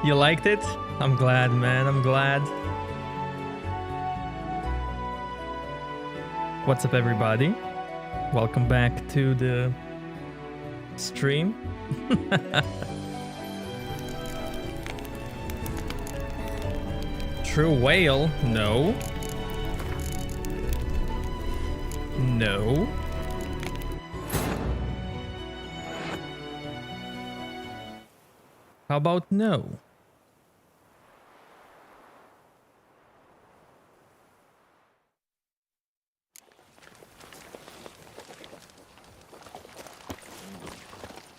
You liked it? I'm glad, man. I'm glad. What's up, everybody? Welcome back to the stream. True whale? No. No. How about no?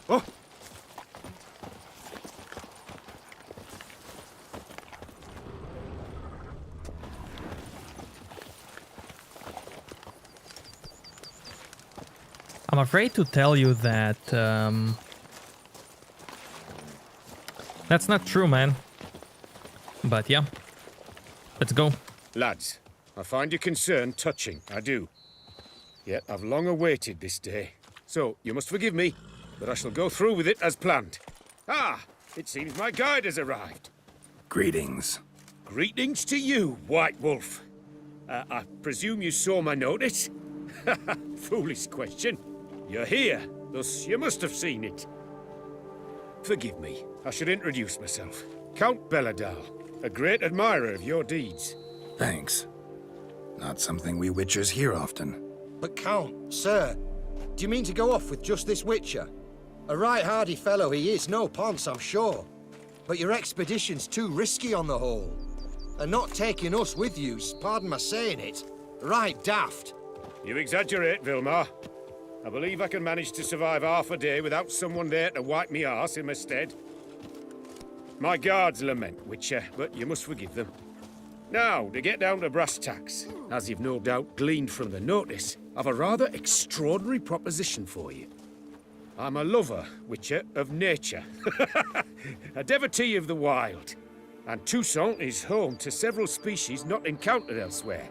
Oh. I'm afraid to tell you that that's not true, man. But yeah, let's go. Lads, I find your concern touching, I do. Yet I've long awaited this day. So, you must forgive me, but I shall go through with it as planned. Ah, it seems my guide has arrived. Greetings. Greetings to you, White Wolf. I presume you saw my notice? Foolish question. You're here, thus you must have seen it. Forgive me, I should introduce myself. Count Belladal, a great admirer of your deeds. Thanks. Not something we Witchers hear often. But Count, sir, do you mean to go off with just this Witcher? A right hardy fellow he is, no ponce, I'm sure. But your expedition's too risky on the whole. And not taking us with you's, pardon my saying it, right daft. You exaggerate, Vilmar. I believe I can manage to survive half a day without someone there to wipe me arse in my stead. My guards lament, Witcher, but you must forgive them. Now, to get down to brass tacks, as you've no doubt gleaned from the notice, I've a rather extraordinary proposition for you. I'm a lover, Witcher, of nature. A devotee of the wild. And Toussaint is home to several species not encountered elsewhere.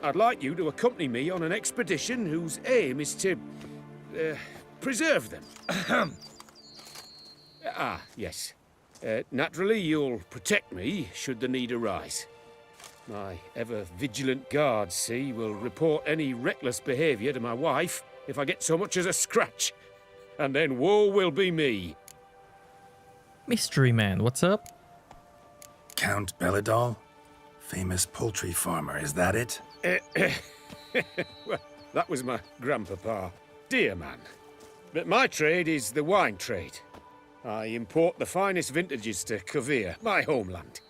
I'd like you to accompany me on an expedition whose aim is to preserve them. Yes. Naturally, you'll protect me should the need arise. My ever-vigilant guards, see, will report any reckless behavior to my wife if I get so much as a scratch. And then woe will be me. Mystery man, what's up? Count Belladal? Famous poultry farmer, is that it? Well, that was my grandpapa. Dear man. But my trade is the wine trade. I import the finest vintages to Covere, my homeland.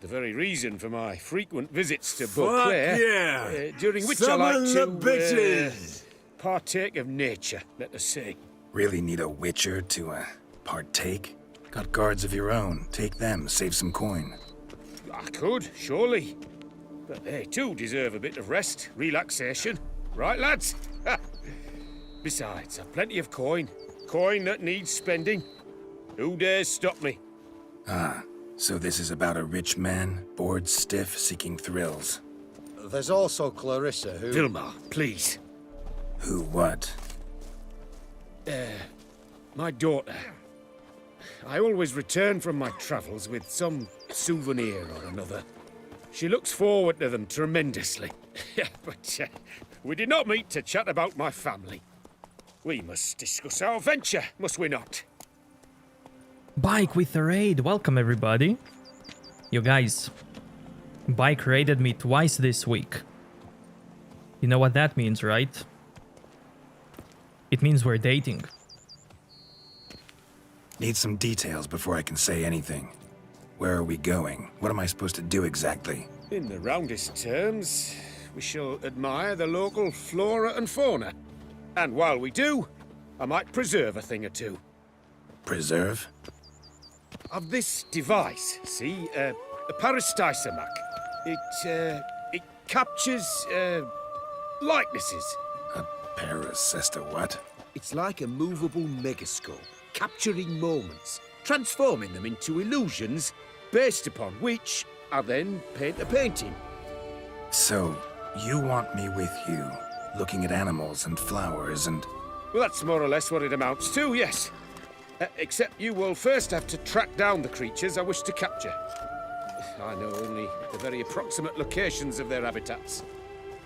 The very reason for my frequent visits to Beauclair, during which I like to partake of nature, let us say. Really need a Witcher to partake? Got guards of your own. Take them, save some coin. I could, surely. But they too deserve a bit of rest, relaxation. Right, lads? Besides, I've plenty of coin. Coin that needs spending. Who dares stop me? Ah, so this is about a rich man, bored stiff, seeking thrills. There's also Clarissa, who... Vilmar, please. Who what? My daughter. I always return from my travels with some souvenir or another. She looks forward to them tremendously. But we did not meet to chat about my family. We must discuss our venture, must we not? Bike with a raid. Welcome, everybody. You guys, Bike raided me twice this week. You know what that means, right? It means we're dating. Need some details before I can say anything. Where are we going? What am I supposed to do exactly? In the roundest terms, we shall admire the local flora and fauna. And while we do, I might preserve a thing or two. Preserve? Of this device, see, a parastysamac. It captures, likenesses. A parasesta what? It's like a movable megascope, capturing moments, transforming them into illusions, based upon which I then paint a painting. So, you want me with you, looking at animals and flowers and... Well, that's more or less what it amounts to, yes. Except you will first have to track down the creatures I wish to capture. I know only the very approximate locations of their habitats.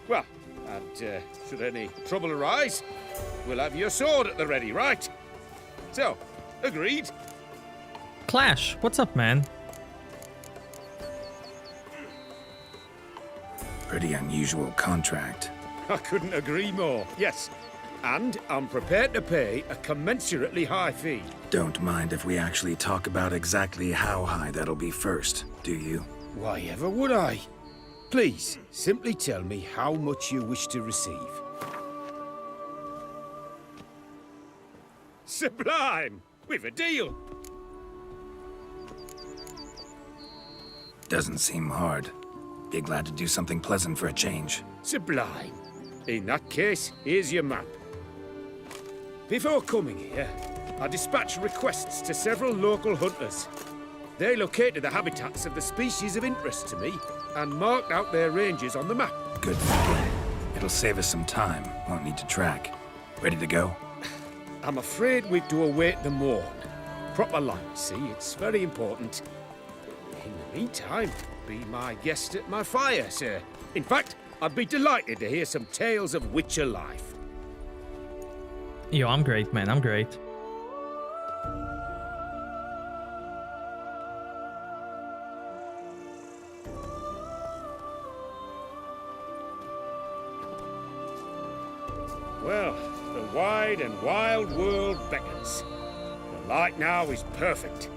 Well, and should any trouble arise, we'll have your sword at the ready, right? So, agreed? Clash, what's up, man? Pretty unusual contract. I couldn't agree more, yes. And I'm prepared to pay a commensurately high fee. Don't mind if we actually talk about exactly how high that'll be first, do you? Why ever would I? Please, simply tell me how much you wish to receive. Sublime! We've a deal! Doesn't seem hard. Be glad to do something pleasant for a change. Sublime. In that case, here's your map. Before coming here, I dispatched requests to several local hunters. They located the habitats of the species of interest to me and marked out their ranges on the map. Good thinking. It'll save us some time. Won't need to track. Ready to go? I'm afraid we've to await the morn. Proper light, see? It's very important. In the meantime, be my guest at my fire, sir. In fact, I'd be delighted to hear some tales of Witcher life. Yo, I'm great, man. I'm great. Well, the wide and wild world beckons. The light now is perfect.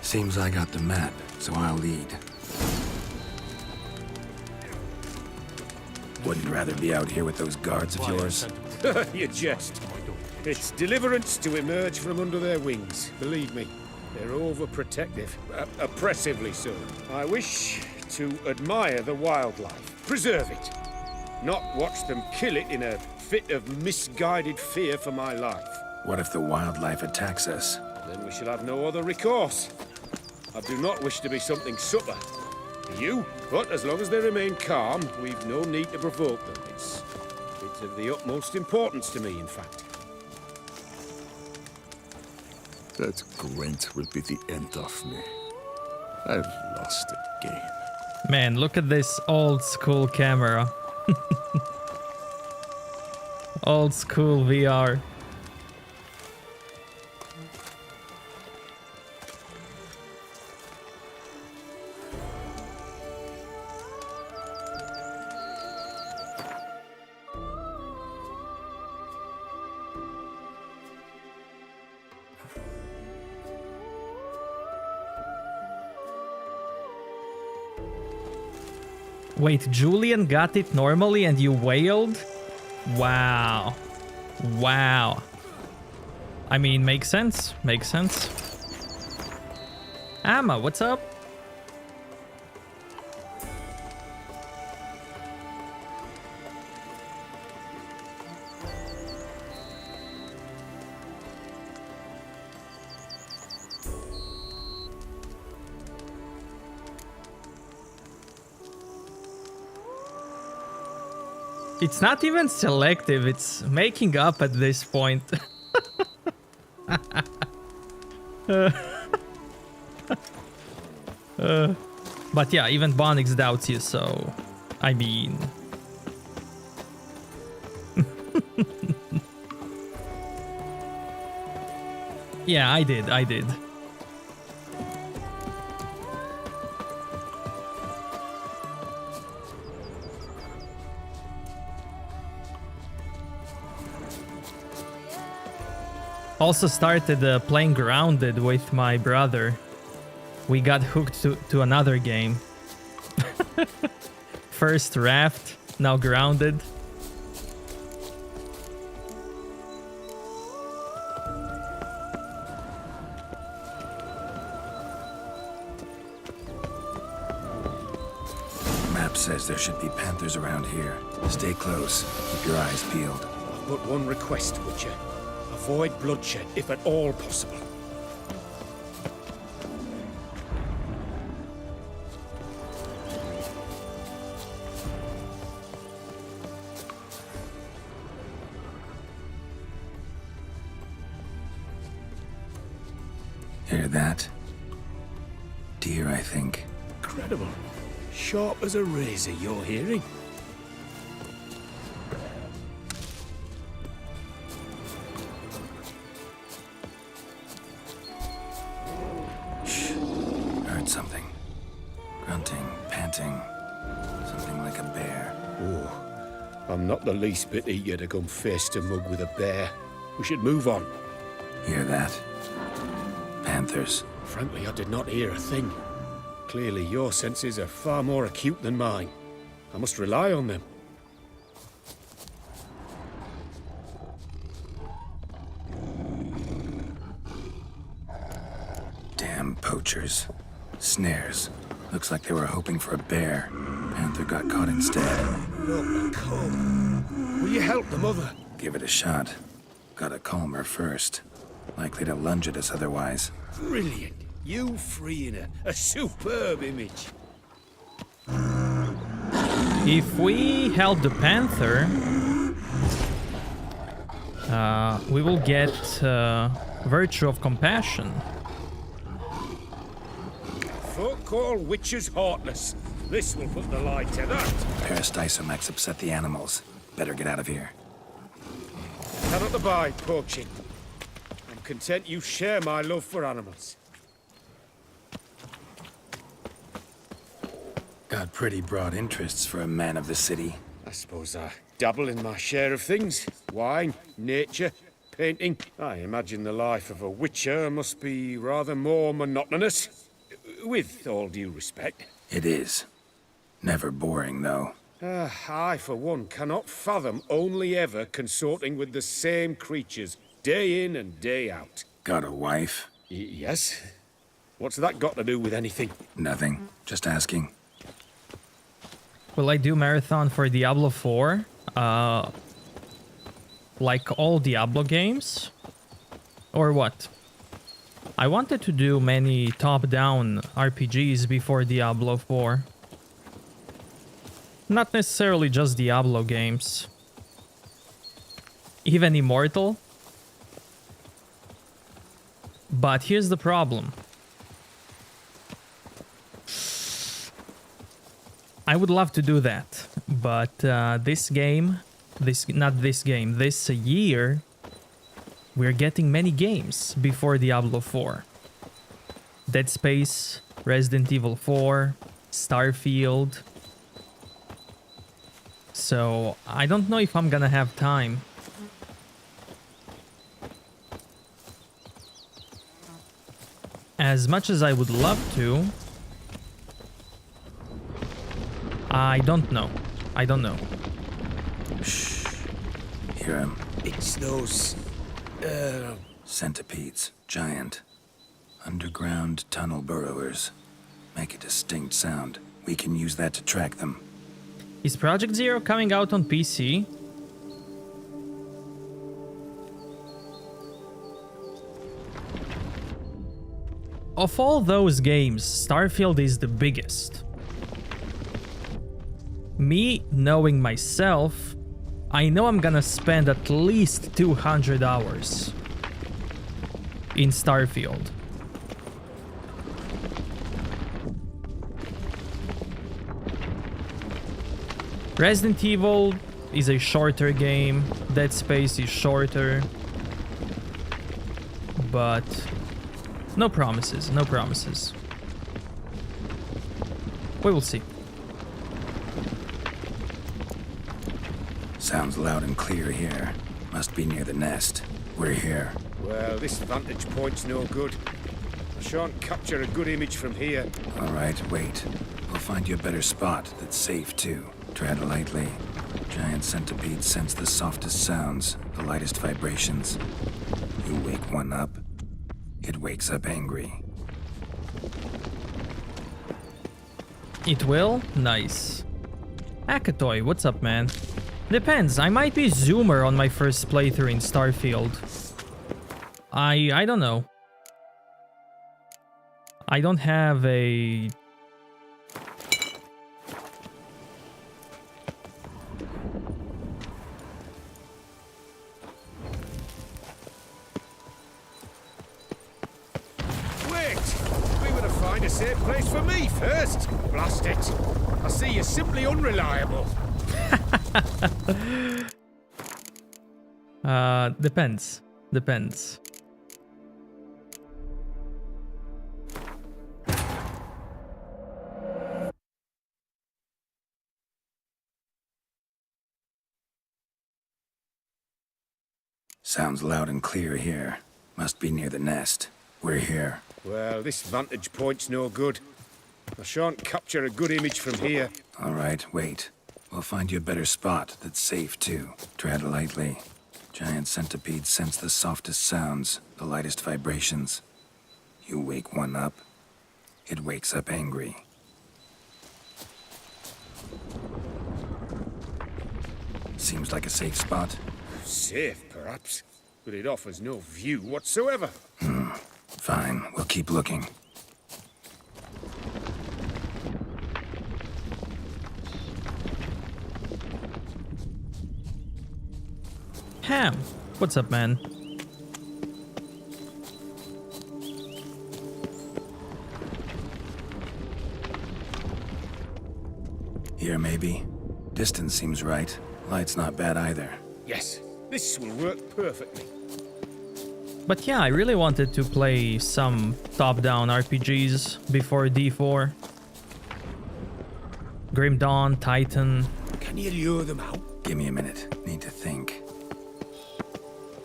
Seems I got the map, so I'll lead. Wouldn't rather be out here with those guards of yours. You jest. It's deliverance to emerge from under their wings, believe me. They're overprotective, oppressively so. I wish to admire the wildlife, preserve it, not watch them kill it in a fit of misguided fear for my life. What if the wildlife attacks us? Then we shall have no other recourse. I do not wish to be something subtle to you, but as long as they remain calm, we've no need to provoke them. It's of the utmost importance to me, in fact. That Gwent will be the end of me. I've lost the game. Man, look at this old school camera. Old school VR. Wait, Julian got it normally and you wailed? Wow. Wow. I mean, makes sense. Makes sense. Amma, what's up? It's not even selective, it's making up at this point. But yeah, even Bonix doubts you, so... I mean... Yeah, I did. Also started playing Grounded with my brother. We got hooked to another game. First Raft, now Grounded. Map says there should be panthers around here. Stay close. Keep your eyes peeled. I've but one request, Witcher. Avoid bloodshed, if at all possible. Hear that? Deer, I think. Incredible. Sharp as a razor, your hearing. Heard something. Grunting, panting. Something like a bear. Oh, I'm not the least bit eager to come face to mug with a bear. We should move on. Hear that? Panthers. Frankly, I did not hear a thing. Clearly, your senses are far more acute than mine. I must rely on them. Damn poachers. Snares. Looks like they were hoping for a bear. Panther got caught instead. Look, come. Will you help the mother? Give it a shot. Gotta calm her first. Likely to lunge at us otherwise. Brilliant. You freeing her. A superb image. If we help the panther, we will get virtue of compassion. Folk call witches heartless. This will put the lie to that. Peristysomax upset the animals. Better get out of here. Cannot abide poaching. I'm content you share my love for animals. Got pretty broad interests for a man of the city. I suppose I dabble in my share of things. Wine, nature, painting. I imagine the life of a witcher must be rather more monotonous. With all due respect. It is. Never boring, though. I, for one, cannot fathom only ever consorting with the same creatures, day in and day out. Got a wife? Yes? What's that got to do with anything? Nothing. Just asking. Will I do marathon for Diablo 4? Like all Diablo games? Or what? I wanted to do many top-down RPGs before Diablo 4. Not necessarily just Diablo games. Even Immortal. But here's the problem. I would love to do that, but this year, we're getting many games before Diablo 4. Dead Space, Resident Evil 4, Starfield. So I don't know if I'm gonna have time. As much as I would love to, I don't know. I don't know. Shh. Hear him. It's those... Centipedes. Giant. Underground tunnel burrowers. Make a distinct sound. We can use that to track them. Is Project Zero coming out on PC? Of all those games, Starfield is the biggest. Me, knowing myself, I know I'm gonna spend at least 200 hours in Starfield. Resident Evil is a shorter game, Dead Space is shorter, but no promises, no promises. We will see. Sounds loud and clear here. Must be near the nest. We're here. Well, this vantage point's no good. I shan't capture a good image from here. All right, wait. We'll find you a better spot that's safe, too. Tread lightly. Giant centipedes sense the softest sounds, the lightest vibrations. You wake one up, it wakes up angry. It will? Nice. Akatoy, what's up, man? Depends, I might be Zoomer on my first playthrough in Starfield. I don't know. I don't have a... a safe place for me first. Blast it. I see you're simply unreliable. Depends. Depends. Sounds loud and clear here. Must be near the nest. We're here. Well, this vantage point's no good. I shan't capture a good image from here. All right, wait. We'll find you a better spot that's safe, too. Tread lightly. Giant centipedes sense the softest sounds, the lightest vibrations. You wake one up, it wakes up angry. Seems like a safe spot. Safe, perhaps, but it offers no view whatsoever. Fine, we'll keep looking. Ham, what's up, man? Here, maybe. Distance seems right. Light's not bad either. Yes, this will work perfectly. But yeah, I really wanted to play some top-down RPGs before D4. Grim Dawn, Titan. Can you lure them out? Give me a minute. Need to think.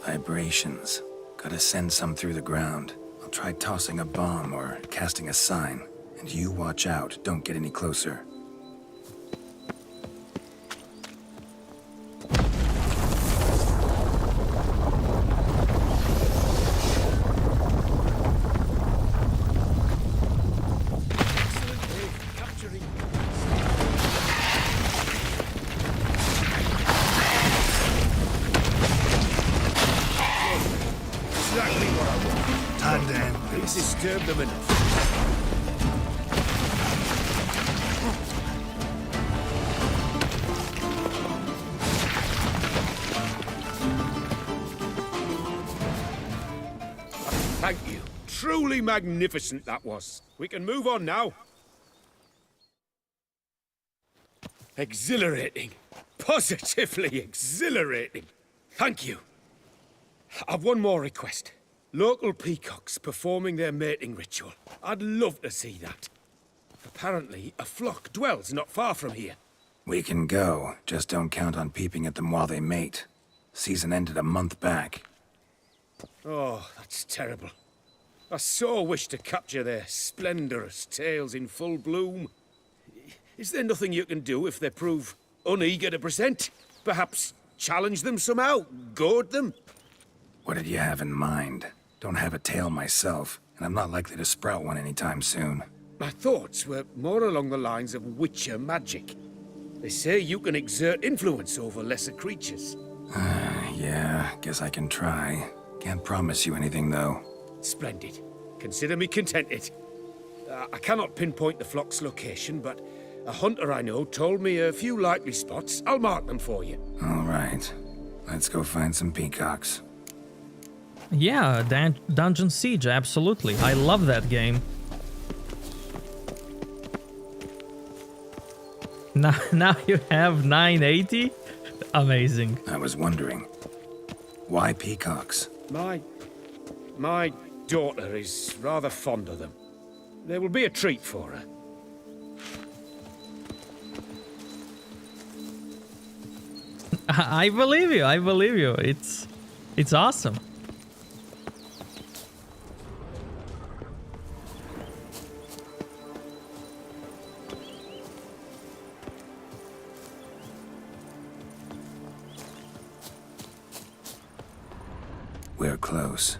Vibrations. Gotta send some through the ground. I'll try tossing a bomb or casting a sign. And you watch out. Don't get any closer. Exactly what I want. Time to end Please disturb them enough. Thank you. Truly magnificent that was. We can move on now. Exhilarating. Positively exhilarating. Thank you. I've one more request. Local peacocks performing their mating ritual. I'd love to see that. Apparently, a flock dwells not far from here. We can go. Just don't count on peeping at them while they mate. Season ended a month back. Oh, that's terrible. I so wish to capture their splendorous tails in full bloom. Is there nothing you can do if they prove uneager to present? Perhaps challenge them somehow? Goad them? What did you have in mind? Don't have a tail myself, and I'm not likely to sprout one anytime soon. My thoughts were more along the lines of witcher magic. They say you can exert influence over lesser creatures. Yeah, guess I can try. Can't promise you anything, though. Splendid. Consider me contented. I cannot pinpoint the flock's location, but a hunter I know told me a few likely spots. I'll mark them for you. All right. Let's go find some peacocks. Yeah, Dungeon Siege, absolutely. I love that game. Now you have 980? Amazing. I was wondering, why peacocks? My daughter is rather fond of them. They will be a treat for her. I believe you. I believe you. It's awesome. We're close.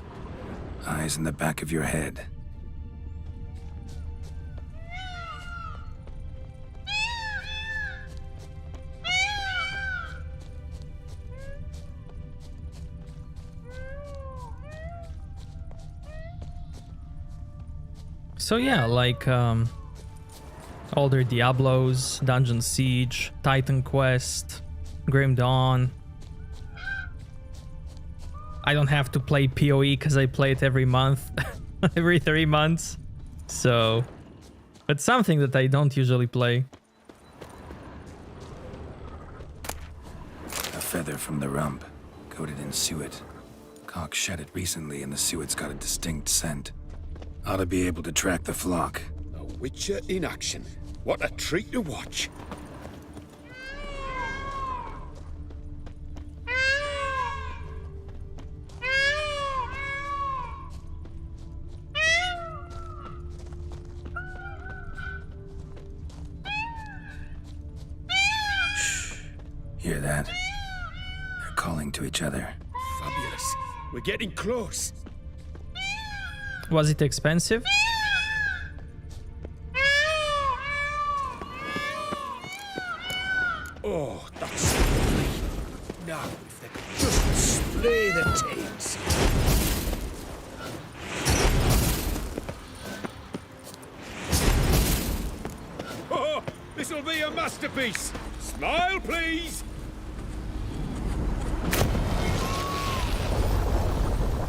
Eyes in the back of your head. So yeah, like older Diablos, Dungeon Siege, Titan Quest, Grim Dawn. I don't have to play PoE because I play it every month, every 3 months. So but something that I don't usually play. A feather from the rump, coated in suet. Cock shed it recently and the suet's got a distinct scent. Ought to be able to track the flock. A witcher in action. What a treat to watch. Hear that? They're calling to each other. Fabulous. We're getting close. Was it expensive? Oh, that's lovely. Now, if they could just splay the tails. Oh, this'll be a masterpiece. Smile, please.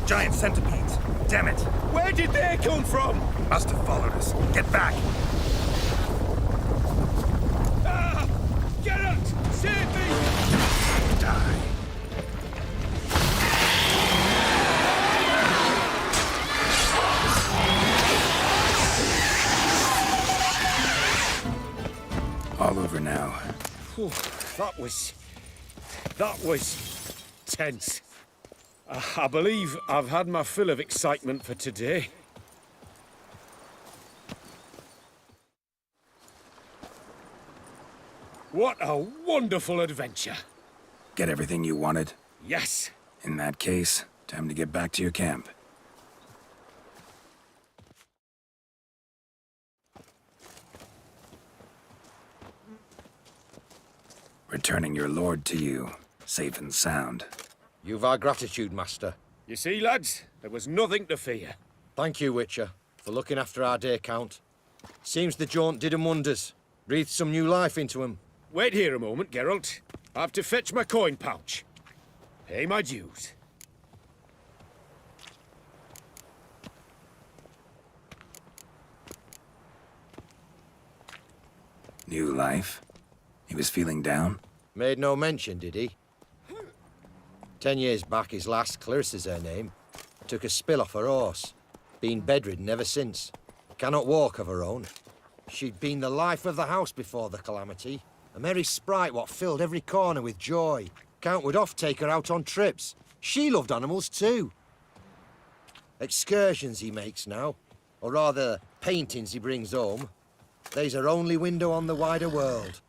Giant centipedes! Damn it! Where did they come from? Must have followed us. Get back! Ah! Geralt! Save me! Die. All over now. Whew, that was tense. I believe I've had my fill of excitement for today. What a wonderful adventure. Get everything you wanted? Yes. In that case, time to get back to your camp. Returning your lord to you, safe and sound. You've our gratitude, Master. You see, lads, there was nothing to fear. Thank you, Witcher, for looking after our day count. Seems the jaunt did 'em wonders. Breathed some new life into 'em. Wait here a moment, Geralt. I have to fetch my coin pouch. Pay my dues. New life? He was feeling down? Made no mention, did he? 10 years back, his last, Clarissa's her name, took a spill off her horse. Been bedridden ever since. Cannot walk of her own. She'd been the life of the house before the calamity. A merry sprite what filled every corner with joy. Count would oft take her out on trips. She loved animals too. Excursions he makes now, or rather, paintings he brings home. They's her only window on the wider world.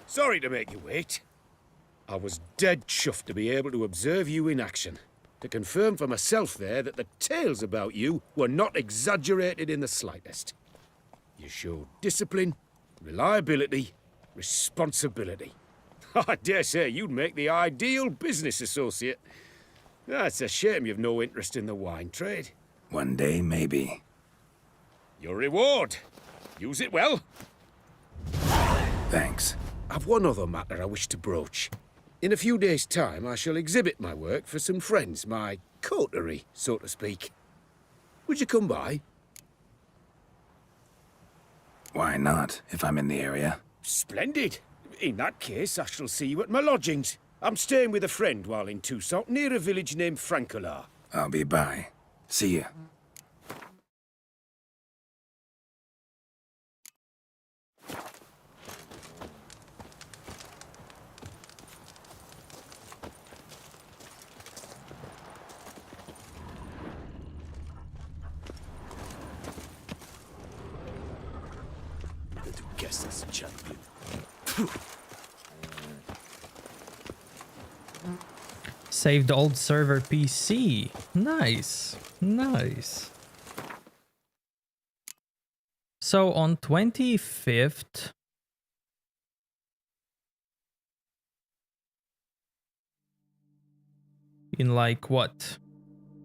Sorry to make you wait. I was dead chuffed to be able to observe you in action. To confirm for myself there that the tales about you were not exaggerated in the slightest. You showed discipline, reliability, responsibility. I dare say you'd make the ideal business associate. It's a shame you've no interest in the wine trade. One day, maybe. Your reward. Use it well. Thanks. I've one other matter I wish to broach. In a few days' time, I shall exhibit my work for some friends, my coterie, so to speak. Would you come by? Why not, if I'm in the area? Splendid. In that case, I shall see you at my lodgings. I'm staying with a friend while in Toussaint, near a village named Francolar. I'll be by. See ya. Guess that's a champion. Saved old server PC. Nice. Nice. So on 25th... in like, what?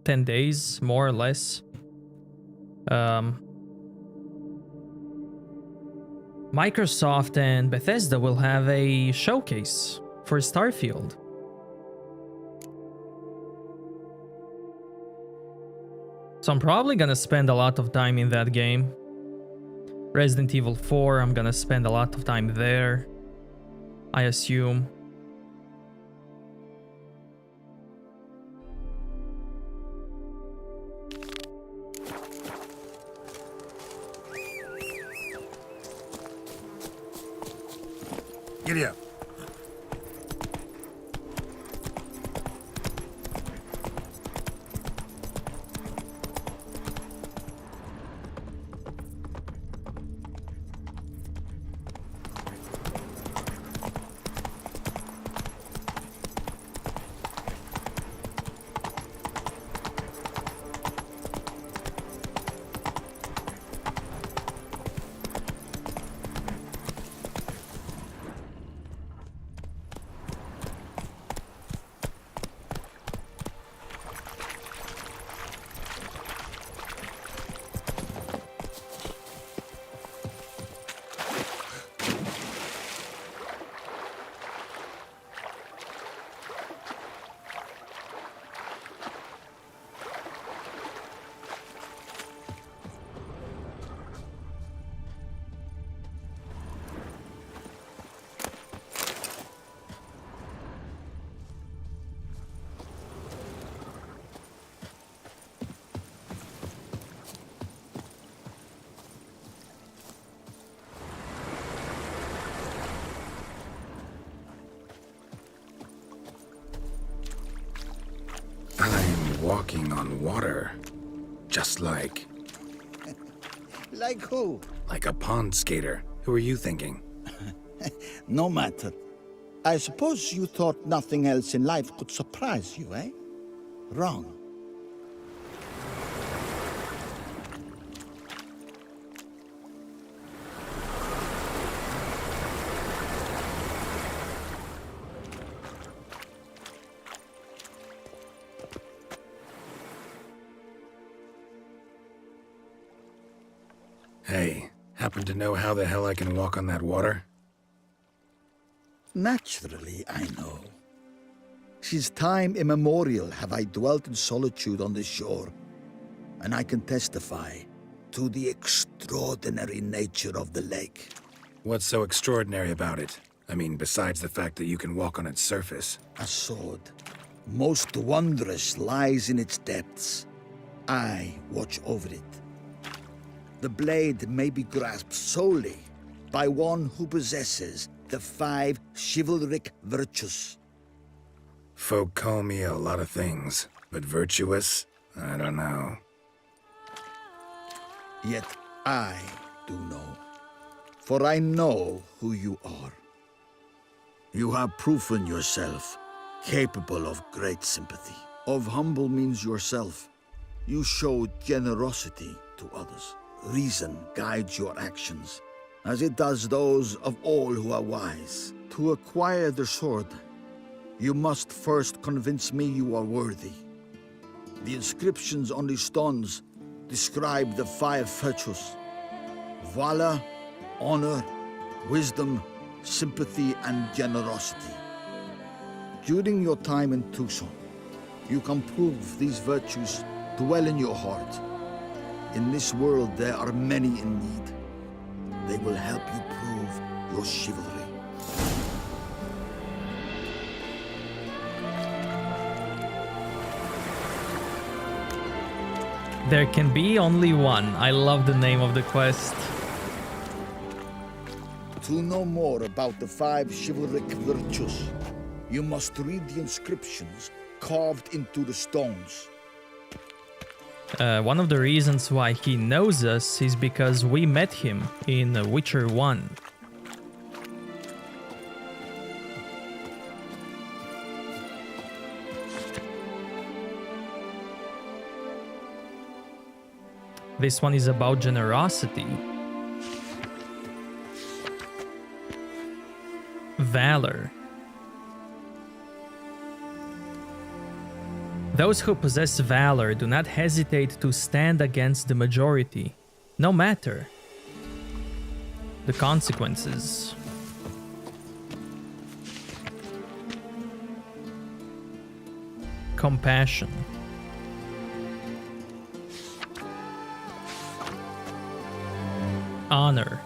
10 days, more or less. Microsoft and Bethesda will have a showcase for Starfield. So I'm probably gonna spend a lot of time in that game. Resident Evil 4, I'm gonna spend a lot of time there, I assume. Giddy up. I'm walking on water. Just like... Like who? like a pond skater. Who are you thinking? No matter. I suppose you thought nothing else in life could surprise you, eh? Wrong. Hey, happen to know how the hell I can walk on that water? Naturally, I know. Since time immemorial have I dwelt in solitude on this shore, and I can testify to the extraordinary nature of the lake. What's so extraordinary about it? I mean, besides the fact that you can walk on its surface. A sword, most wondrous, lies in its depths. I watch over it. The blade may be grasped solely by one who possesses the 5 chivalric virtues. Folk call me a lot of things, but virtuous? I don't know. Yet I do know, for I know who you are. You have proven yourself capable of great sympathy. Of humble means yourself. You show generosity to others. Reason guides your actions, as it does those of all who are wise. To acquire the sword, you must first convince me you are worthy. The inscriptions on the stones describe the 5 virtues: valor, honor, wisdom, sympathy, and generosity. During your time in Tucson, you can prove these virtues dwell in your heart. In this world, there are many in need. They will help you prove your chivalry. There can be only one. I love the name of the quest. To know more about the 5 chivalric virtues, you must read the inscriptions carved into the stones. One of the reasons why he knows us is because we met him in Witcher 1. This one is about generosity, valor. Those who possess valor do not hesitate to stand against the majority, no matter the consequences. Compassion. honor.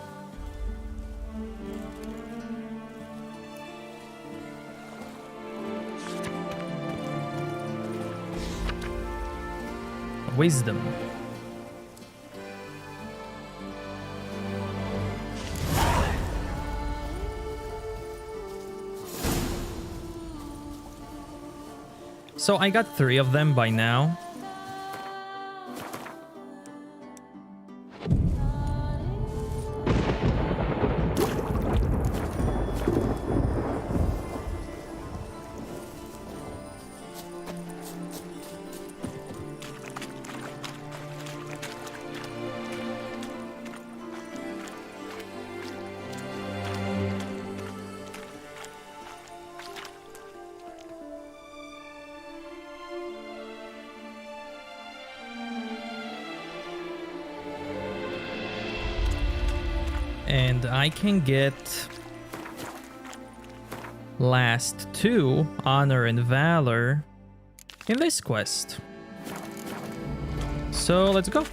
Wisdom. So I got 3 of them by now. And I can get last 2, honor and valor, in this quest. So let's go.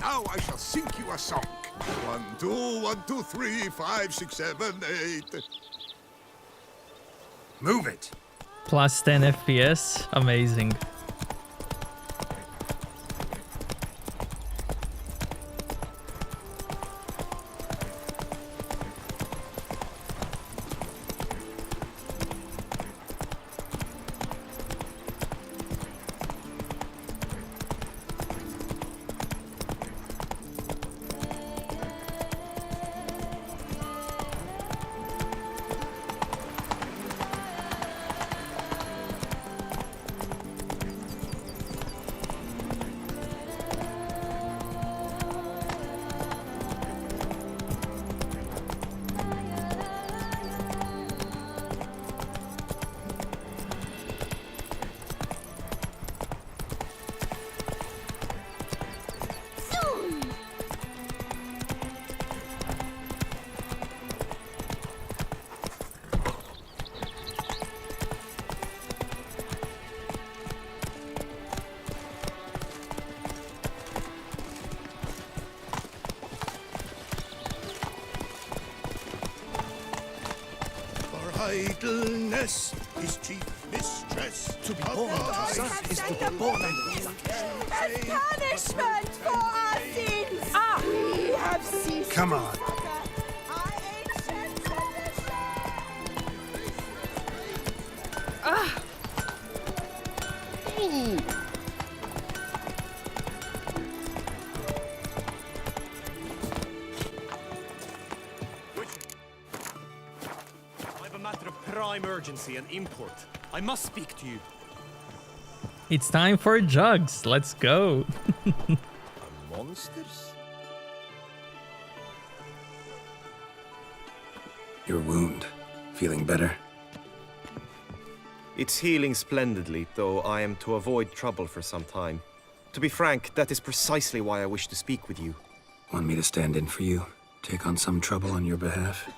Now I shall sing you a song. 1, 2, 1, 2, 3, 5, 6, 7, 8. Move it! Plus 10 FPS. Amazing. Idleness is chief mistress. To be born God has set the beast as punishment for our sins. We have ceased. Come on. Our ancient tradition. I have a matter of prime urgency and import. I must speak to you. It's time for jugs. Let's go. Monsters? Your wound. Feeling better? It's healing splendidly, though I am to avoid trouble for some time. To be frank, that is precisely why I wish to speak with you. Want me to stand in for you? Take on some trouble on your behalf?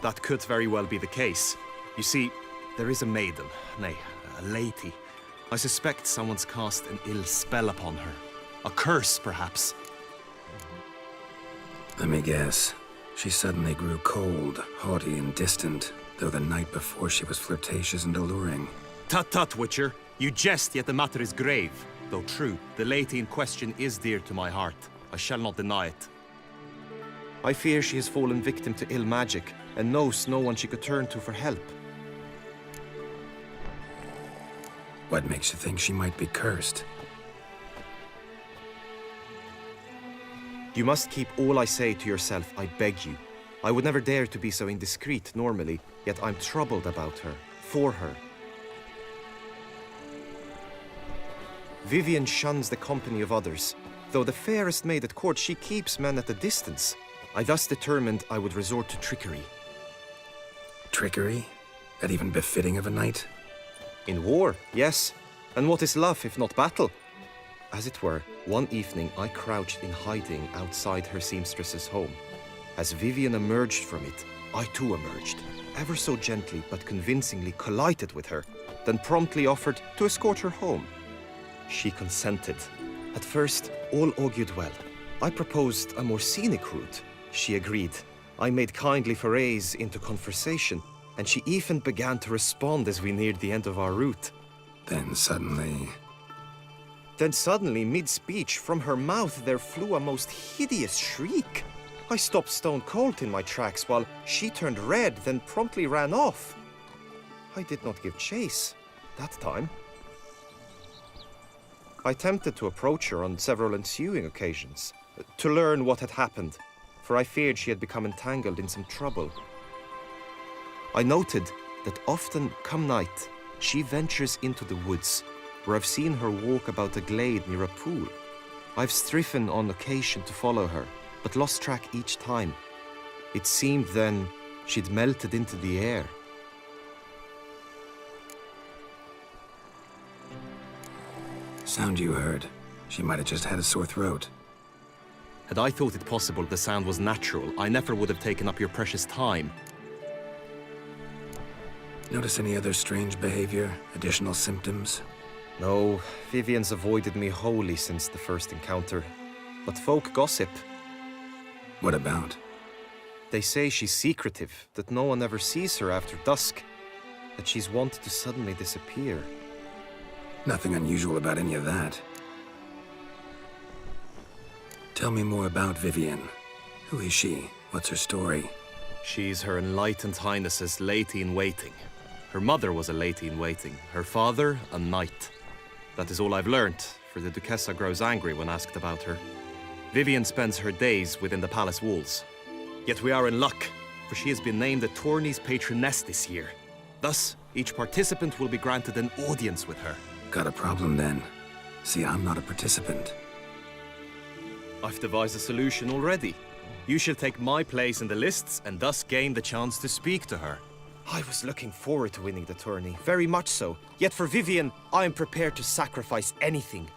That could very well be the case. You see, there is a maiden, nay, a lady. I suspect someone's cast an ill spell upon her. A curse, perhaps. Let me guess. She suddenly grew cold, haughty, and distant, though the night before she was flirtatious and alluring. Tut tut, Witcher. You jest, yet the matter is grave. Though true, the lady in question is dear to my heart. I shall not deny it. I fear she has fallen victim to ill magic, and knows no one she could turn to for help. What makes you think she might be cursed? You must keep all I say to yourself, I beg you. I would never dare to be so indiscreet normally, yet I'm troubled about her, for her. Vivian shuns the company of others. Though the fairest maid at court, she keeps men at a distance. I thus determined I would resort to trickery. Trickery? That even befitting of a knight? In war, yes. And what is love if not battle? As it were, one evening I crouched in hiding outside her seamstress's home. As Vivian emerged from it, I too emerged, ever so gently but convincingly collided with her, then promptly offered to escort her home. She consented. At first, all augured well. I proposed a more scenic route. She agreed. I made kindly forays into conversation, and she even began to respond as we neared the end of our route. Then suddenly, mid-speech, from her mouth there flew a most hideous shriek. I stopped stone cold in my tracks while she turned red, then promptly ran off. I did not give chase that time. I attempted to approach her on several ensuing occasions, to learn what had happened, for I feared she had become entangled in some trouble. I noted that often, come night, she ventures into the woods, where I've seen her walk about a glade near a pool. I've striven on occasion to follow her, but lost track each time. It seemed then she'd melted into the air. sound you heard. She might have just had a sore throat. Had I thought it possible the sound was natural, I never would have taken up your precious time. Notice any other strange behavior? Additional symptoms? No, Vivian's avoided me wholly since the first encounter. But folk gossip. What about? They say she's secretive, that no one ever sees her after dusk, that she's wont to suddenly disappear. Nothing unusual about any of that. Tell me more about Vivian. Who is she? What's her story? She's Her Enlightened Highness's lady-in-waiting. Her mother was a lady-in-waiting, her father a knight. That is all I've learnt, for the Duchessa grows angry when asked about her. Vivian spends her days within the palace walls. Yet we are in luck, for she has been named the tourney's patroness this year. Thus, each participant will be granted an audience with her. Got a problem then. See, I'm not a participant. I've devised a solution already. You shall take my place in the lists and thus gain the chance to speak to her. I was looking forward to winning the tourney, very much so. Yet for Vivian, I am prepared to sacrifice anything.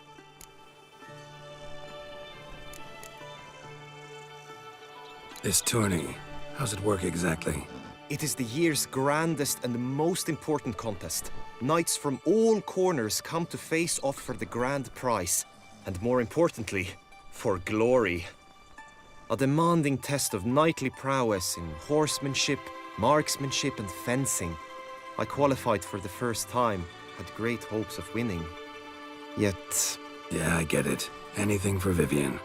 This tourney, how's it work exactly? It is the year's grandest and most important contest. Knights from all corners come to face off for the grand prize. And more importantly, for glory. A demanding test of knightly prowess in horsemanship, marksmanship and fencing. I qualified for the first time, had great hopes of winning. Yet... Yeah, I get it. Anything for Vivian.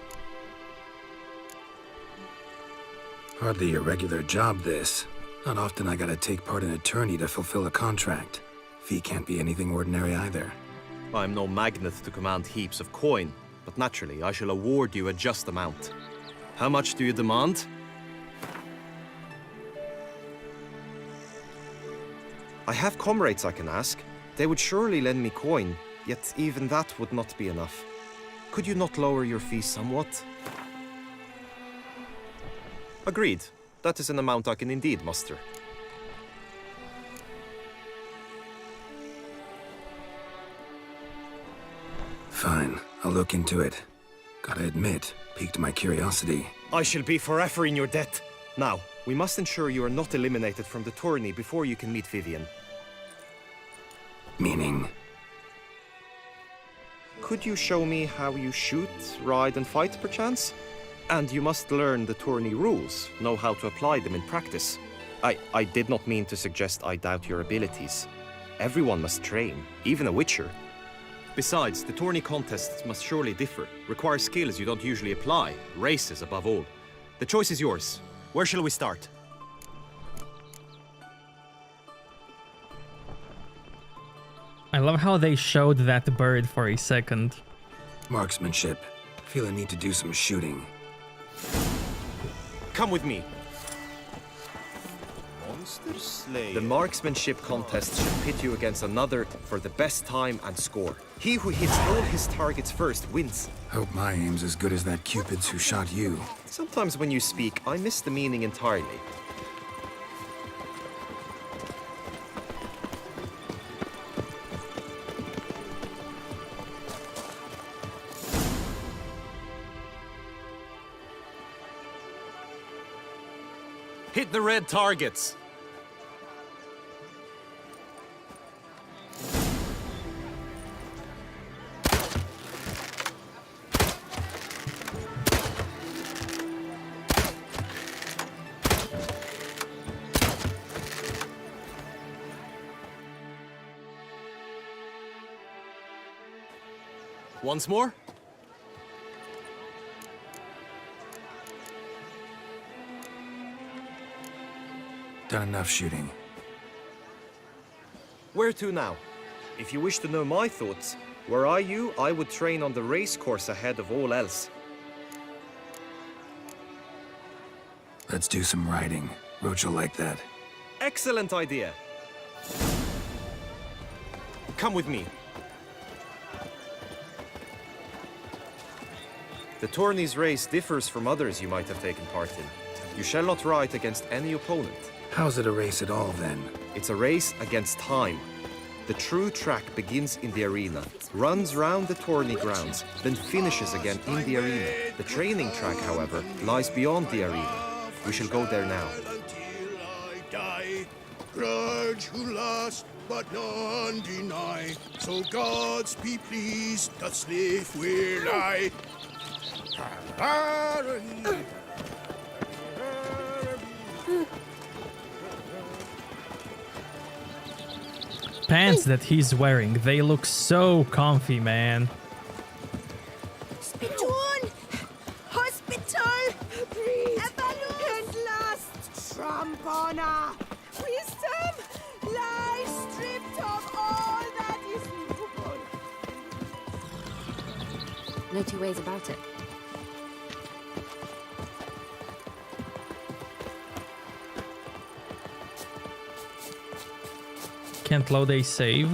Hardly your regular job, this. Not often I gotta take part in a tourney to fulfill a contract. Fee can't be anything ordinary either. I'm no magnet to command heaps of coin, but naturally I shall award you a just amount. How much do you demand? I have comrades I can ask. They would surely lend me coin, yet even that would not be enough. Could you not lower your fee somewhat? Agreed. That is an amount I can indeed muster. Fine, I'll look into it. Gotta admit, piqued my curiosity. I shall be forever in your debt. Now, we must ensure you are not eliminated from the tourney before you can meet Vivian. Meaning? Could you show me how you shoot, ride and fight, perchance? And you must learn the tourney rules, know how to apply them in practice. I did not mean to suggest I doubt your abilities. Everyone must train, even a witcher. Besides, the tourney contests must surely differ, require skills you don't usually apply, races above all. The choice is yours. Where shall we start? I love how they showed that bird for a second. Marksmanship. Feel a need to do some shooting. Come with me. Monster Slayer. The marksmanship contest should pit you against another for the best time and score. He who hits all his targets first wins. Hope my aim's as good as that Cupid's who shot you. Sometimes when you speak, I miss the meaning entirely. Hit the red targets! Once more? Done enough shooting. Where to now? If you wish to know my thoughts, were I you, I would train on the race course ahead of all else. Let's do some riding. Roach will like that. Excellent idea! Come with me. The tourney's race differs from others you might have taken part in. You shall not ride against any opponent. How's it a race at all, then? It's a race against time. The true track begins in the arena, runs round the tourney grounds, then finishes again in the arena. The training track, however, lies beyond the arena. We shall go there now. Until I die, grudge who last, but none deny. So gods be pleased, that slave will I. Pants that he's wearing, they look so comfy, man. Spiton! Hospital! Breathe! And last! Trampona! Wisdom! Lie stripped of all that is movable. No two ways about it. Can't load a save.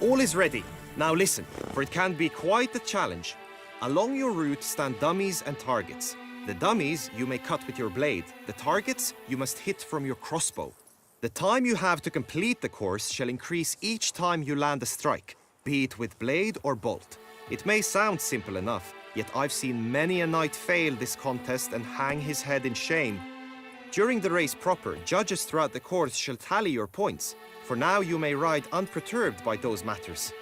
All is ready. Now listen, for it can be quite a challenge. Along your route stand dummies and targets. The dummies you may cut with your blade. The targets you must hit from your crossbow. The time you have to complete the course shall increase each time you land a strike, be it with blade or bolt. It may sound simple enough, yet I've seen many a knight fail this contest and hang his head in shame. During the race proper, judges throughout the course shall tally your points. For now you may ride unperturbed by those matters.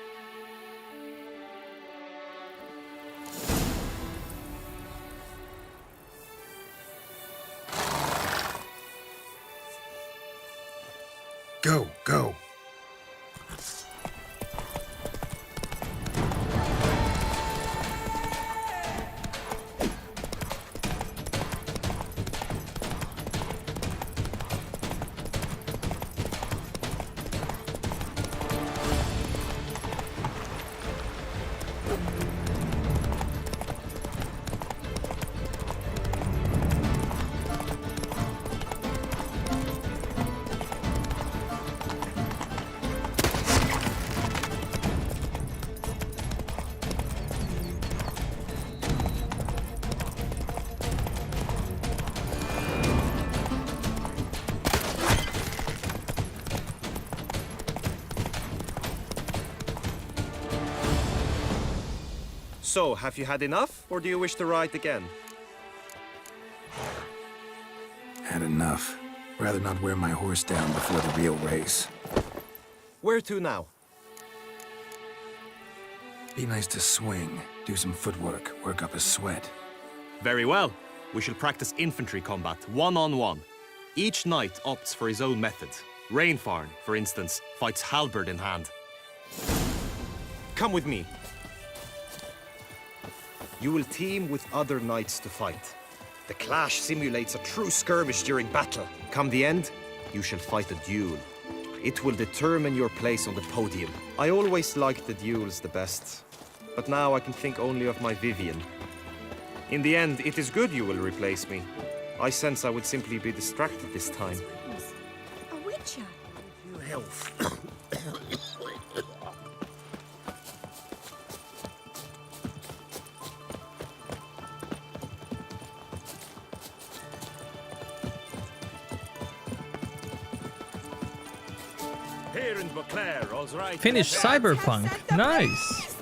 Go, go. So, have you had enough, or do you wish to ride again? Had enough. Rather not wear my horse down before the real race. Where to now? Be nice to swing, do some footwork, work up a sweat. Very well. We shall practice infantry combat, one-on-one. Each knight opts for his own method. Rainfarn, for instance, fights halberd in hand. Come with me. You will team with other knights to fight. The clash simulates a true skirmish during battle. Come the end, you shall fight a duel. It will determine your place on the podium. I always liked the duels the best, but now I can think only of my Vivian. In the end, it is good you will replace me. I sense I would simply be distracted this time. A witcher. Your health. Here in Beauclair, all's right. Finished Cyberpunk. Nice.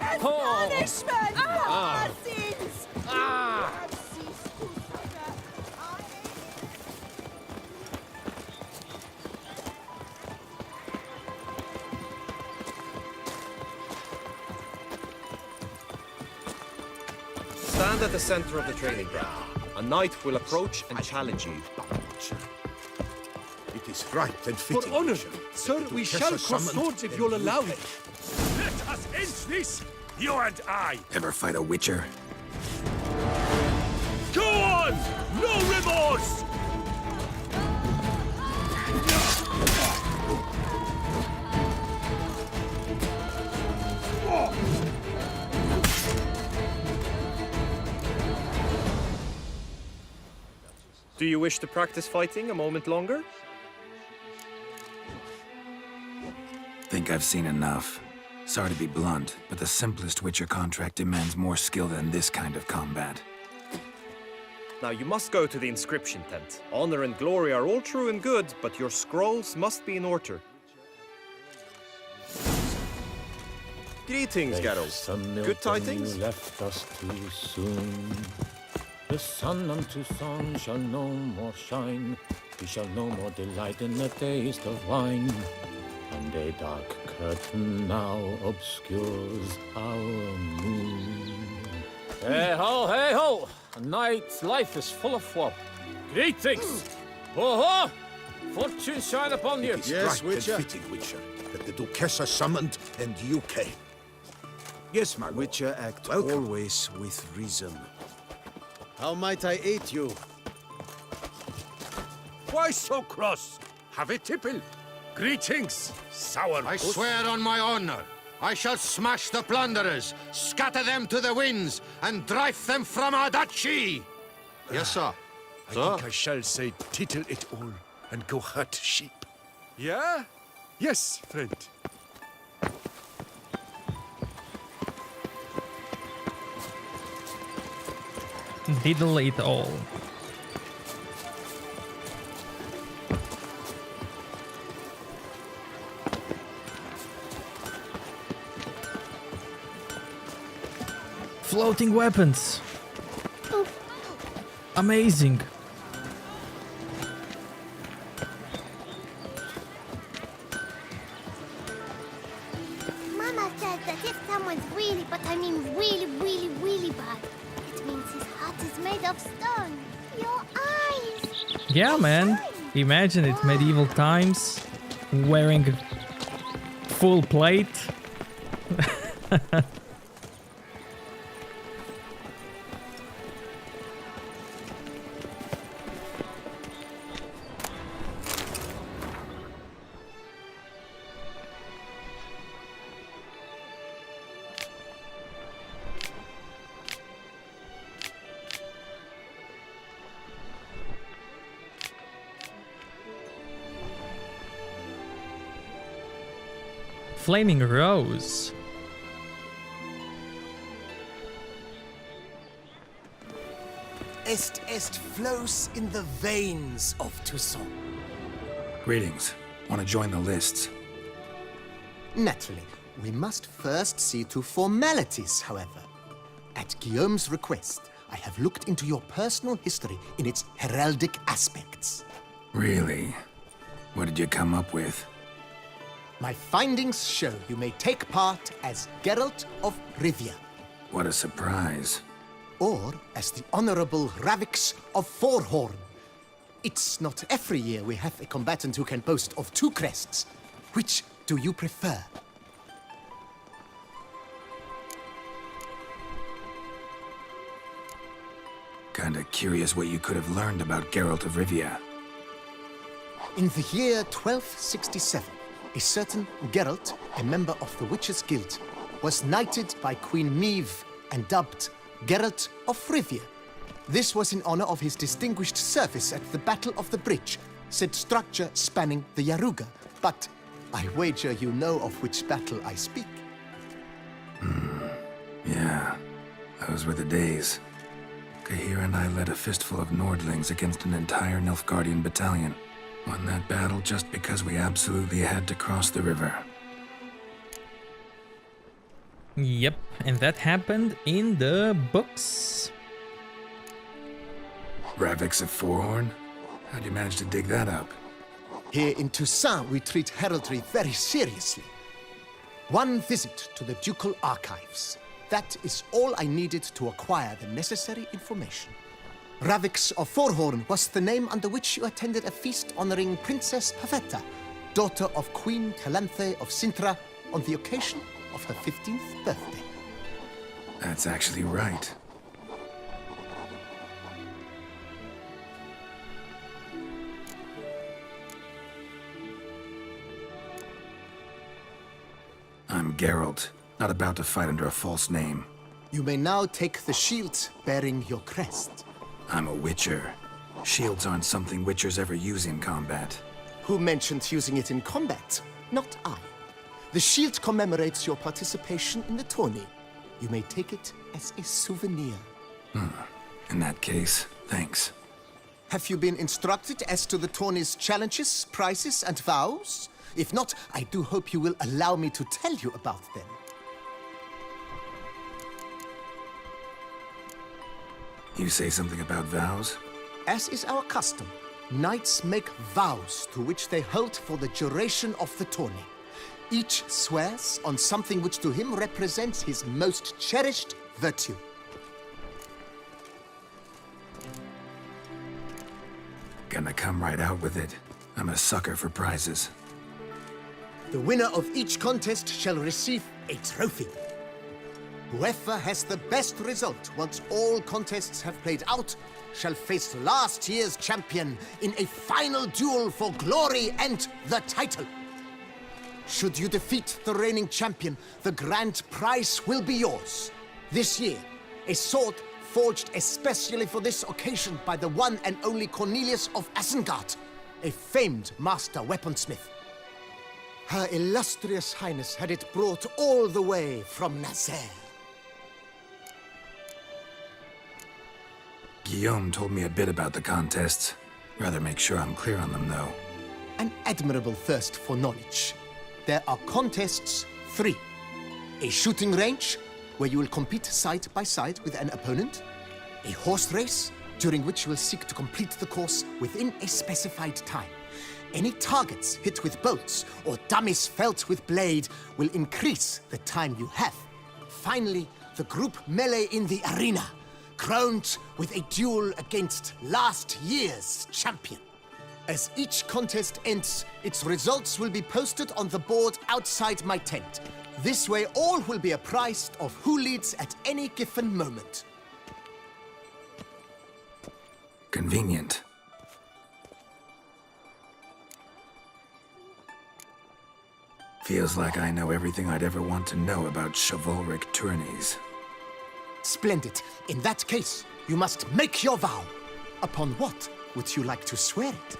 As punishment for our sins. We have ceased to suffer. Stand at the center of the training ground. A knight will approach and challenge you. It is right and fitting. For honor, Witcher, sir, that we Duchessa shall cross summoned swords if and you'll you allow pay. it. Let us end this, you and I. Ever fight a Witcher? Go on! No remorse! Do you wish to practice fighting a moment longer? Think I've seen enough. Sorry to be blunt, but the simplest Witcher contract demands more skill than this kind of combat. Now you must go to the inscription tent. Honor and glory are all true and good, but your scrolls must be in order. Greetings, Geralt. Good tidings? Left us too soon. The sun unto song shall no more shine. We shall no more delight in the taste of wine. And a dark curtain now obscures our moon. Hey ho, hey ho! A knight's life is full of woe. Greetings! Ho ho! Fortune shine upon you! It is Yes, right Witcher? and fitting, Witcher, that the Duchessa summoned and you came. Yes, my Witcher act always with reason. How might I aid you? Why so cross? Have a tipple. Greetings, sour. I swear on my honor, I shall smash the plunderers, scatter them to the winds, and drive them from our duchy! Yes, sir. I think I shall say tittle it all and go hurt sheep. Yeah? Yes, friend. Diddle it all. Floating weapons. Amazing. Mama says that if someone's really, but I mean really, really, really bad, it means his heart is made of stone. Your eyes. Yeah, man. Imagine it, medieval times, wearing full plate. Flaming Rose. Est flows in the veins of Toussaint. Greetings. Want to join the lists? Naturally, we must first see to formalities, however. At Guillaume's request, I have looked into your personal history in its heraldic aspects. Really? What did you come up with? My findings show you may take part as Geralt of Rivia, What a surprise. or as the Honorable Ravix of Forhorn. It's not every year we have a combatant who can boast of two crests. Which do you prefer? Kinda curious what you could have learned about Geralt of Rivia. In the year 1267, a certain Geralt, a member of the Witches' Guild, was knighted by Queen Meve and dubbed Geralt of Rivia. This was in honor of his distinguished service at the Battle of the Bridge, said structure spanning the Yaruga. But I wager you know of which battle I speak. Yeah, those were the days. Kahir and I led a fistful of Nordlings against an entire Nilfgaardian battalion. Won that battle just because we absolutely had to cross the river. Yep, and that happened in the books. Ravix of Forehorn? How'd you manage to dig that up? Here in Toussaint, we treat heraldry very seriously. One visit to the ducal archives. That is all I needed to acquire the necessary information. Ravix of Forehorn was the name under which you attended a feast honoring Princess Pavetta, daughter of Queen Calanthe of Sintra, on the occasion of her 15th birthday. That's actually right. I'm Geralt, not about to fight under a false name. You may now take the shield bearing your crest. I'm a Witcher. Shields aren't something Witchers ever use in combat. Who mentioned using it in combat? Not I. The shield commemorates your participation in the tourney. You may take it as a souvenir. In that case, thanks. Have you been instructed as to the tourney's challenges, prizes, and vows? If not, I do hope you will allow me to tell you about them. You say something about vows? As is our custom, knights make vows to which they hold for the duration of the tourney. Each swears on something which to him represents his most cherished virtue. Gonna come right out with it. I'm a sucker for prizes. The winner of each contest shall receive a trophy. Whoever has the best result once all contests have played out shall face last year's champion in a final duel for glory and the title. Should you defeat the reigning champion, the grand prize will be yours. This year, a sword forged especially for this occasion by the one and only Cornelius of Isengard, a famed master weaponsmith. Her illustrious highness had it brought all the way from Nazaire. Guillaume told me a bit about the contests. Rather make sure I'm clear on them, though. An admirable thirst for knowledge. There are contests 3. A shooting range, where you will compete side by side with an opponent. A horse race, during which you will seek to complete the course within a specified time. Any targets hit with bolts or dummies felt with blade will increase the time you have. Finally, the group melee in the arena, crowned with a duel against last year's champion. As each contest ends, its results will be posted on the board outside my tent. This way, all will be apprised of who leads at any given moment. Convenient. Feels like I know everything I'd ever want to know about chivalric tourneys. Splendid. In that case, you must make your vow. Upon what would you like to swear it?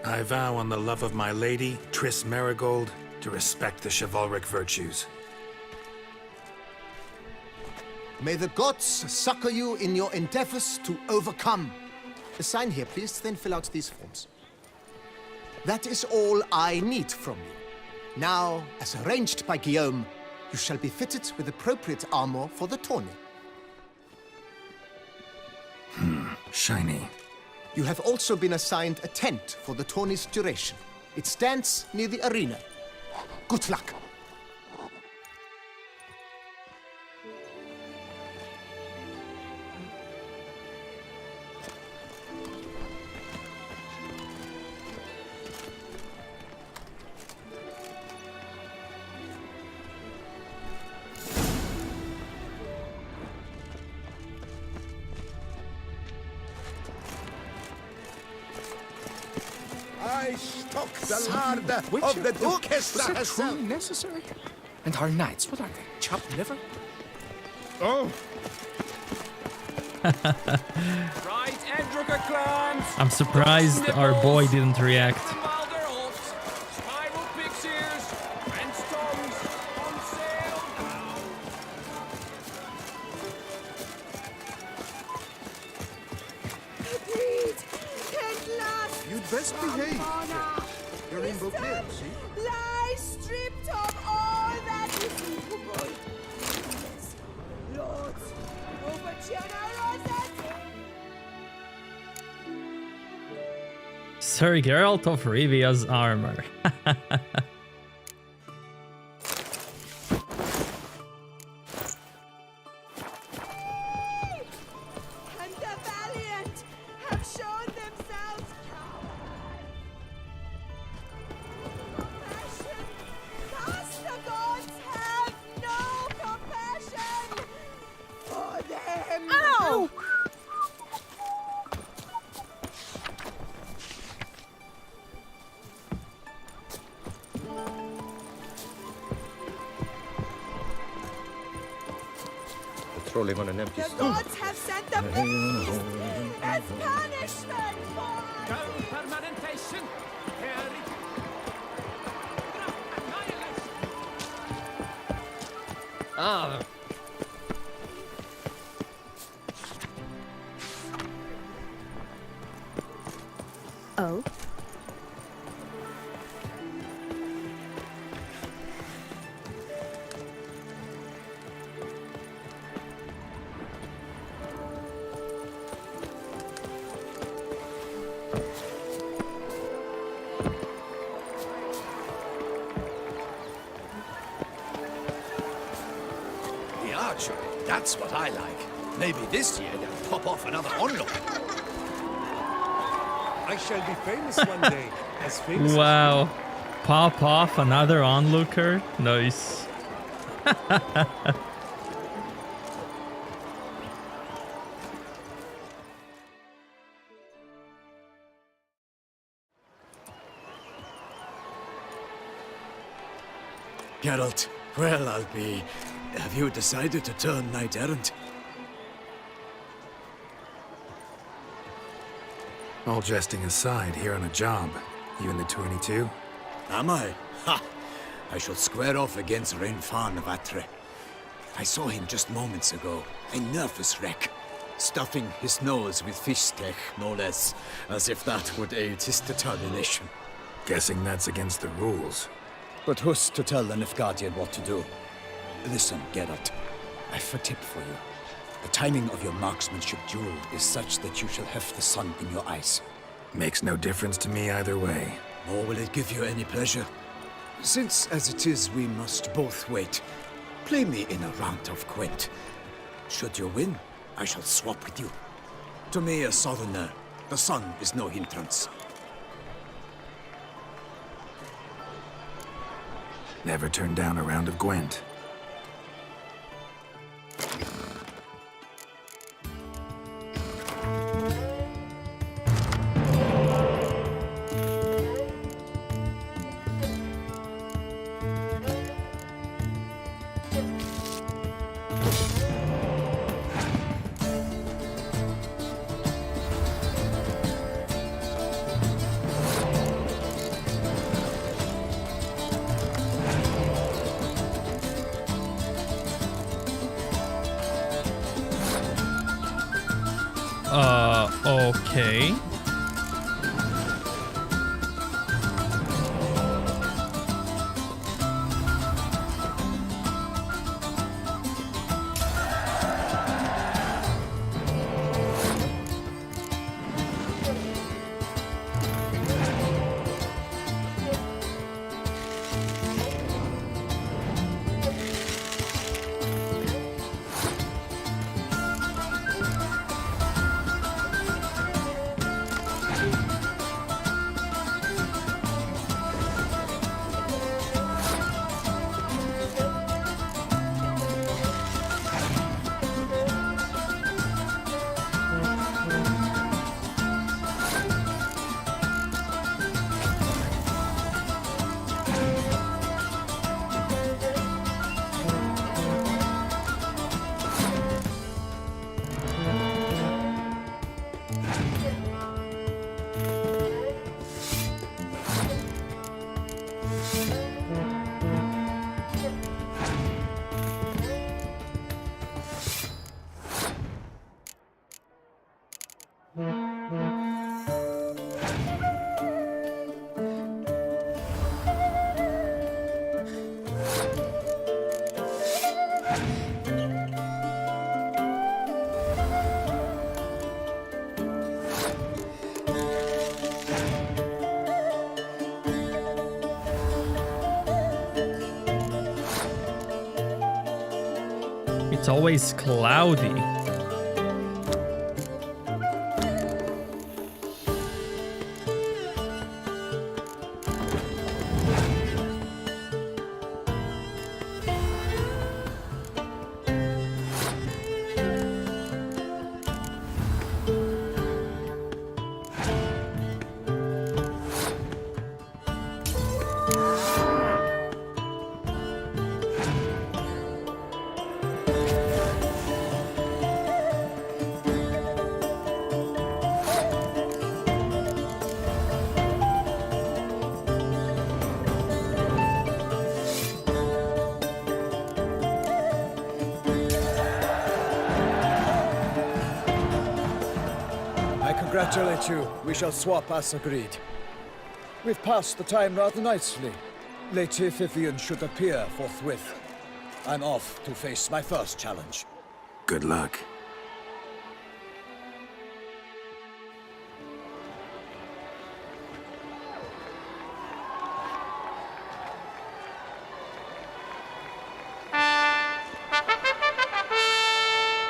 I vow on the love of my lady, Triss Marigold, to respect the chivalric virtues. May the gods succor you in your endeavors to overcome. Sign here, please, then fill out these forms. That is all I need from you. Now, as arranged by Guillaume, you shall be fitted with appropriate armor for the tourney. Shiny. You have also been assigned a tent for the tourney's duration. It stands near the arena. Good luck. I stock the larder of the Duchessa herself. Necessary? And our knights, what are they? Chopped liver? Oh, Right, Edrica clans! I'm surprised our boy didn't react. Spiral pixies, and stones on sale now. Agreed. At last. You'd best behave. Ramona. You're in Beauclair, see? Lie stripped of all that is movable. Yes, lords, over generosity. Sir Geralt of Rivia's armor. And the valiant have shown themselves cowards. Compassion. Thus the gods have no compassion for them. Ow! Patrolling on an empty The stone. gods have sent the beast as punishment for us. Permanentation. Ah. Oh? The archery, that's what I like. Maybe this year they'll pop off another onlook. I shall be famous one day, as famous Wow. Pop off another onlooker. Nice. Geralt, well, I'll be... Have you decided to turn knight-errant? All jesting aside, here on a job. You in the 22? Am I? Ha! I shall square off against Renfan of Atre. I saw him just moments ago. A nervous wreck. Stuffing his nose with fish steak, no less. As if that would aid his determination. Guessing that's against the rules. But who's to tell the Nilfgaardian what to do? Listen, Geralt. I've a tip for you. The timing of your marksmanship duel is such that you shall have the sun in your eyes. Makes no difference to me either way. Nor will it give you any pleasure. Since, as it is, we must both wait, play me in a round of Gwent. Should you win, I shall swap with you. To me, a southerner, the sun is no hindrance. Never turn down a round of Gwent. Okay. It's always cloudy. I congratulate you. We shall swap as agreed. We've passed the time rather nicely. Lady Vivian should appear forthwith. I'm off to face my first challenge. Good luck.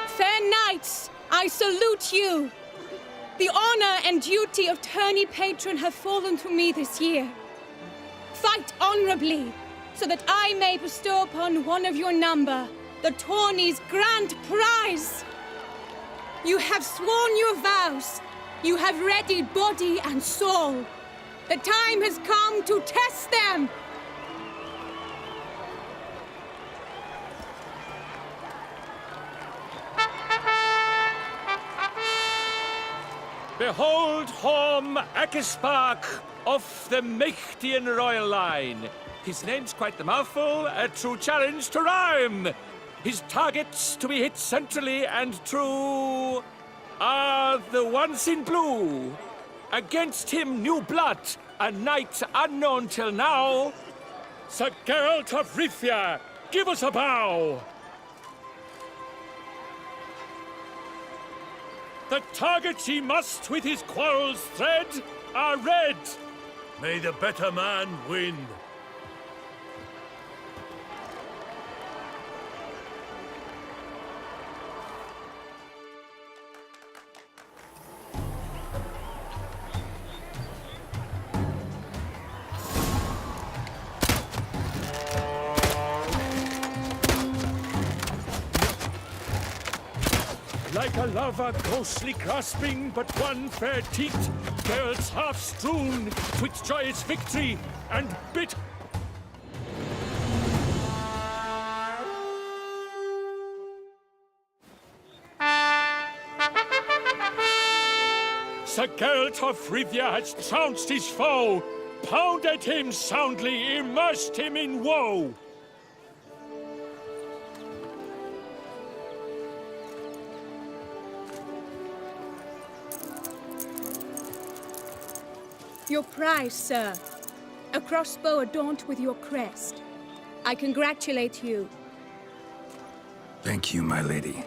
Fair knights, I salute you. The honor and duty of tourney patron have fallen to me this year. Fight honorably, so that I may bestow upon one of your number the tourney's grand prize. You have sworn your vows. You have readied body and soul. The time has come to test them. Behold Horm Akispark of the Mechtian royal line. His name's quite the mouthful, a true challenge to rhyme. His targets to be hit centrally and true are the ones in blue. Against him, new blood, a knight unknown till now. Sir Geralt of Rivia, give us a bow. The targets he must with his quarrels thread are red. May the better man win. Like a lover ghostly grasping but one fair teat, Geralt's half strewn twixt joyous victory and bit. Sir Geralt of Rivia has trounced his foe, pounded him soundly, immersed him in woe. Your prize, sir. A crossbow adorned with your crest. I congratulate you. Thank you, my lady.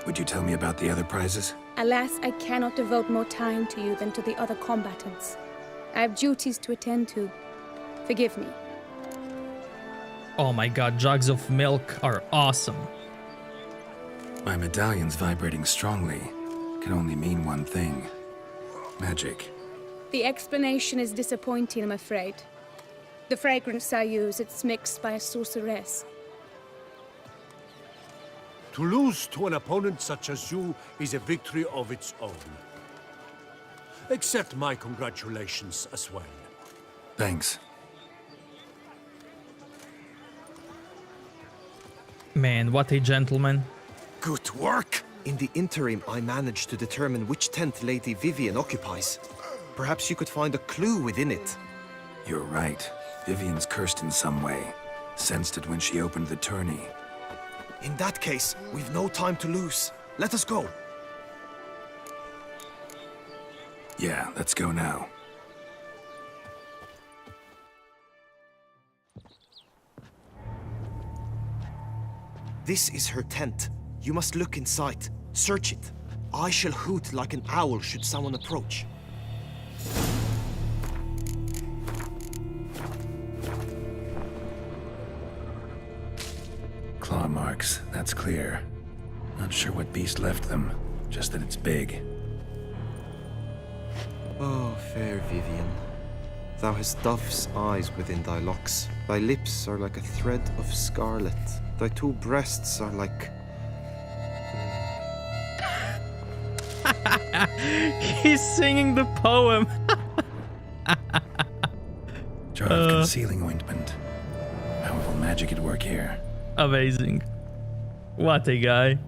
Would you tell me about the other prizes? Alas, I cannot devote more time to you than to the other combatants. I have duties to attend to. Forgive me. Oh my god, jugs of milk are awesome. My medallion's vibrating strongly. Can only mean one thing. Magic. The explanation is disappointing, I'm afraid. The fragrance I use, it's mixed by a sorceress. To lose to an opponent such as you is a victory of its own. Accept my congratulations as well. Thanks. Man, what a gentleman. Good work! In the interim, I managed to determine which tent Lady Vivian occupies. Perhaps you could find a clue within it. You're right. Vivian's cursed in some way. Sensed it when she opened the tourney. In that case, we've no time to lose. Let us go. Yeah, let's go now. This is her tent. You must look inside. Search it. I shall hoot like an owl should someone approach. marks, that's clear. Not sure what beast left them, just that it's big. Oh, fair Vivian, thou hast dove's eyes within thy locks. Thy lips are like a thread of scarlet. Thy two breasts are like... He's singing the poem. Jar of concealing ointment. Powerful magic at work here. Amazing. What a guy.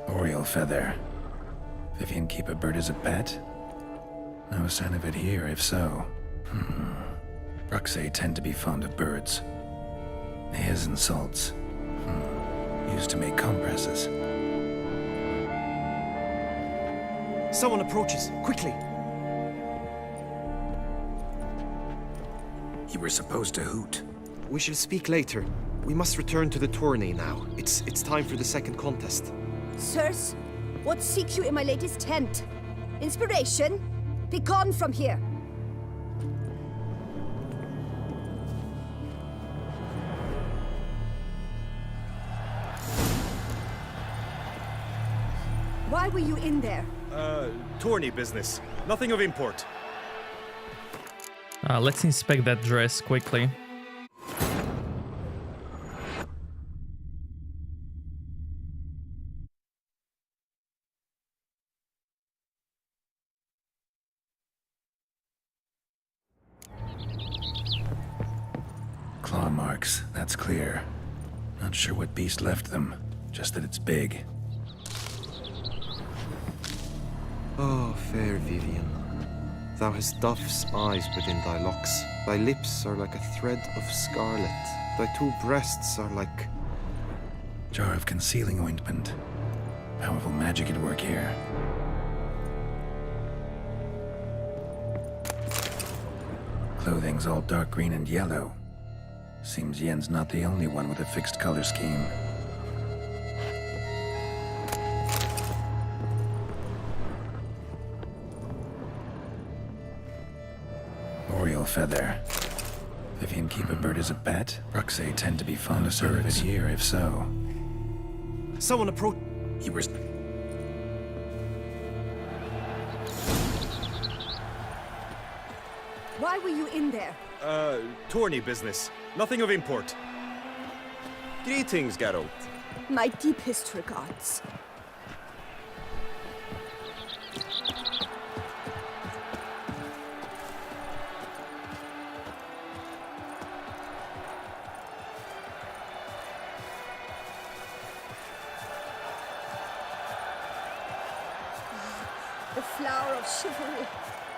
Oriole feather. Vivian keep a bird as a pet? No sign of it here, if so. Bruxay tend to be fond of birds. His and salts. Used to make compresses. Someone approaches, quickly! You were supposed to hoot. We shall speak later. We must return to the tourney now. It's time for the second contest. Sirs, what seeks you in my latest tent? Inspiration? Be gone from here. Why were you in there? Tourney business. Nothing of import. Let's inspect that dress quickly. Claw marks, that's clear. Not sure what beast left them, just that it's big. Oh, fair Vivian, thou hast dove's eyes within thy locks. Thy lips are like a thread of scarlet. Thy two breasts are like... Jar of concealing ointment. Powerful magic at work here. Clothing's all dark green and yellow. Seems Yen's not the only one with a fixed color scheme. Oriole feather. Vivian keep a bird as a pet? Bruxay tend to be fond of birds here, if so. Someone approach... You were... Why were you in there? Tourney business. Nothing of import. Greetings, Geralt. My deepest regards. The flower of chivalry.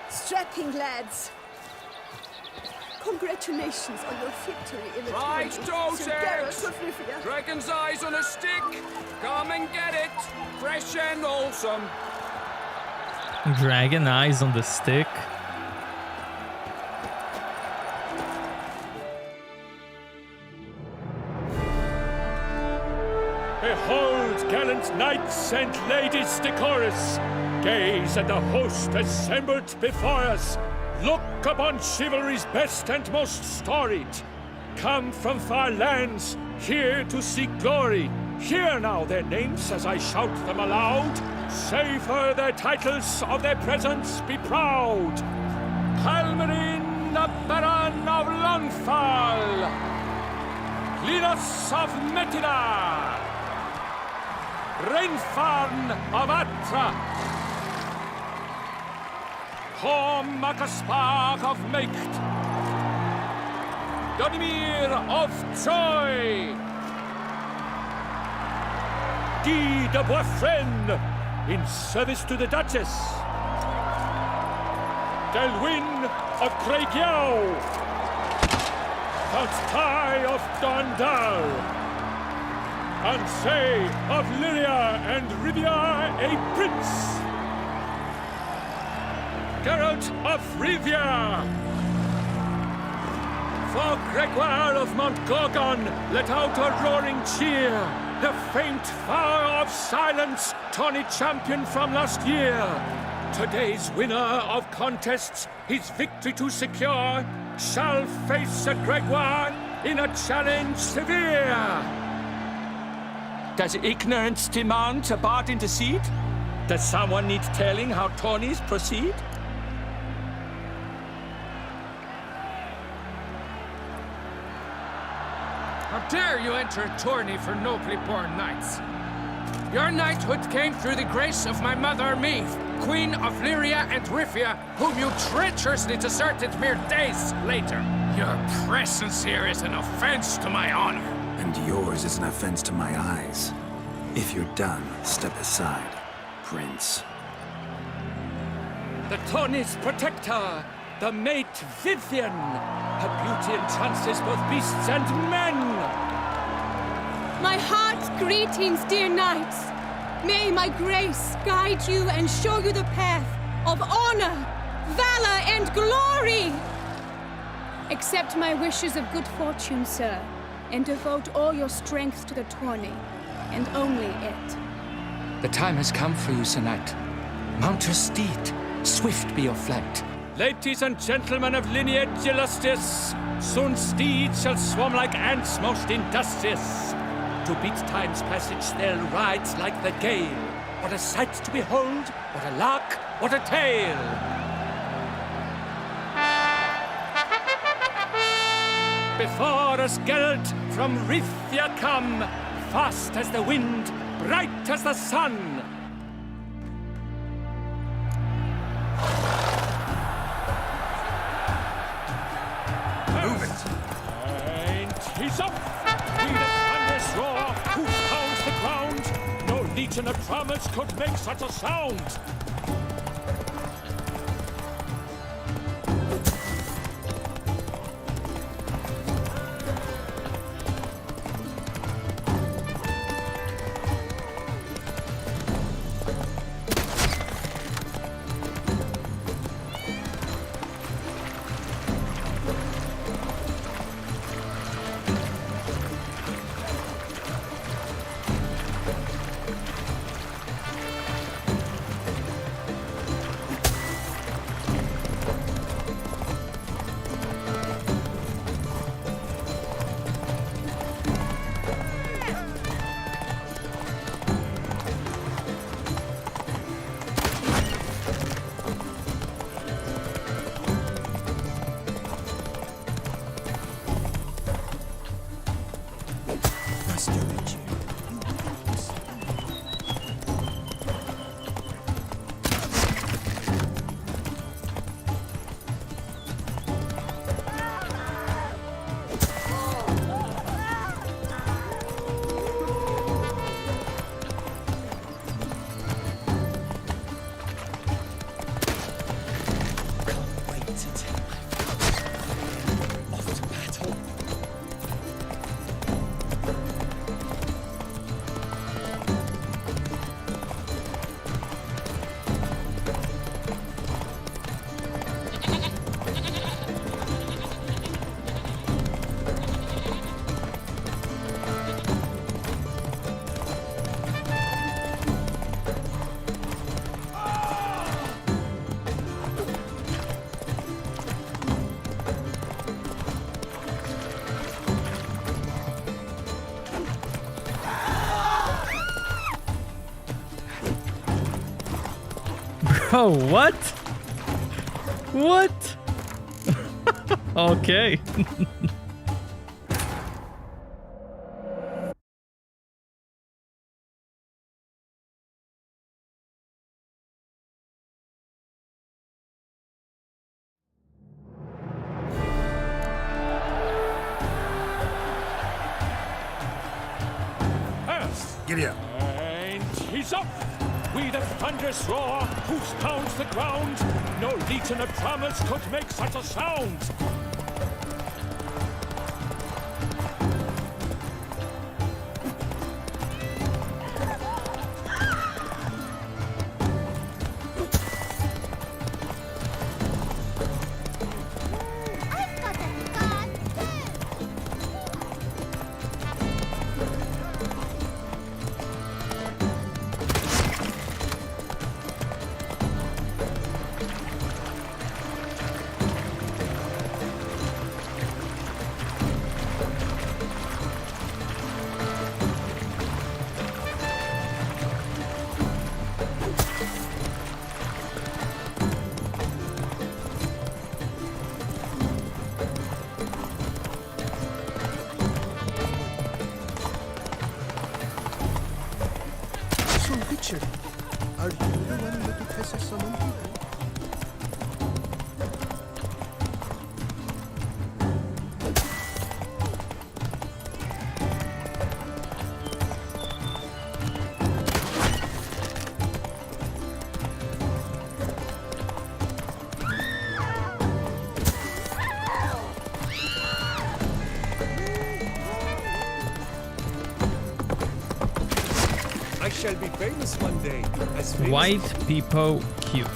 Strapping lads. Congratulations on your victory in the Right, tournament, Sir Garrett Dosex! of Rivia. Dragon's eyes on a stick! Come and get it! Fresh and wholesome! Dragon eyes on the stick. Behold, gallant knights and ladies decorous! Gaze at the host assembled before us! Look upon chivalry's best and most storied! Come from far lands, here to seek glory! Hear now their names as I shout them aloud! Savor their titles, of their presence be proud! Palmerin, the Baron of Lonfal! Linus of Metida! Reinfarn of Atra! Horm Akaspar of Meicht! Donimir of Troy! Guy de Boisfren, in service to the Duchess! Delwyn of Craigiau! Count Tai of Dondal! Ansay of Lyria and Rivia a prince! Geralt of Rivia! For Gregoire of Montgorgon, let out a roaring cheer! the faint fire of silence, Tawny champion from last year. Today's winner of contests, his victory to secure, shall face Sir Gregoire in a challenge severe. Does ignorance demand a bard intercede? Does someone need telling how tourneys proceed? How dare you enter a tourney for nobly born knights? Your knighthood came through the grace of my mother Meath, Queen of Lyria and Rifia, whom you treacherously deserted mere days later. Your presence here is an offense to my honor. And yours is an offense to my eyes. If you're done, step aside, Prince. The tourney's protector, the mate Vivian. Her beauty entrances both beasts and men. My heart's greetings, dear knights. May my grace guide you and show you the path of honor, valor, and glory. Accept my wishes of good fortune, sir, and devote all your strength to the tourney, and only it. The time has come for you, Sir Knight. Mount your steed. Swift be your flight. Ladies and gentlemen of lineage illustrious, soon steeds shall swarm like ants most industrious. To beat time's passage, they'll ride like the gale. What a sight to behold, what a lark, what a tale! Before us Geld from Rithia come, fast as the wind, bright as the sun. Move it! And he's up! We the thunderous roar, who pounds the ground? No legion of drummers could make such a sound! Oh, what? What? Okay. Giddy up. And he's up! We the thunderous roar, whose pounds the ground. No legion of drummers could make such a sound. Witcher, are you the one that Tessa summoned you? I shall be famous one day. As famous White people cute.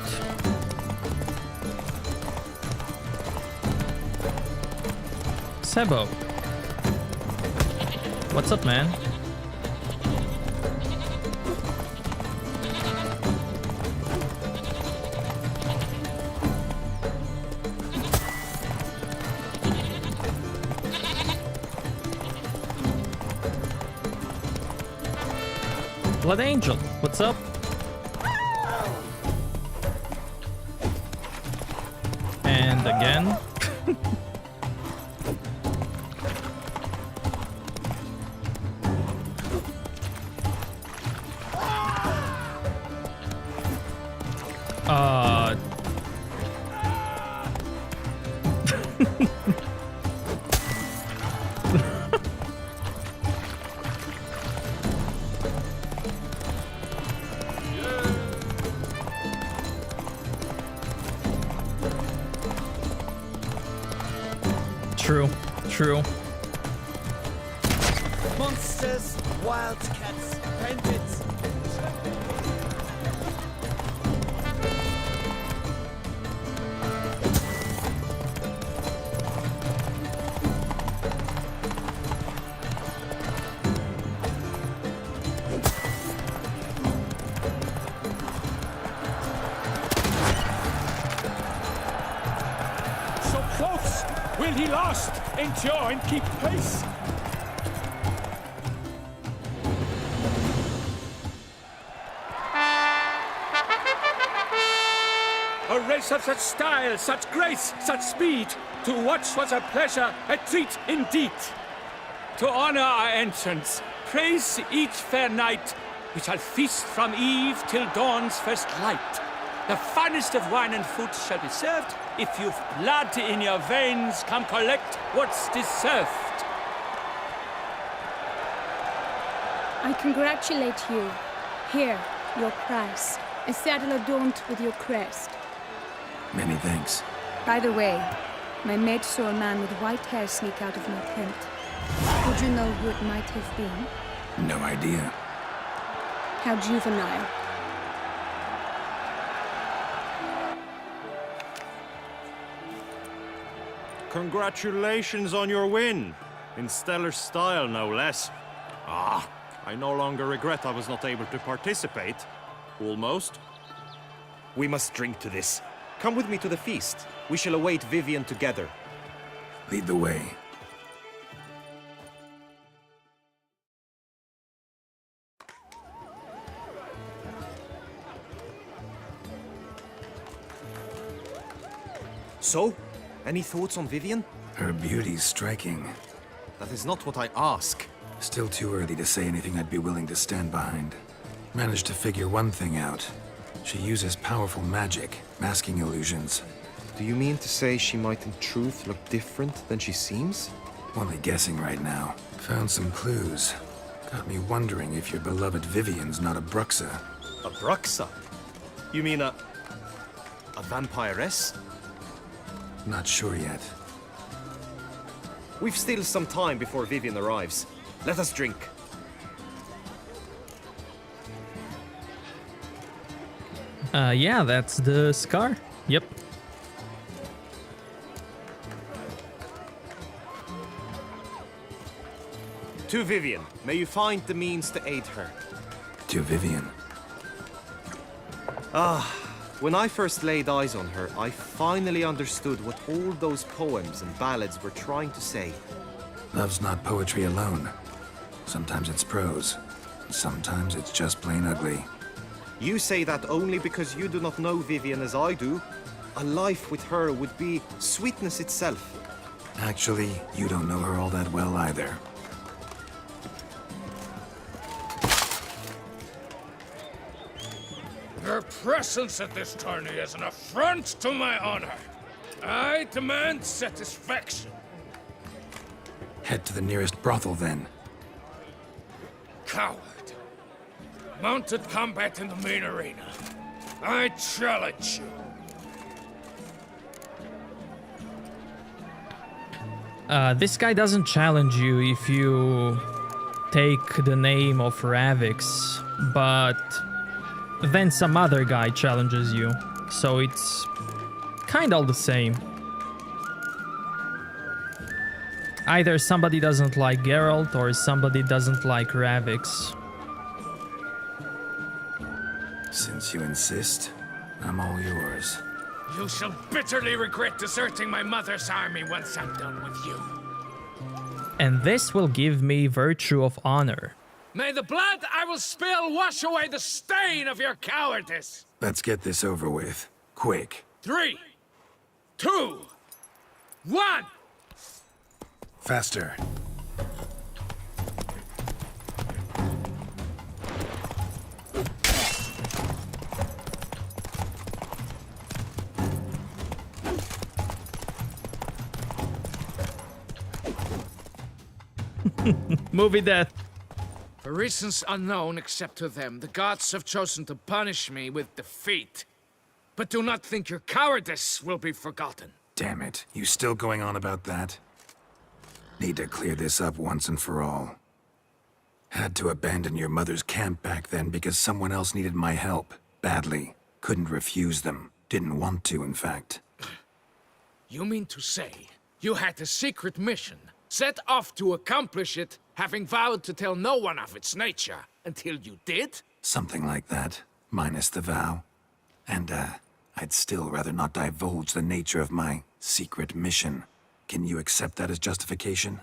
Sebo. What's up, man? Blood Angel, what's up? And again. True. Monsters, wildcats, bandits. so close. Will he last? Endure and keep pace. A race of such style, such grace, such speed. To watch was a pleasure, a treat indeed. To honor our entrance, praise each fair knight. We shall feast from eve till dawn's first light. The finest of wine and food shall be served. If you've blood in your veins, come collect what's deserved. I congratulate you. Here, your prize. A saddle adorned with your crest. Many thanks. By the way, my maid saw a man with white hair sneak out of my tent. Would you know who it might have been? No idea. How juvenile. Congratulations on your win. In stellar style, no less. Ah, I no longer regret I was not able to participate. Almost. We must drink to this. Come with me to the feast. We shall await Vivian together. Lead the way. So, any thoughts on Vivian? Her beauty's striking. That is not what I ask. Still too early to say anything I'd be willing to stand behind. Managed to figure one thing out. She uses powerful magic, masking illusions. Do you mean to say she might in truth look different than she seems? Only guessing right now. Found some clues. Got me wondering if your beloved Vivian's not a Bruxa. A Bruxa? You mean a vampiress? Not sure yet. We've still some time before Vivian arrives. Let us drink. Yeah, that's the scar. Yep. To Vivian, may you find the means to aid her. To Vivian. When I first laid eyes on her, I finally understood what all those poems and ballads were trying to say. Love's not poetry alone. Sometimes it's prose. Sometimes it's just plain ugly. You say that only because you do not know Vivian as I do. A life with her would be sweetness itself. Actually, you don't know her all that well either. Your presence at this tourney is an affront to my honor. I demand satisfaction. Head to the nearest brothel, then. Coward. Mounted combat in the main arena. I challenge you. This guy doesn't challenge you if you take the name of Ravix, but then some other guy challenges you. So it's kind of the same. Either somebody doesn't like Geralt or somebody doesn't like Ravix. Since you insist, I'm all yours. You shall bitterly regret deserting my mother's army once I'm done with you. And this will give me virtue of honor. May the blood I will spill wash away the stain of your cowardice. Let's get this over with. Quick. 3, 2, 1. Faster. Movie death. For reasons unknown except to them, the gods have chosen to punish me with defeat. But do not think your cowardice will be forgotten. Damn it. You still going on about that? Need to clear this up once and for all. Had to abandon your mother's camp back then because someone else needed my help. Badly. Couldn't refuse them. Didn't want to, in fact. You mean to say you had a secret mission, set off to accomplish it, having vowed to tell no one of its nature, until you did? Something like that. Minus the vow. And, I'd still rather not divulge the nature of my secret mission. Can you accept that as justification?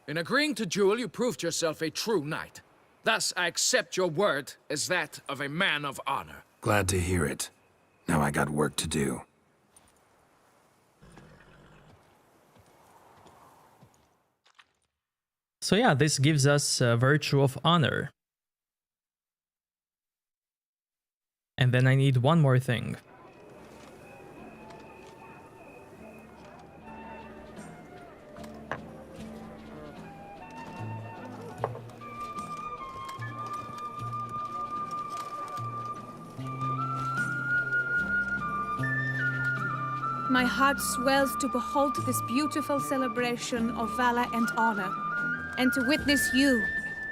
In agreeing to duel, you proved yourself a true knight. Thus, I accept your word as that of a man of honor. Glad to hear it. Now I got work to do. So yeah, this gives us virtue of honor. And then I need one more thing. My heart swells to behold this beautiful celebration of valor and honor, and to witness you,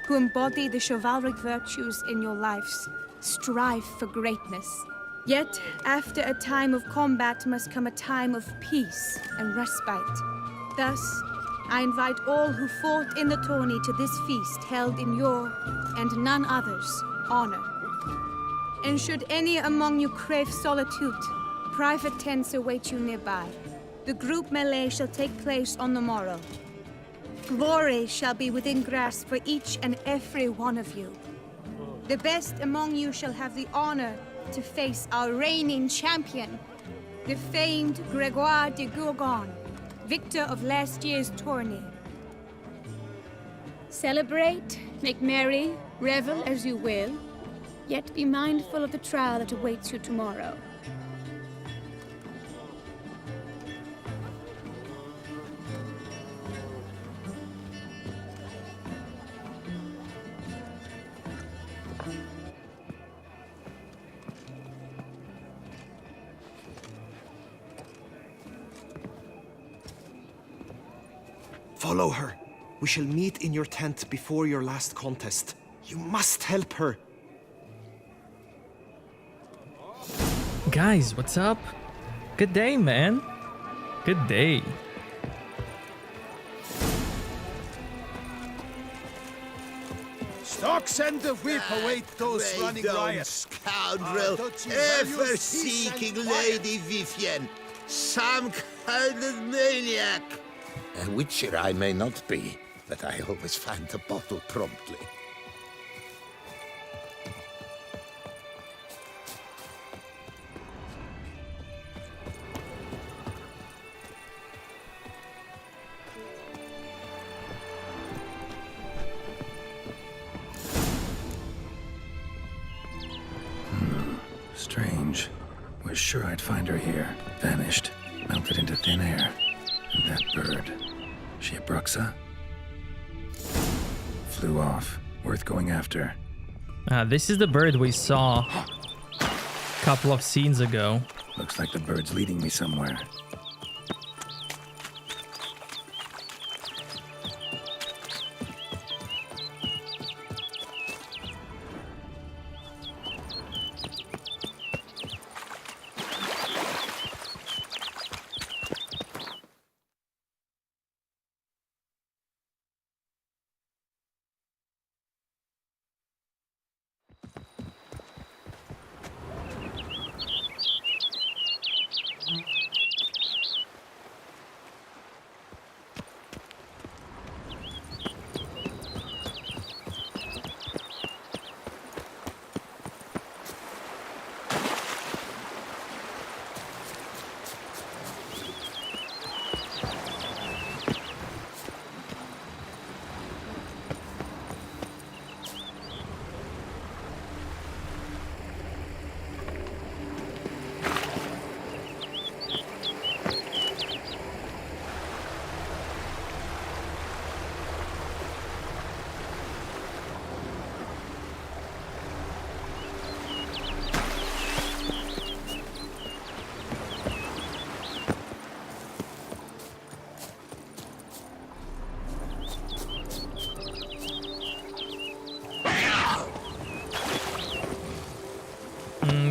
who embody the chivalric virtues in your lives, strive for greatness. Yet, after a time of combat must come a time of peace and respite. Thus, I invite all who fought in the tourney to this feast held in your, and none other's, honor. And should any among you crave solitude, private tents await you nearby. The group melee shall take place on the morrow. Glory shall be within grasp for each and every one of you. The best among you shall have the honor to face our reigning champion, the famed Gregoire de Gourgon, victor of last year's tourney. Celebrate, make merry, revel as you will, yet be mindful of the trial that awaits you tomorrow. Follow her. We shall meet in your tent before your last contest. You must help her. Guys, what's up? Good day, man. Good day. Stocks and the whip await those running riots. Scoundrel, ever seeking Lady Vivienne. Some kind of maniac. A witcher I may not be, but I always find the bottle promptly. Strange. Was sure I'd find her here. Vanished. Melted into thin air. And that bird. She a Bruxa? Flew off. Worth going after. This is the bird we saw a couple of scenes ago. Looks like the bird's leading me somewhere.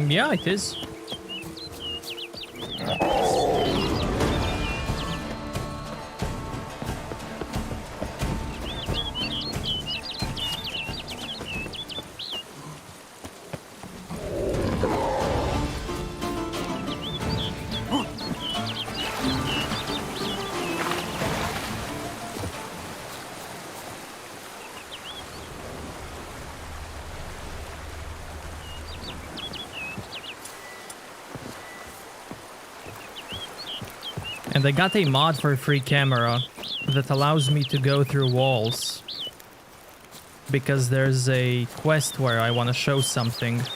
Yeah, it is. And I got a mod for free camera that allows me to go through walls. Because there's a quest where I want to show something. Bird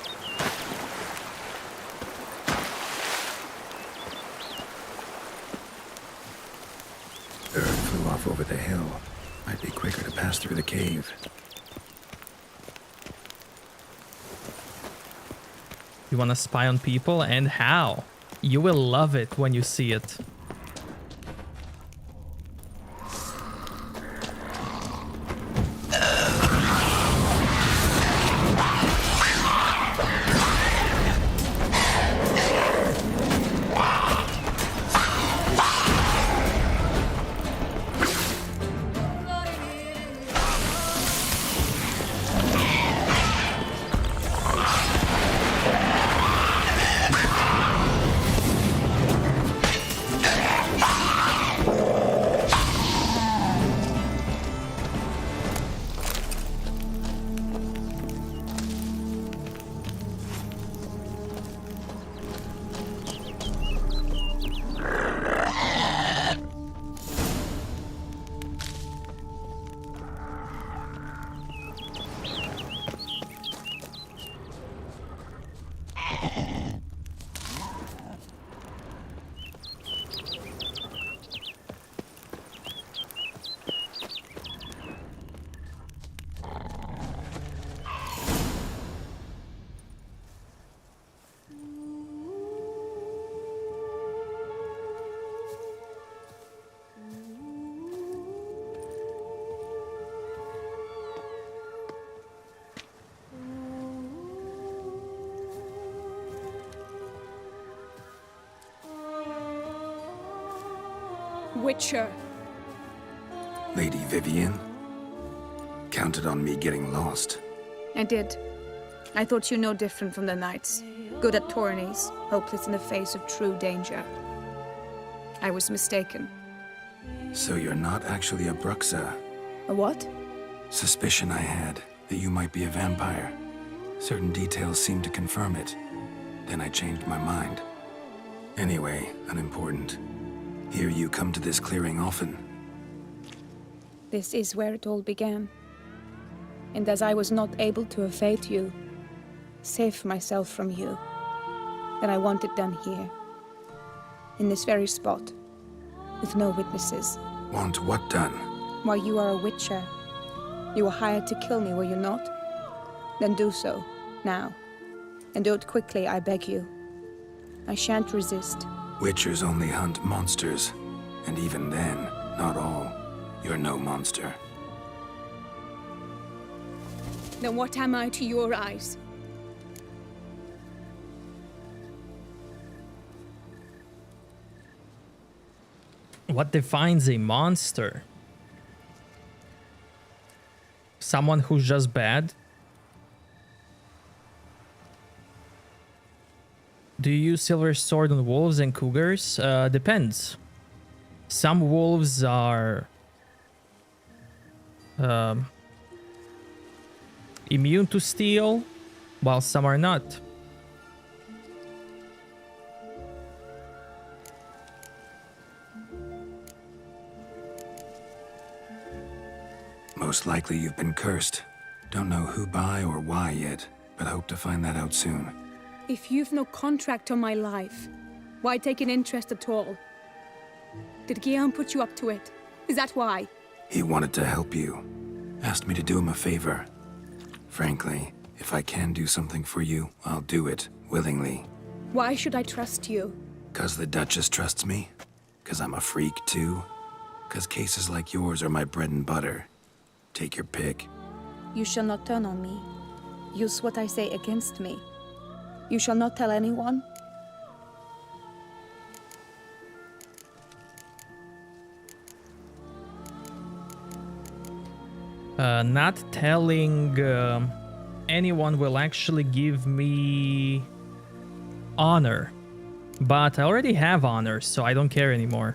flew off over the hill. Might be quicker to pass through the cave. You want to spy on people? And how? You will love it when you see it. Witcher. Lady Vivian? Counted on me getting lost. I did. I thought you no different from the knights. Good at tourneys, hopeless in the face of true danger. I was mistaken. So you're not actually a Bruxa? A what? Suspicion I had, that you might be a vampire. Certain details seemed to confirm it. Then I changed my mind. Anyway, unimportant. Hear you come to this clearing often. This is where it all began. And as I was not able to evade you, save myself from you, that I want it done here. In this very spot. With no witnesses. Want what done? Why, you are a witcher. You were hired to kill me, were you not? Then do so, now. And do it quickly, I beg you. I shan't resist. Witchers only hunt monsters. And even then, not all. You're no monster. Then what am I to your eyes? What defines a monster? Someone who's just bad? Do you use silver sword on wolves and cougars? Depends. Some wolves are immune to steel, while some are not. Most likely you've been cursed. Don't know who by or why yet, but hope to find that out soon. If you've no contract on my life, why take an interest at all? Did Guillaume put you up to it? Is that why? He wanted to help you. Asked me to do him a favor. Frankly, if I can do something for you, I'll do it, willingly. Why should I trust you? 'Cause the Duchess trusts me? 'Cause I'm a freak, too? 'Cause cases like yours are my bread and butter. Take your pick. You shall not turn on me. Use what I say against me. You shall not tell anyone. Not telling anyone will actually give me honor. But I already have honor, so I don't care anymore.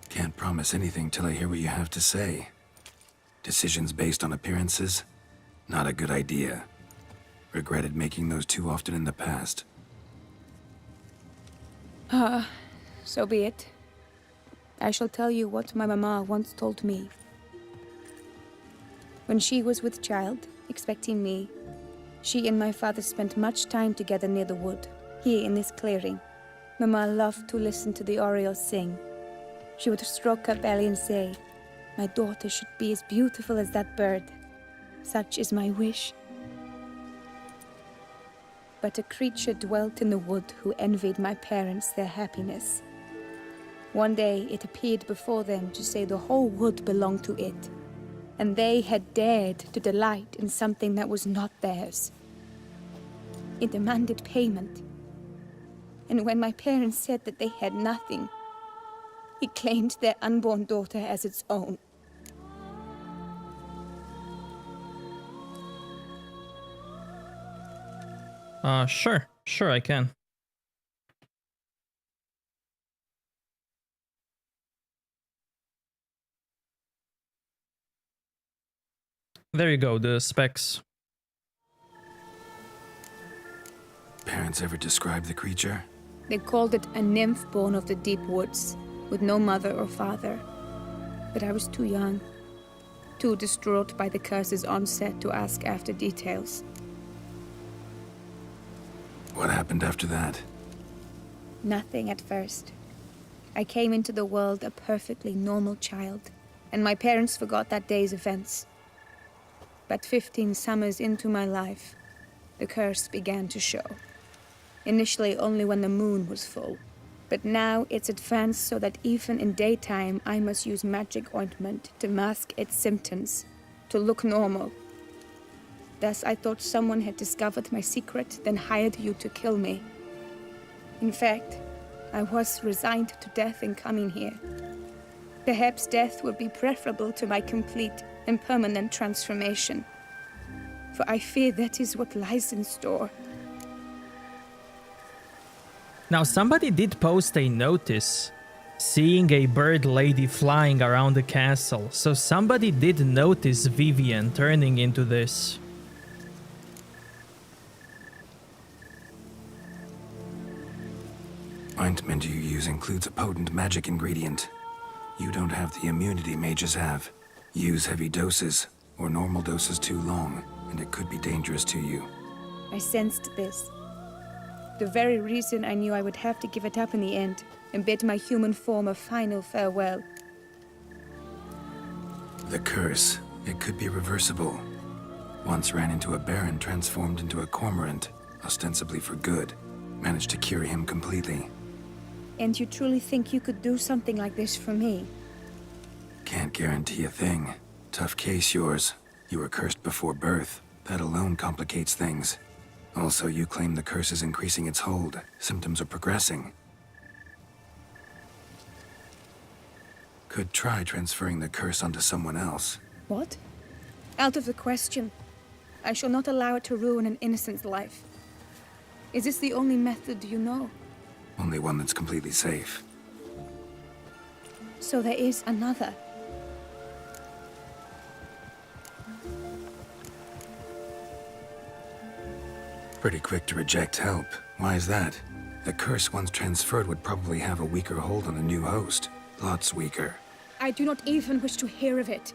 Can't promise anything till I hear what you have to say. Decisions based on appearances? Not a good idea. Regretted making those too often in the past. So be it. I shall tell you what my mama once told me. When she was with child, expecting me, she and my father spent much time together near the wood, here in this clearing. Mama loved to listen to the orioles sing. She would stroke her belly and say, "My daughter should be as beautiful as that bird. Such is my wish." But a creature dwelt in the wood who envied my parents their happiness. One day it appeared before them to say the whole wood belonged to it, and they had dared to delight in something that was not theirs. It demanded payment, and when my parents said that they had nothing, it claimed their unborn daughter as its own. Sure, I can. There you go, the specs. Parents ever describe the creature? They called it a nymph born of the deep woods, with no mother or father. But I was too young, too distraught by the curse's onset to ask after details. What happened after that? Nothing at first. I came into the world a perfectly normal child, and my parents forgot that day's events. But 15 summers into my life, the curse began to show. Initially only when the moon was full, but now it's advanced so that even in daytime I must use magic ointment to mask its symptoms, to look normal. Thus I thought someone had discovered my secret, then hired you to kill me. In fact, I was resigned to death in coming here. Perhaps death would be preferable to my complete and permanent transformation, for I fear that is what lies in store. Now, somebody did post a notice seeing a bird lady flying around the castle, so somebody did notice Vivian turning into this. Ointment you use includes a potent magic ingredient. You don't have the immunity mages have. Use heavy doses, or normal doses too long, and it could be dangerous to you. I sensed this. The very reason I knew I would have to give it up in the end and bid my human form a final farewell. The curse, it could be reversible. Once ran into a baron transformed into a cormorant, ostensibly for good. Managed to cure him completely. And you truly think you could do something like this for me? Can't guarantee a thing. Tough case, yours. You were cursed before birth. That alone complicates things. Also, you claim the curse is increasing its hold. Symptoms are progressing. Could try transferring the curse onto someone else. What? Out of the question. I shall not allow it to ruin an innocent's life. Is this the only method you know? Only one that's completely safe. So there is another. Pretty quick to reject help. Why is that? The curse once transferred would probably have a weaker hold on the new host. Lots weaker. I do not even wish to hear of it.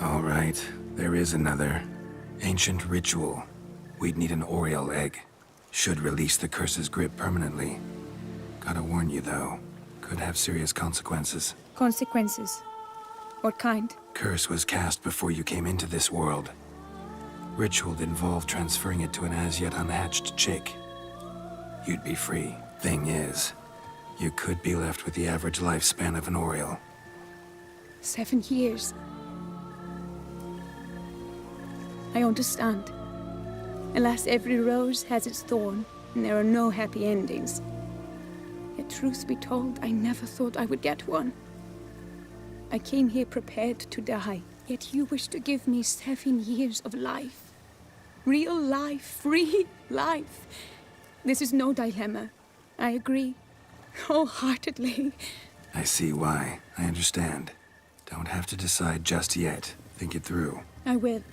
All right, there is another. Ancient ritual. We'd need an Oriole egg. Should release the curse's grip permanently. Gotta warn you though, could have serious consequences. Consequences? What kind? Curse was cast before you came into this world. Ritual involved transferring it to an as-yet unhatched chick. You'd be free. Thing is, you could be left with the average lifespan of an Oriole. 7 years. I understand. Alas, every rose has its thorn, and there are no happy endings. Yet truth be told, I never thought I would get one. I came here prepared to die, yet you wish to give me 7 years of life. Real life, free life. This is no dilemma. I agree, wholeheartedly. I see why. I understand. Don't have to decide just yet. Think it through. I will.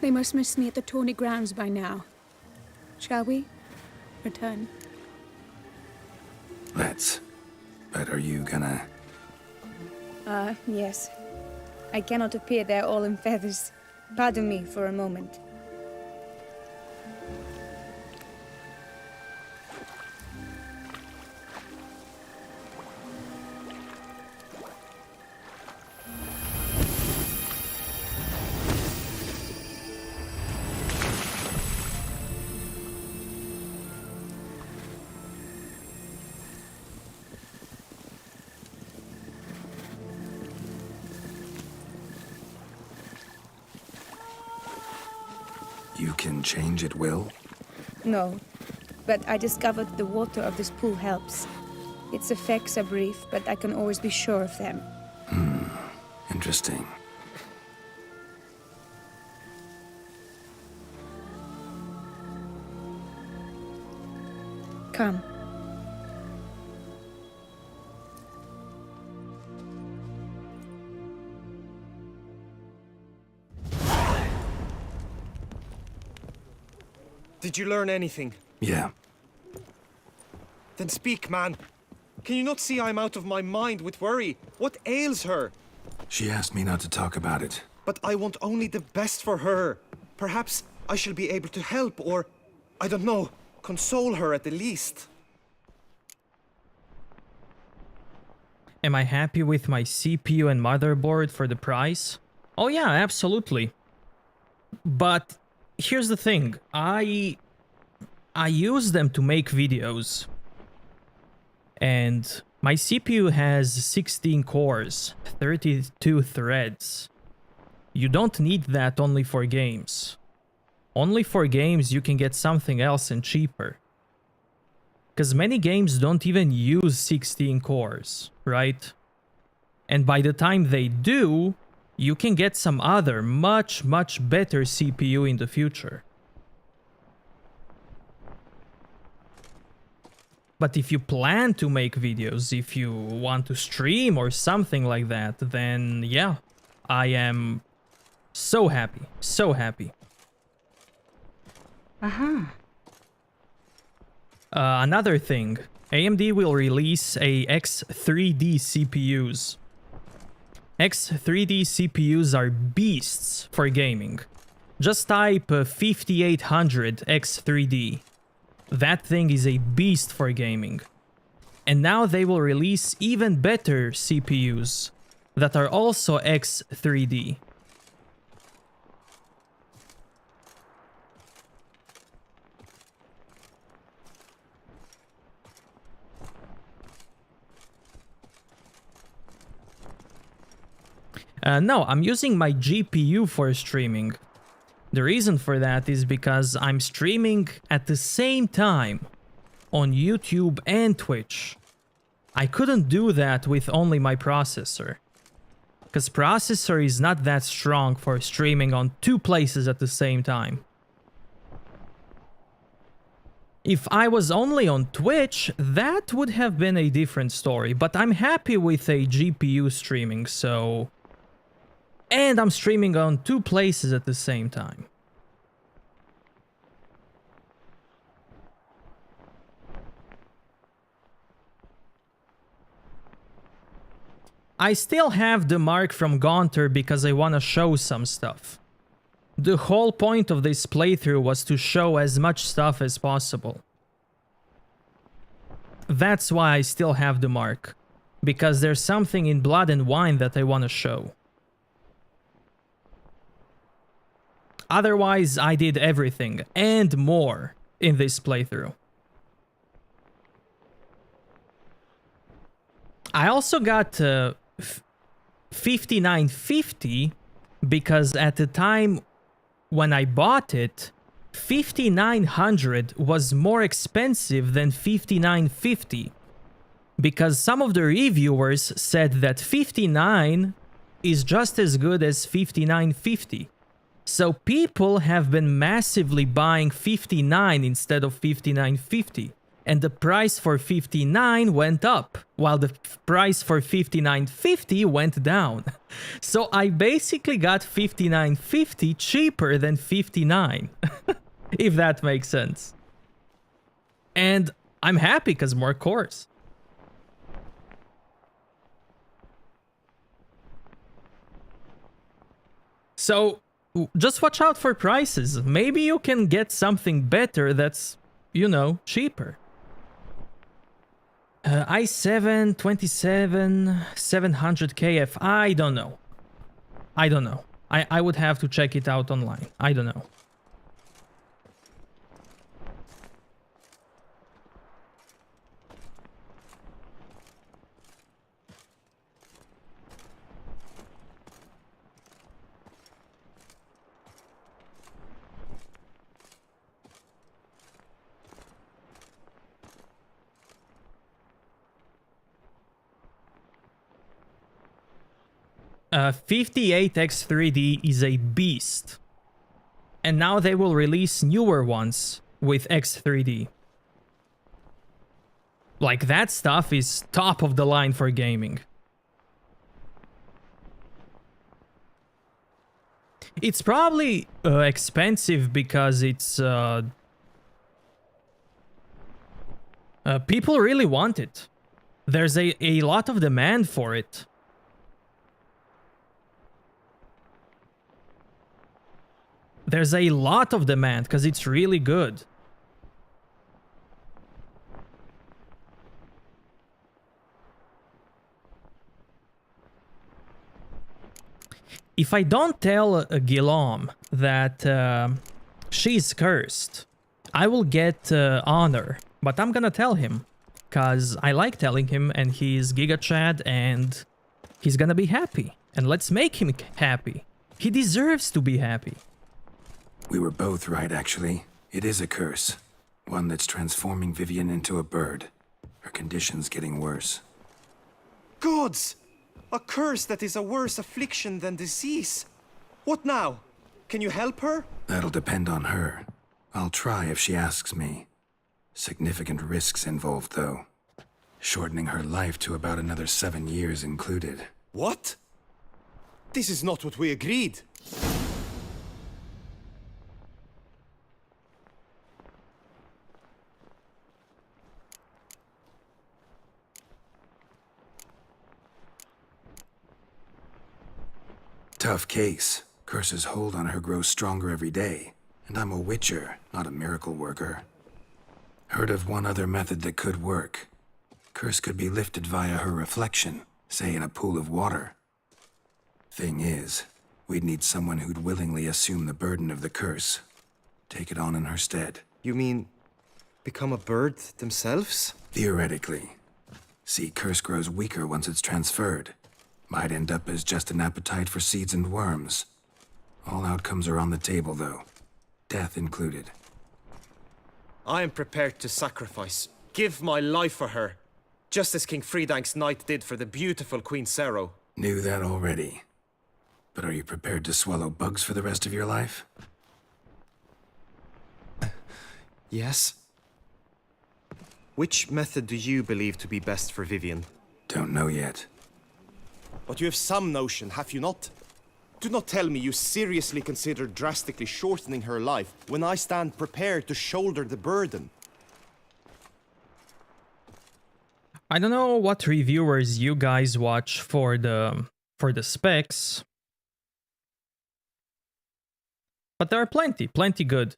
They must miss me at the tourney grounds by now. Shall we? Return. Let's. But are you gonna... Yes. I cannot appear there all in feathers. Pardon me for a moment. You can change at will? No, but I discovered the water of this pool helps. Its effects are brief, but I can always be sure of them. Interesting. Come. Did you learn anything? Yeah. Then speak, man. Can you not see I'm out of my mind with worry? What ails her? She asked me not to talk about it. But I want only the best for her. Perhaps I shall be able to help or, I don't know, console her at the least. Am I happy with my CPU and motherboard for the price? Oh yeah, absolutely. But here's the thing. I use them to make videos. And my CPU has 16 cores, 32 threads. You don't need that only for games. Only for games you can get something else and cheaper. Because many games don't even use 16 cores, right? And by the time they do, you can get some other much better CPU in the future. But if you plan to make videos, if you want to stream or something like that, then yeah, I am so happy, so happy. Uh-huh. Another thing, AMD will release a X3D CPUs. X3D CPUs are beasts for gaming. Just type 5800 X3D. That thing is a beast for gaming. And now they will release even better CPUs that are also X3D. No, I'm using my GPU for streaming. The reason for that is because I'm streaming at the same time on YouTube and Twitch. I couldn't do that with only my processor, because processor is not that strong for streaming on two places at the same time. If I was only on Twitch, that would have been a different story, but I'm happy with a GPU streaming, so... And I'm streaming on two places at the same time. I still have the mark from Gaunter because I want to show some stuff. The whole point of this playthrough was to show as much stuff as possible. That's why I still have the mark. Because there's something in Blood and Wine that I want to show. Otherwise, I did everything and more in this playthrough. I also got 5950 because at the time when I bought it, 5900 was more expensive than 5950. Because some of the reviewers said that 59 is just as good as 5950. So people have been massively buying 59 instead of 5950. And the price for 59 went up, while the price for 5950 went down. So I basically got 5950 cheaper than 59. If that makes sense. And I'm happy because more cores. So just watch out for prices. Maybe you can get something better that's, you know, cheaper. i7 27 700 KF. I don't know. I would have to check it out online. I don't know. Uh, 58X3D is a beast. And now they will release newer ones with X3D. Like, that stuff is top of the line for gaming. It's probably expensive because it's... people really want it. There's a lot of demand for it. There's a lot of demand because it's really good. If I don't tell Guillaume that she's cursed, I will get honor. But I'm gonna tell him because I like telling him, and he's Giga Chad and he's gonna be happy. And let's make him happy. He deserves to be happy. We were both right, actually. It is a curse. One that's transforming Vivian into a bird. Her condition's getting worse. Gods! A curse that is a worse affliction than disease. What now? Can you help her? That'll depend on her. I'll try if she asks me. Significant risks involved, though. Shortening her life to about another 7 years included. What? This is not what we agreed. tough case. Curse's hold on her grows stronger every day. And I'm a witcher, not a miracle worker. Heard of one other method that could work. Curse could be lifted via her reflection, say in a pool of water. Thing is, we'd need someone who'd willingly assume the burden of the curse. Take it on in her stead. You mean become a bird themselves? Theoretically. See, curse grows weaker once it's transferred. Might end up as just an appetite for seeds and worms. All outcomes are on the table, though. Death included. I am prepared to sacrifice, give my life for her, just as King Fridank's knight did for the beautiful Queen Sero. Knew that already. But are you prepared to swallow bugs for the rest of your life? Yes. Which method do you believe to be best for Vivian? Don't know yet. But you have some notion, have you not? Do not tell me you seriously consider drastically shortening her life when I stand prepared to shoulder the burden. I don't know what reviewers you guys watch for the specs, but there are plenty good.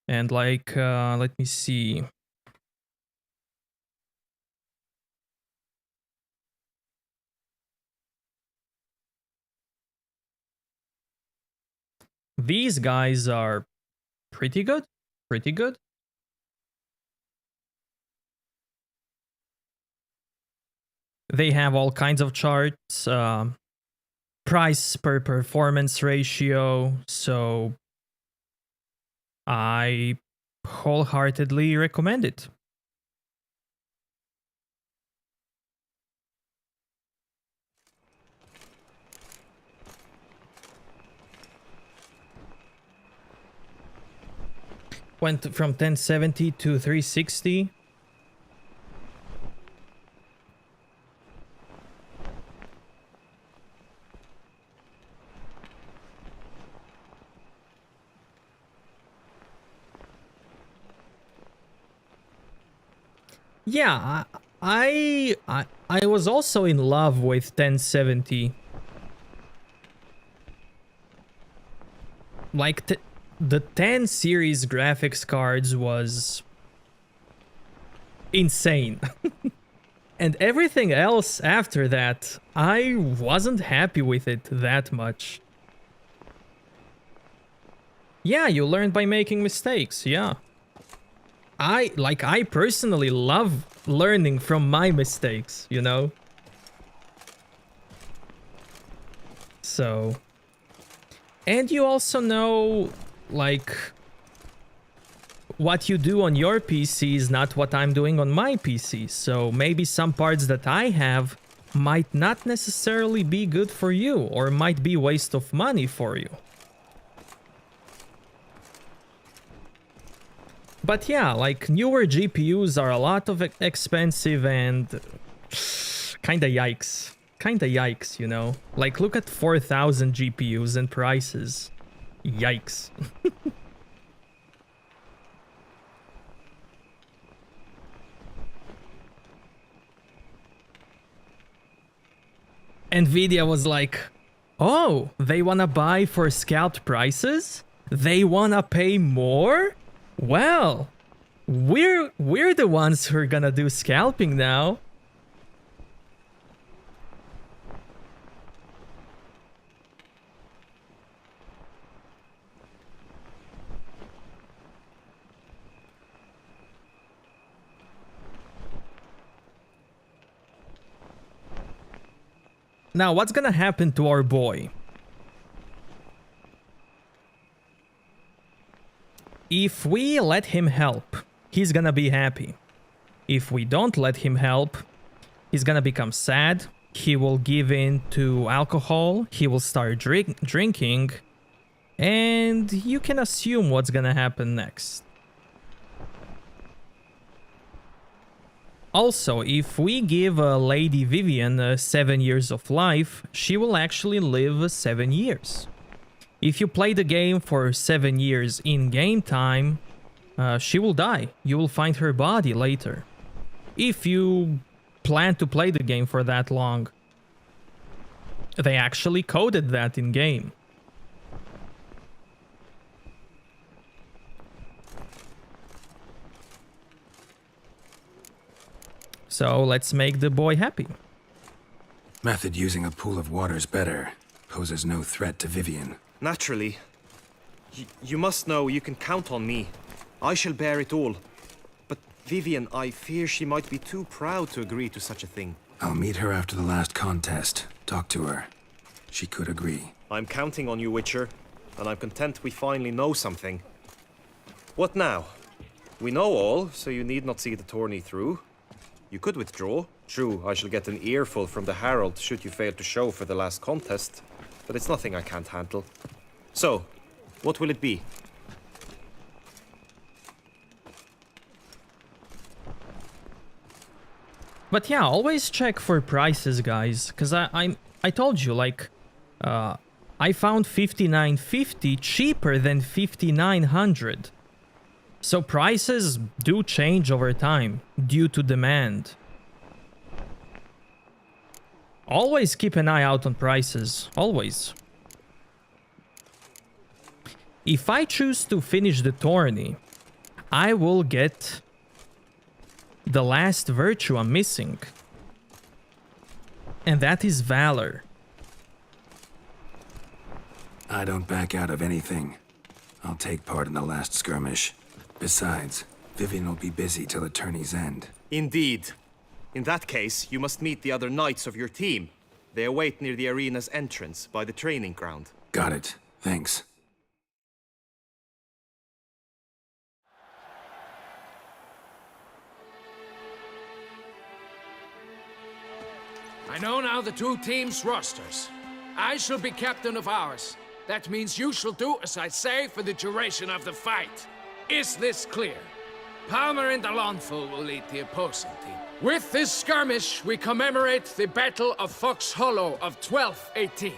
And like, let me see. These guys are pretty good. They have all kinds of charts, price per performance ratio, so I wholeheartedly recommend it. Went from 1070 to 360. Yeah, I was also in love with 1070. Like the 10 series graphics cards was insane. And everything else after that, I wasn't happy with it that much. Yeah, you learn by making mistakes, yeah. I personally love learning from my mistakes, you know? So... And you also know, like, what you do on your PC is not what I'm doing on my PC. So maybe some parts that I have might not necessarily be good for you, or might be waste of money for you. But yeah, like, newer GPUs are a lot of expensive and kinda yikes. Kinda yikes, you know? Like, look at 4,000 GPUs and prices. Yikes. Nvidia was like, oh, they wanna buy for scalped prices? They wanna pay more? Well, we're the ones who are gonna do scalping now. Now, what's gonna happen to our boy? If we let him help, he's gonna be happy. If we don't let him help, he's gonna become sad, he will give in to alcohol, he will start drinking, and you can assume what's gonna happen next. Also, if we give Lady Vivian 7 years of life, she will actually live 7 years. If you play the game for 7 years in game time, she will die. You will find her body later. If you plan to play the game for that long. They actually coded that in game. So let's make the boy happy. Method using a pool of water is better. Poses no threat to Vivian. Naturally. You must know you can count on me. I shall bear it all. But Vivian, I fear she might be too proud to agree to such a thing. I'll meet her after the last contest. Talk to her. She could agree. I'm counting on you, Witcher. And I'm content we finally know something. What now? We know all, so you need not see the tourney through. You could withdraw. True, I shall get an earful from the Herald should you fail to show for the last contest. But it's nothing I can't handle. So, what will it be? But yeah, always check for prices, guys, because I told you, like, I found 5950 cheaper than 5900. So prices do change over time due to demand. Always keep an eye out on prices, always. If I choose to finish the tourney, I will get the last virtue I'm missing. And that is Valor. I don't back out of anything. I'll take part in the last skirmish. Besides, Vivian will be busy till the tourney's end. Indeed. In that case, you must meet the other knights of your team. They await near the arena's entrance, by the training ground. Got it. Thanks. I know now the two teams' rosters. I shall be captain of ours. That means you shall do as I say for the duration of the fight. Is this clear? Palmer and Alonso will lead the opposing team. With this skirmish, we commemorate the Battle of Fox Hollow of 1218,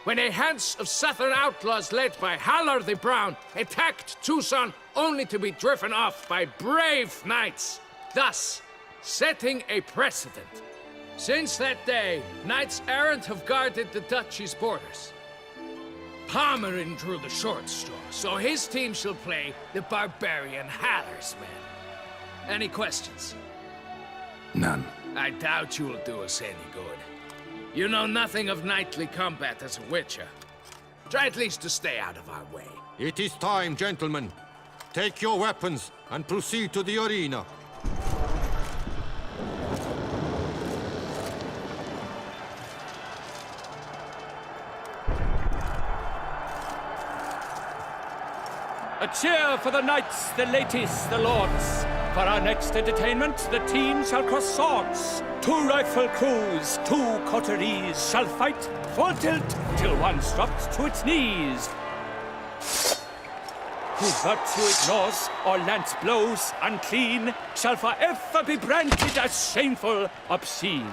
when a hands of southern outlaws led by Haller the Brown attacked Tucson only to be driven off by brave knights, thus setting a precedent. Since that day, knights errant have guarded the duchy's borders. Palmerin drew the short straw, so his team shall play the barbarian Haller's men. Any questions? None. I doubt you will do us any good. You know nothing of knightly combat as a witcher. Try at least to stay out of our way. It is time, gentlemen. Take your weapons and proceed to the arena. A cheer for the knights, the ladies, the lords. For our next entertainment, the team shall cross swords. 2 rifle crews, 2 coteries shall fight full tilt till one's dropped to its knees. Who virtue ignores or lance blows unclean shall forever be branded as shameful, obscene.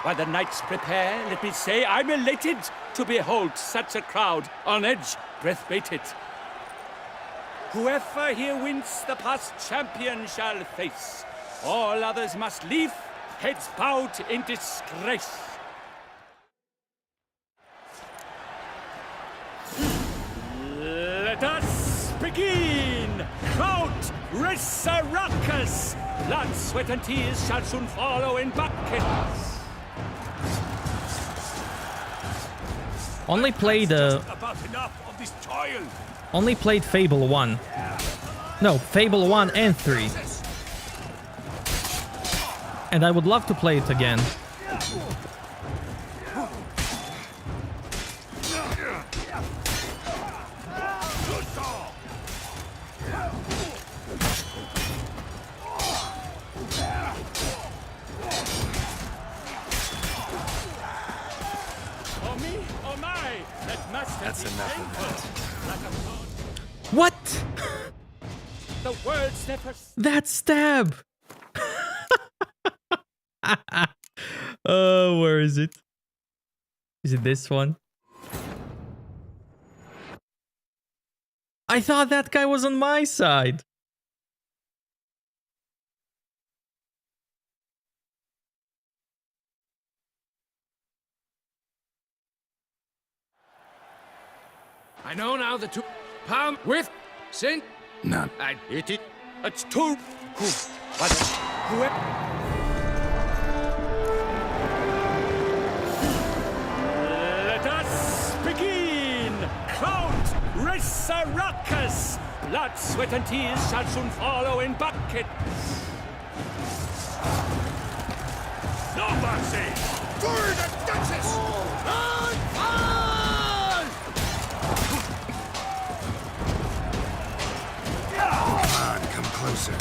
While the knights prepare, let me say I'm elated to behold such a crowd on edge, breath baited. Whoever here wins the past champion shall face. All others must leave, heads bowed in disgrace. Let us begin! Crowd, race a ruckus! Blood, sweat, and tears shall soon follow in buckets. Only played About enough of this toil. Only played Fable 1. No, Fable 1 and 3. And I would love to play it again. That's enough of that. What? The words never... That stab! Oh, where is it? Is it this one? I thought that guy was on my side. I know now the two palm with sin. None. It's two. Let us begin. Count Resurrectus. Blood, sweat, and tears shall soon follow in buckets. No mercy. For the Duchess. Come on, come closer.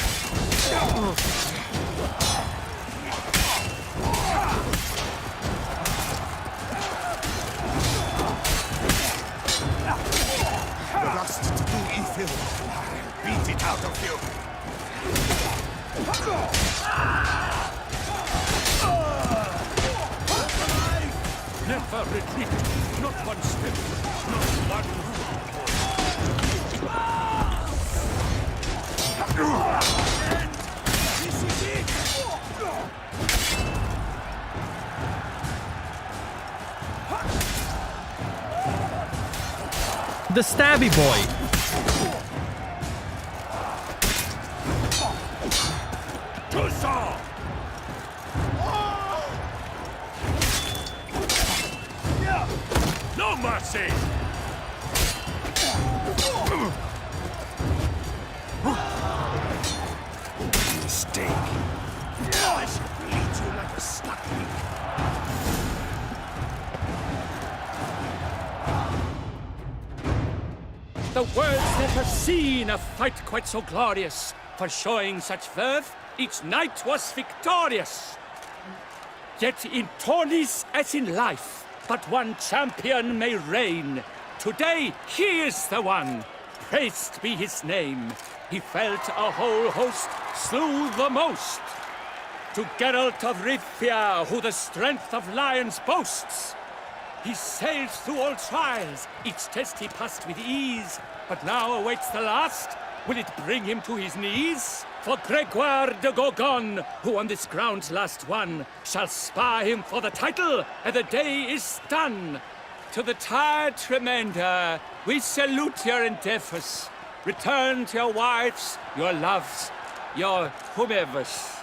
The lust to do evil. Beat it out of you. Never retreat. Not one step. Not This is it. The stabby boy. No mercy! Mistake. I shall bleed you like a suckling. The world's never seen a fight quite so glorious. For showing such verve, each knight was victorious. Yet in tourneys as in life, but one champion may reign. Today, he is the one. Praised be his name. He felt a whole host, slew the most. To Geralt of Rivia, who the strength of lions boasts. He sailed through all trials, each test he passed with ease. But now awaits the last. Will it bring him to his knees? For Gregoire de Gorgon, who on this ground last won, shall spar him for the title, and the day is done. To the tired Tremenda, we salute your endeavors. Return to your wives, your loves, your whomevers.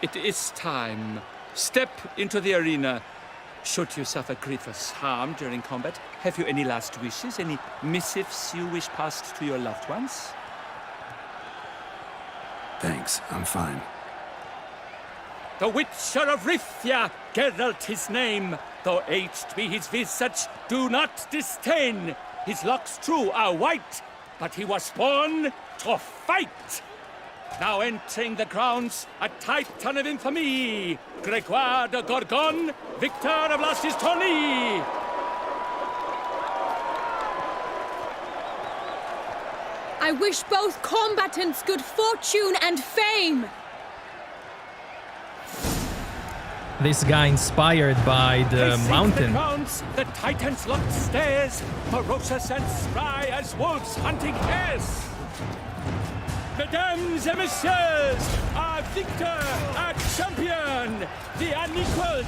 It is time. Step into the arena. Should you suffer grievous harm during combat, have you any last wishes, any missives you wish passed to your loved ones? Thanks, I'm fine. The Witcher of Rivia, Geralt his name. Though aged be his visage, do not disdain. His locks true are white, but he was born to fight. Now entering the grounds, a titan of infamy, Gregoire de Gorgon, victor of last his tourney. I wish both combatants good fortune and fame. This guy inspired by the mountain. The grounds, the titans locked stairs, ferocious and spry as wolves hunting hares. Mesdames et messieurs, our victor, our champion, the unequaled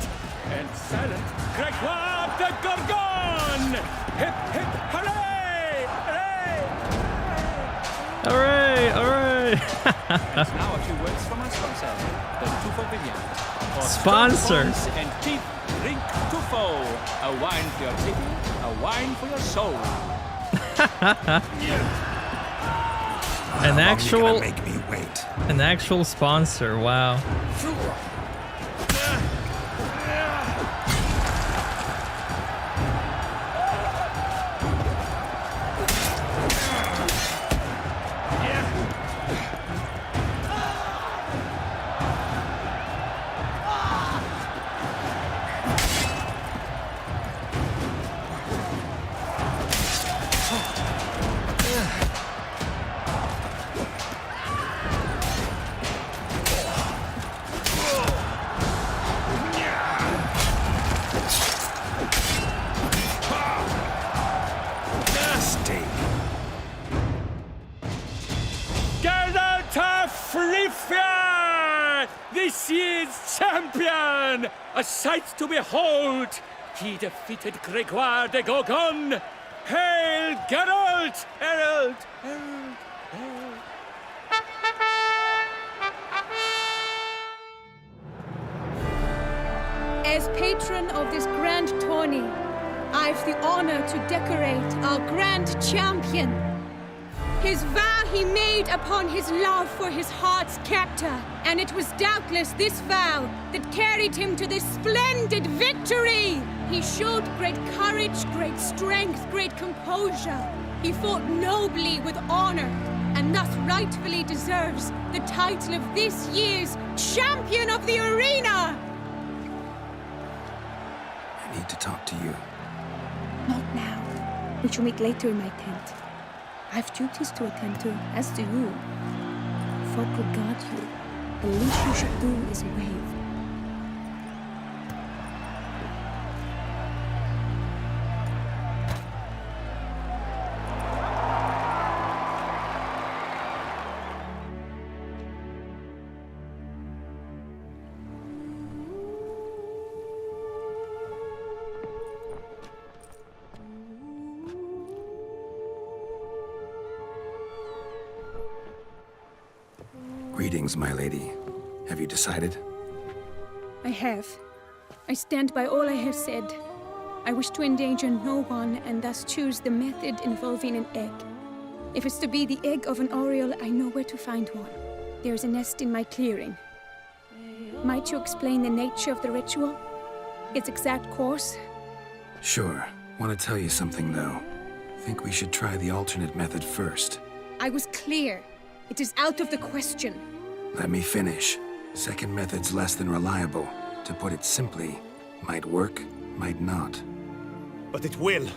and silent Gregoire de Gorgon! Hip, hip, hooray! Hooray! Hooray! Hooray! And now a few words from our sponsor, the Tufo Vineyard. For Sponsor. strong bones and teeth, drink Tufo. A wine for your teeth, a wine for your soul. An actual, make me wait. an actual sponsor. Wow. this year's champion! A sight to behold! He defeated Gregoire de Gorgon! Hail Geralt! Herald! Herald! Herald! As patron of this grand tourney, I've the honor to decorate our grand champion. His vow he made upon his love for his heart's captor, and it was doubtless this vow that carried him to this splendid victory. He showed great courage, great strength, great composure. He fought nobly with honor, and thus rightfully deserves the title of this year's Champion of the Arena! I need to talk to you. Not now. We shall meet later in my tent. I have duties to attend to, as do you. Folk regard you. The least you should do is wave. Greetings, my lady. Have you decided? I have. I stand by all I have said. I wish to endanger no one and thus choose the method involving an egg. If it's to be the egg of an oriole, I know where to find one. There is a nest in my clearing. Might you explain the nature of the ritual? Its exact course? Sure. Want to tell you something, though. Think we should try the alternate method first. I was clear. It is out of the question. Let me finish. Second method's less than reliable. To put it simply, might work, might not. But it will.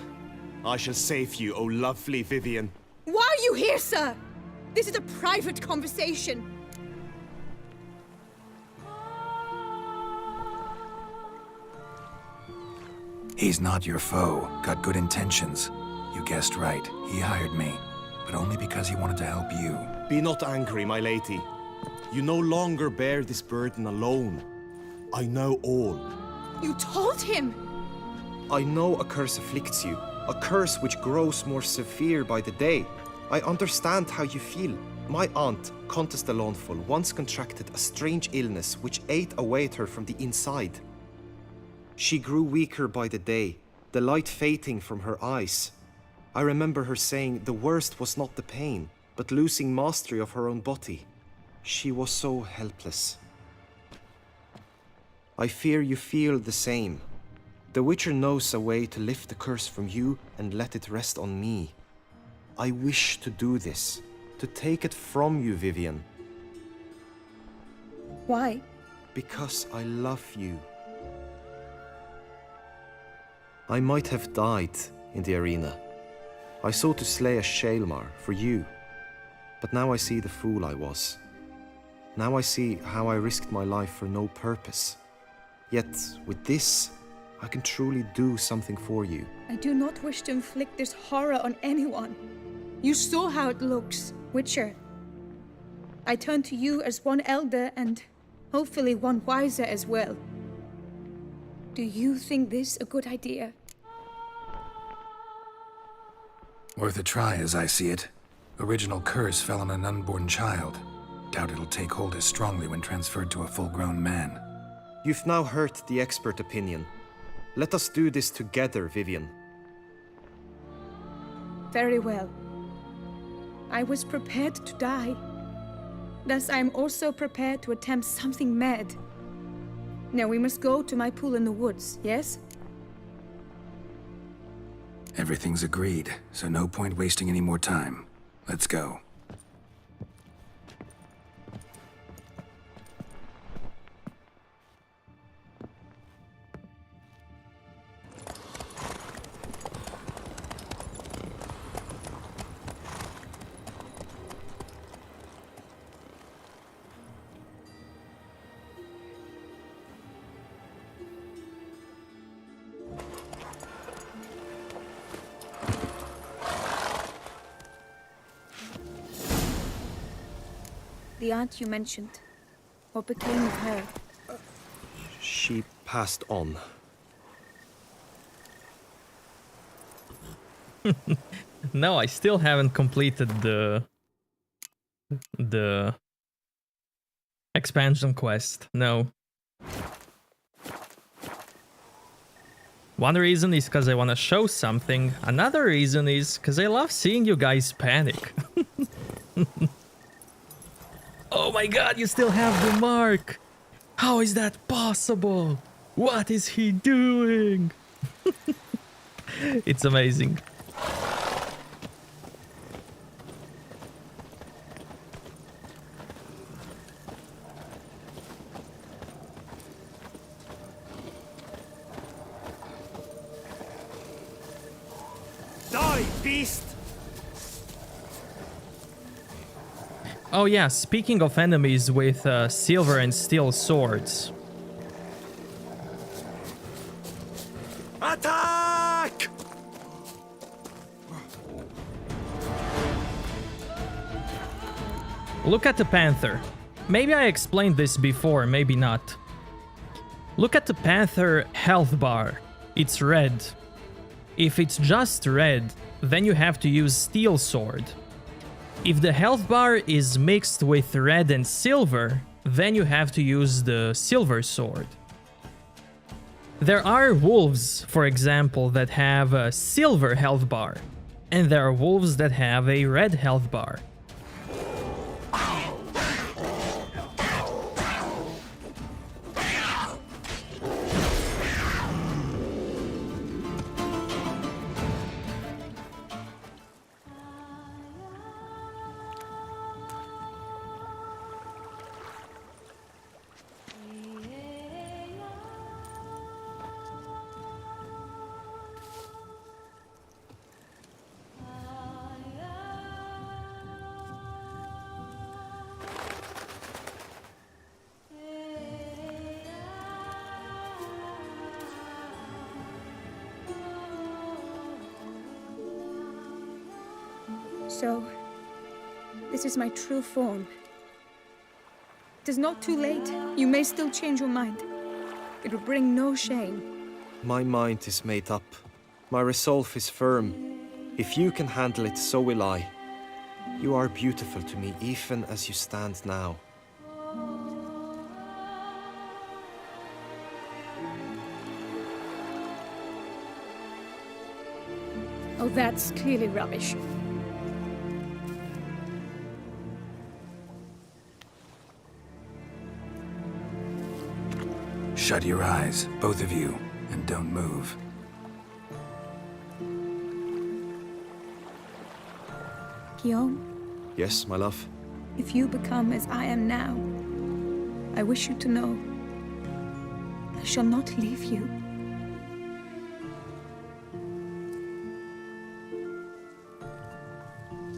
I shall save you, O lovely Vivian. Why are you here, sir? This is a private conversation. He's not your foe. Got good intentions. You guessed right. He hired me. But only because he wanted to help you. Be not angry, my lady. You no longer bear this burden alone. I know all. You told him! I know a curse afflicts you. A curse which grows more severe by the day. I understand how you feel. My aunt, Countess de Lawnful, once contracted a strange illness which ate away at her from the inside. She grew weaker by the day, the light fading from her eyes. I remember her saying the worst was not the pain, but losing mastery of her own body. She was so helpless. I fear you feel the same. The Witcher knows a way to lift the curse from you and let it rest on me. I wish to do this, to take it from you, Vivian. Why? Because I love you. I might have died in the arena. I sought to slay a Shaelmar for you. But now I see the fool I was. Now I see how I risked my life for no purpose. Yet, with this, I can truly do something for you. I do not wish to inflict this horror on anyone. You saw how it looks, Witcher. I turn to you as one elder and hopefully one wiser as well. Do you think this a good idea? Worth a try, as I see it. Original curse fell on an unborn child. Doubt it'll take hold as strongly when transferred to a full-grown man. You've now heard the expert opinion. Let us do this together, Vivian. Very well. I was prepared to die. Thus I am also prepared to attempt something mad. Now we must go to my pool in the woods, yes? Everything's agreed, so no point wasting any more time. Let's go. The aunt you mentioned. What became of her? She passed on. No, I still haven't completed the expansion quest. No. One reason is because I want to show something. Another reason is because I love seeing you guys panic. Oh my god, you still have the mark! How is that possible? What is he doing? It's amazing. Die, beast! Oh yeah, speaking of enemies with silver and steel swords. Attack! Look at the panther. Maybe I explained this before, maybe not. Look at the panther health bar. It's red. If it's just red, then you have to use steel sword. If the health bar is mixed with red and silver, then you have to use the silver sword. There are wolves, for example, that have a silver health bar, and there are wolves that have a red health bar. So, this is my true form. It is not too late. You may still change your mind. It will bring no shame. My mind is made up. My resolve is firm. If you can handle it, so will I. You are beautiful to me, even as you stand now. Oh, that's clearly rubbish. Shut your eyes, both of you, and don't move. Guillaume, Yes, my love? if you become as I am now, I wish you to know I shall not leave you.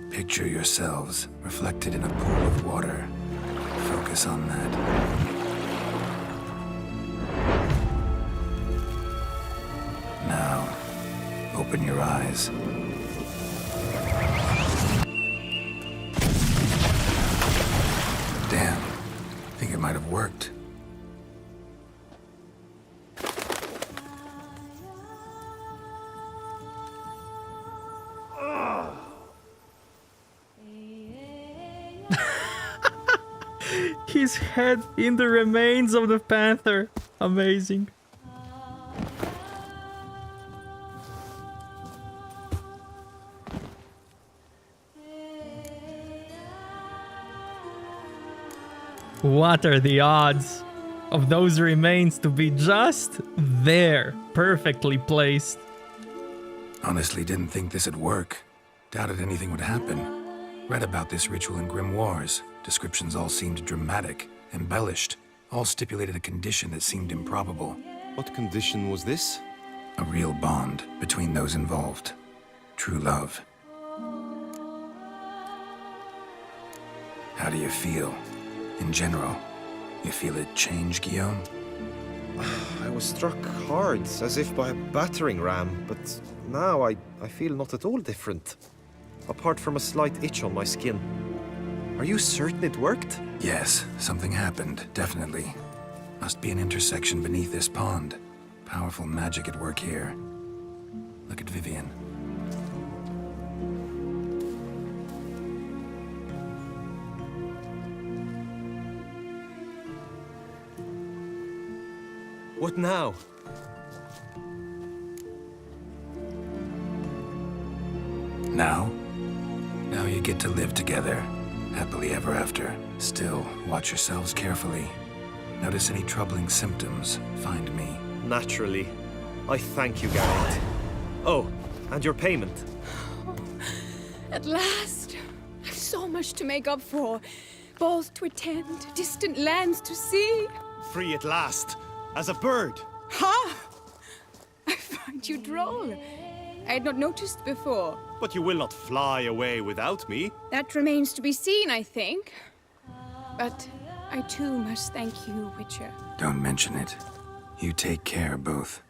Picture yourselves reflected in a pool of water. Focus on that. Now, open your eyes. Damn, think it might have worked. His head in the remains of the panther. Amazing. What are the odds of those remains to be just there, perfectly placed? Honestly, didn't think this'd work. Doubted anything would happen. Read about this ritual in grimoires. Descriptions all seemed dramatic, embellished. All stipulated a condition that seemed improbable. What condition was this? A real bond between those involved. True love. How do you feel? In general, you feel it change, Guillaume? I was struck hard, as if by a battering ram, but now I feel not at all different. Apart from a slight itch on my skin. Are you certain it worked? Yes, something happened, definitely. Must be an intersection beneath this pond. Powerful magic at work here. Look at Vivian. What now? Now? Now you get to live together. Happily ever after. Still, watch yourselves carefully. Notice any troubling symptoms, find me. Naturally. I thank you, Garrett. Oh, and your payment. At last! I've so much to make up for. Balls to attend, distant lands to see. Free at last, as a bird. Ha! I find you droll. I had not noticed before. But you will not fly away without me. That remains to be seen, I think. But I too must thank you, Witcher. Don't mention it. You take care, both.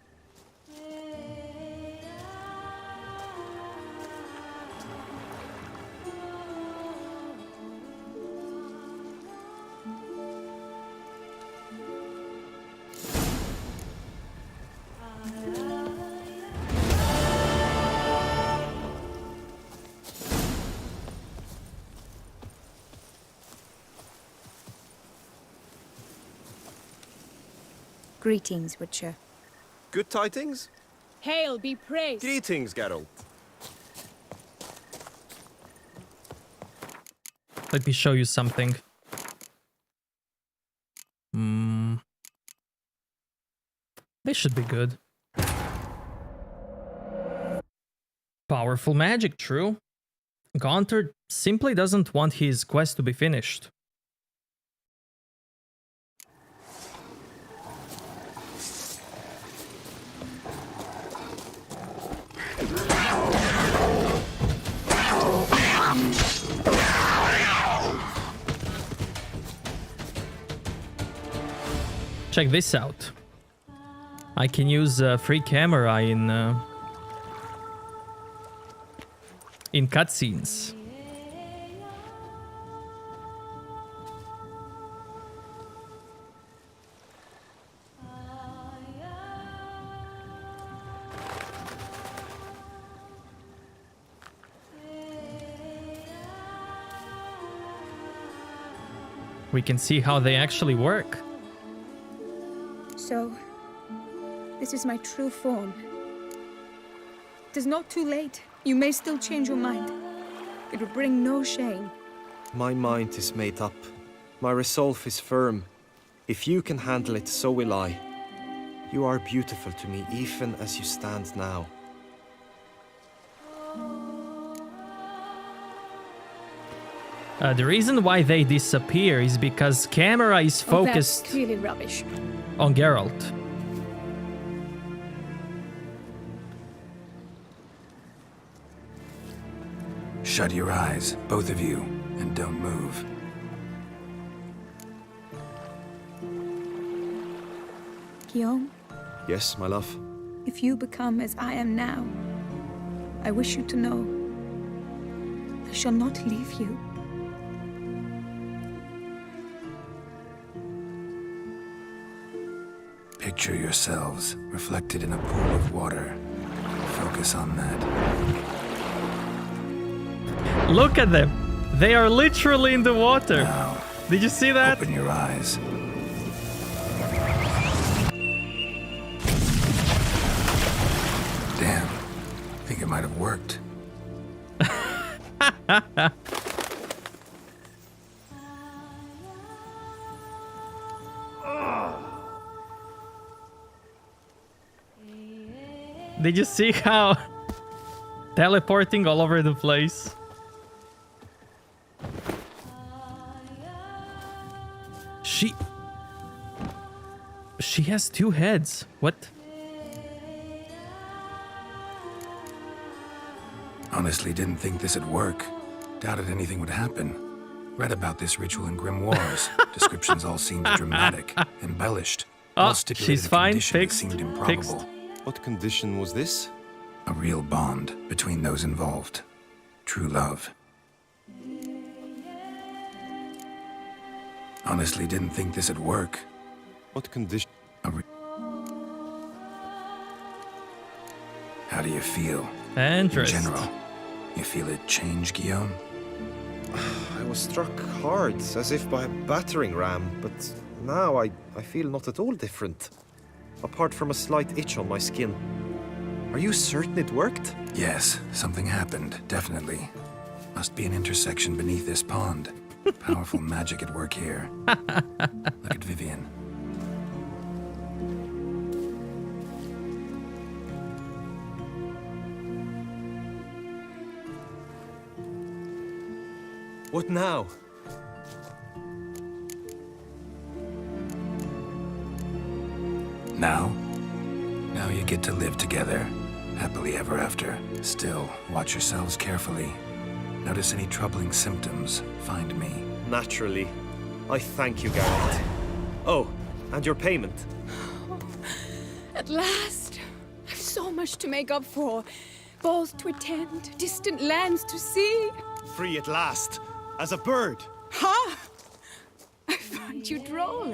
Greetings, Witcher. Good tidings? Hail be praised. Greetings, Geralt. Let me show you something. This should be good. Powerful magic, true. Gaunter simply doesn't want his quest to be finished. Check this out. I can use free camera in cutscenes. We can see how they actually work. So, this is my true form. It is not too late. You may still change your mind. It will bring no shame. My mind is made up. My resolve is firm. If you can handle it, so will I. You are beautiful to me, even as you stand now. The reason why they disappear is because camera is focused That's really rubbish. on Geralt. Shut your eyes, both of you, and don't move. Guillaume, Yes, my love. if you become as I am now, I wish you to know I shall not leave you. Picture yourselves reflected in a pool of water. Focus on that. Look at them. They are literally in the water. Now, did you see that? Open your eyes. Damn. Think it might have worked. Did you see how teleporting all over the place? She has two heads. What? Honestly, didn't think this'd work. Doubted anything would happen. Read about this ritual in grimoires. Descriptions all seemed dramatic, embellished. Oh, stipulated she's a fine. condition that Fixed. seemed improbable. Fixed. What condition was this? A real bond between those involved. True love. Honestly, didn't think this'd work. What condition? How do you feel? Interest. In general, you feel it change, Guillaume? I was struck hard, as if by a battering ram, but now I feel not at all different. Apart from a slight itch on my skin. Are you certain it worked? Yes, something happened, definitely. Must be an intersection beneath this pond. Powerful magic at work here. Look at Vivian. What now? Now? Now you get to live together, happily ever after. Still, watch yourselves carefully. Notice any troubling symptoms, find me. Naturally. I thank you, Geralt. Oh, and your payment. At last! I've so much to make up for. Balls to attend, distant lands to see. Free at last, as a bird. Ha! I find you droll.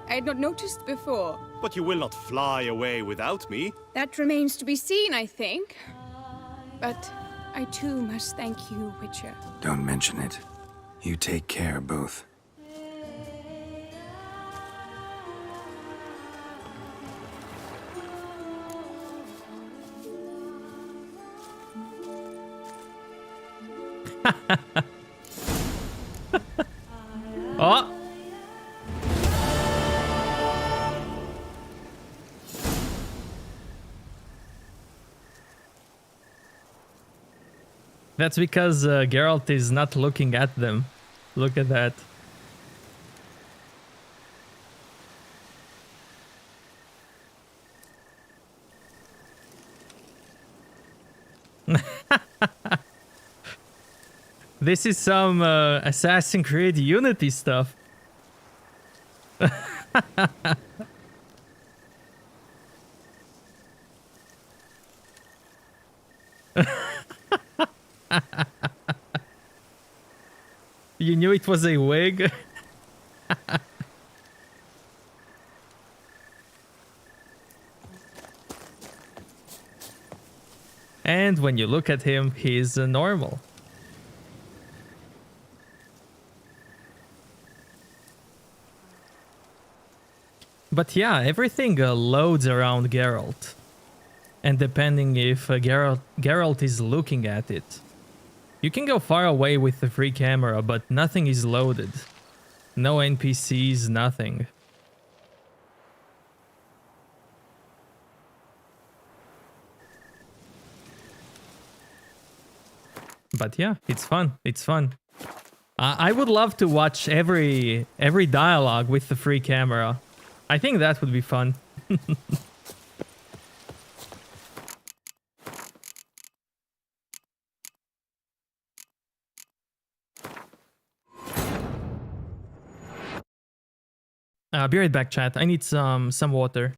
I had not noticed before. But you will not fly away without me. That remains to be seen, I think. But I too must thank you, Witcher. Don't mention it. You take care, both. Oh! That's because Geralt is not looking at them. Look at that. This is some Assassin's Creed Unity stuff. You knew it was a wig? And when you look at him, he's normal. But yeah, everything loads around Geralt. And depending if Geralt is looking at it. You can go far away with the free camera, but nothing is loaded. No NPCs, nothing. But yeah, it's fun. It's fun. I would love to watch every dialogue with the free camera. I think that would be fun. Be right back, chat. I need some water.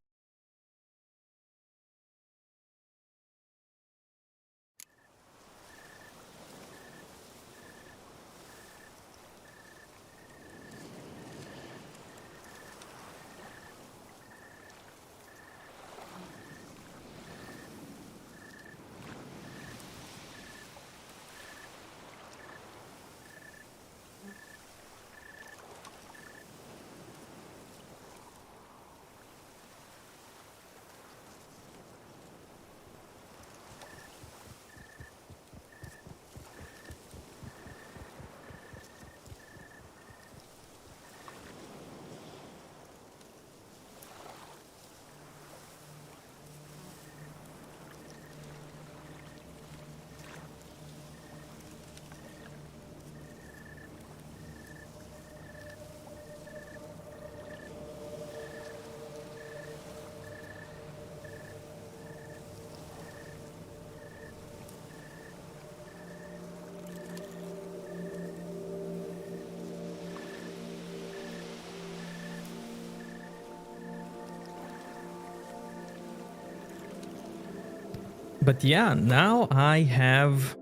But yeah, now I have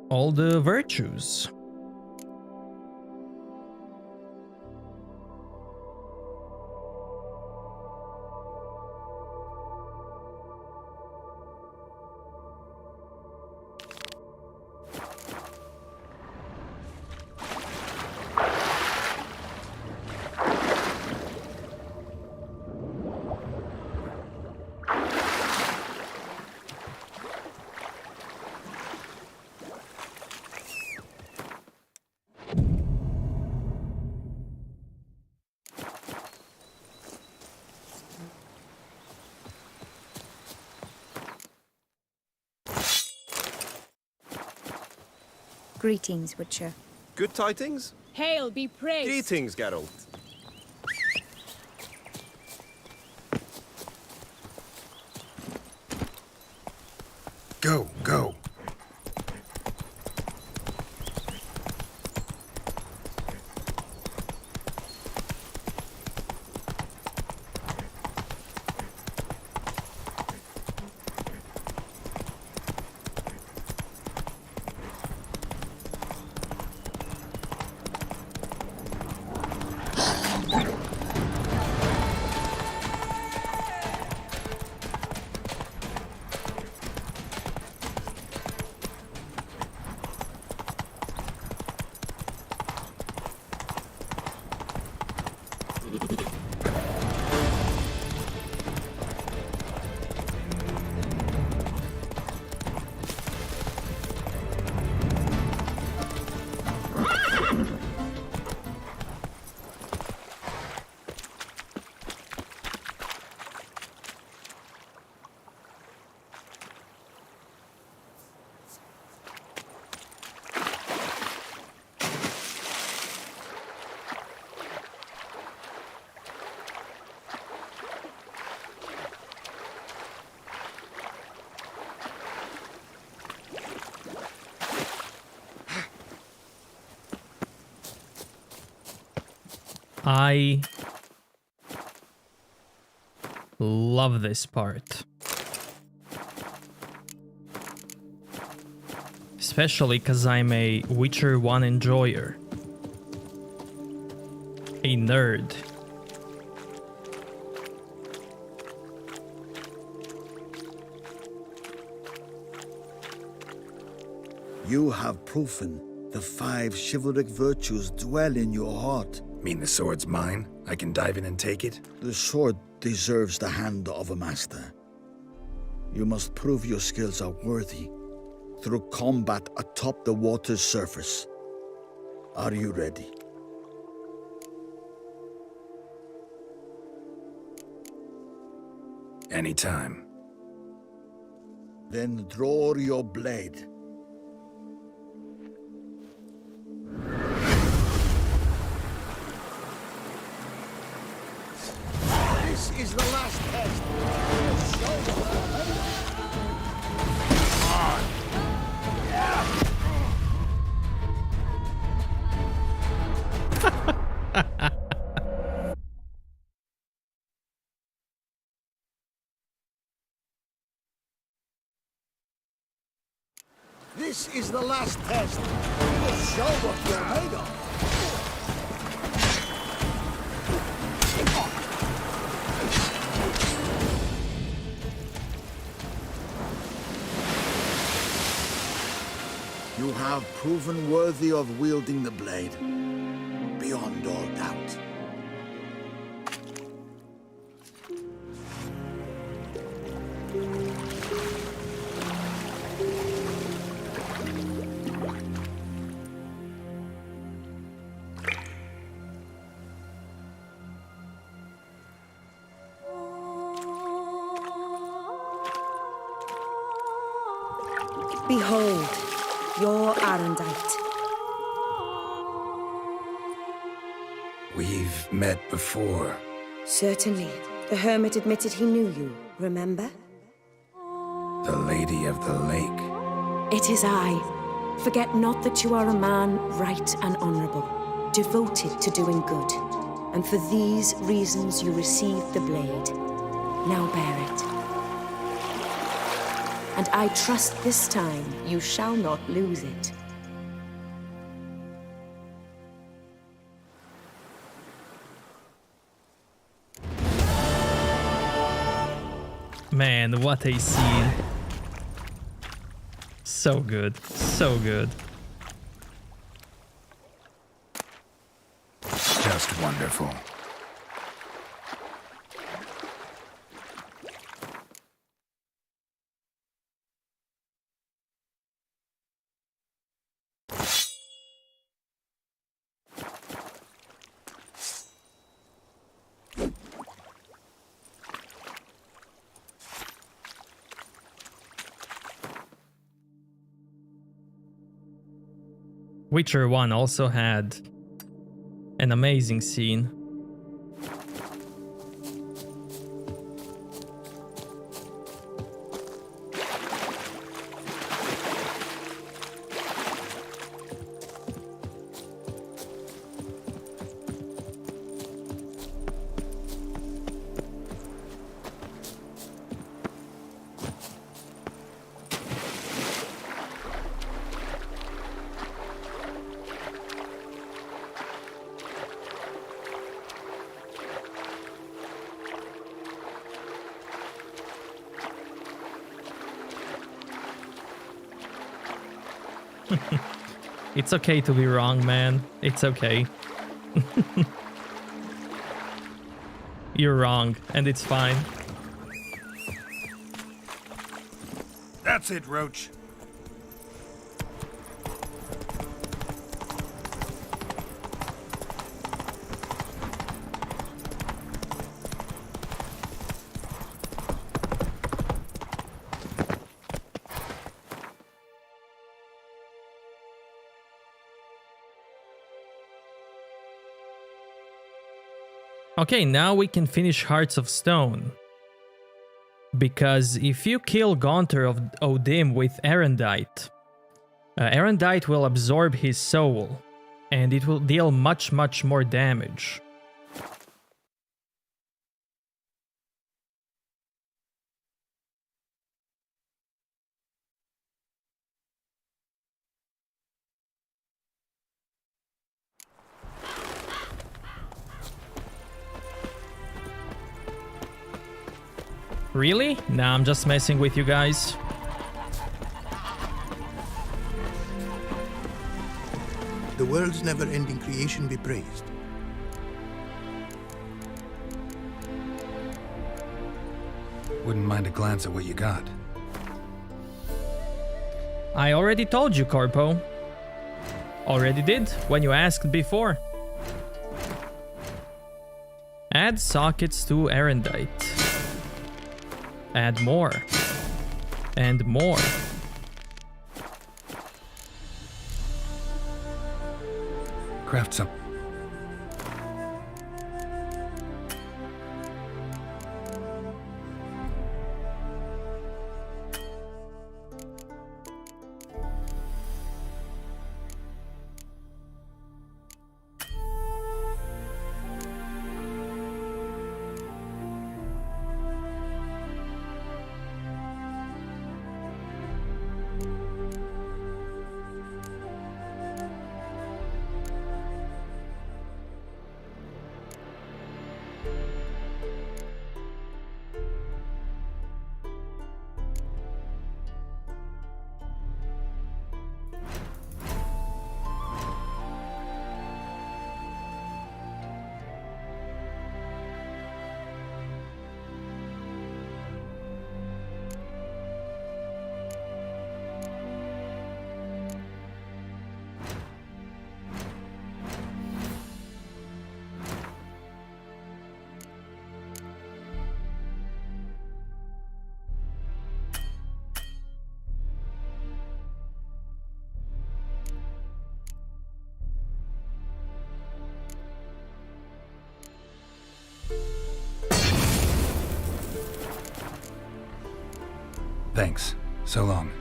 all the virtues. Greetings, Witcher. Good tidings? Hail be praised. Greetings, Geralt. Go, go. I love this part. Especially because I'm a Witcher 1 enjoyer. A nerd. You have proven the 5 chivalric virtues dwell in your heart. Mean the sword's mine? I can dive in and take it? The sword deserves the hand of a master. You must prove your skills are worthy through combat atop the water's surface. Are you ready? Anytime. Then draw your blade. This is the last test. This is the last test. Let's show what you're made of. You have proven worthy of wielding the blade, beyond all doubt. Behold, your Arendite. We've met before. Certainly. The hermit admitted he knew you, remember? The Lady of the Lake. It is I. Forget not that you are a man right and honorable, devoted to doing good. And for these reasons you received the blade. Now bear it. And I trust this time you shall not lose it. Man, what a scene. So good. So good. Just wonderful. Witcher 1 also had an amazing scene. It's okay to be wrong, man. It's okay. You're wrong, and it's fine. That's it, Roach. Okay, now we can finish Hearts of Stone. Because if you kill Gaunter of Odim with Erendite, Erendite will absorb his soul, and it will deal much more damage. Really? Nah, I'm just messing with you guys. The world's never-ending creation be praised. Wouldn't mind a glance at what you got. I already told you, Corpo. Already did, when you asked before. Add sockets to Erendite. Add more. And more. Craft some. Thanks. So long.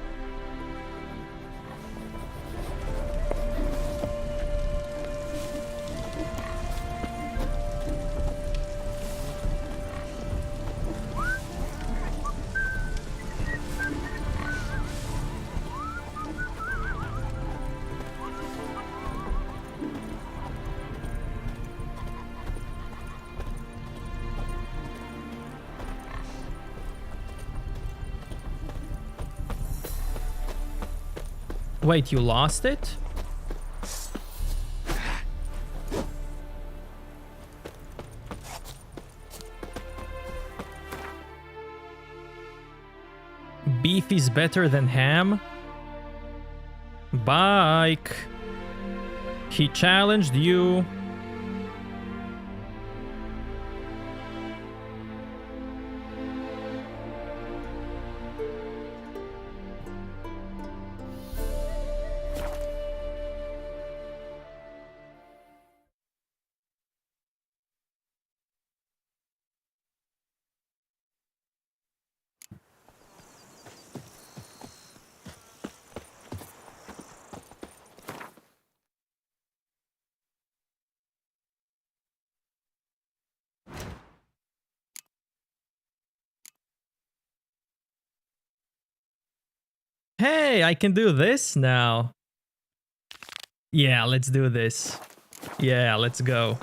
Wait, you lost it? Beef is better than ham? Bike. He challenged you. Hey, I can do this now. Yeah, let's do this. Yeah, let's go.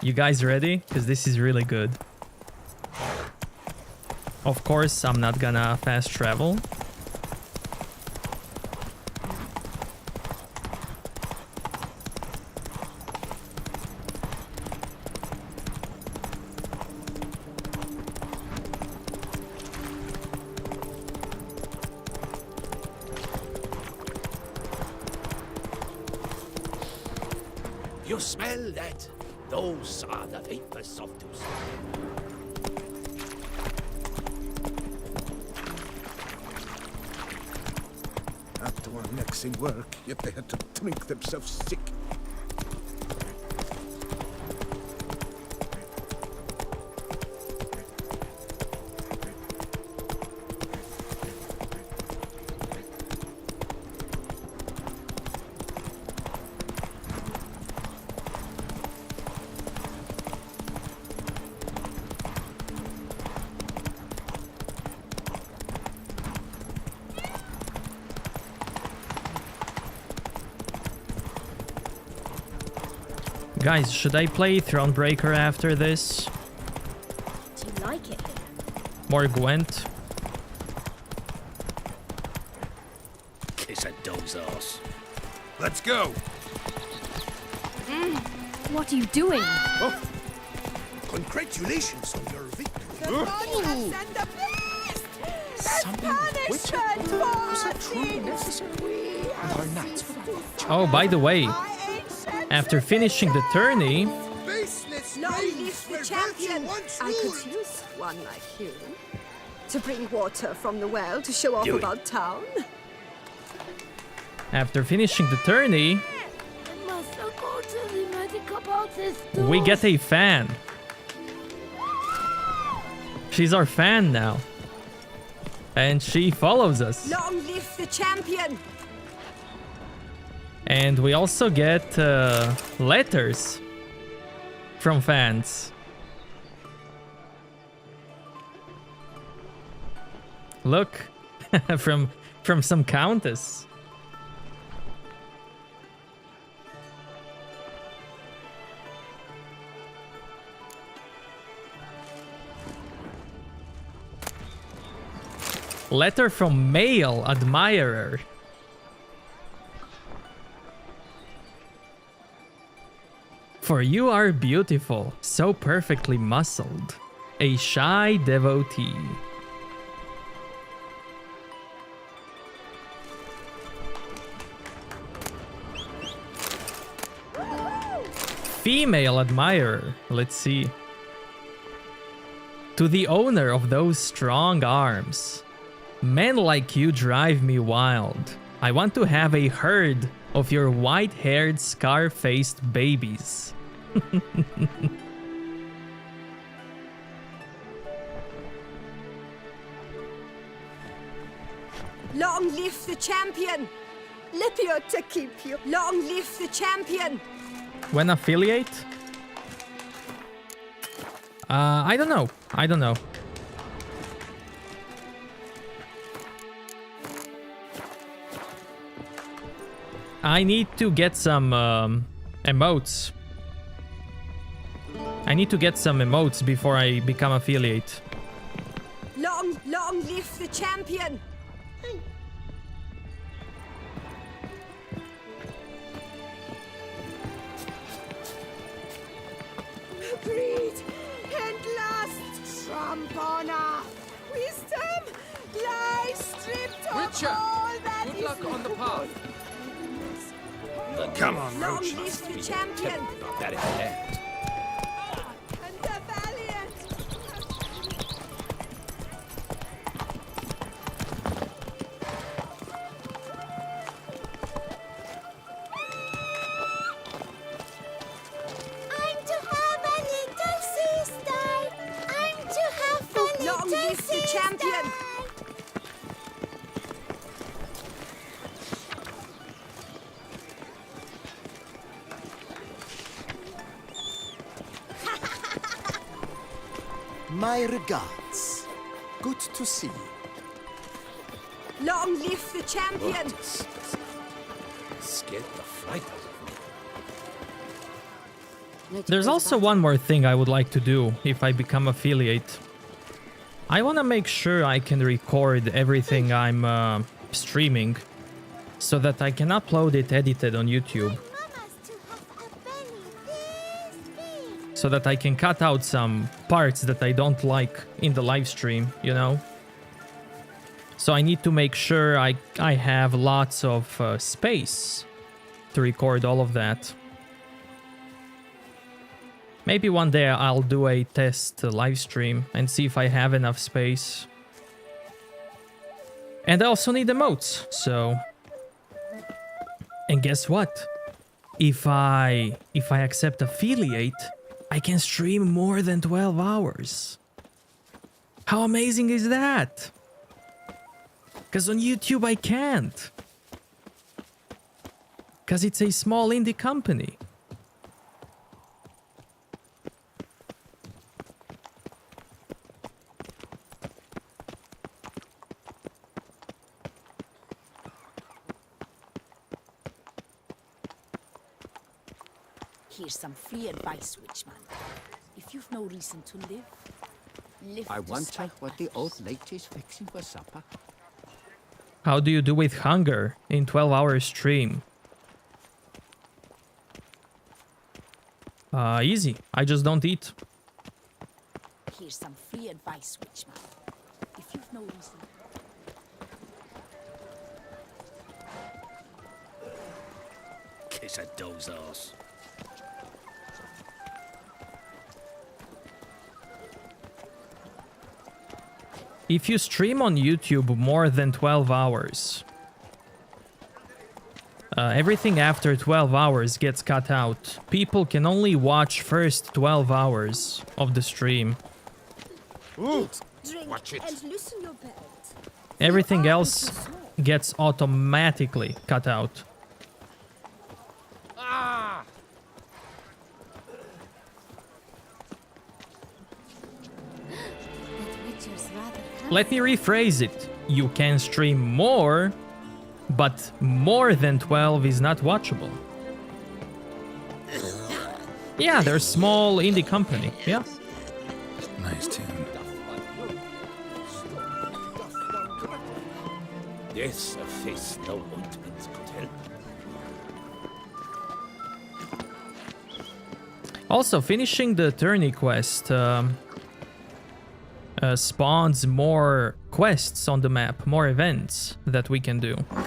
You guys ready? Because this is really good. Of course, I'm not gonna fast travel. You smell that? Those are the vapors of Tucson. After our necks in work, yet they had to drink themselves sick. Guys, should I play Thronebreaker after this? Do you like it? More Gwent? Kiss a doe's ass. Let's go! What are you doing? Oh. Congratulations on your victory. Oh, by the way, after finishing the tourney, Long live the champion! I could use one like you. To bring water from the well to show off about town. after finishing the tourney, we get a fan. She's our fan now. And she follows us. Long live the champion! And we also get letters from fans. Look, from some countess. Letter from male admirer. For you are beautiful, so perfectly muscled. A shy devotee. Female admirer. Let's see. To the owner of those strong arms. Men like you drive me wild. I want to have a herd of your white-haired, scar-faced babies. Long live the champion! Lipio to keep you. Long live the champion! When affiliate? I don't know. I don't know. I need to get some emotes. I need to get some emotes before I become affiliate. Long live the champion! Greed and lust, Trampana, wisdom lies stripped of Witcher, all that good is luck on the path. Come on, Long Roach. live the champion! Not that in hand. And the valiant! I'm to have a little sister. I'm to have a little Long live the champion! My regards. Good to see you. Long live the champion! Scared the fright out of me. There's also one more thing I would like to do if I become affiliate. I want to make sure I can record everything I'm streaming so that I can upload it edited on YouTube. So that I can cut out some parts that I don't like in the live stream, you know? So I need to make sure I have lots of space to record all of that. Maybe one day I'll do a test live stream and see if I have enough space. And I also need emotes, so... And guess what? If I accept affiliate, I can stream more than 12 hours. How amazing is that? Because on YouTube I can't. Because it's a small indie company. Here's some free advice, Witchman. If you've no reason to live I to wonder sight what the old lady's fixing for supper. How do you do with hunger in 12-hour stream? Easy. I just don't eat. Here's some free advice, Witchman. If you've no reason. Kiss a doe's ass. If you stream on YouTube more than 12 hours, everything after 12 hours gets cut out. People can only watch first 12 hours of the stream. Eat, drink, and loosen your belt. Everything else gets automatically cut out. Let me rephrase it. You can stream more, but more than 12 is not watchable. Yeah, they're a small indie company. Yeah. Nice tune. Yes, a face no ointment could help. Also, finishing the tourney quest spawns more quests on the map, more events that we can do. I've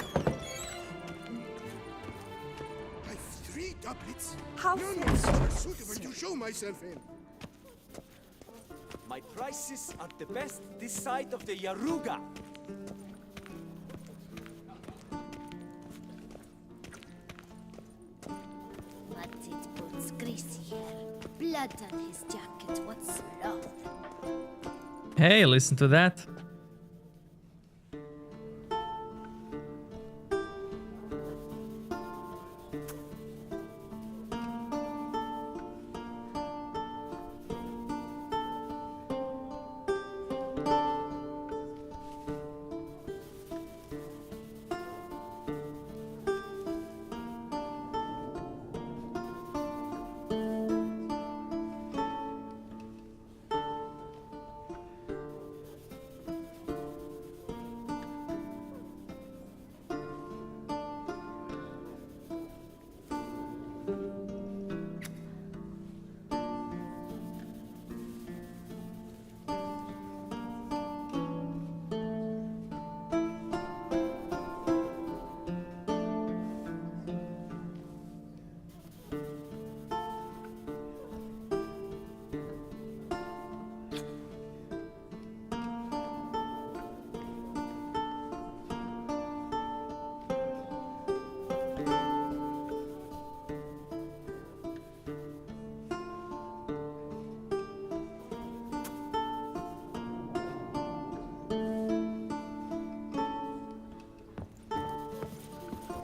3 doublets. How None are suitable to show myself in. My prices are the best this side of the Yaruga. But it puts greasy hair, blood on his jacket, what's love? Hey, listen to that.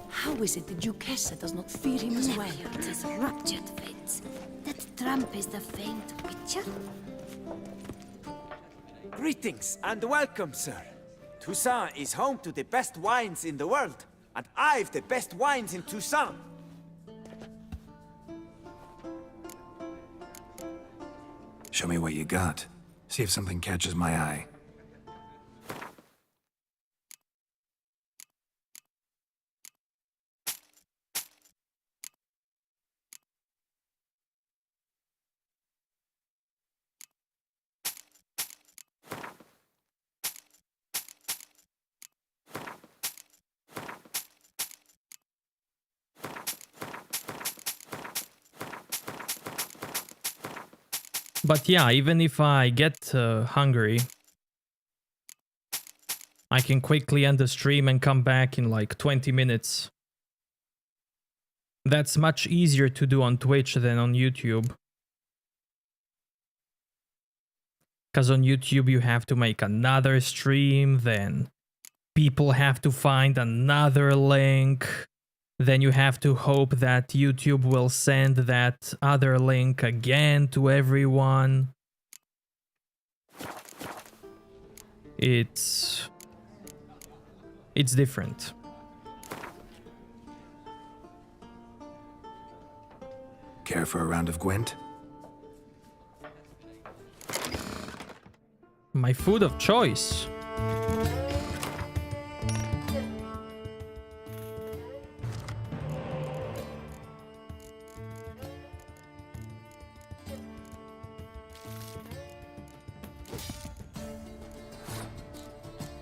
How is it the Duchessa does not fear him as well? It is ruptured fates. That tramp is the famed witcher. Greetings and welcome, sir. Toussaint is home to the best wines in the world, and I've the best wines in Toussaint. Show me what you got. See if something catches my eye. But yeah, even if I get hungry, I can quickly end the stream and come back in like 20 minutes. That's much easier to do on Twitch than on YouTube. Because on YouTube you have to make another stream, then people have to find another link. Then you have to hope that YouTube will send that other link again to everyone. It's different. Care for a round of Gwent? My food of choice.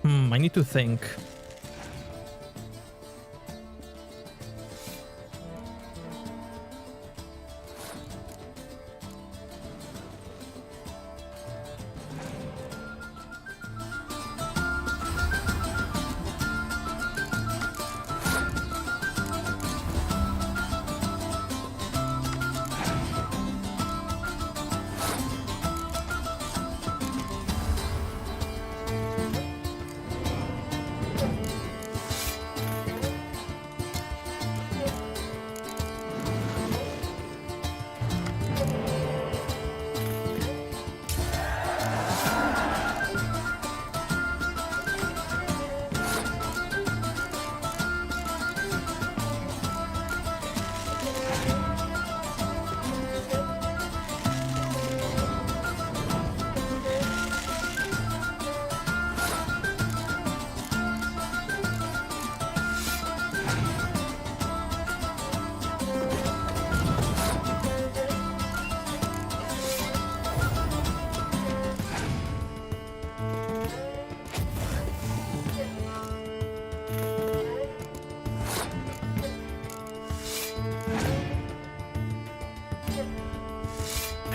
I need to think.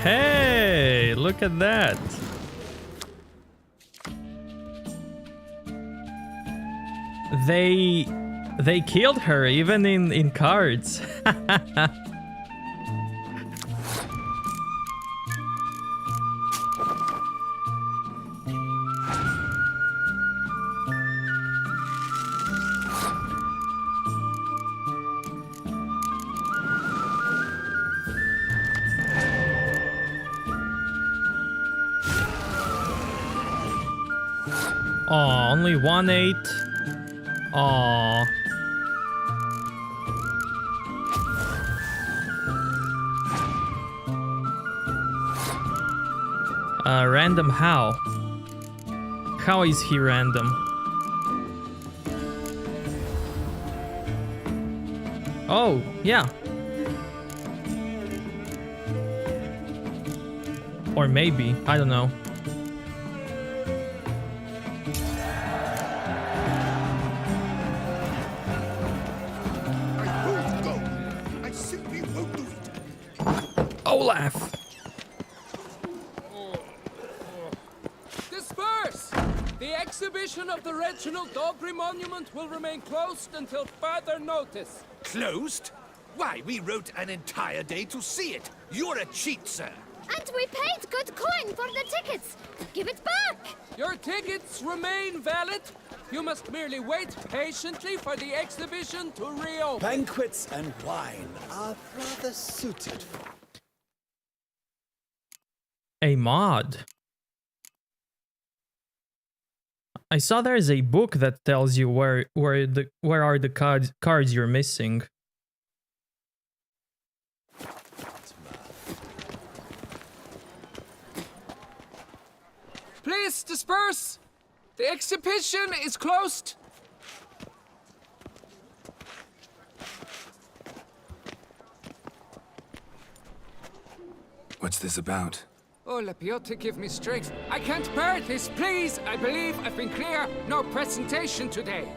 Hey, look at that. They killed her even in cards. Aw, only 1-8. Aw. Random how? How is he random? Oh, yeah. Or maybe, I don't know. Olaf! Disperse! The exhibition of the Reginald Dobry monument will remain closed until further notice. Closed? Why, we wrote an entire day to see it. You're a cheat, sir. And we paid good coin for the tickets. Give it back! Your tickets remain valid. You must merely wait patiently for the exhibition to reopen. Banquets and wine are rather suited for... A mod. I saw there is a book that tells you where are the cards you're missing. Please disperse! The exhibition is closed! What's this about? Oh, Lapiote, give me strength. I can't bear this, please! I believe I've been clear. No presentation today.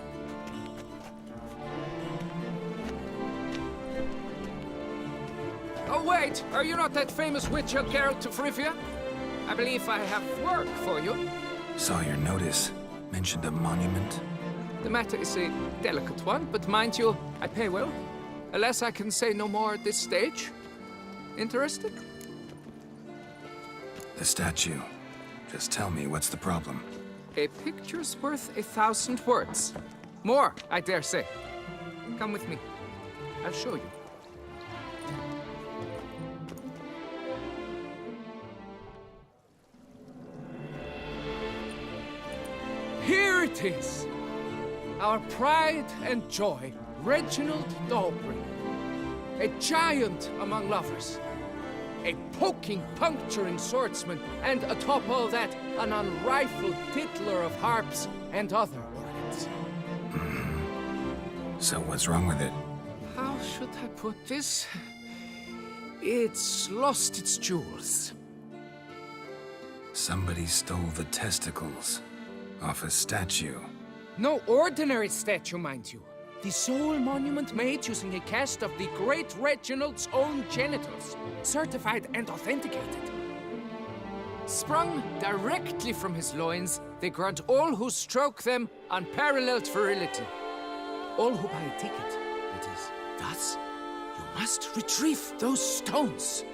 Oh, wait! Are you not that famous witch Geralt of Rivia? I believe I have work for you. Saw your notice. Mentioned a monument. The matter is a delicate one, but mind you, I pay well. Alas, I can say no more at this stage. Interested? The statue. Just tell me what's the problem. A picture's worth 1,000 words. More, I dare say. Come with me. I'll show you. Here it is! Our pride and joy, Reginald Dahlbring. A giant among lovers. A poking, puncturing swordsman, and atop all that, an unrifled tittler of harps and other organs. So what's wrong with it? How should I put this? It's lost its jewels. Somebody stole the testicles off a statue. No ordinary statue, mind you. The sole monument made using a cast of the great Reginald's own genitals, certified and authenticated. Sprung directly from his loins, they grant all who stroke them unparalleled virility. All who buy a ticket, that is. Thus, you must retrieve those stones.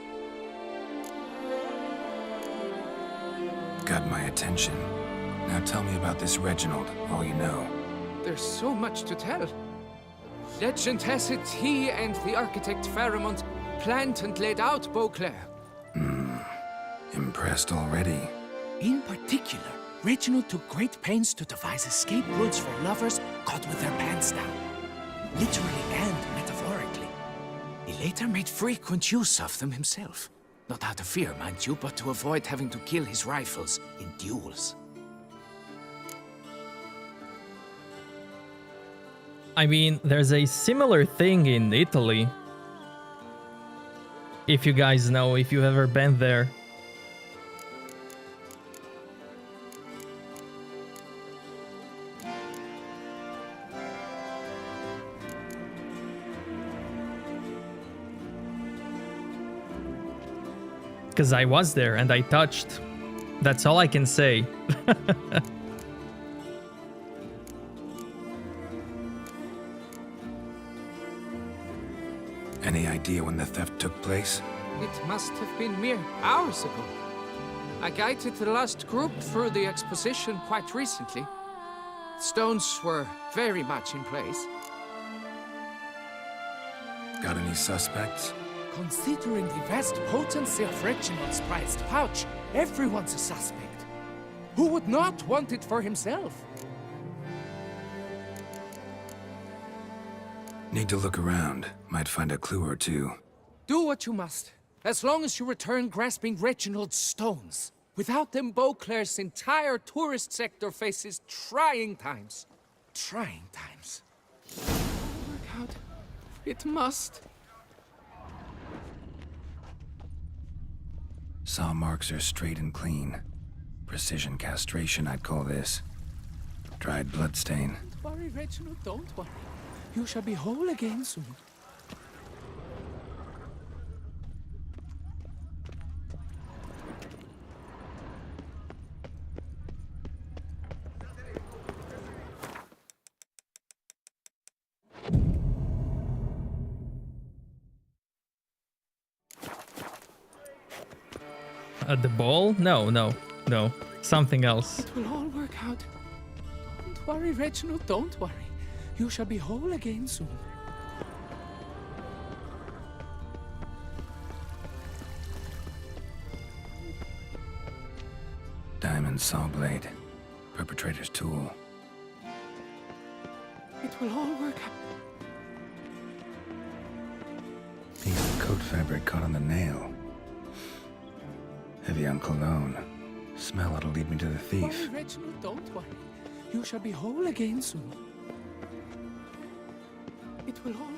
Got my attention. Now tell me about this Reginald, all you know. There's so much to tell. Legend has it he and the architect Faramond planned and laid out Beauclair. Impressed already. In particular, Reginald took great pains to devise escape routes for lovers caught with their pants down. Literally and metaphorically. He later made frequent use of them himself. Not out of fear, mind you, but to avoid having to kill his rivals in duels. I mean, there's a similar thing in Italy. If you guys know, if you've ever been there. Because I was there and I touched. That's all I can say. Any idea when the theft took place? It must have been mere hours ago. I guided the last group through the exposition quite recently. Stones were very much in place. Got any suspects? Considering the vast potency of Reginald's prized pouch, everyone's a suspect. Who would not want it for himself? Need to look around. Might find a clue or two. Do what you must, as long as you return grasping Reginald's stones. Without them, Beauclair's entire tourist sector faces trying times. Trying times. Work out. It must. Saw marks are straight and clean. Precision castration, I'd call this. Dried bloodstain. Don't worry, Reginald, don't worry. You shall be whole again soon. At the ball? No. Something else. It will all work out. Don't worry, Reginald, don't worry. You shall be whole again soon. Diamond saw blade. perpetrator's tool. It will all work out. Piece of coat fabric caught on the nail. Heavy on cologne. Smell it'll lead me to the thief. Oh, Reginald, don't worry. You shall be whole again soon. It will all work.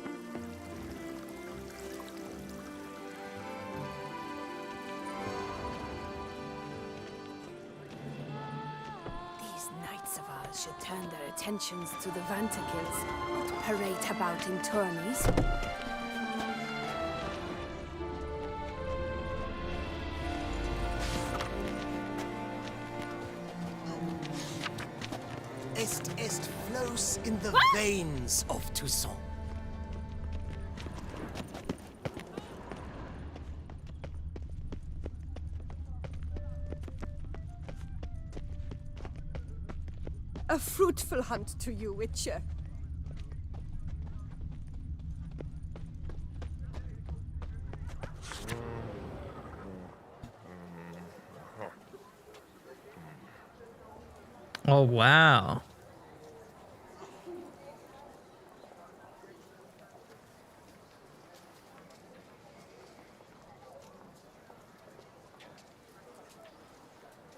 Should turn their attentions to the Vantakils, not parade about in tourneys. Est flows in the veins of Toussaint. A fruitful hunt to you, Witcher. Oh, wow.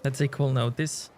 That's a cool notice.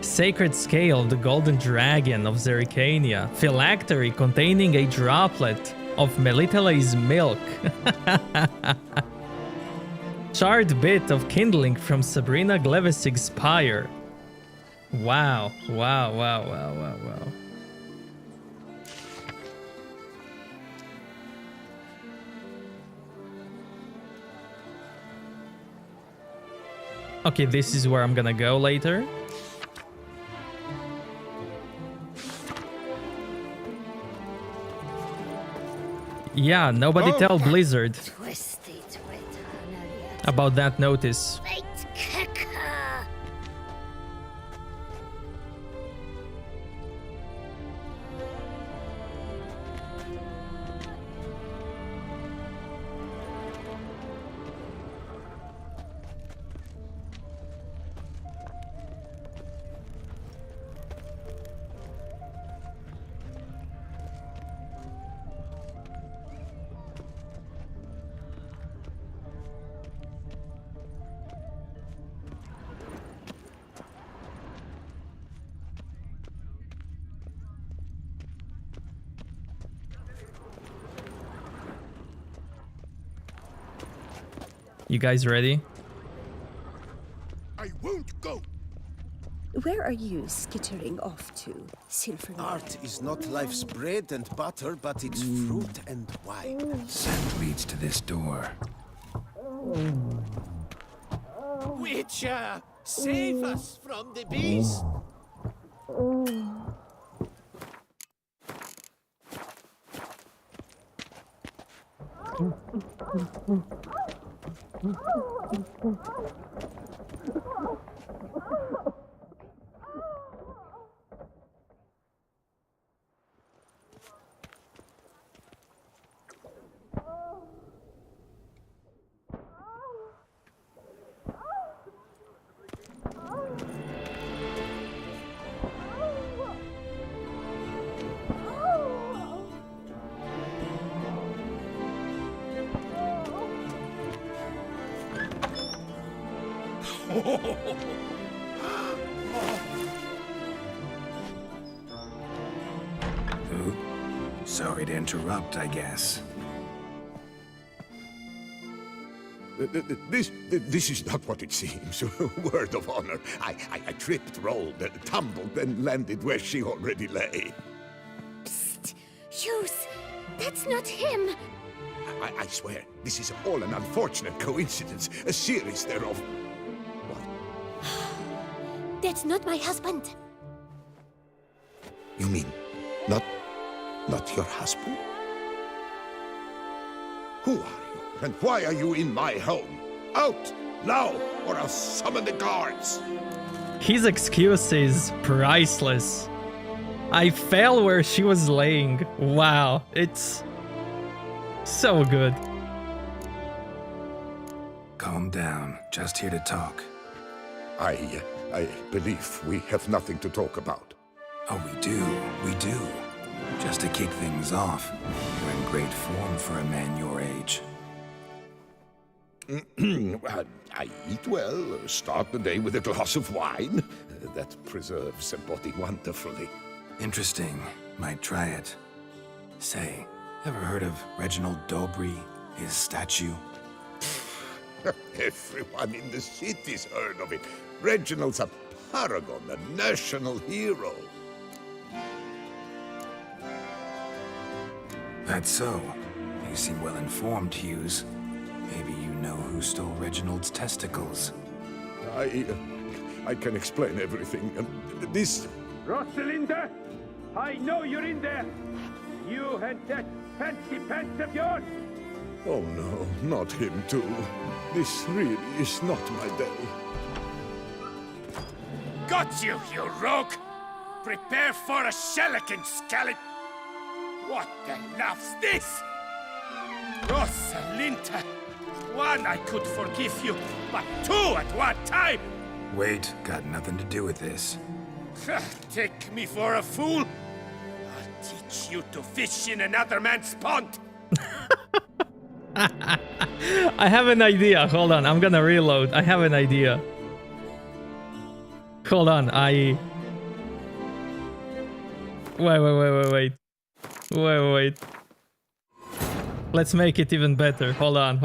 Sacred Scale, the Golden Dragon of Zerrikania. Phylactery containing a droplet of Melitele's milk. Charred bit of kindling from Sabrina Glevesig's pyre. Wow, wow, wow, wow, wow, wow. Okay, this is where I'm gonna go later. Yeah, nobody tell Blizzard about that notice. You guys ready? I won't go. Where are you skittering off to, Silver? Art is not life's bread and butter, but it's fruit and wine. Scent leads to this door. Witcher, save us from the beast. Ooh, sorry to interrupt, I guess. This is not what it seems. Word of honor. I tripped, rolled, tumbled, and landed where she already lay. Psst! Hughes! That's not him! I swear, this is all an unfortunate coincidence. A series thereof. That's not my husband. You mean, not your husband? Who are you, and why are you in my home? Out, now, or I'll summon the guards! His excuse is priceless. I fell where she was laying. Wow, it's so good. Calm down, just here to talk. I believe we have nothing to talk about. Oh, we do. Just to kick things off, you're in great form for a man your age. I eat well, start the day with a glass of wine. That preserves the body wonderfully. Interesting. Might try it. Say, ever heard of Reginald Dobry, his statue? Everyone in the city's heard of it. Reginald's a paragon, a national hero. That's so. You seem well informed, Hughes. Maybe you know who stole Reginald's testicles. I can explain everything. This... Rosalinda! I know you're in there! You and that fancy pants of yours! Oh no, not him too. This really is not my day. Got you, you rogue! Prepare for a shellacking, scallop! What the laugh's this? Rosalinda! One, I could forgive you, but two at one time! Wait, got nothing to do with this. Take me for a fool? I'll teach you to fish in another man's pond! I have an idea. Hold on, I'm gonna reload. I have an idea. Hold on, Wait. Let's make it even better. Hold on.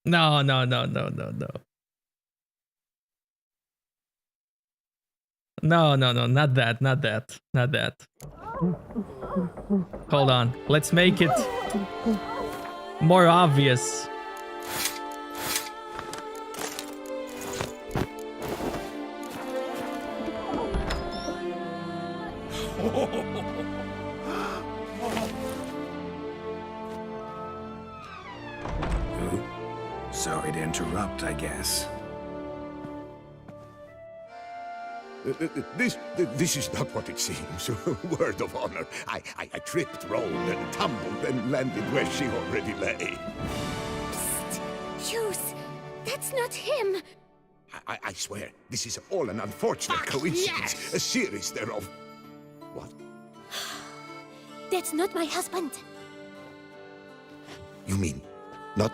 No. No, not that. Hold on. Let's make it more obvious. Sorry to interrupt, I guess. This is not what it seems. Word of honor. I tripped, rolled, and tumbled, and landed where she already lay. Psst! Hughes! That's not him! I swear, this is all an unfortunate coincidence. yes! A series thereof. What? That's not my husband. You mean, not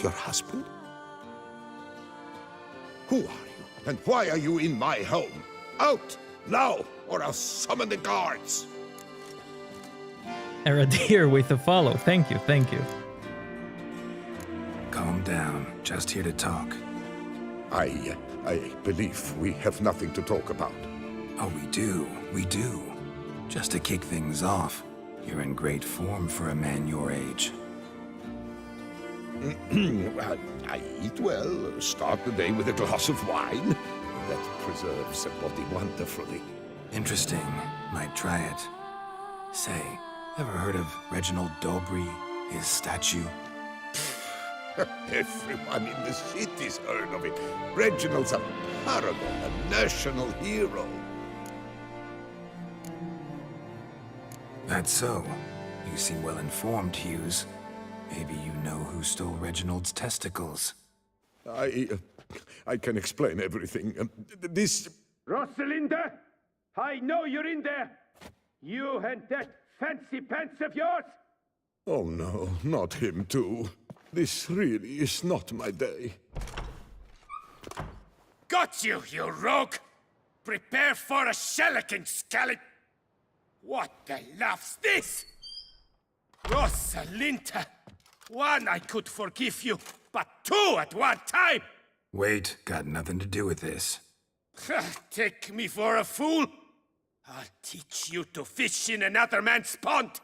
your husband? Who are you, and why are you in my home? Out, now, or I'll summon the guards! Eradir with a follow. Thank you. Calm down, just here to talk. I believe we have nothing to talk about. Oh, we do. Just to kick things off, you're in great form for a man your age. I eat well, start the day with a glass of wine. That preserves the body wonderfully. Interesting. Might try it. Say, ever heard of Reginald Dobry, his statue? Everyone in the city's heard of it. Reginald's a paragon, a national hero. That's so. You seem well informed, Hughes. Maybe you know who stole Reginald's testicles. I can explain everything. This... Rosalinda! I know you're in there! You and that fancy pants of yours! Oh no, not him too. This really is not my day. Got you, you rogue! Prepare for a shellacking, scallop! What the laugh's this? Rosalinda! One, I could forgive you, but two at one time! Wait, got nothing to do with this. Take me for a fool? I'll teach you to fish in another man's pond!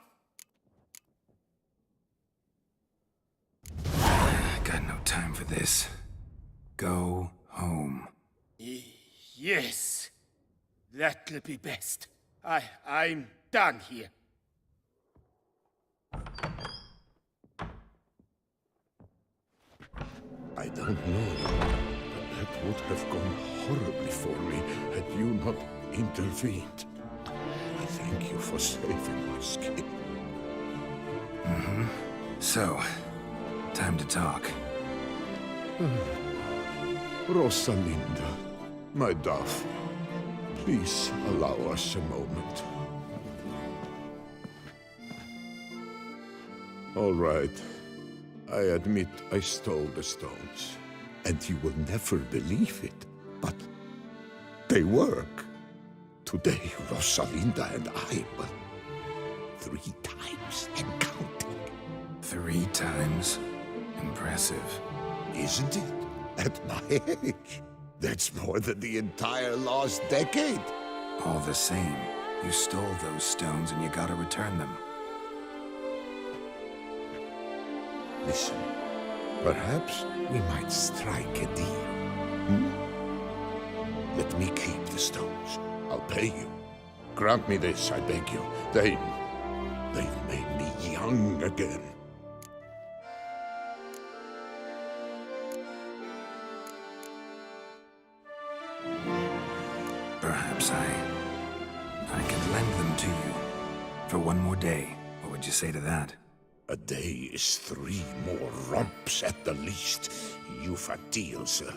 Got no time for this. Go home. Yes. That'll be best. I'm done here. I don't know, but that would have gone horribly for me had you not intervened. I thank you for saving my skin. Mm-hmm. So, time to talk. Rosalinda, my dove, please allow us a moment. All right. I admit I stole the stones. And you will never believe it, but they work. Today, Rosalinda and I, well, 3 times and counting. 3 times? Impressive. Isn't it? At my age. That's more than the entire last decade. All the same, you stole those stones and you gotta return them. Listen, perhaps we might strike a deal. Hmm? Let me keep the stones. I'll pay you. Grant me this, I beg you. They've made me young again. Perhaps I could lend them to you. For 1 more day. What would you say to that? A day is 3 more romps at the least. You've a deal, sir.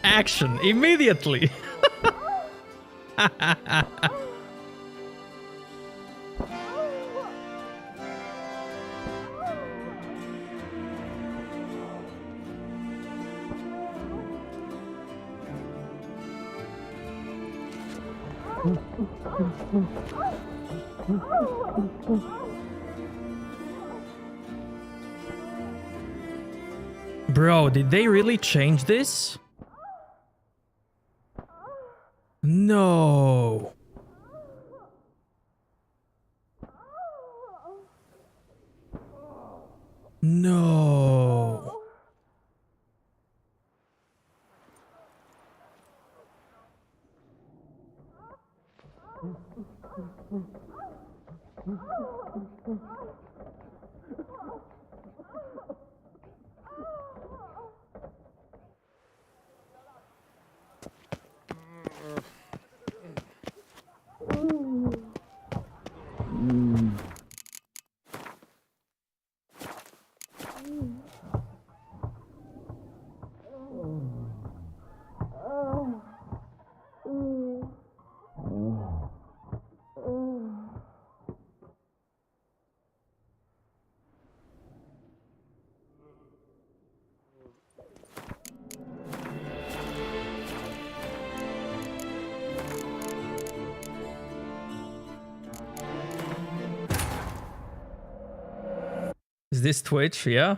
Action immediately. Bro, did they really change this? No. No. Is this Twitch? Yeah.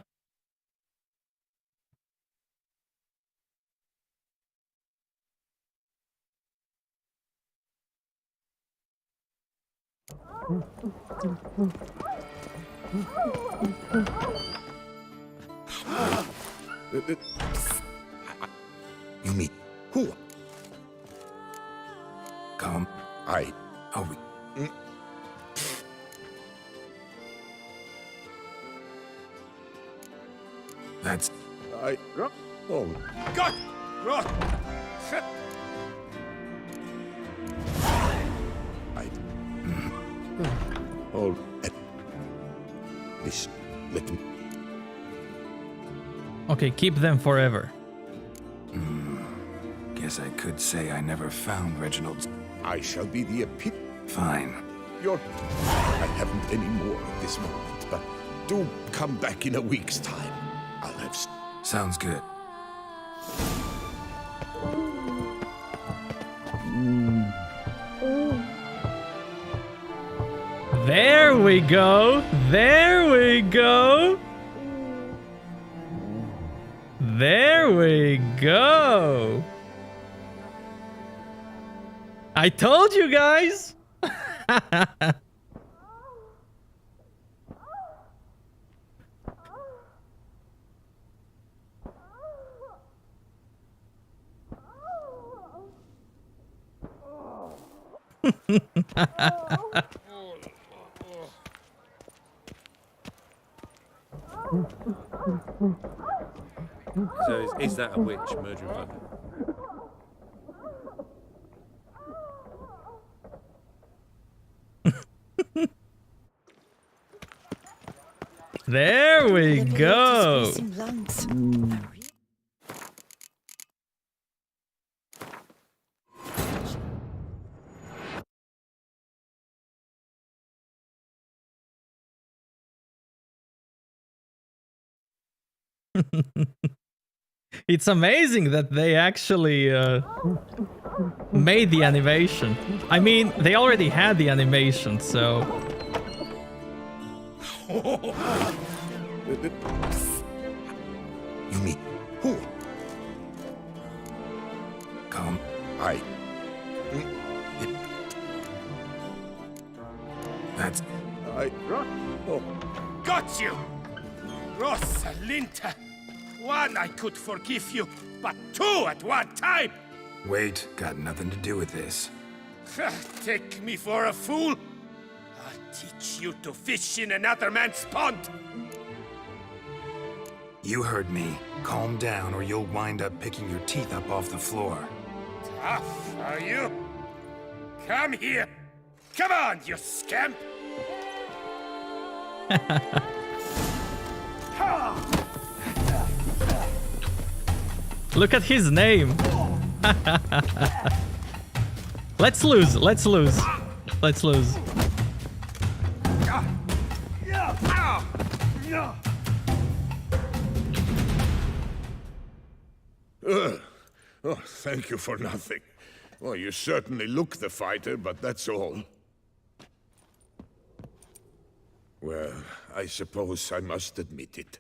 You mean who? Come. Oh, That's... Oh. God! Rot! Oh. This... Let me... Okay, keep them forever. Guess I could say I never found Reginald's... I shall be the Fine. I haven't any more at this moment, but do come back in a week's time. I'll have... Sounds good. There we go. There we go. There we go. I told you guys! So is that a witch murdering folk? There we go. It's amazing that they actually made the animation. I mean, they already had the animation, so... You mean who? Come, That's... Oh. Got you! Rosalinda! One, I could forgive you, but two at one time! Wait, got nothing to do with this. Take me for a fool? I'll teach you to fish in another man's pond! You heard me. Calm down or you'll wind up picking your teeth up off the floor. Tough, are you? Come here! Come on, you scamp! Look at his name. Let's lose. Let's lose. Let's lose. Oh, thank you for nothing. Well, you certainly look the fighter, but that's all. Well, I suppose I must admit it.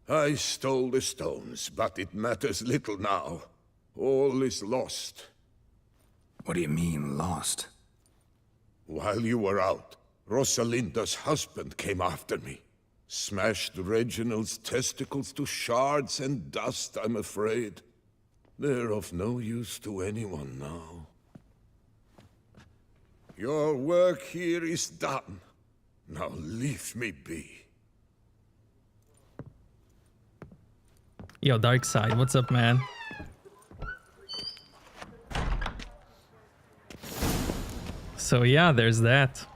I stole the stones, but it matters little now. All is lost. What do you mean, lost? While you were out, Rosalinda's husband came after me. Smashed Reginald's testicles to shards and dust, I'm afraid. They're of no use to anyone now. Your work here is done. Now leave me be. Yo, Dark Side, what's up, man? So yeah, there's that.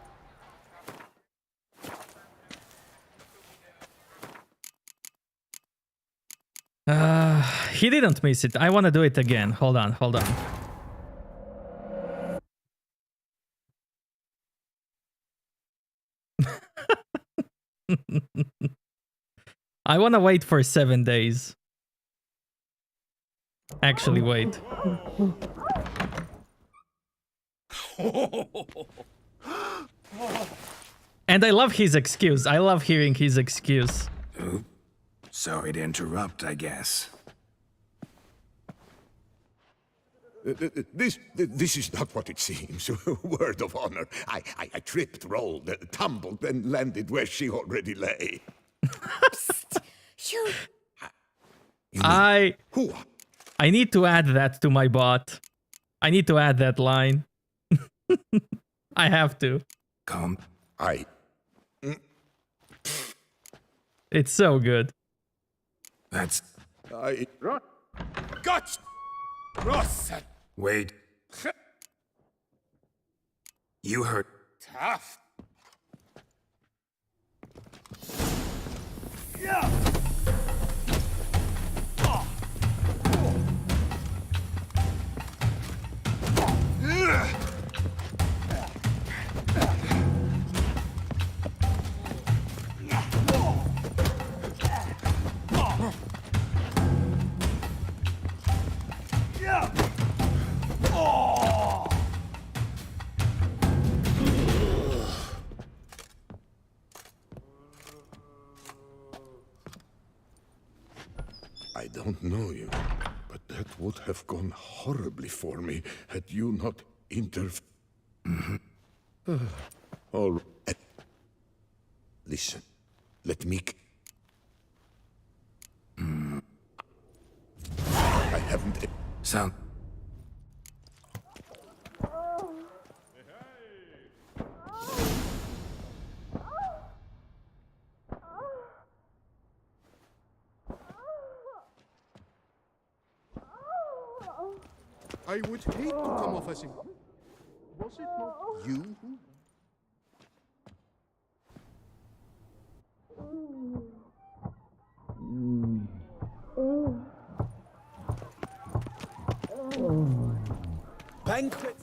He didn't miss it. I want to do it again. Hold on, hold on. I want to wait for 7 days. Actually, wait. And I love his excuse. I love hearing his excuse. Ooh. Sorry to interrupt, I guess. This is not what it seems. Word of honor. I tripped, rolled, tumbled, and landed where she already lay. I need to add that to my bot. I need to add that line. I have to. Come. It's so good. That's... Got Rosa. Wait. You heard... Tough. I don't know you, but that would have gone horribly for me had you not All right. Listen, let me... I haven't... Sound... I would hate to come off as... Was it not you who... Banquet!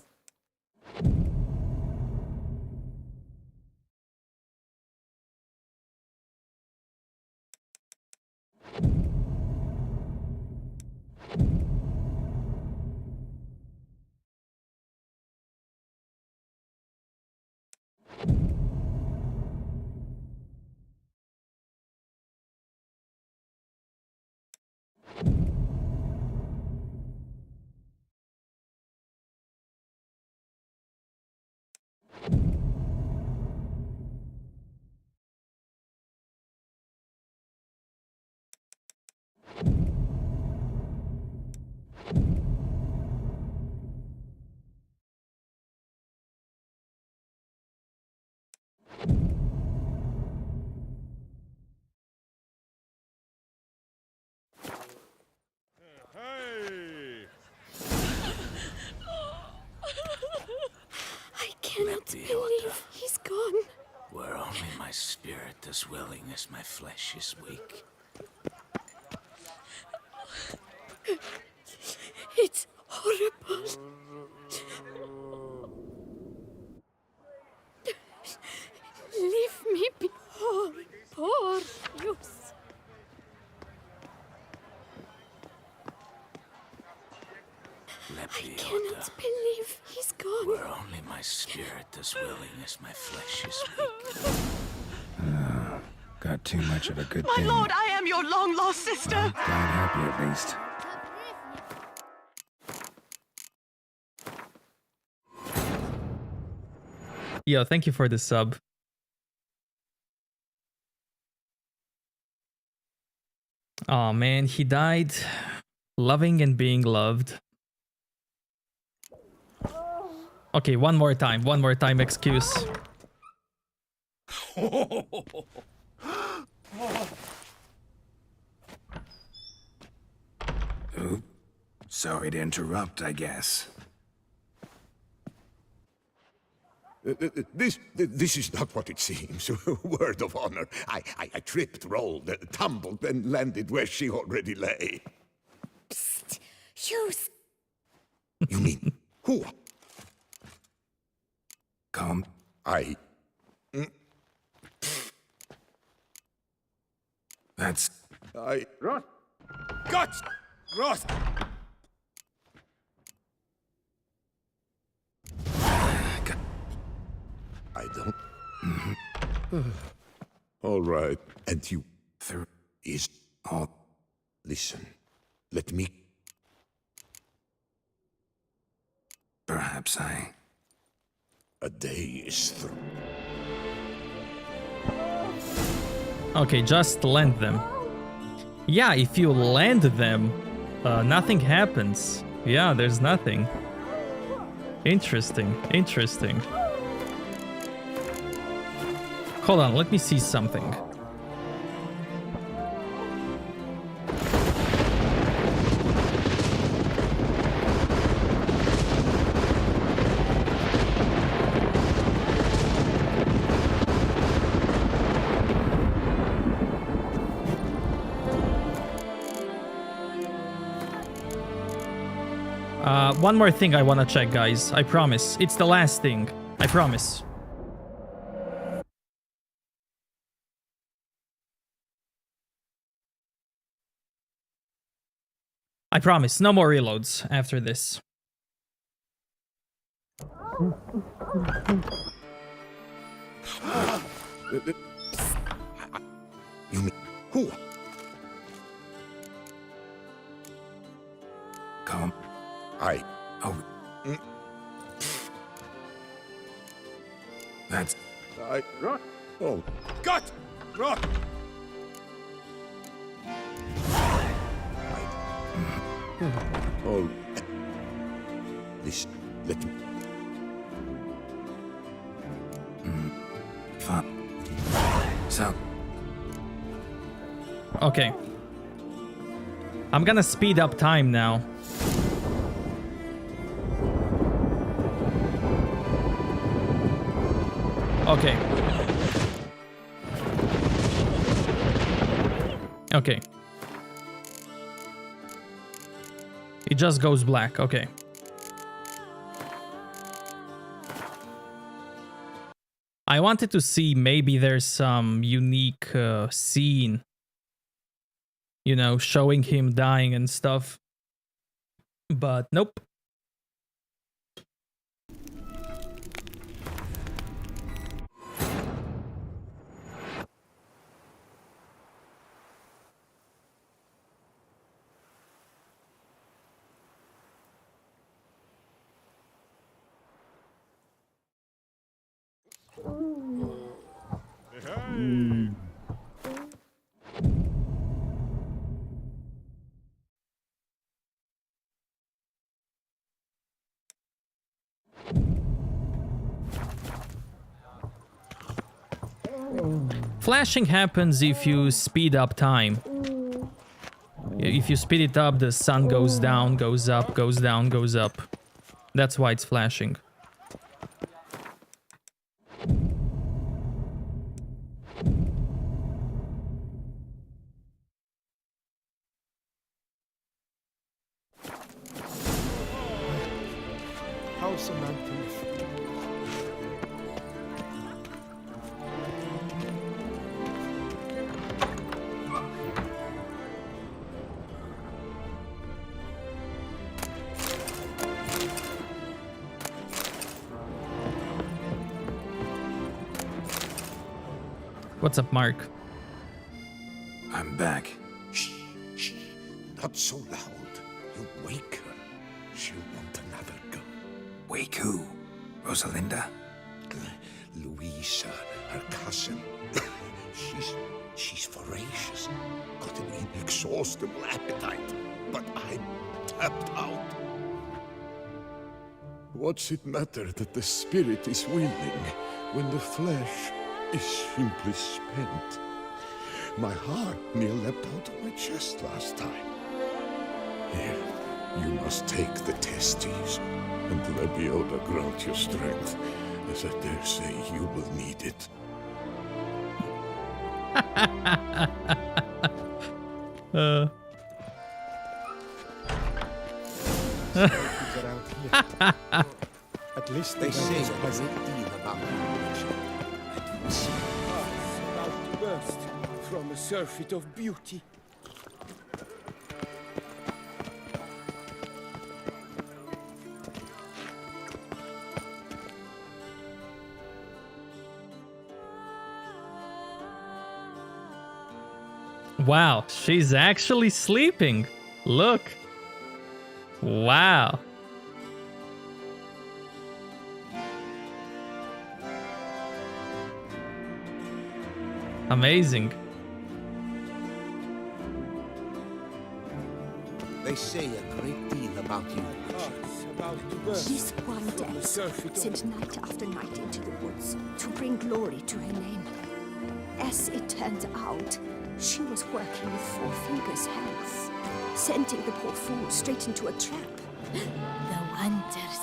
I cannot believe he's gone. Where only my spirit is willing as my flesh is weak. It's horrible. Leave me be. Poor Yus. I cannot believe he's gone. Where only my spirit is willing as my flesh is weak. Got too much of a good My thing. lord, I am your long-lost sister. God help you at least. Yo, thank you for the sub. Oh man, he died loving and being loved. Okay, one more time excuse. Oop. Sorry to interrupt, I guess. This is not what it seems. Word of honor. I tripped, rolled, tumbled, and landed where she already lay. Psst. Yus. You mean who? Come. That's... Roth! Guts! Roth! I don't... All right. And you... is... all... Listen. Let me... Perhaps I... A day is through. Okay, just land them. Yeah, if you land them, nothing happens. Yeah, there's nothing. Interesting. Hold on, let me see something. One more thing I wanna check, guys. I promise. It's the last thing. I promise. I promise. No more reloads after this. You mean who? Come. Oh. That's... Oh. Got! Rot! Oh. This... Let me... Fun. So... Okay. I'm gonna speed up time now. Okay. Okay. It just goes black. Okay. I wanted to see maybe there's some unique scene, you know, showing him dying and stuff. But nope. Flashing happens if you speed up time. If you speed it up, the sun goes down, goes up, goes down, goes up. That's why it's flashing. How's a man to live? What's up, Mark? I'm back. Shh, shh. Not so loud. You wake her. She'll want another go. Wake who? Rosalinda? Louisa, her cousin. She's voracious. Got an inexhaustible appetite. But I'm tapped out. What's it matter that the spirit is willing when the flesh is simply spent? My heart near leapt out of my chest last time. Here, you must take the testes, and Lebioda grant your strength, as I dare say you will need it. At least They say a great deal about you, about to burst from a surfeit of beauty. Wow, she's actually sleeping. Look. Wow. Amazing. They say a great deal about you, This one death sent night after night into the woods to bring glory to her name. As it turned out, she was working with Four Fingers' hands, sending the poor fool straight into a trap. The wonders.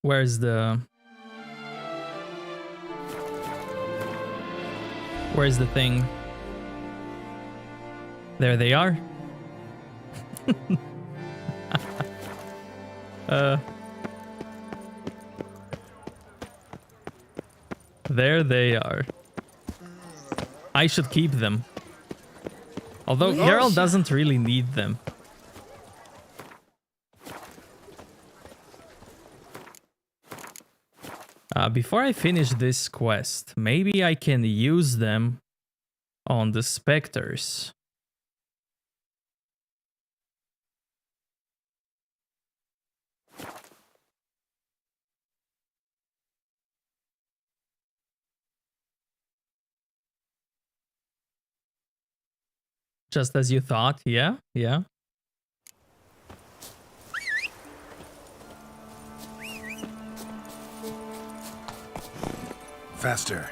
Where's the thing? There they are. There they are. I should keep them. Although Geralt doesn't really need them. Before I finish this quest, maybe I can use them on the specters. Just as you thought, yeah, yeah. Faster.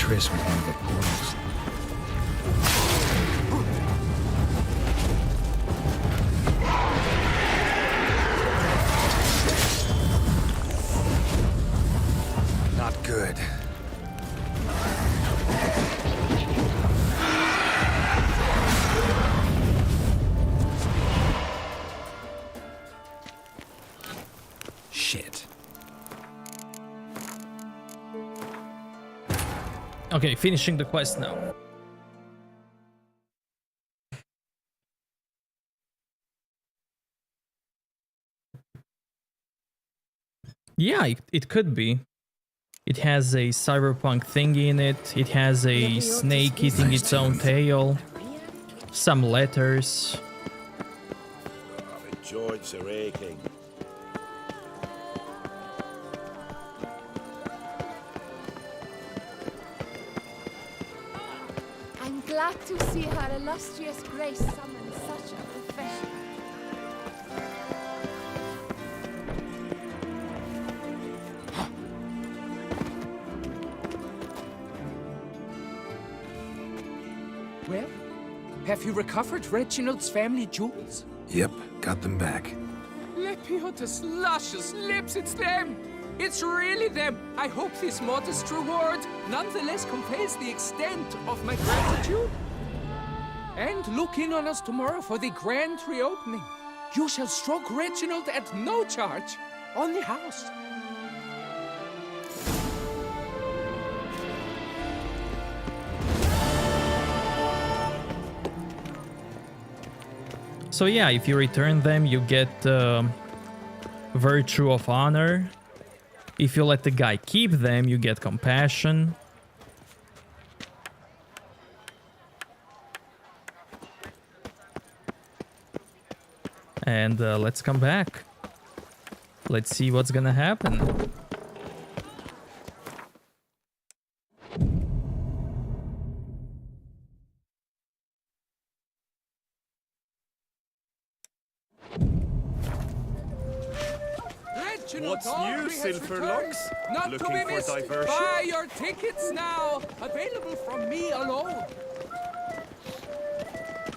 Triss with one of the portals. Not good. Shit. Okay, finishing the quest now. Yeah, it could be. It has a cyberpunk thingy in it. It has a snake eating its own tail. Some letters. The joints are aching. I'm glad to see her illustrious grace summon such a professional. Well, have you recovered Reginald's family jewels? Yep, got them back. Lepiota's luscious lips, it's them! It's really them! I hope this modest reward nonetheless conveys the extent of my gratitude. And look in on us tomorrow for the grand reopening. You shall stroke Reginald at no charge on the house. So yeah, if you return them, you get Virtue of Honor. If you let the guy keep them, you get Compassion. And let's come back. Let's see what's gonna happen. What's new, Silverlocks? Not Looking to be for missed. diversion? Buy your tickets now. Available from me alone.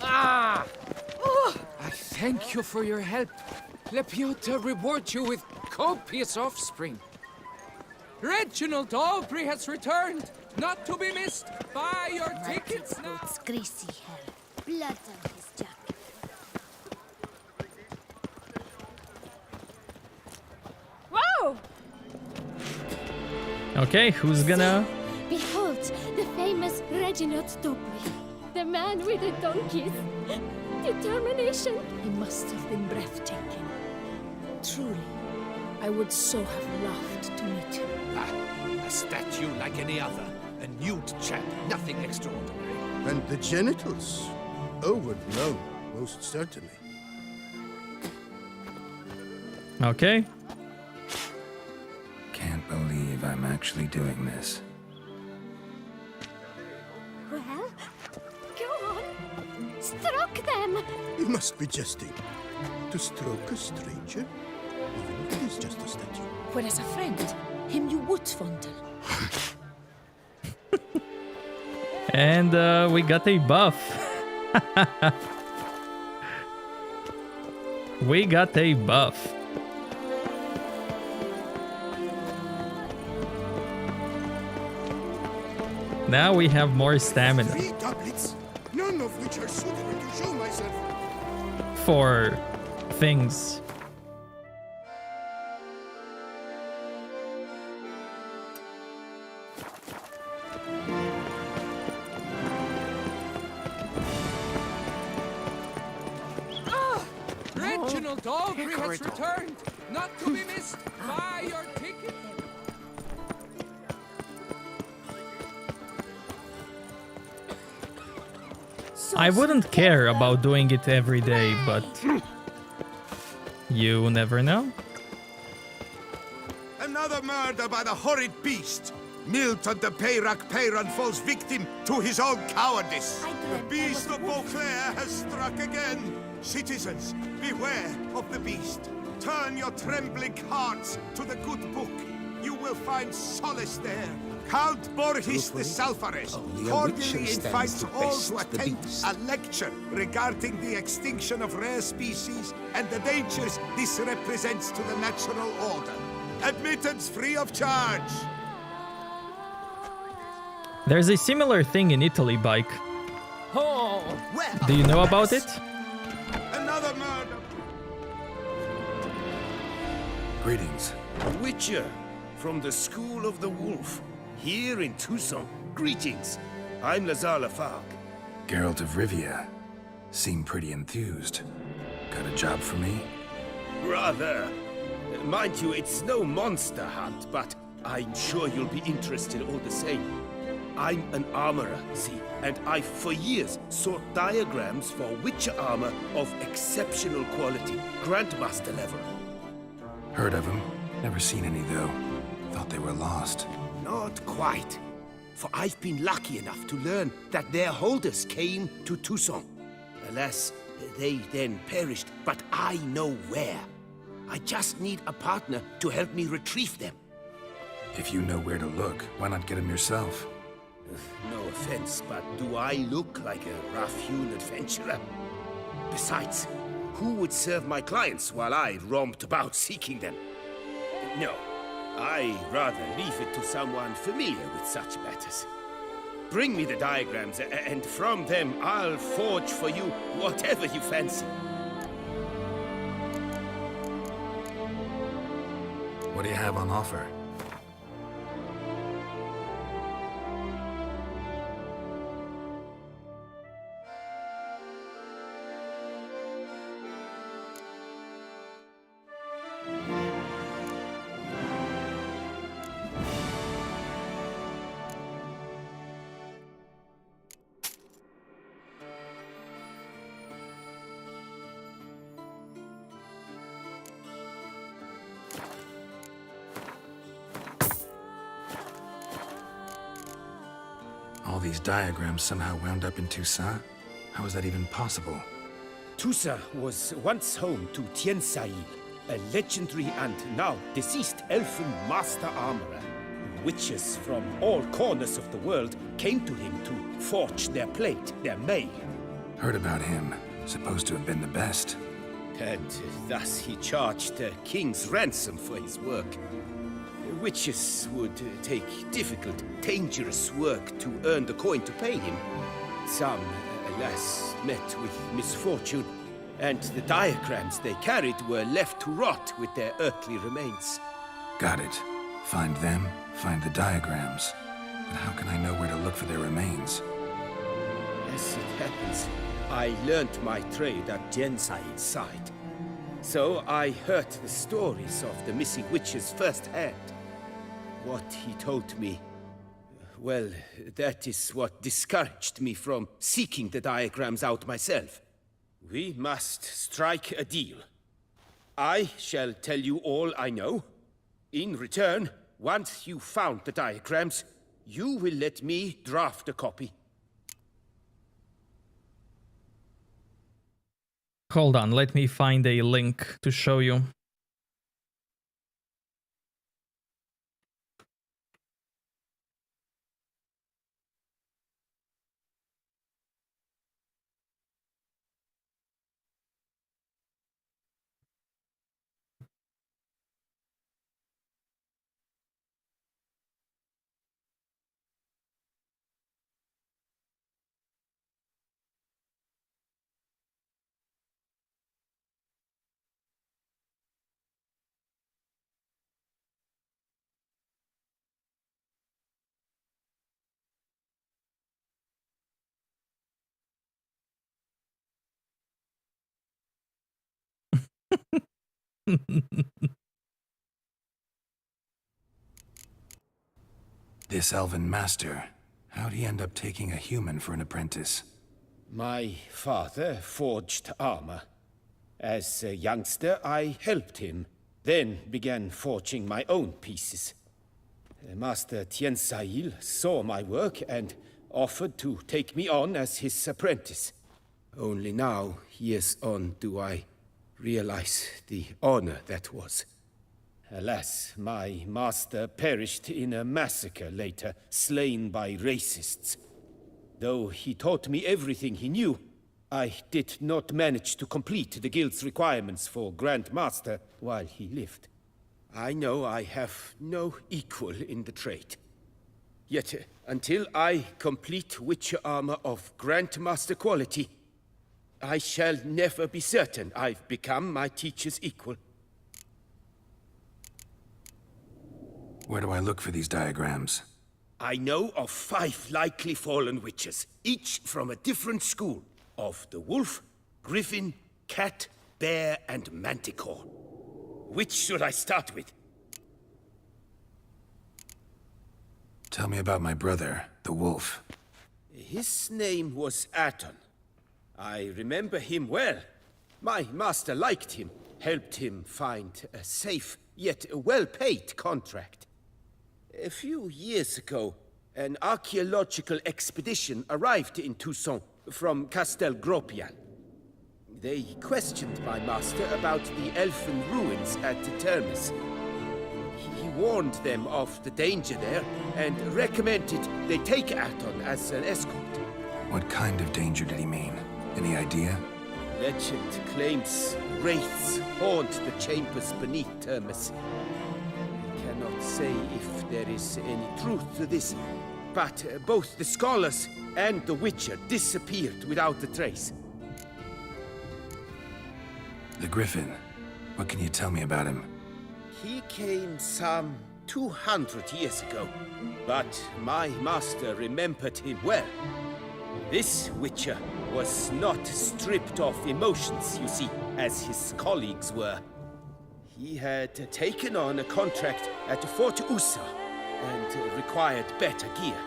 Ah! Oh, I thank you for your help. Lepiota reward you with copious offspring. Reginald Aubrey has returned. Not to be missed. Buy your tickets now. Greasy hair, blood on his jacket. Whoa! Okay, who's gonna... Behold, the famous Reginald Aubrey, the man with the donkeys. Determination. He must have been breathtaking. Truly, I would so have loved to meet him. Ah, a statue like any other. A nude chap, nothing extraordinary. And the genitals? Overblown, most certainly. Okay. Can't believe I'm actually doing this. Well, go on. Stroke them. You must be jesting. To stroke a stranger? Even if it is just a statue. Whereas a friend, him you would fondle. And we got a buff. We got a buff. Now we have more stamina. 3 doublets, none of which are suitable to show myself. For things. Reginald Dalbury has returned, not to be missed. Buy your ticket. I wouldn't care about doing it every day, but you never know. Another murder by the horrid beast. Milton de Peyrac-Peyron falls victim to his own cowardice. The beast of Beauclair has struck again. Citizens, beware of the beast. Turn your trembling hearts to the good book. You will find solace there. Count Borges the Sulphurous cordially invites all to attend a lecture regarding the extinction of rare species and the dangers this represents to the natural order. Admittance free of charge. There's a similar thing in Italy, Bike. Oh, Do you know about it? Another murder. Greetings. Witcher from the School of the Wolf. Here in Tucson. Greetings. I'm Lazar Lafargue. Geralt of Rivia. Seem pretty enthused. Got a job for me? Rather. Mind you, it's no monster hunt, but I'm sure you'll be interested all the same. I'm an armorer, see, and I've for years sought diagrams for Witcher armor of exceptional quality, Grandmaster level. Heard of them. Never seen any, though. Thought they were lost. Not quite. For I've been lucky enough to learn that their holders came to Tucson. Alas, they then perished, but I know where. I just need a partner to help me retrieve them. If you know where to look, why not get them yourself? No offense, but do I look like a rough-hewn adventurer? Besides, who would serve my clients while I romped about seeking them? No, I'd rather leave it to someone familiar with such matters. Bring me the diagrams, and from them I'll forge for you whatever you fancy. What do you have on offer? All these diagrams somehow wound up in Toussaint? How is that even possible? Toussaint was once home to Tiensail, a legendary and now deceased elfin master armorer. Witches from all corners of the world came to him to forge their plate, their mail. Heard about him. Supposed to have been the best. And thus he charged a king's ransom for his work. Witches would take difficult, dangerous work to earn the coin to pay him. Some, alas, met with misfortune, and the diagrams they carried were left to rot with their earthly remains. Got it. Find them, find the diagrams. But how can I know where to look for their remains? As it happens, I learnt my trade at Jensail's side. So I heard the stories of the missing witches firsthand. What he told me, well, that is what discouraged me from seeking the diagrams out myself. We must strike a deal. I shall tell you all I know. In return, once you found the diagrams, you will let me draft a copy. Hold on, let me find a link to show you. This elven master, how'd he end up taking a human for an apprentice? My father forged armor. As a youngster, I helped him, then began forging my own pieces. Master Tiensail saw my work and offered to take me on as his apprentice. Only now, years on, do I realize the honor that was. Alas, my master perished in a massacre later, slain by racists. Though he taught me everything he knew, I did not manage to complete the guild's requirements for Grand Master while he lived. I know I have no equal in the trade. Yet, until I complete Witcher armor of Grand Master quality, I shall never be certain I've become my teacher's equal. Where do I look for these diagrams? I know of 5 likely fallen witches, each from a different school, of the wolf, griffin, cat, bear, and manticore. Which should I start with? Tell me about my brother, the wolf. His name was Aton. I remember him well. My master liked him, helped him find a safe, yet well-paid contract. A few years ago, an archaeological expedition arrived in Toussaint from Castel Gropian. They questioned my master about the elfin ruins at Termis. He warned them of the danger there and recommended they take Aton as an escort. What kind of danger did he mean? Any idea? Legend claims wraiths haunt the chambers beneath Termis. I cannot say if there is any truth to this, but both the scholars and the Witcher disappeared without a trace. The Griffin. What can you tell me about him? He came some 200 years ago, but my master remembered him well. This Witcher was not stripped of emotions, you see, as his colleagues were. He had taken on a contract at Fort Usa and required better gear.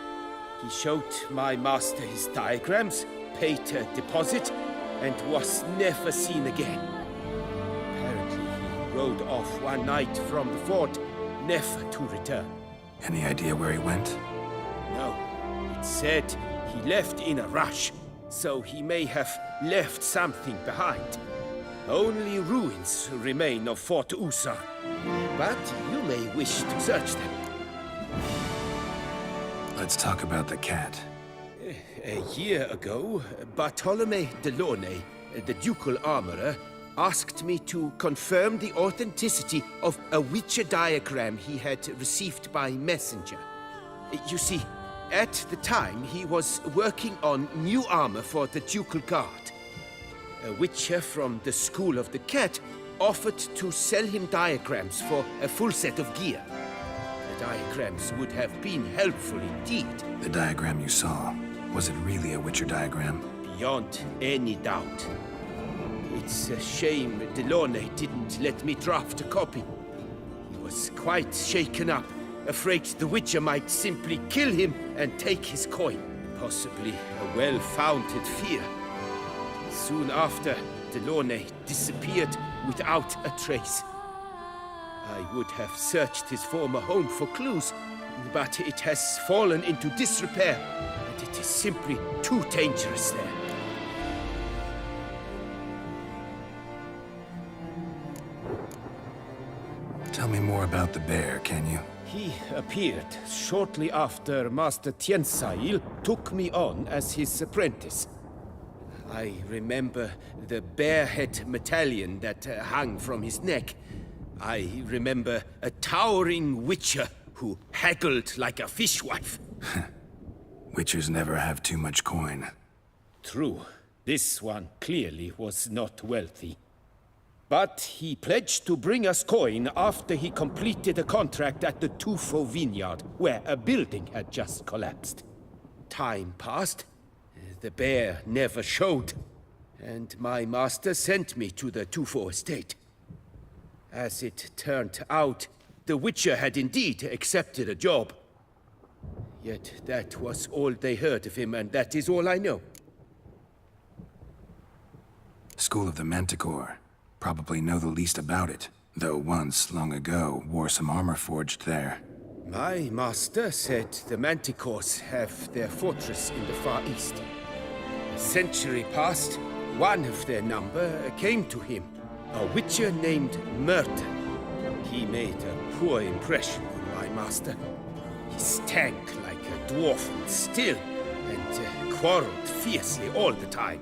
He showed my master his diagrams, paid a deposit, and was never seen again. Apparently, he rode off one night from the fort, never to return. Any idea where he went? No. It said he left in a rush, so he may have left something behind. Only ruins remain of Fort Usa, but you may wish to search them. Let's talk about the cat. A year ago, Bartolome Delaunay, the ducal armorer, asked me to confirm the authenticity of a Witcher diagram he had received by messenger. You see, at the time he was working on new armor for the ducal guard. A Witcher from the School of the Cat offered to sell him diagrams for a full set of gear. The diagrams would have been helpful indeed. The diagram you saw, was it really a Witcher diagram? Beyond any doubt. It's a shame Delaunay didn't let me draft a copy. He was quite shaken up, afraid the Witcher might simply kill him and take his coin. Possibly a well-founded fear. Soon after, Delaunay disappeared without a trace. I would have searched his former home for clues, but it has fallen into disrepair, and it is simply too dangerous there. Tell me more about the bear, can you? He appeared shortly after Master Tiensail took me on as his apprentice. I remember the bear-head medallion that hung from his neck. I remember a towering witcher who haggled like a fishwife. Witchers never have too much coin. True. This one clearly was not wealthy. But he pledged to bring us coin after he completed a contract at the Tufo vineyard, where a building had just collapsed. Time passed. The bear never showed, and my master sent me to the Tufo estate. As it turned out, the Witcher had indeed accepted a job. Yet that was all they heard of him, and that is all I know. School of the Manticore. Probably know the least about it, though once, long ago, wore some armor forged there. My master said the Manticores have their fortress in the Far East. A century past, one of their number came to him, a witcher named Merton. He made a poor impression on my master. He stank like a dwarf still, and quarreled fiercely all the time.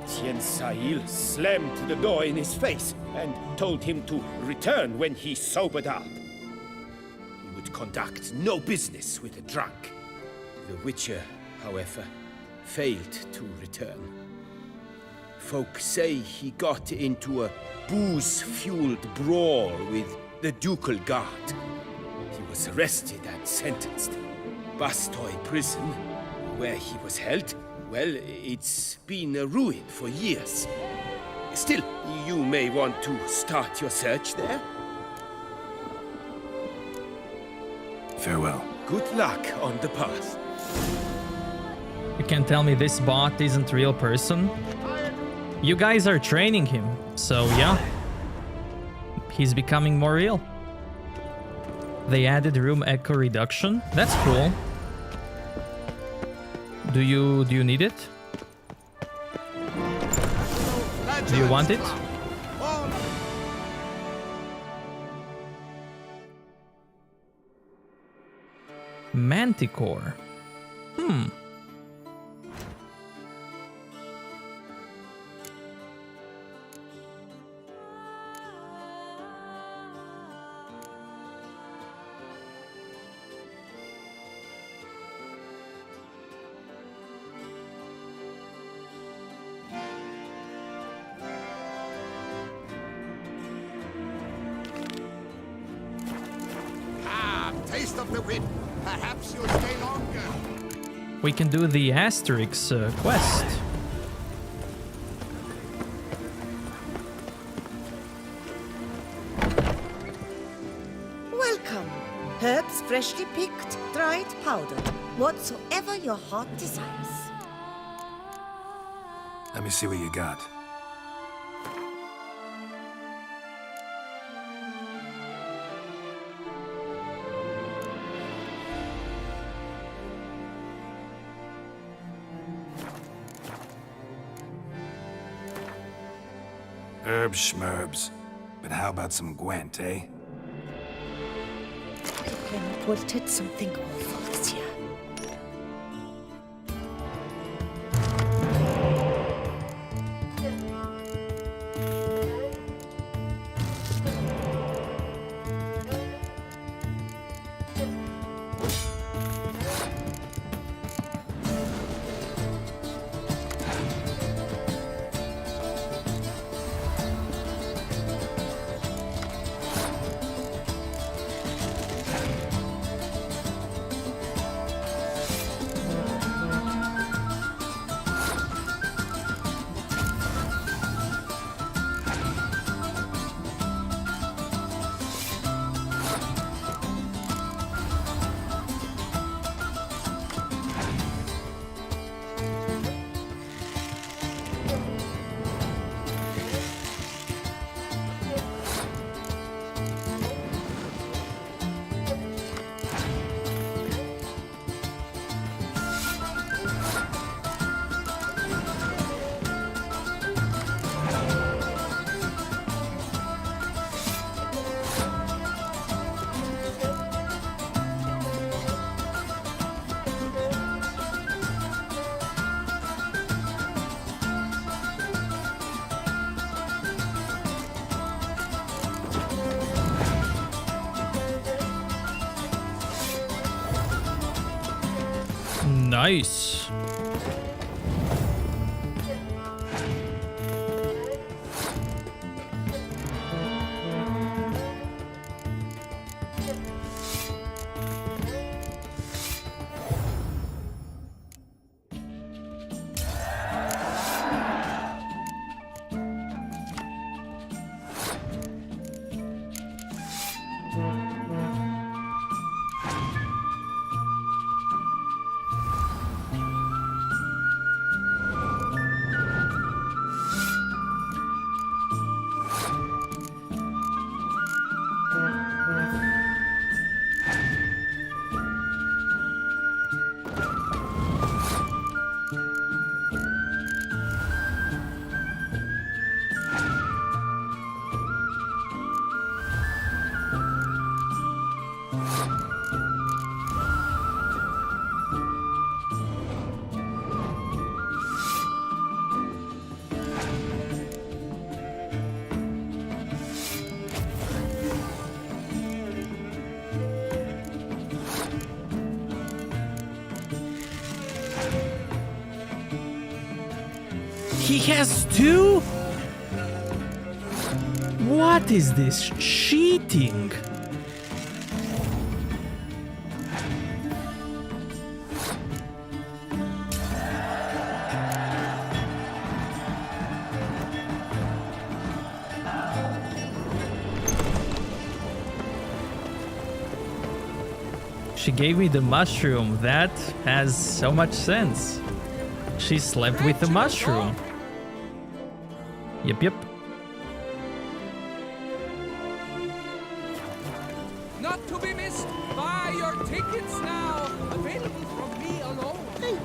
Tiensail slammed the door in his face and told him to return when he sobered up. He would conduct no business with a drunk. The Witcher, however, failed to return. Folk say he got into a booze-fueled brawl with the ducal guard. He was arrested and sentenced. Bastoy prison, where he was held, well, it's been a ruin for years. Still, you may want to start your search there. Farewell. Good luck on the path. You can tell me this bot isn't a real person? You guys are training him, so yeah. He's becoming more real. They added room echo reduction. That's cool. Do you need it? Do you want it? Manticore. Taste of the wind. Perhaps you'll stay longer. We can do the Asterix quest. Welcome. Herbs freshly picked, dried, powdered. Whatsoever your heart desires. Let me see what you got. Herbs schmerbs. But how about some Gwent, eh? I reported something awful this year. Nice. He has two? What is this cheating? She gave me the mushroom. That has so much sense. She slept with the mushroom. Yep. Not to be missed. Buy your tickets now. Available from me alone. Hey,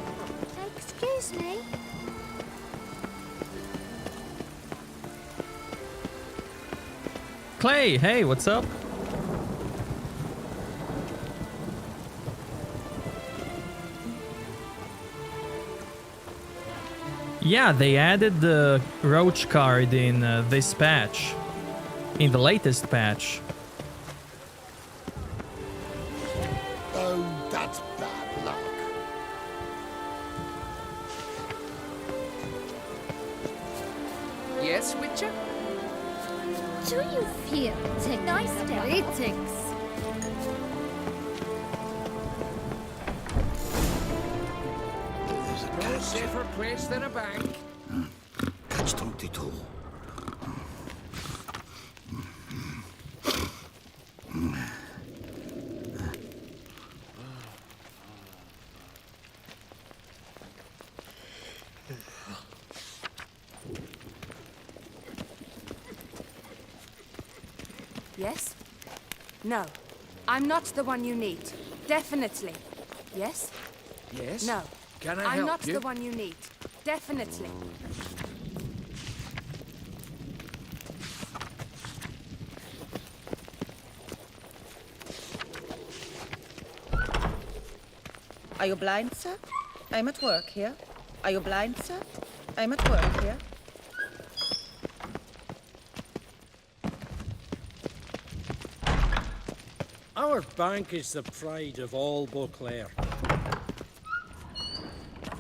excuse me. Clay, hey, what's up? Yeah, they added the roach card in this patch. In the latest patch. Oh, that's bad luck. Yes, Witcher? Do you feel nice greetings? No safer place than a bank. Catch 22. Yes? No. I'm not the one you need. Definitely. Yes? Yes? No. Can I I'm help not you? the one you need. Definitely. Are you blind, sir? I'm at work here. Are you blind, sir? I'm at work here. Our bank is the pride of all Beauclair.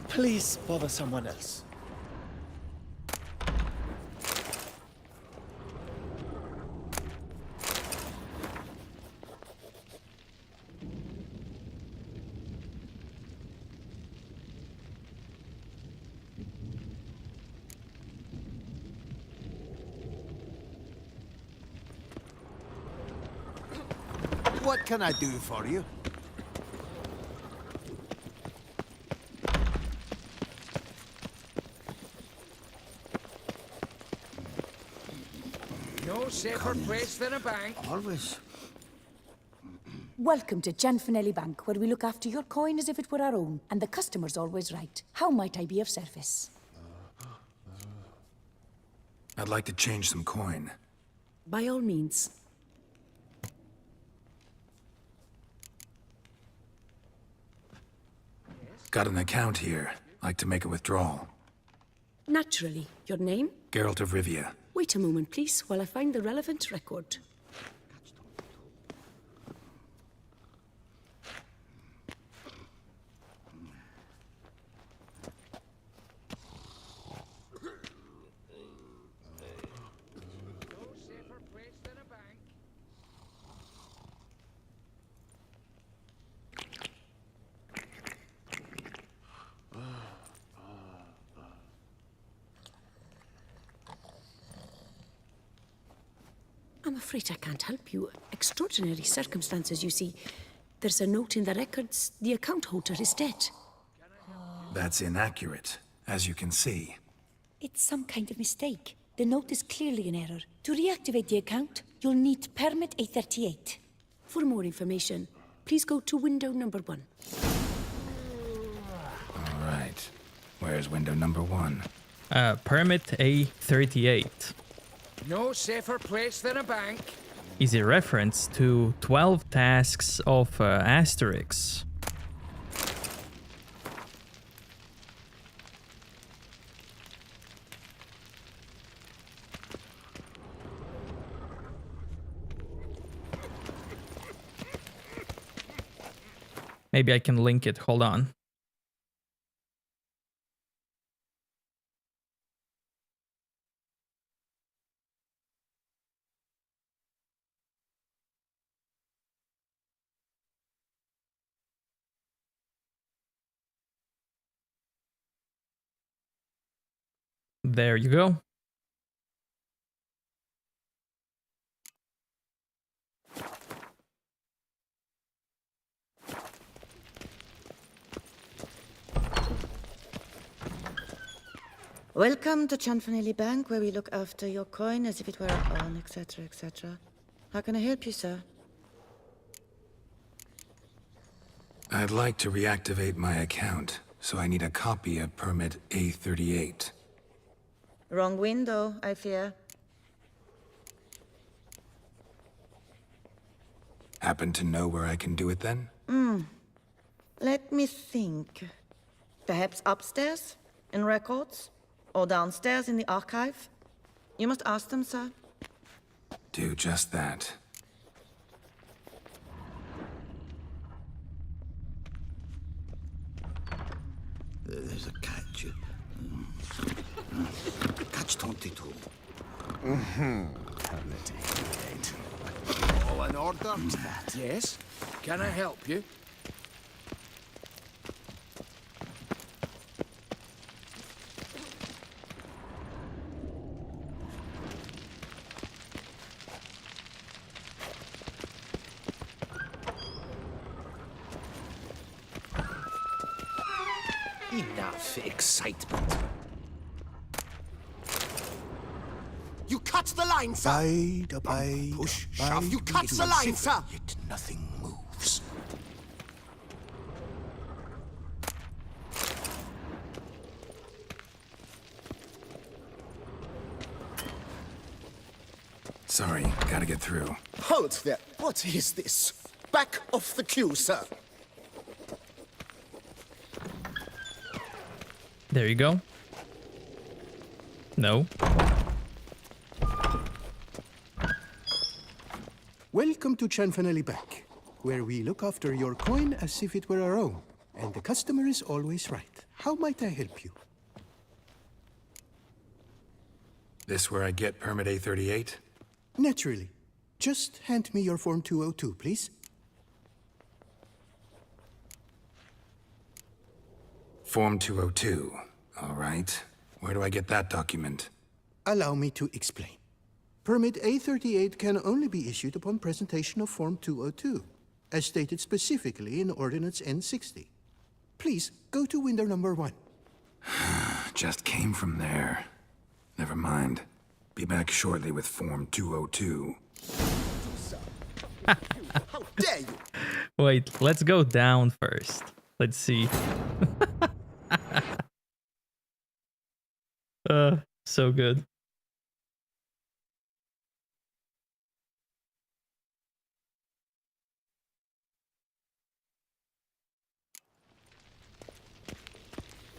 Please bother someone else. What can I do for you? No safer place than a bank. Always. Welcome to Gianfinelli Bank, where we look after your coin as if it were our own, and the customer's always right. How might I be of service? I'd like to change some coin. By all means. Got an account here. Like to make a withdrawal. Naturally. Your name? Geralt of Rivia. Wait a moment, please, while I find the relevant record. I'm afraid I can't help you. Extraordinary circumstances, you see. There's a note in the records. The account holder is dead. That's inaccurate, as you can see. It's some kind of mistake. The note is clearly an error. To reactivate the account, you'll need permit A38. For more information, please go to window number 1. All right. Where's window number 1? Permit A38 No safer place than a bank. is a reference to 12 tasks of Asterix. Maybe I can link it. Hold on. There you go. Welcome to Chanfanelli Bank, where we look after your coin as if it were our own, etc., etc. How can I help you, sir? I'd like to reactivate my account, so I need a copy of permit A38. Wrong window, I fear. Happen to know where I can do it then? Let me think. Perhaps upstairs, in records? Or downstairs in the archive? You must ask them, sir. Do just that. There's a catch. Catch 22. All in order? Yes? Can I help you? Enough excitement. You cut the line, sir! Bide. Push, shove. You cut the line, sir! Yet nothing moves. Sorry, gotta get through. Hold there. What is this? Back off the queue, sir. There you go. No. Welcome to Chanfanelli Bank, where we look after your coin as if it were our own, and the customer is always right. How might I help you? This where I get permit A38? Naturally. Just hand me your Form 202, please. Form 202. All right. Where do I get that document? Allow me to explain. Permit A38 can only be issued upon presentation of Form 202, as stated specifically in Ordinance N60. Please, go to window number 1. Just came from there. Never mind. Be back shortly with Form 202. How dare you! Wait, let's go down first. Let's see. So good.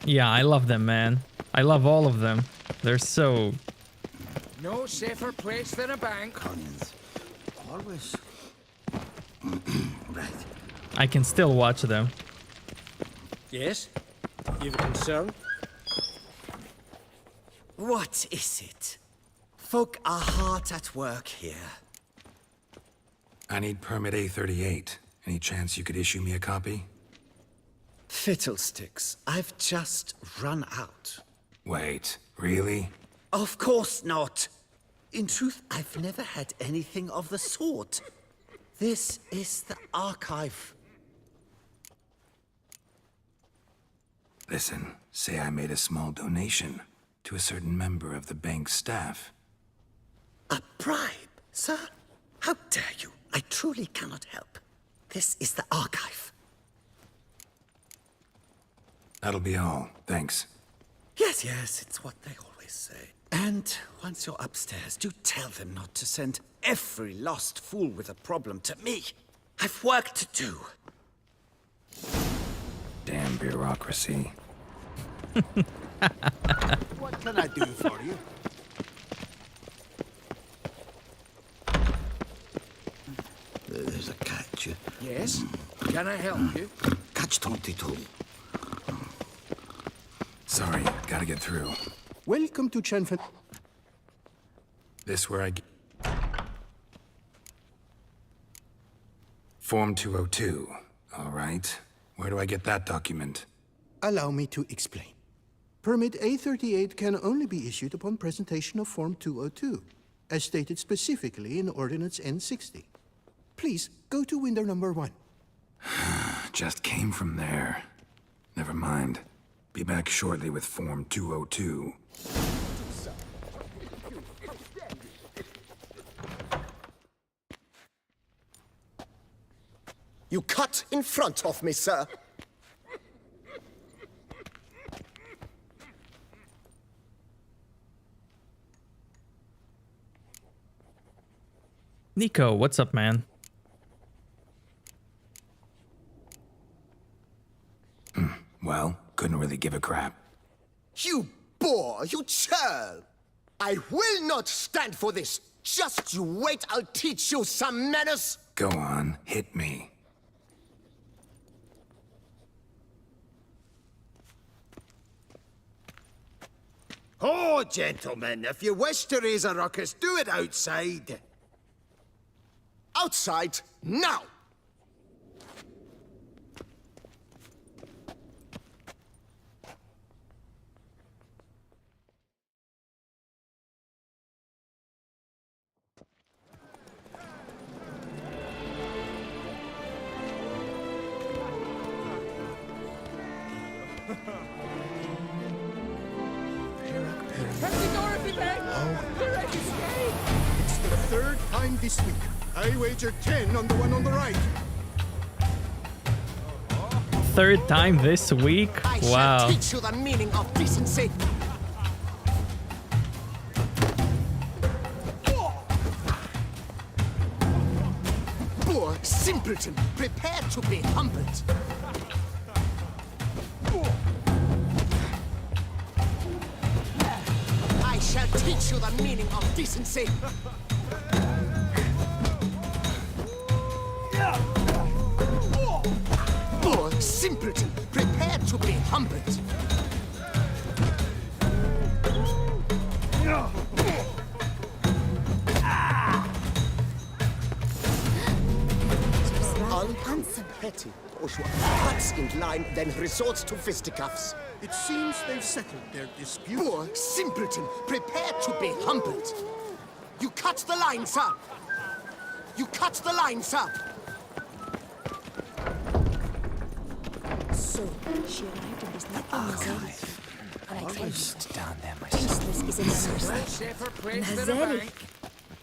Yeah, I love them, man. I love all of them. They're so... No safer place than a bank. Cons. Always. Right. I can still watch them. Yes? You've a concern? What is it? Folk are hard at work here. I need permit A38. Any chance you could issue me a copy? Fiddlesticks, I've just run out. Wait, really? Of course not. In truth, I've never had anything of the sort. This is the archive. Listen, say I made a small donation to a certain member of the bank's staff. A bribe, sir? How dare you? I truly cannot help. This is the archive. That'll be all. Thanks. Yes, yes, it's what they always say. And once you're upstairs, do tell them not to send every lost fool with a problem to me. I've work to do. Damn bureaucracy. What can I do for you? There's a catch. Yes? Can I help you? Catch 22. Sorry, gotta get through. Welcome to Chanfan. This where I get... Form 202. All right. Where do I get that document? Allow me to explain. Permit A38 can only be issued upon presentation of Form 202, as stated specifically in Ordinance N60. Please, go to window number 1. Just came from there. Never mind. Be back shortly with Form 202. You cut in front of me, sir. Nico, what's up, man? Well, couldn't really give a crap. You boor, you churl! I will not stand for this. Just you wait, I'll teach you some manners. Go on, hit me. Oh, gentlemen, if you wish to raise a ruckus, do it outside. Outside, now! It's the third time this week. I wager 10 on the one on the right. Third time this week? Wow. I shall teach you the meaning of decency. Poor simpleton, prepare to be humbled. I shall teach you the meaning of decency. Poor simpleton, prepare to be humbled. Handsome. Petty, Joshua cuts in line, then resorts to fisticuffs. It seems they've settled their dispute. Poor simpleton, prepare to be humbled. You cut the line, sir. You cut the line, sir. So, she arrived in this Archive. And I tell you, down there myself. tasteless is a Nazarick.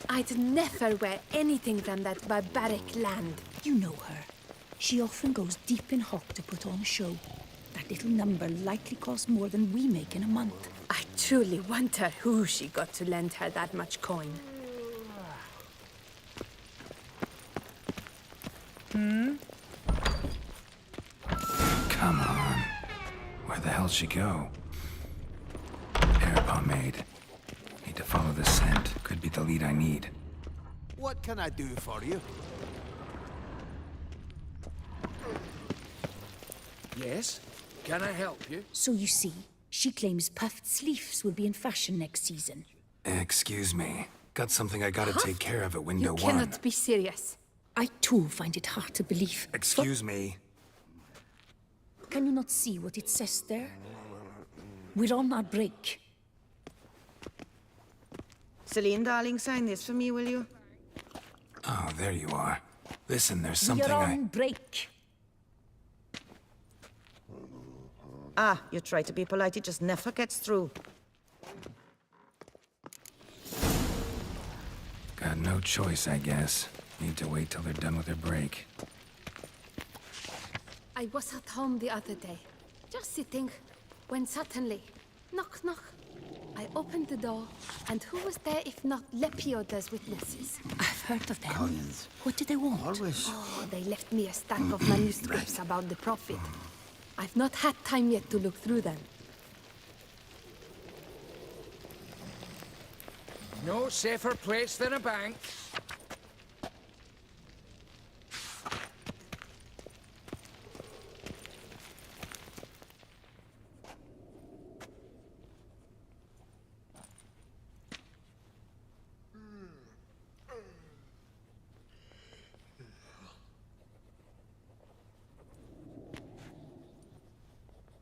I'd never wear anything from that barbaric land. You know her. She often goes deep in hock to put on a show. That little number likely costs more than we make in a month. I truly wonder who she got to lend her that much coin. Come on. Where the hell'd she go? Hair pomade. Need to follow the scent. Could be the lead I need. What can I do for you? Yes? Can I help you? So you see, she claims puffed sleeves will be in fashion next season. Excuse me. Got something I gotta take care of at window You 1. cannot be serious. I too find it hard to believe. Excuse me. Can you not see what it says there? We're on our break. Celine, darling, sign this for me, will you? Oh, there you are. Listen, there's something We're on break. Ah, you try to be polite, it just never gets through. Got no choice, I guess. Need to wait till they're done with their break. I was at home the other day, just sitting, when suddenly, knock, knock. I opened the door, and who was there if not Lepioda's witnesses? I've heard of them. What did they want? Oh, they left me a stack of manuscripts about the Prophet. I've not had time yet to look through them. No safer place than a bank.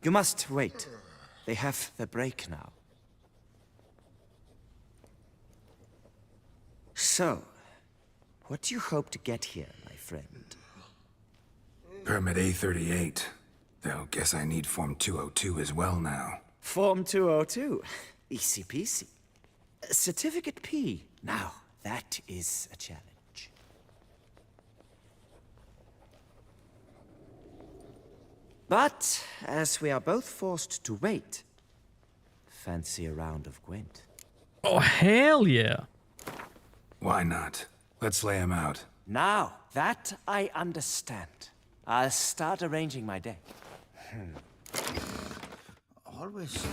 You must wait. They have the break now. So, what do you hope to get here, my friend? Permit A38. Though, guess I need Form 202 as well now. Form 202. Easy peasy. Certificate P. Now, that is a challenge. But, as we are both forced to wait, fancy a round of Gwent. Oh, hell yeah. Why not? Let's lay him out. Now, that I understand. I'll start arranging my deck. Always.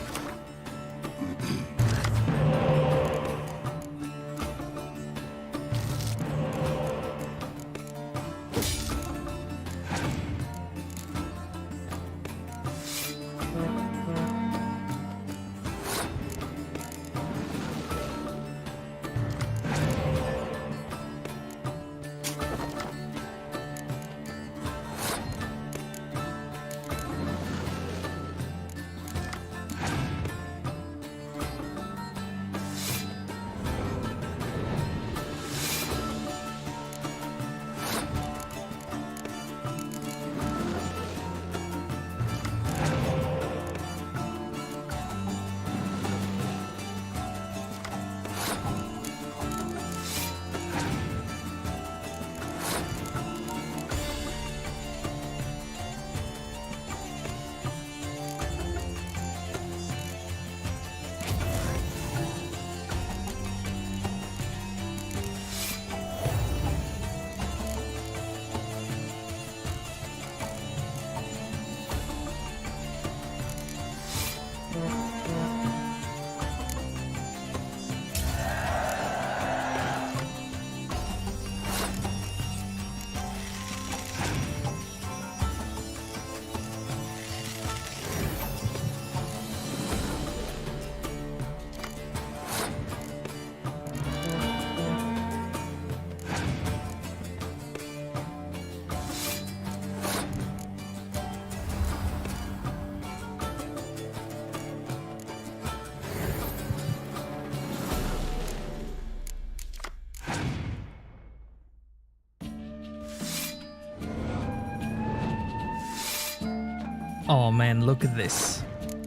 Oh man, look at this.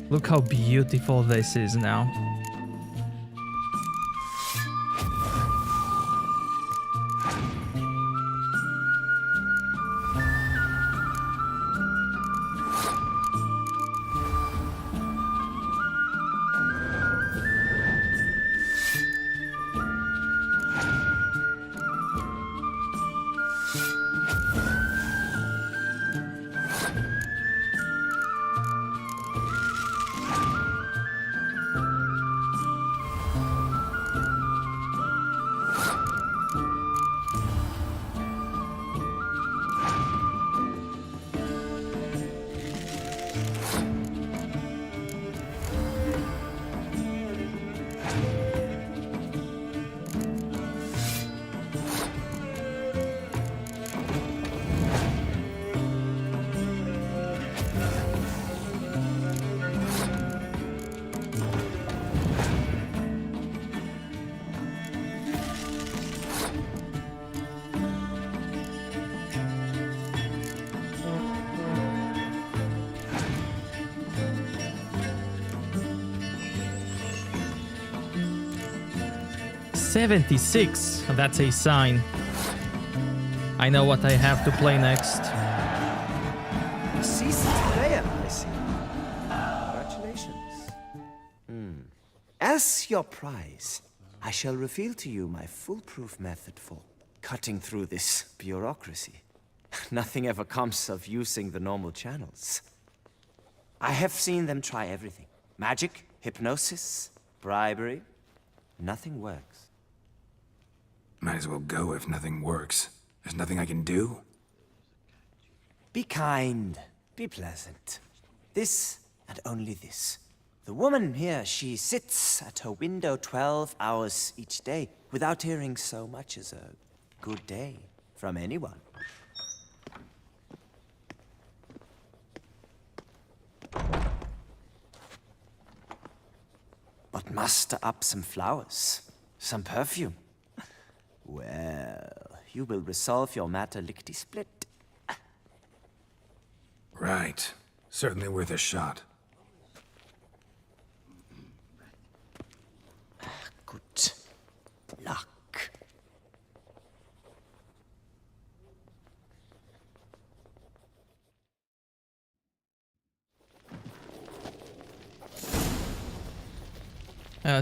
Look how beautiful this is now. 76. That's a sign. I know what I have to play next. A seasoned player, I see. Congratulations. As your prize, I shall reveal to you my foolproof method for cutting through this bureaucracy. Nothing ever comes of using the normal channels. I have seen them try everything. Magic, hypnosis, bribery. Nothing works. Might as well go if nothing works. There's nothing I can do? Be kind. Be pleasant. This and only this. The woman here, she sits at her window 12 hours each day without hearing so much as a good day from anyone. But muster up some flowers, some perfume. Well, you will resolve your matter lickety-split. Right. Certainly worth a shot. Good luck.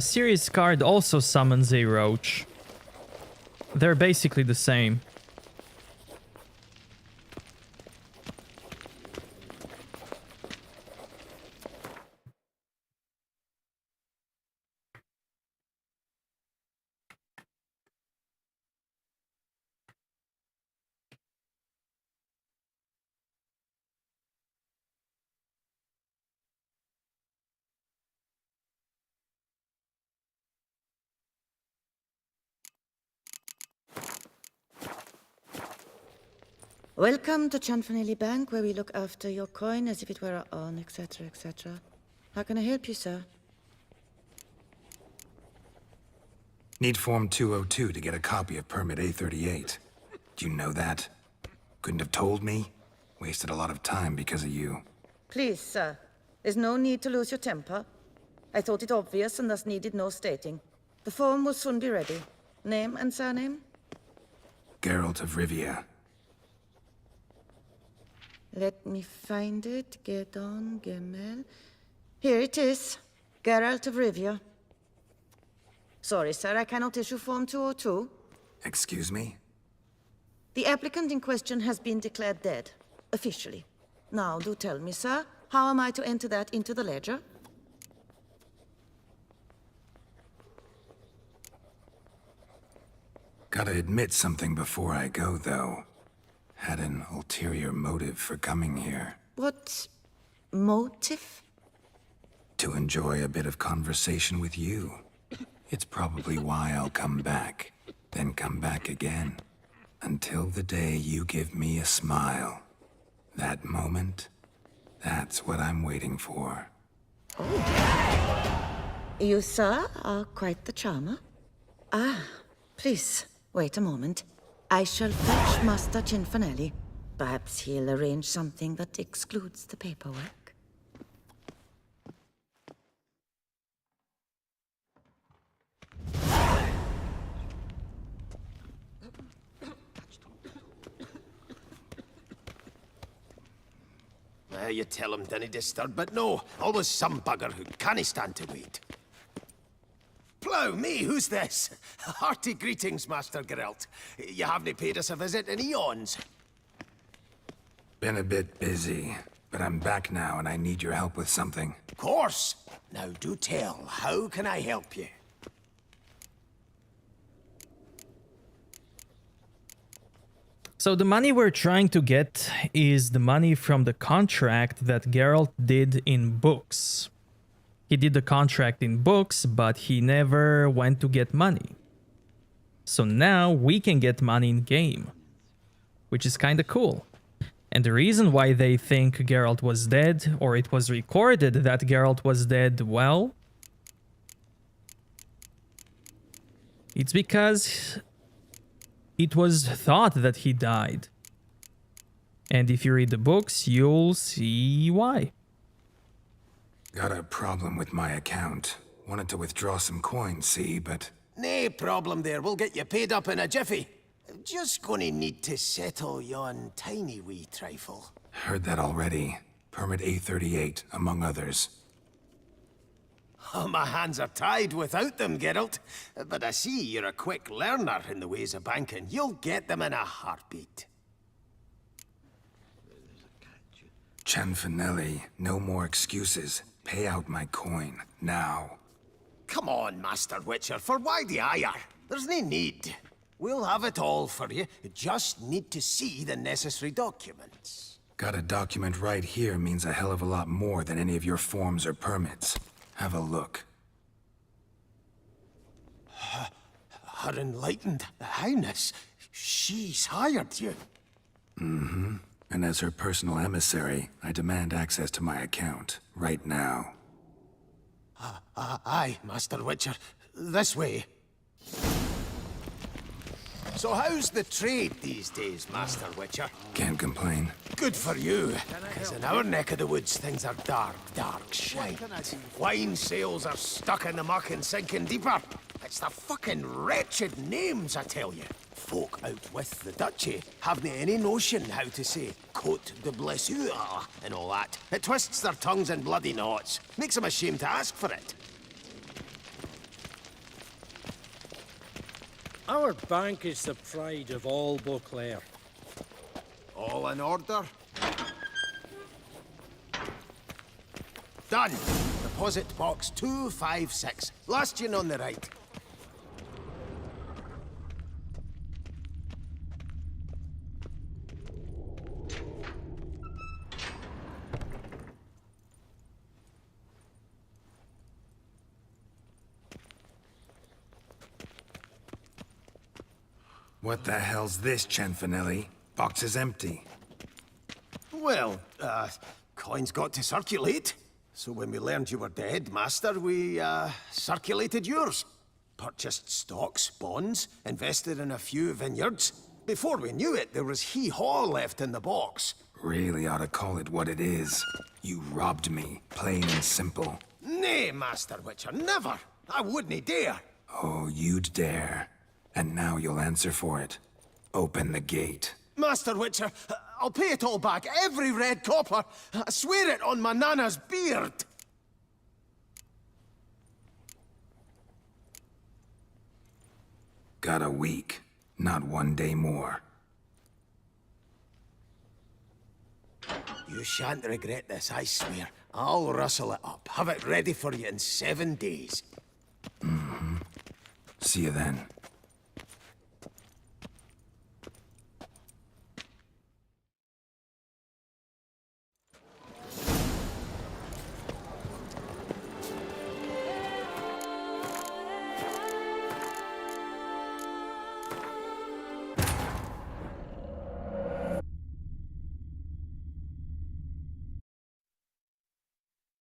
Series card also summons a roach. They're basically the same. Welcome to Chanfanelli Bank, where we look after your coin as if it were our own, etc., etc. How can I help you, sir? Need Form 202 to get a copy of Permit A38. Do you know that? Couldn't have told me? Wasted a lot of time because of you. Please, sir. There's no need to lose your temper. I thought it obvious and thus needed no stating. The form will soon be ready. Name and surname? Geralt of Rivia. Let me find it. Gedon Gemel. Here it is. Geralt of Rivia. Sorry, sir, I cannot issue Form 202. Excuse me? The applicant in question has been declared dead, officially. Now, do tell me, sir, how am I to enter that into the ledger? Gotta admit something before I go, though. Had an ulterior motive for coming here. What motive? To enjoy a bit of conversation with you. It's probably why I'll come back, then come back again. Until the day you give me a smile. That moment, that's what I'm waiting for. You, sir, are quite the charmer. Ah, please, wait a moment. I shall fetch Master Cinfanelli. Perhaps he'll arrange something that excludes the paperwork. You tell him, dinna disturb, but no, always some bugger who can't stand to wait. Plough me, who's this? Hearty greetings, Master Geralt. You haven't paid us a visit in eons. Been a bit busy, but I'm back now and I need your help with something. Of course. Now do tell, how can I help you? So the money we're trying to get is the money from the contract that Geralt did in books. He did the contract in books, but he never went to get money. So now we can get money in game, which is kind of cool. And the reason why they think Geralt was dead, or it was recorded that Geralt was dead, well, it's because it was thought that he died. And if you read the books, you'll see why. Got a problem with my account. Wanted to withdraw some coins, see, but No problem there. We'll get you paid up in a jiffy. Just gonna need to settle yon tiny wee trifle. Heard that already. Permit A38, among others. Oh, my hands are tied without them, Geralt. But I see you're a quick learner in the ways of banking. You'll get them in a heartbeat. Cianfanelli, no more excuses. Pay out my coin, now. Come on, Master Witcher, for why the ire? There's no need. We'll have it all for you. You just need to see the necessary documents. Got a document right here means a hell of a lot more than any of your forms or permits. Have a look. Her Enlightened Highness, she's hired you. Mm-hmm. And as her personal emissary, I demand access to my account, right now. Aye, Master Witcher. This way. So how's the trade these days, Master Witcher? Can't complain. Good for you, because in our neck of the woods, things are dark, dark shite. Wine sales are stuck in the muck and sinking deeper. It's the fucking wretched names, I tell you. Folk out with the duchy haven't any notion how to say Côte de Blessure and all that. It twists their tongues in bloody knots. Makes them ashamed to ask for it. Our bank is the pride of all Beauclair. All in order? Done. Deposit box 256. Last one on the right. What the hell's this, Cianfanelli? Box is empty. Well, coins got to circulate. So when we learned you were dead, Master, we, circulated yours. Purchased stocks, bonds, invested in a few vineyards. Before we knew it, there was hee-haw left in the box. Really ought to call it what it is. You robbed me, plain and simple. Nay, Master Witcher, never! I wouldn't dare! Oh, you'd dare. And now you'll answer for it. Open the gate. Master Witcher, I'll pay it all back, every red copper. I swear it on my nana's beard. Got a week, not 1 day more. You shan't regret this, I swear. I'll rustle it up, have it ready for you in 7 days. Mm-hmm. See you then.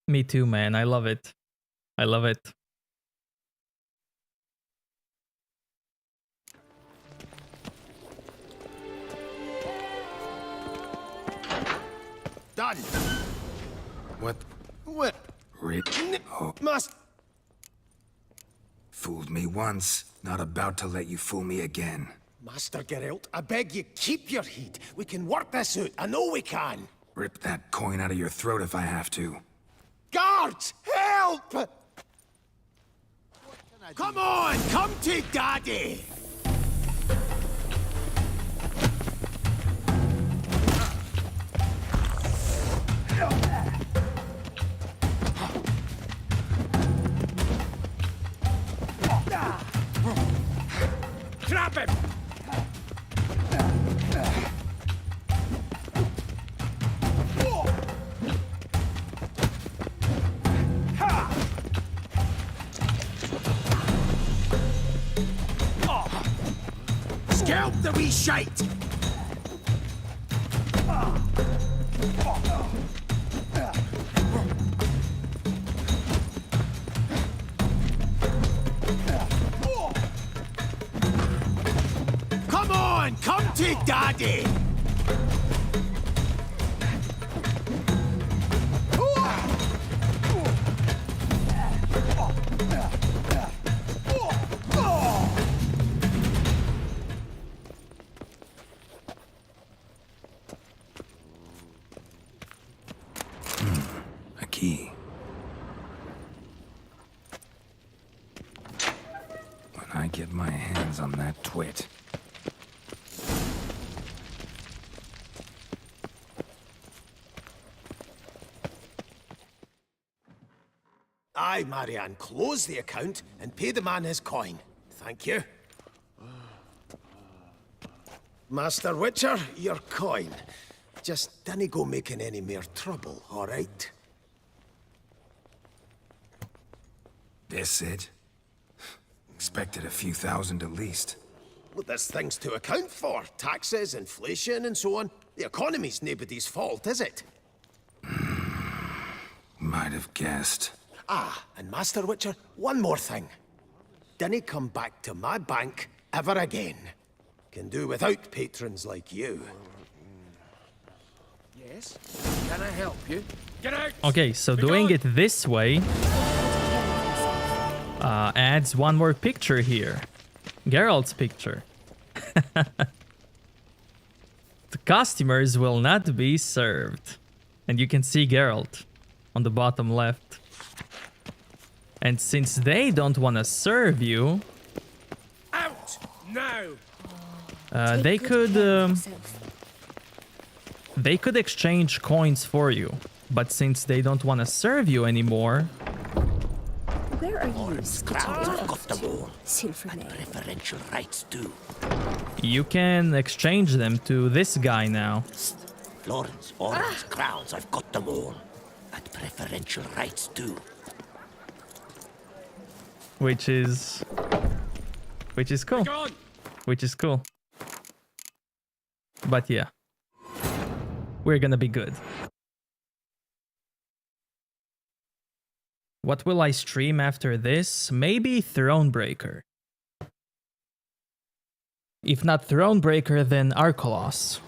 Me too, man. I love it. I love it. Done. What? What? Oh. Must. Fooled me once. Not about to let you fool me again. Master Geralt, I beg you, keep your heat. We can work this out. I know we can. Rip that coin out of your throat if I have to. Guards, help! Come on, come to Daddy! Trap him! Scalp the wee shite! Come on, come to Daddy! quit. Aye, Marianne, close the account and pay the man his coin. Thank you. Master Witcher, your coin. Just dinna go making any more trouble, all right? This it? Expected a few thousand at least. Well, there's things to account for. Taxes, inflation, and so on. The economy's nobody's fault, is it? Might have guessed. Ah, and Master Witcher, one more thing. Dinna come back to my bank ever again. Can do without patrons like you. Yes? Can I help you? Get out! Okay, so doing it this way adds one more picture here. Geralt's picture. The customers will not be served. And you can see Geralt on the bottom left. And since they don't want to serve you... Out! Now! They could exchange coins for you, but since they don't want to serve you anymore, Where are you? I've got them all. Silverman. Preferential rights too. you can exchange them to this guy now. Florins, ornaments, crowns, I've got them all. At preferential rights too. Which is cool. Which is cool. But yeah, we're gonna be good. What will I stream after this? Maybe Thronebreaker. If not Thronebreaker, then Arcolos.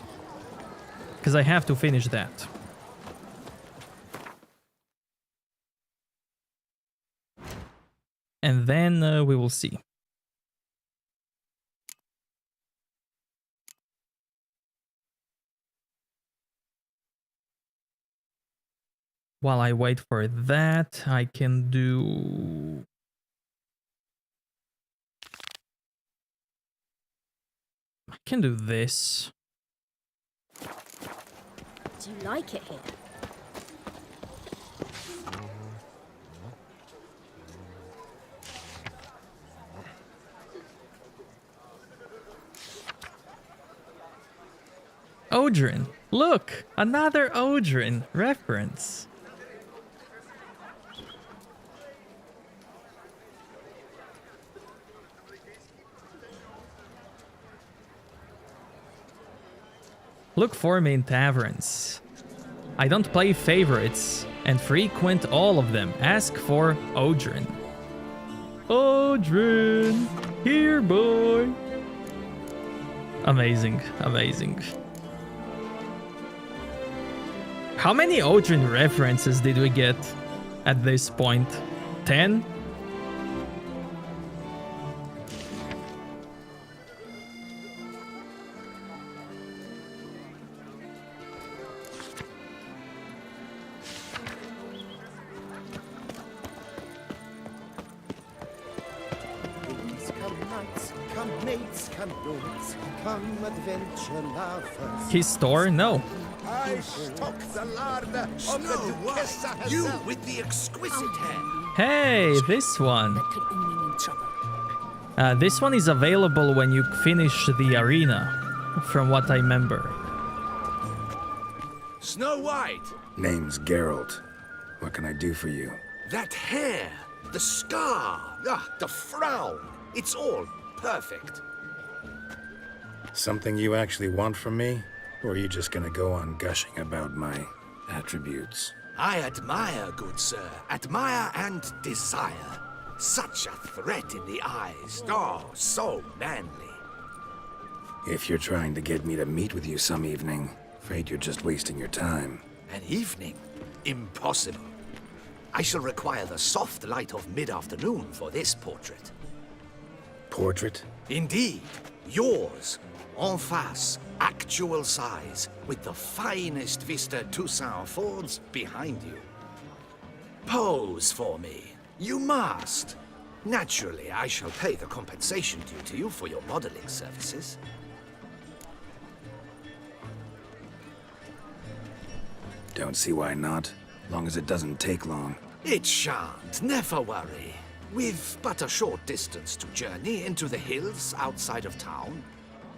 Because I have to finish that. And then we will see. While I wait for that, I can do... I can do this. Do you like it here? Odrin. Look, another Odrin reference. Look for me in taverns. I don't play favorites and frequent all of them. Ask for Odrin. Odrin, here boy. Amazing, amazing. How many Odrin references did we get at this point? 10? His store? No. I stock the larder of the Duchessa herself. You with the exquisite hair. Hey, this one. This one is available when you finish the arena, from what I remember. Snow White. Name's Geralt. What can I do for you? That hair, the scar, the frown. It's all perfect. Something you actually want from me? Or are you just gonna go on gushing about my attributes? I admire, good sir. Admire and desire. Such a threat in the eyes. Oh, so manly. If you're trying to get me to meet with you some evening, afraid you're just wasting your time. An evening? Impossible. I shall require the soft light of mid-afternoon for this portrait. Portrait? Indeed. Yours. En face. Actual size. With the finest vista Toussaint affords behind you. Pose for me. You must. Naturally, I shall pay the compensation due to you for your modeling services. Don't see why not, long as it doesn't take long. It shan't, never worry. We've but a short distance to journey into the hills outside of town.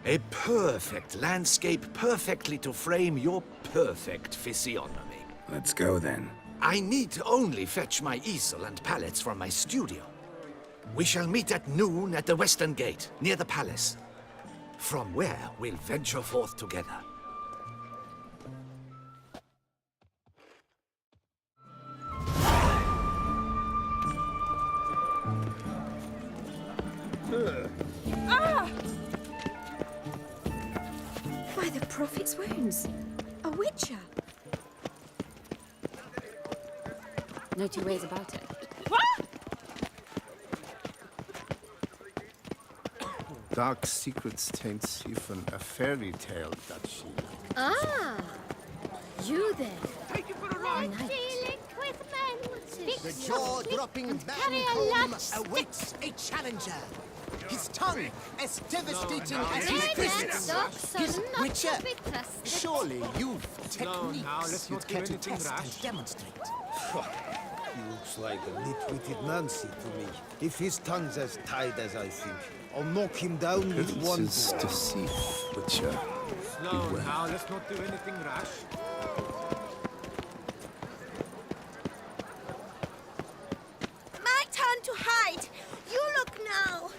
A perfect landscape perfectly to frame your perfect physiognomy. Let's go then. I need only fetch my easel and pallets from my studio. We shall meet at noon at the western gate, near the palace. From where we'll venture forth together. Ah! By the prophet's wounds. A witcher. No two ways about it. Dark secrets taints even a fairy tale that she liked. Ah! You there. Take you for a ride. Dealing with men. The jaw-dropping Mancomb awaits a challenger. His tongue as devastating as his fists. His witcher. Surely you've techniques you'd care to test and demonstrate. He looks like a nitwitted Nancy to me. If his tongue's as tight as I think, I'll knock him down with one blow. Deceive, Witcher. Slow now, let's not do anything rash. My turn to hide. You look now.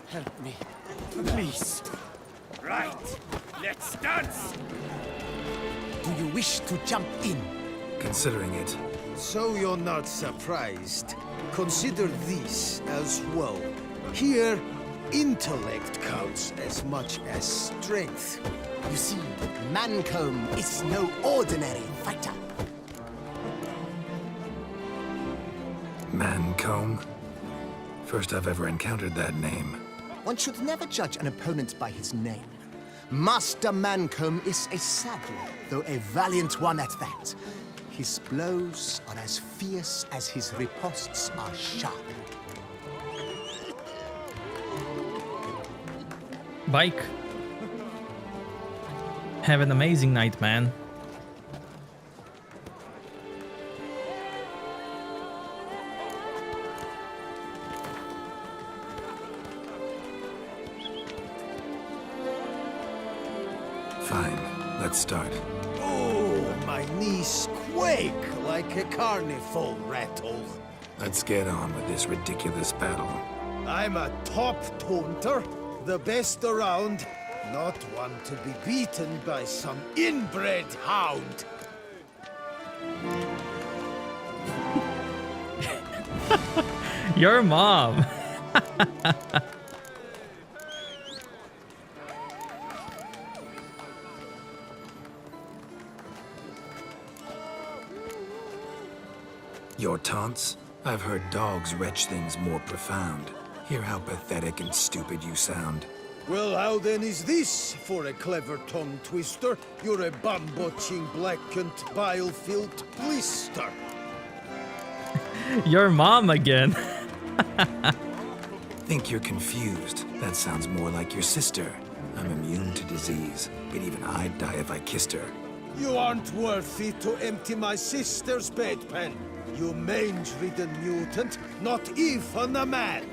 Help me, please. Right, let's dance! Do you wish to jump in? Considering it. So you're not surprised. Consider this as well. Here, intellect counts as much as strength. You see, Mancomb is no ordinary fighter. Mancomb? First I've ever encountered that name. One should never judge an opponent by his name. Master Mancomb is a saddler, though a valiant one at that. His blows are as fierce as his riposts are sharp. Bike. Have an amazing night, man. Fine, let's start. Oh, my knees quake like a carnival rattle. Let's get on with this ridiculous battle. I'm a top taunter, the best around, not one to be beaten by some inbred hound. Your mom. Your taunts? I've heard dogs retch things more profound. Hear how pathetic and stupid you sound. Well, how then is this for a clever tongue twister? You're a bum-botching, blackened, bile-filled blister. Your mom again. Think you're confused. That sounds more like your sister. I'm immune to disease, but even I'd die if I kissed her. You aren't worthy to empty my sister's bedpan. You mange-ridden mutant, not even a man.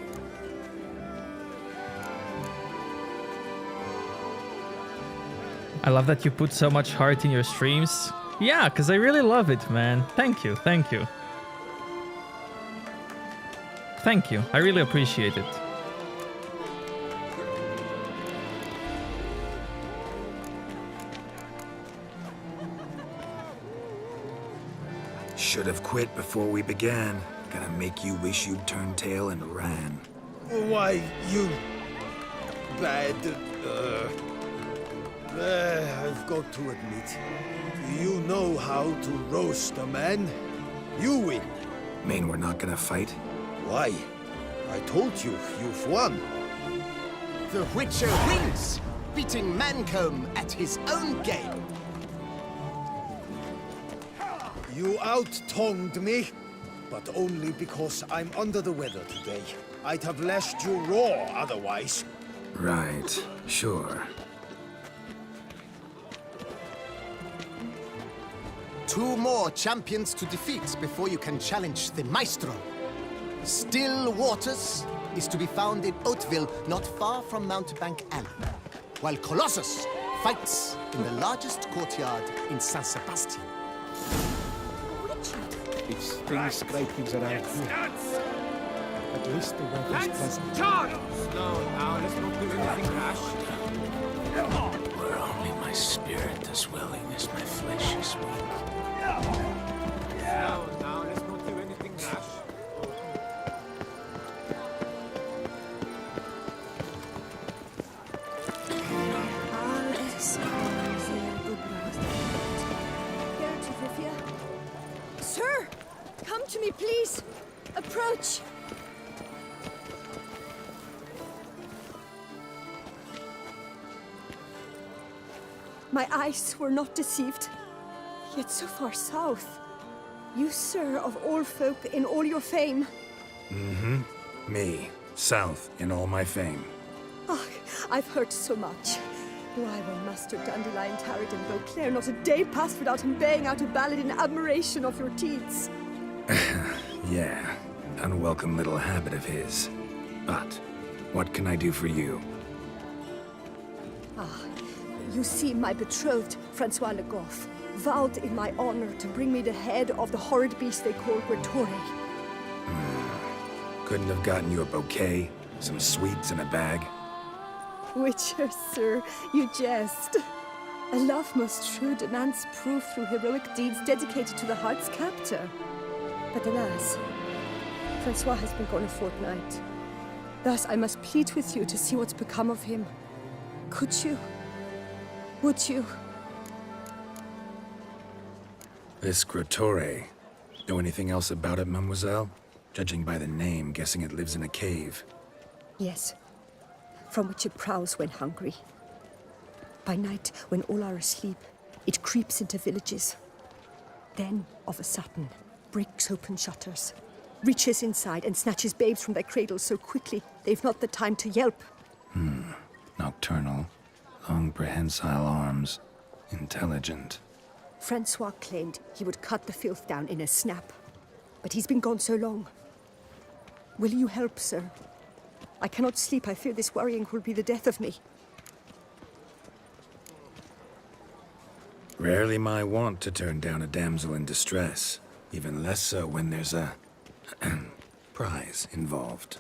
I love that you put so much heart in your streams. Yeah, because I really love it, man. Thank you, thank you. Thank you, I really appreciate it. Should have quit before we began. Gonna make you wish you'd turned tail and ran. Why, you bad... I've got to admit, you know how to roast a man. You win. Mean we're not gonna fight? Why? I told you, you've won. The Witcher wins, beating Mancomb at his own game. You out-tongued me, but only because I'm under the weather today. I'd have lashed you raw otherwise. Right, sure. Two more champions to defeat before you can challenge the Maestro. Still Waters is to be found in Oatville, not far from Mountebank Alley, while Colossus fights in the largest courtyard in San Sebastian. It's things scrapings around here. At least the weather's pleasant. No, now let's not do anything rash. Where only my spirit is willing as my flesh is weak. No, now let's not do anything rash. Sir! Come to me, please! Approach! My eyes were not deceived, yet so far south. You, sir, of all folk in all your fame. Mm-hmm. Me, south in all my fame. Oh, I've heard so much. Why, when Master Dandelion tarried in Beauclair, not a day passed without him baying out a ballad in admiration of your deeds. Yeah, unwelcome little habit of his. But, what can I do for you? Ah, you see, my betrothed, Francois Le Goff, vowed in my honor to bring me the head of the horrid beast they call Grettore. Couldn't have gotten you a bouquet, some sweets in a bag? Witcher, sir, you jest. A love most true demands proof through heroic deeds dedicated to the heart's captor. But alas, Francois has been gone a fortnight. Thus I must plead with you to see what's become of him. Could you? Would you? This Grettore. Know anything else about it, mademoiselle? Judging by the name, guessing it lives in a cave. Yes, from which it prowls when hungry. By night, when all are asleep, it creeps into villages. Then, of a sudden, breaks open shutters, reaches inside and snatches babes from their cradles so quickly they've not the time to yelp. Nocturnal, long prehensile arms, intelligent. Francois claimed he would cut the filth down in a snap, but he's been gone so long. Will you help, sir? I cannot sleep. I fear this worrying will be the death of me. Rarely my wont to turn down a damsel in distress. Even less so when there's a prize involved.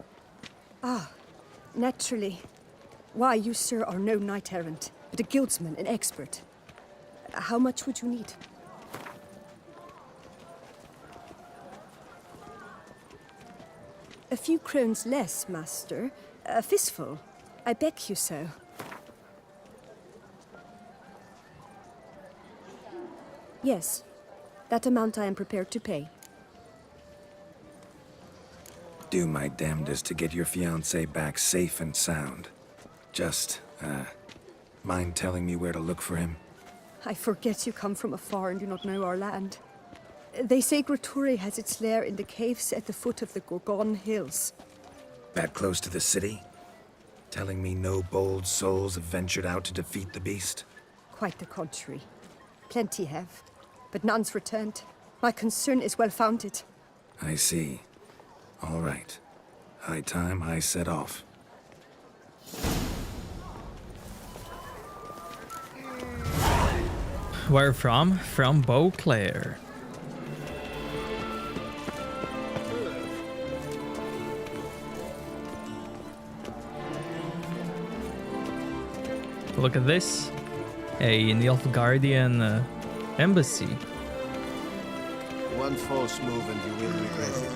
Ah, naturally. Why, you, sir, are no knight-errant, but a guildsman, an expert. How much would you need? A few crowns less, master. A fistful. I beg you so. Yes, that amount I am prepared to pay. Do my damnedest to get your fiancé back safe and sound. Just, mind telling me where to look for him? I forget you come from afar and do not know our land. They say Grettore has its lair in the caves at the foot of the Gorgon Hills. That close to the city? Telling me no bold souls have ventured out to defeat the beast? Quite the contrary. Plenty have, but none's returned. My concern is well-founded. I see. All right. High time I set off. Where from? From Beauclair. Look at this. A Nilfgaardian embassy. One false move and you will regret it.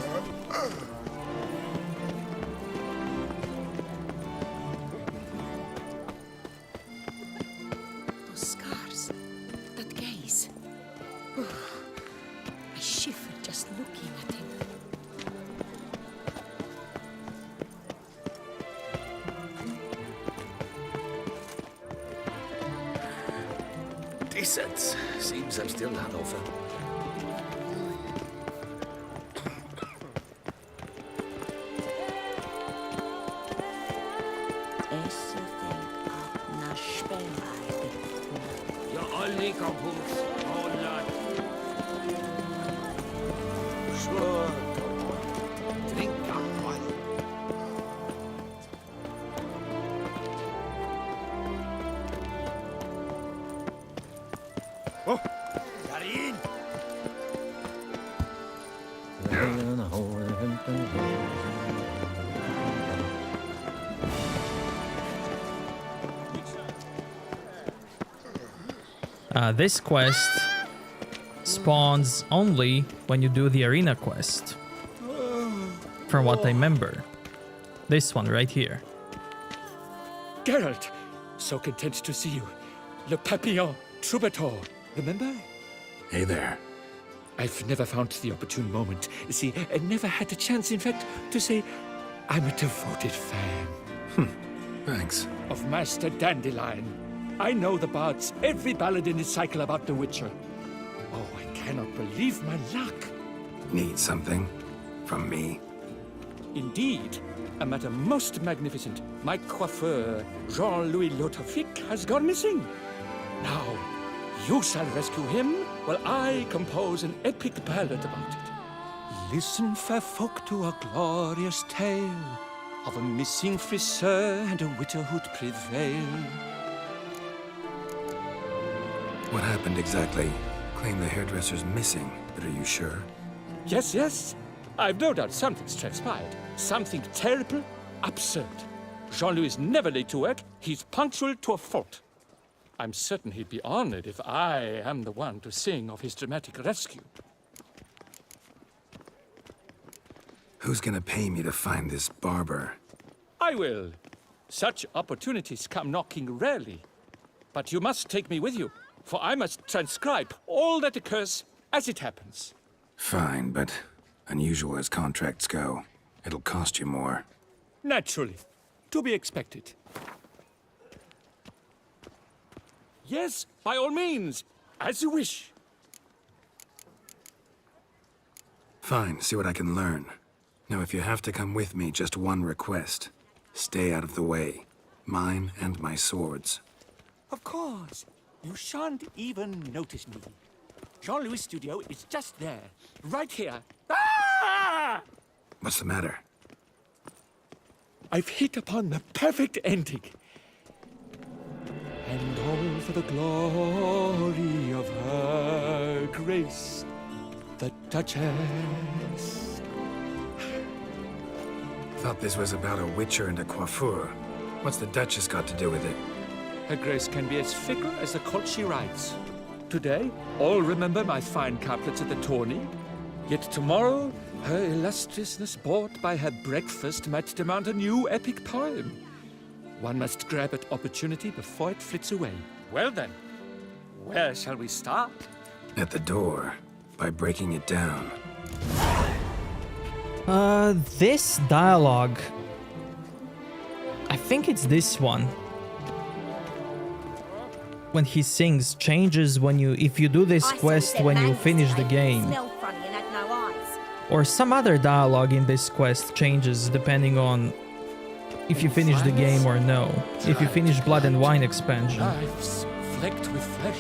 Those scars. That gaze. I shiver just looking at him. Decent. Seems I'm still Hanover. es you think of na spelweide. Ja, alle kaputt. Oh, Lord. Sure, drink up while. Oh, Karin! This quest spawns only when you do the arena quest. From what I remember. This one right here. Geralt, so content to see you. Le Papillon, Troubadour, remember? Hey there. I've never found the opportune moment. See, I never had the chance, in fact, to say I'm a devoted fan. Thanks. Of Master Dandelion. I know the bards, every ballad in his cycle about the Witcher. Oh, I cannot believe my luck. Need something? From me? Indeed. A matter most magnificent. My coiffeur, Jean-Louis Lotovic, has gone missing. Now, you shall rescue him, while I compose an epic ballad about it. Listen, fair folk, to a glorious tale of a missing friseur and a widowhood prevail. What happened exactly? Claim the hairdresser's missing, but are you sure? Yes, yes. I've no doubt something's transpired. Something terrible, absurd. Jean-Louis is never late to work. He's punctual to a fault. I'm certain he'd be honored if I am the one to sing of his dramatic rescue. Who's gonna pay me to find this barber? I will. Such opportunities come knocking rarely. But you must take me with you, for I must transcribe all that occurs as it happens. Fine, but unusual as contracts go, it'll cost you more. Naturally. To be expected. Yes, by all means. As you wish. Fine, see what I can learn. Now, if you have to come with me, just one request. Stay out of the way. Mine and my swords. Of course. You shan't even notice me. Jean-Louis' studio is just there. Right here. Ah! What's the matter? I've hit upon the perfect ending. And all for the glory of her grace, the Duchess. Thought this was about a witcher and a coiffeur. What's the Duchess got to do with it? Her grace can be as fickle as the colt she rides. Today, all remember my fine couplets at the tourney. Yet tomorrow, her illustriousness, bored by her breakfast, might demand a new epic poem. One must grab at opportunity before it flits away. Well then, where shall we start? At the door, by breaking it down. This dialogue. I think it's this one. When he sings, changes when if you do this quest when you finish the game. Or some other dialogue in this quest changes depending on if you finish the game or no. If you finish Blood and Wine expansion. Lives flecked with flesh.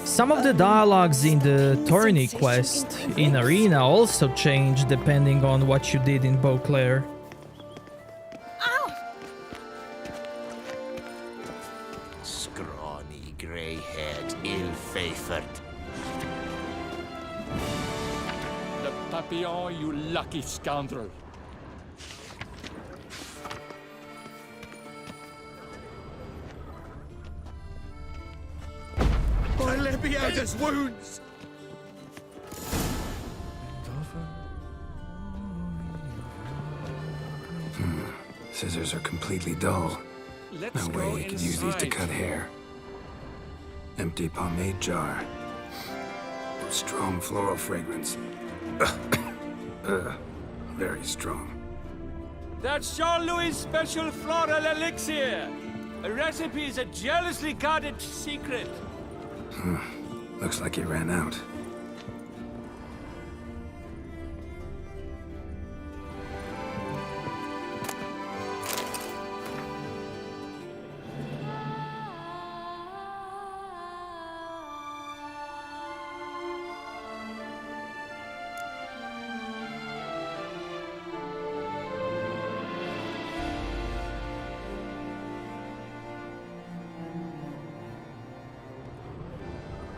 Some of the dialogues in the tourney quest in Arena also change depending on what you did in Beauclair. Scrawny, grey-haired, ill-favored. Le Papillon, you lucky scoundrel. Let me out his wounds! Scissors are completely dull. Let's No way you could use these to cut hair. Empty pomade jar. Strong floral fragrance. Very strong. That's Jean-Louis' special floral elixir. A recipe is a jealously guarded secret. Looks like he ran out.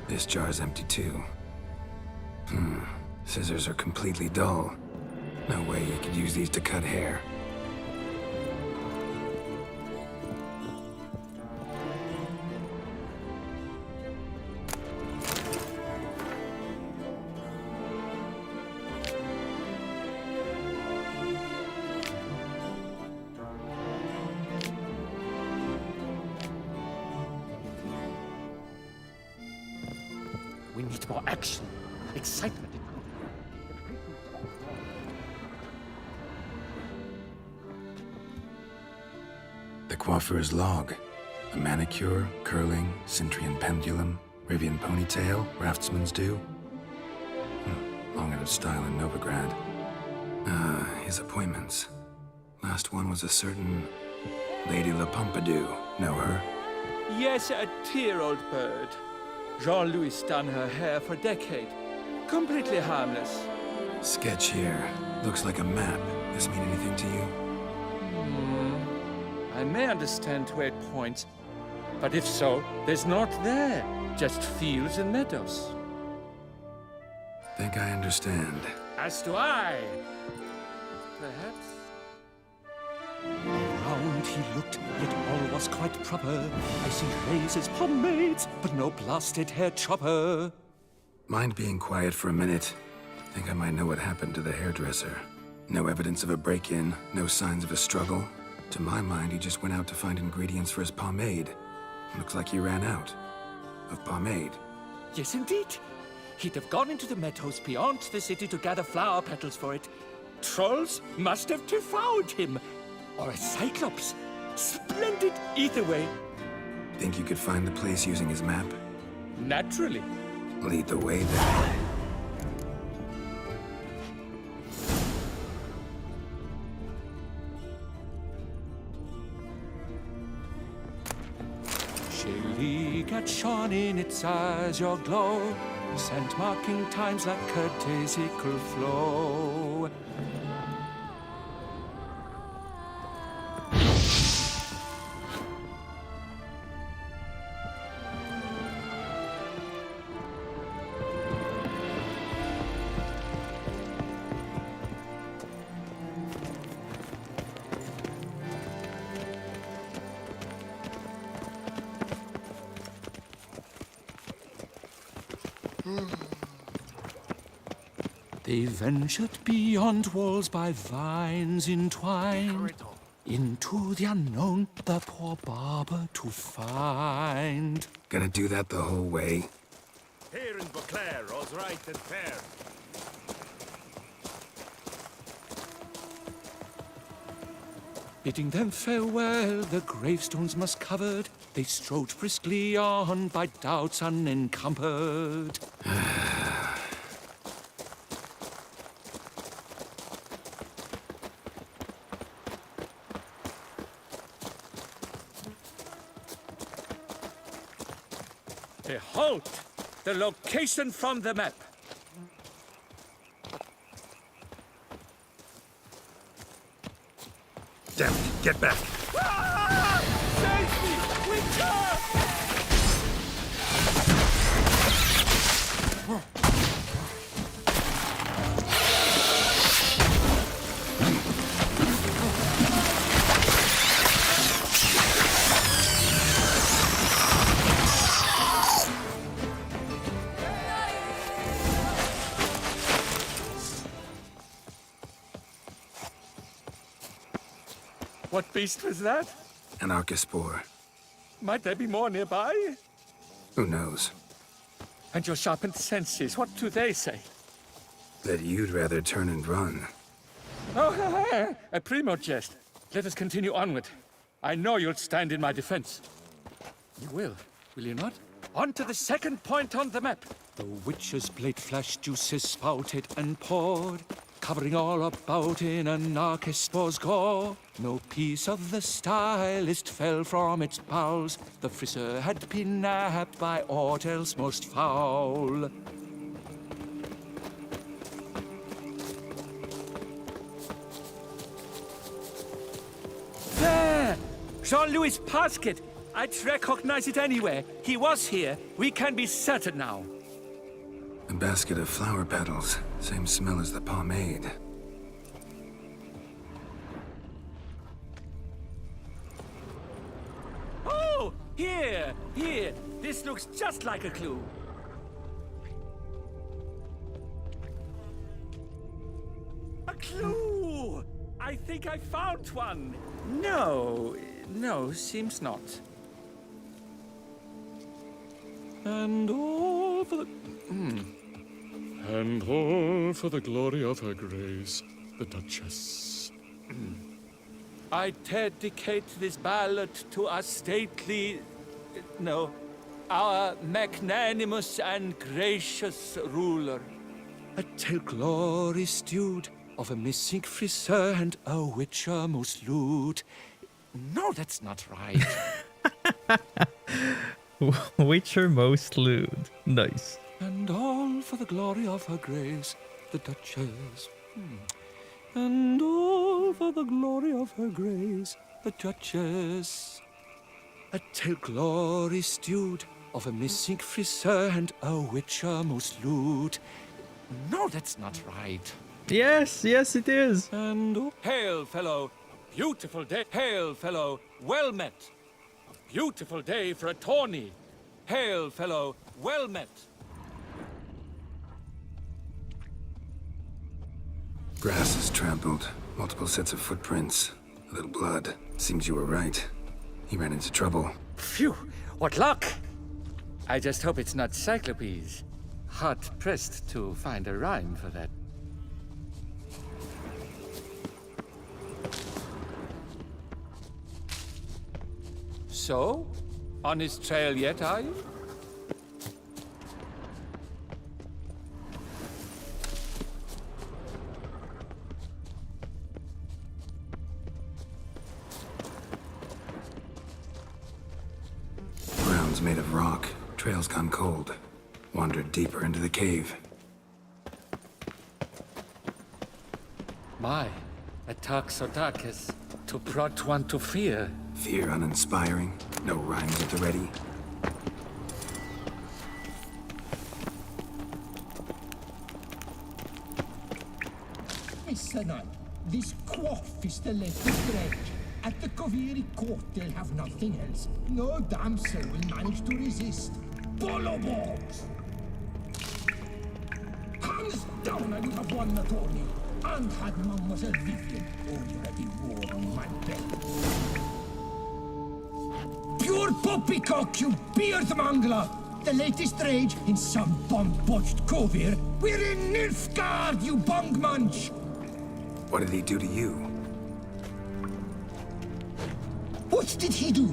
This jar's empty too. Scissors are completely dull. No way you could use these to cut hair. We need more action, excitement. The coiffeur's log. A manicure, curling, Cintrian pendulum, Rivian ponytail, raftsman's do. Long out of style in Novigrad. His appointments. Last one was a certain Lady La Pompadour. Know her? Yes, a dear old bird. Jean-Louis done her hair for a decade. Completely harmless. Sketch here. Looks like a map. This mean anything to you? I may understand where it points, but if so, there's not there. Just fields and meadows. Think I understand. As do I. Perhaps. Around he looked, yet all was quite proper. I see razors, pomades, but no blasted hair chopper. Mind being quiet for a minute? Think I might know what happened to the hairdresser. No evidence of a break-in, no signs of a struggle. To my mind, he just went out to find ingredients for his pomade. Looks like he ran out of pomade. Yes, indeed. He'd have gone into the meadows beyond the city to gather flower petals for it. Trolls must have devoured him. Or a cyclops. Splendid either way. Think you could find the place using his map? Naturally. Lead the way then. At shone in its azure glow, scent marking times like a daisical flow. They ventured beyond walls by vines entwined, into the unknown the poor barber to find. Gonna do that the whole way? Here in Beauclair, all's right and fair. Bidding them farewell, the gravestones must covered, they strode briskly on by doubts unencumbered. Behold, the location from the map. Damn it, get back! Ah! Save me! Witcher! What beast was that? An Archispore. Might there be more nearby? Who knows? And your sharpened senses, what do they say? That you'd rather turn and run. Oh, a primo jest. Let us continue onward. I know you'll stand in my defense. You will you not? On to the second point on the map. The witch's blade flash juices spouted and poured, covering all about in an Archispore's gore. No piece of the stylist fell from its bowels. The friseur had been nabbed by aught else most foul. There! Jean-Louis' basket! I'd recognize it anywhere. He was here. We can be certain now. A basket of flower petals. Same smell as the pomade. Oh! Here! Here! This looks just like a clue. A clue! I think I found one. No, seems not. And all for the... And all for the glory of her grace, the Duchess. I dedicate this ballad to our stately... No, our magnanimous and gracious ruler. A tale glory stewed of a missing friseur and a witcher most lewd. No, that's not right. Witcher most lewd. Nice. And all for the glory of her grace, the Duchess. And all for the glory of her grace, the Duchess. A tale glory stewed of a missing friseur and a witcher most lewd. No, that's not right. Yes, it is. And hail, fellow. Beautiful day. Hail, fellow. Well met. A beautiful day for a tourney. Hail, fellow. Well met. Grass is trampled. Multiple sets of footprints. A little blood. Seems you were right. He ran into trouble. Phew, what luck! I just hope it's not Cyclopes. Hard-pressed to find a rhyme for that. So? On his trail yet, are you? Ground's made of rock. Trail's gone cold. Wandered deeper into the cave. My, a talk so dark as to prod one to fear. Fear uninspiring. No rhymes at the ready. Mr. Knight, this quaff is the latest rage. At the Koviri court, they'll have nothing else. No damsel will manage to resist. Bolo balls! Hands down, I would have won the tourney. And had Mademoiselle Vivian already worn on my belt. Pure poppycock, you beard mangler! The latest rage in some bomb-botched Kovir. We're in Nilfgaard, you bung munch! What did he do to you? What did he do?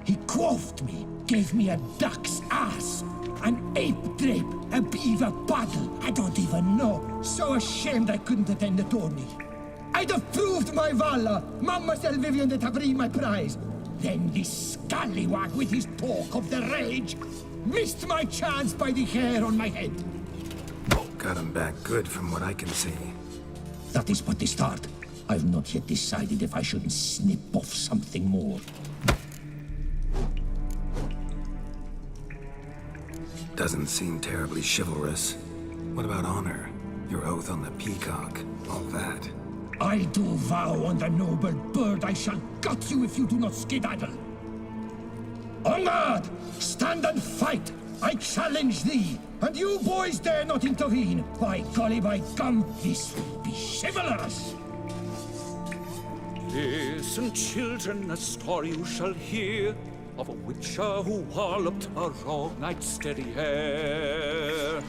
He quaffed me, gave me a duck's ass, an ape drape, a beaver paddle, I don't even know. So ashamed I couldn't attend the tourney. I'd have proved my valor, Mademoiselle Vivian de Tabri my prize. Then this scallywag with his talk of the rage missed my chance by the hair on my head. Got him back good from what I can see. That is but the start. I've not yet decided if I shouldn't snip off something more. Doesn't seem terribly chivalrous. What about honor? Your oath on the peacock, all that. I do vow on the noble bird I shall gut you if you do not skedaddle. On guard! Stand and fight! I challenge thee! And you boys dare not intervene! By golly, by gum, this will be chivalrous! Listen, children, a story you shall hear of a witcher who walloped a rogue knight's steady hair.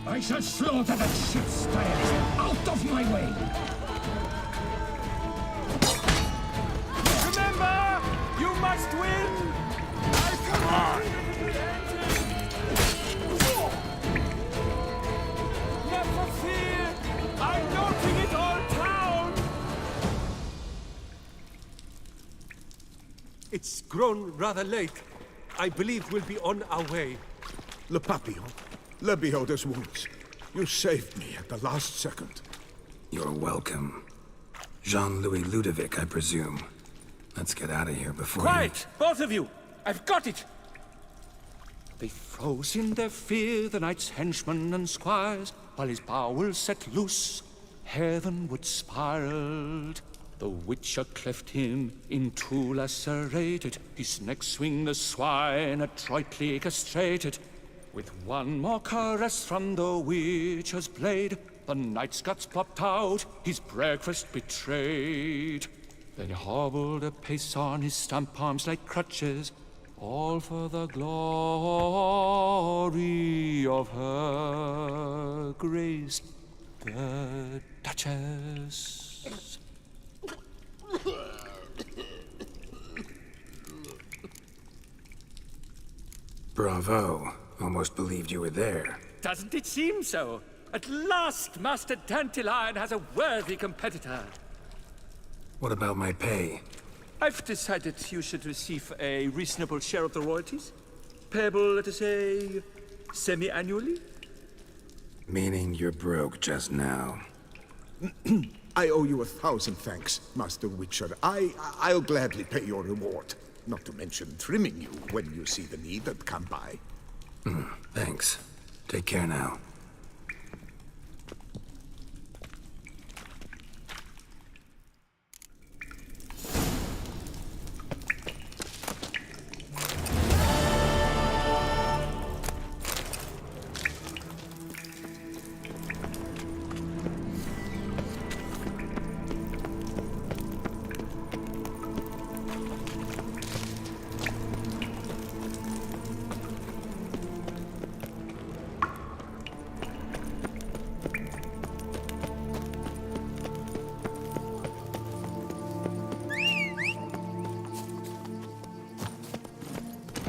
I shall slaughter that ship's stylist out of my way! Remember, you must win! Come on! Never fear! I'm noting it all down! It's grown rather late. I believe we'll be on our way. Le Papillon, Le Beholder's wounds. You saved me at the last second. You're welcome. Jean-Louis Ludovic, I presume. Let's get out of here before Quiet, both of you! I've got it! They froze in their fear, the knight's henchmen and squires, while his bowels set loose, heavenward spiraled. The witcher cleft him in two lacerated, his neck swing the swine adroitly castrated. With one more caress from the witcher's blade, the knight's guts popped out, his breakfast betrayed. Then he hobbled a pace on his stump arms like crutches, all for the glory of her grace, the Duchess. Bravo. Almost believed you were there. Doesn't it seem so? At last, Master Dandelion has a worthy competitor. What about my pay? I've decided you should receive a reasonable share of the royalties. Payable, let us say, semi-annually? Meaning you're broke just now. I owe you 1,000 thanks, Master Witcher. I'll gladly pay your reward. Not to mention trimming you when you see the need and come by. Thanks. Take care now.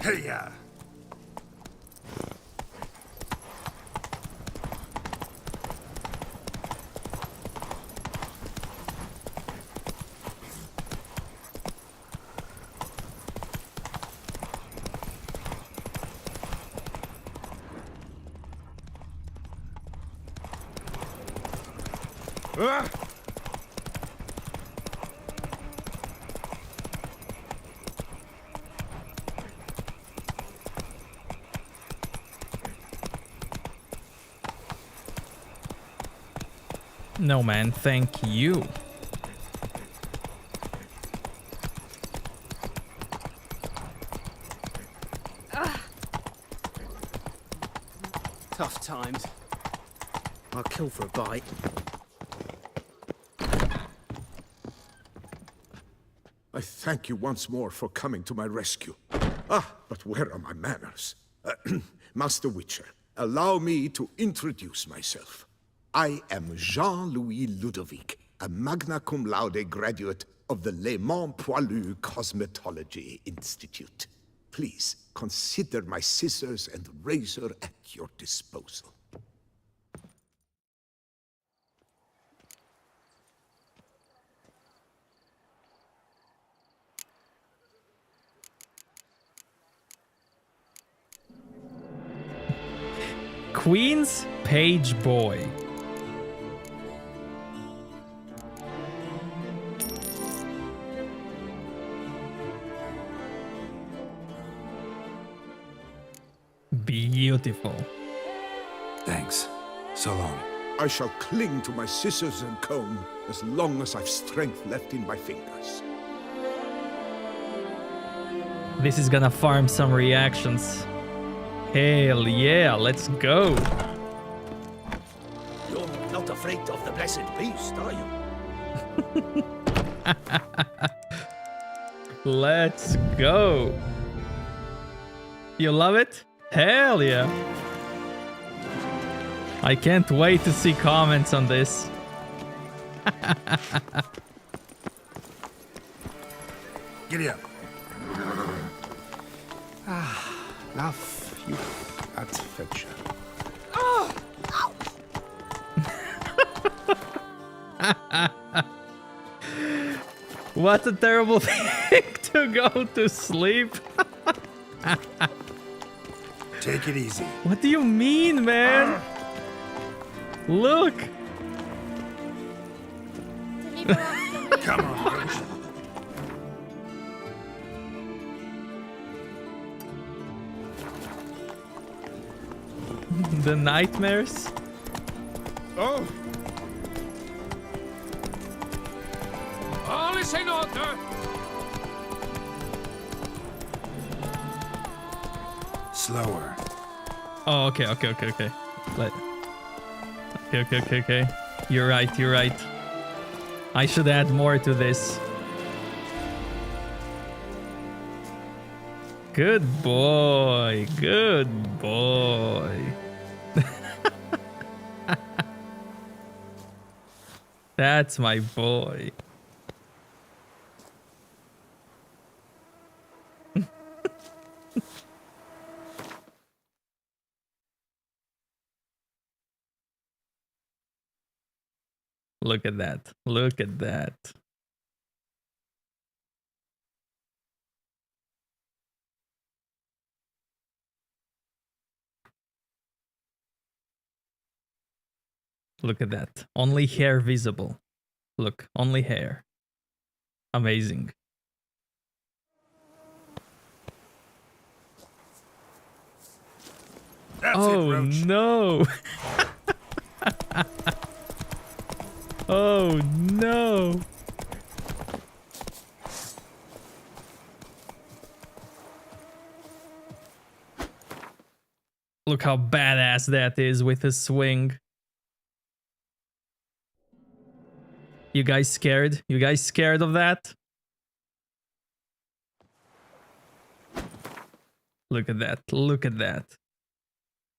Hey-ya! No, man, thank you. Tough times. I'll kill for a bite. I thank you once more for coming to my rescue. But where are my manners? Master Witcher, allow me to introduce myself. I am Jean-Louis Ludovic, a magna cum laude graduate of the Le Mans Poilu Cosmetology Institute. Please consider my scissors and razor at your disposal. Queen's Page Boy. Beautiful. Thanks. So long. I shall cling to my scissors and comb as long as I've strength left in my fingers. This is gonna farm some reactions. Hell yeah, let's go. You're not afraid of the blessed beast, are you? Let's go. You love it? Hell yeah. I can't wait to see comments on this. Giddy up. Laugh, you at fetcher. What a terrible thing to go to sleep. Take it easy. What do you mean, man? Look. Come on, The nightmares? Oh! All is in order! Slower. Oh, okay. Okay. You're right. I should add more to this. Good boy. That's my boy. Look at that. Look at that. Look at that. Only hair visible. Look, only hair. Amazing. That's oh it, Roach. No. Oh no. Look how badass that is with his swing. You guys scared? You guys scared of that? Look at that. Look at that.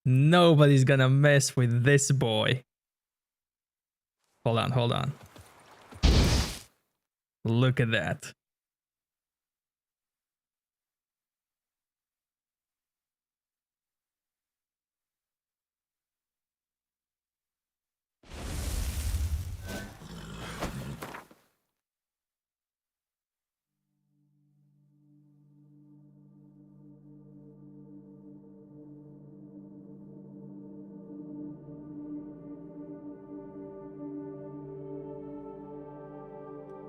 Nobody's gonna mess with this boy. Hold on. Look at that.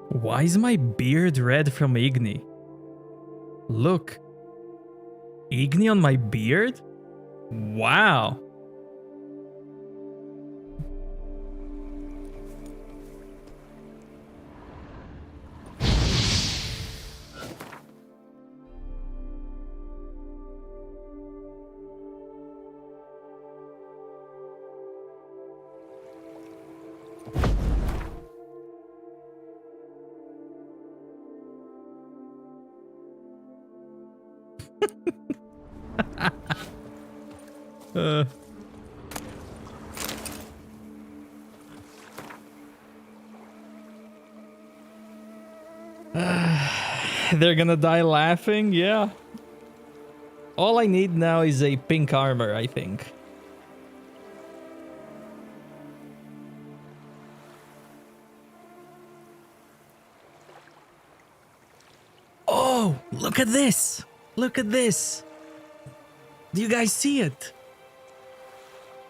Why is my beard red from Igni? Look. Igni on my beard? Wow. They're gonna die laughing, yeah. All I need now is a pink armor, I think. Oh, look at this! Look at this! Do you guys see it?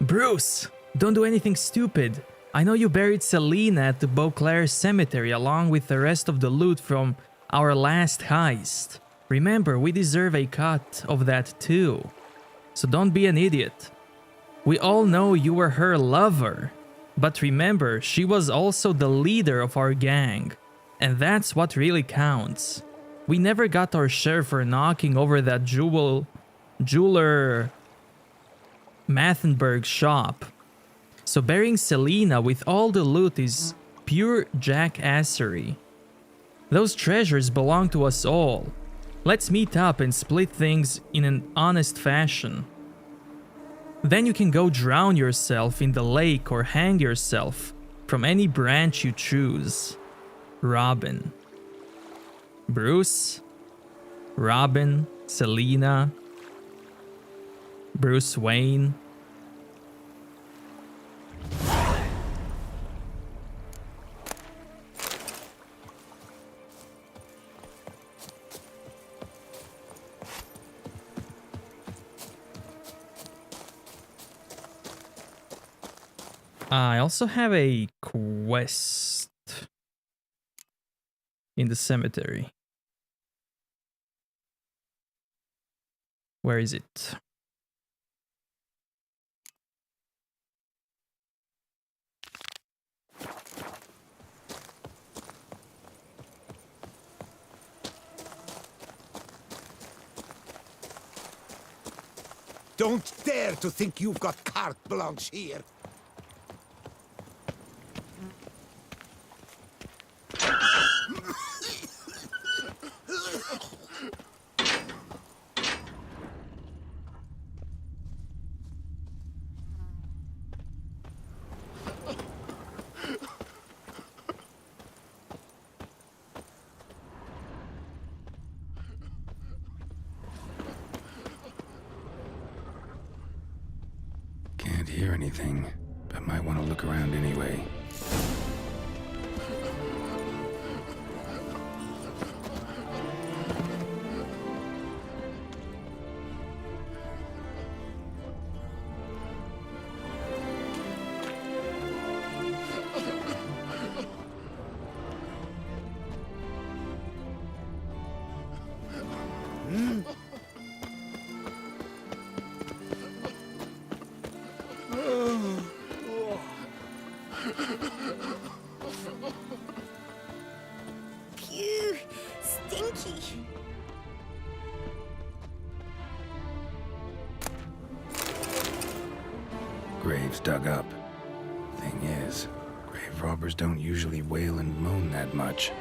Bruce, don't do anything stupid. I know you buried Selena at the Beauclair Cemetery along with the rest of the loot from our last heist. Remember, we deserve a cut of that too. So don't be an idiot. We all know you were her lover. But remember, she was also the leader of our gang. And that's what really counts. We never got our share for knocking over that jeweler Mathenberg's shop. So burying Selena with all the loot is pure jackassery. Those treasures belong to us all. Let's meet up and split things in an honest fashion. Then you can go drown yourself in the lake or hang yourself from any branch you choose. Robin. Bruce, Robin, Selena, Bruce Wayne. I also have a quest in the cemetery. Where is it? Don't dare to think you've got carte blanche here. Can't hear anything, but might want to look around anyway. Phew, stinky. Graves dug up. Thing is, grave robbers don't usually wail and moan that much.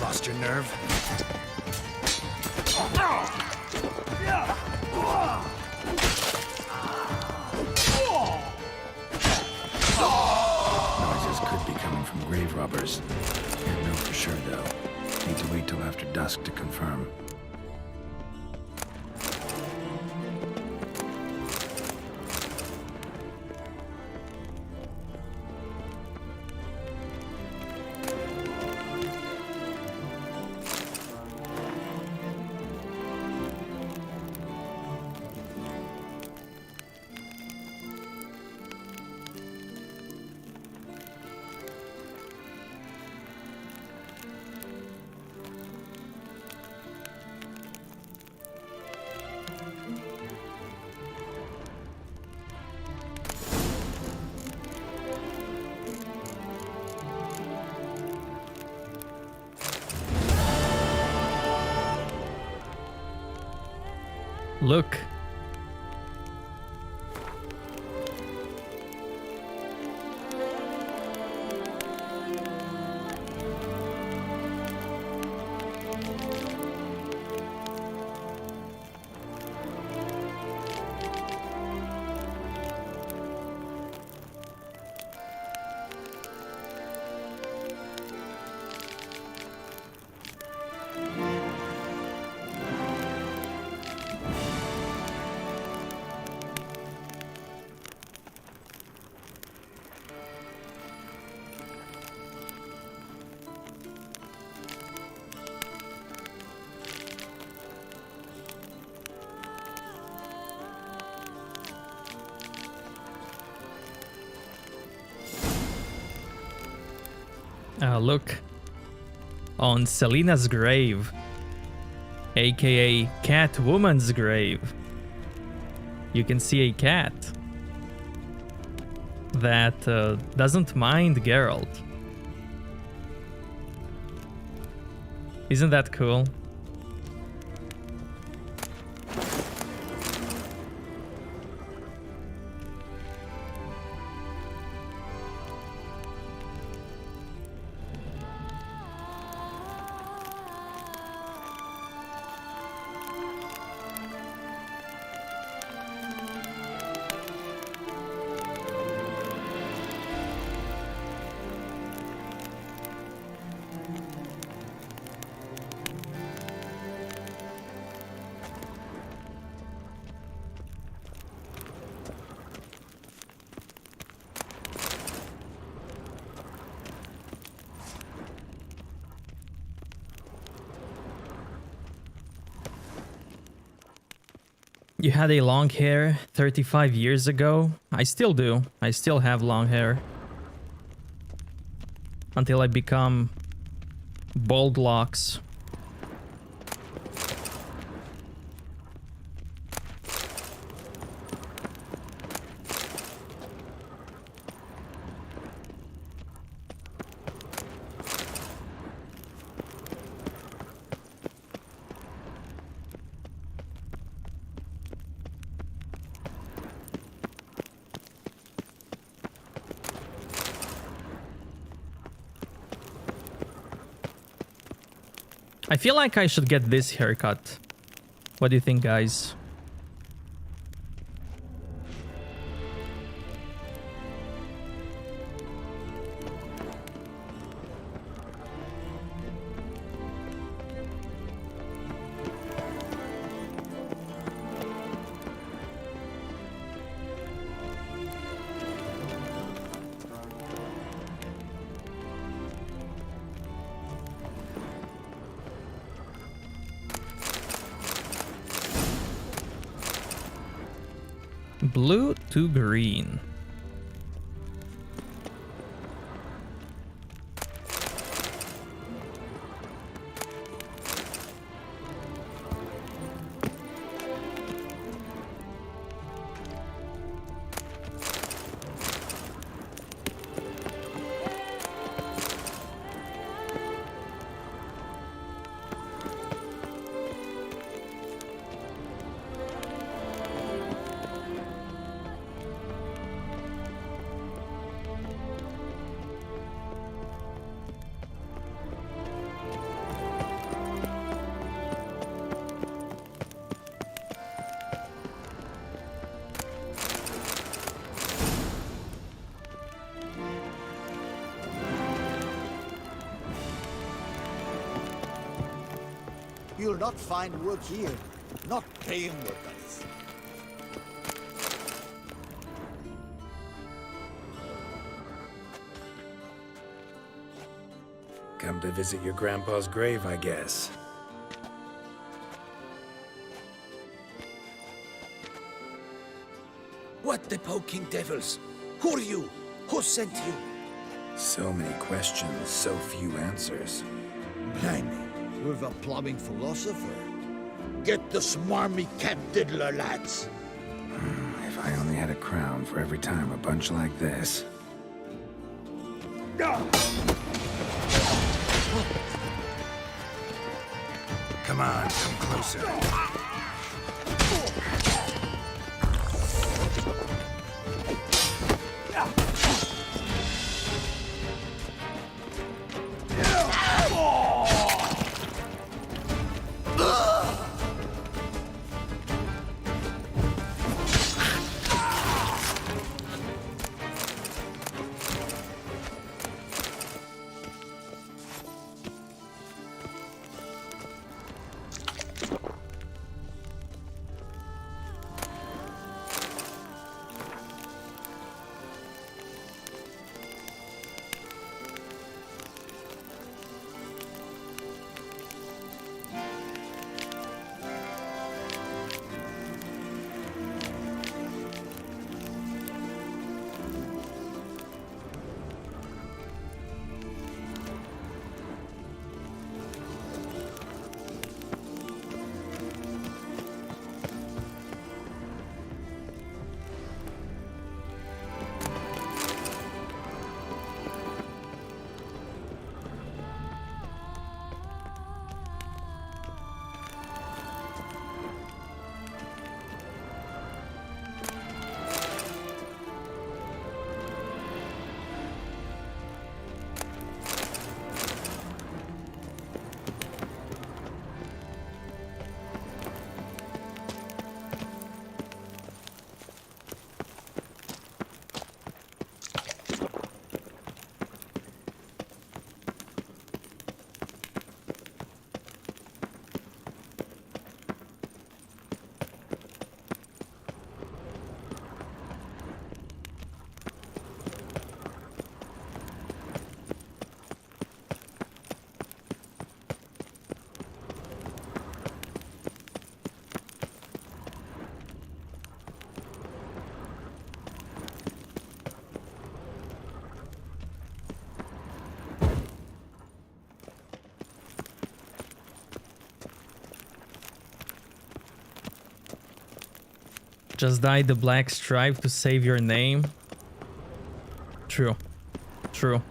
Lost your nerve? Noises could be coming from grave robbers. Can't know for sure, though. Need to wait till after dusk to confirm. Look. Look. on Selina's grave, aka Catwoman's grave, you can see a cat that doesn't mind Geralt. Isn't that cool? You had a long hair 35 years ago. I still do. I still have long hair. Until I become bald locks. I feel like I should get this haircut. What do you think, guys? Blue to green. You'll not find work here. Not paying workers. Come to visit your grandpa's grave, I guess. What the poking devils? Who are you? Who sent you? So many questions, so few answers. Blimey, with a plumbing philosopher. Get the smarmy cat diddler, lads. If I only had a crown for every time a bunch like this. Come on, come closer. Just dye the black stripe to save your name. True. True.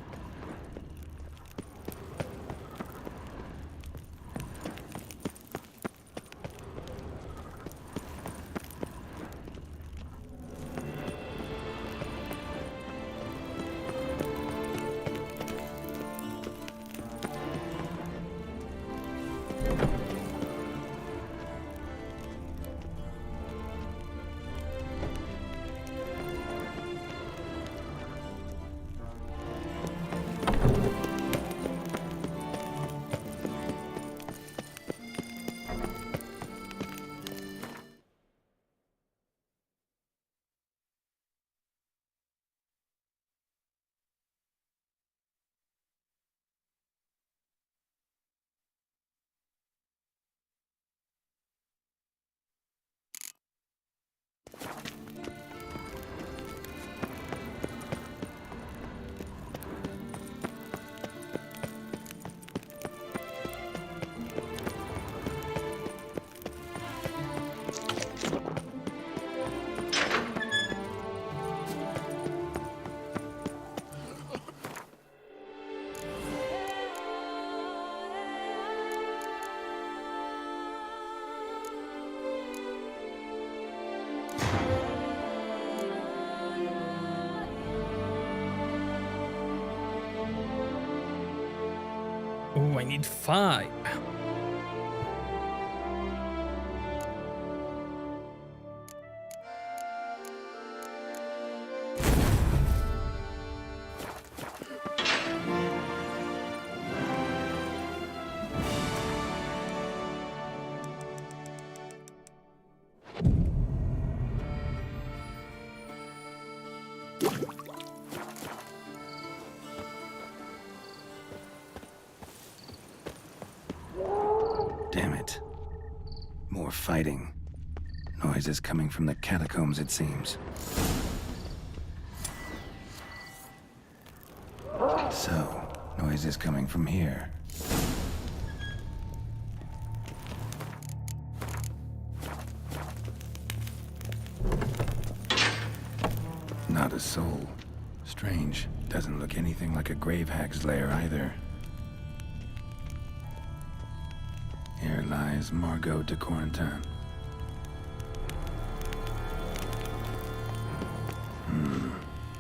Oh, I need 5. Damn it. More fighting. Noises coming from the catacombs, it seems. So, noises coming from here. Not a soul. Strange. Doesn't look anything like a grave hag's lair either. Here lies Margot de Corentin.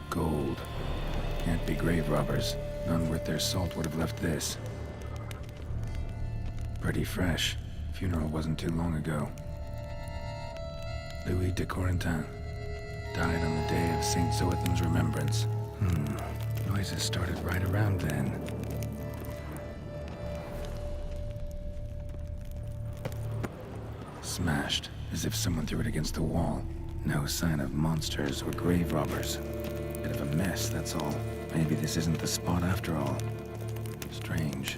Gold. Can't be grave robbers. None worth their salt would have left this. Pretty fresh. Funeral wasn't too long ago. Louis de Corentin. Died on the day of St. Zoetham's remembrance. Noises started right around then. Smashed, as if someone threw it against the wall. No sign of monsters or grave robbers. Bit of a mess, that's all. Maybe this isn't the spot after all. Strange.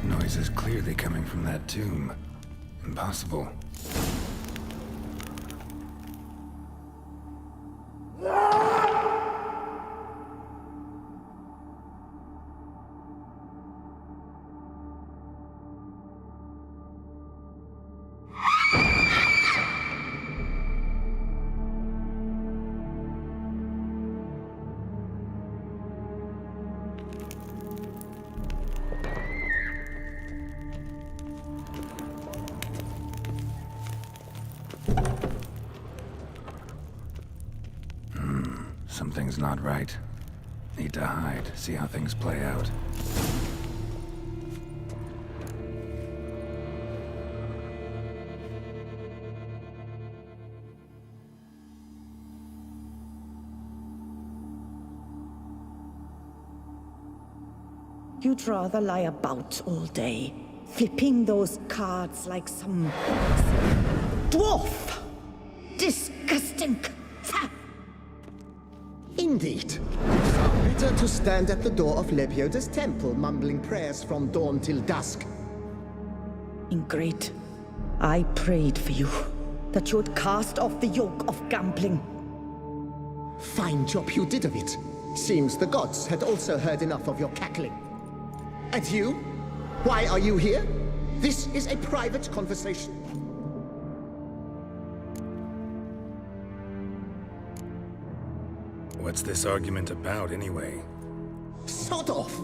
Noise is clearly coming from that tomb. Impossible. Something's not right. Need to hide, see how things play out. You'd rather lie about all day, flipping those cards like some dwarf. Disgusting. Indeed. Far better to stand at the door of Lepioda's temple, mumbling prayers from dawn till dusk. Ingrid, I prayed for you, that you would cast off the yoke of gambling. Fine job you did of it. Seems the gods had also heard enough of your cackling. And you? Why are you here? This is a private conversation. What's this argument about, anyway? Sod off!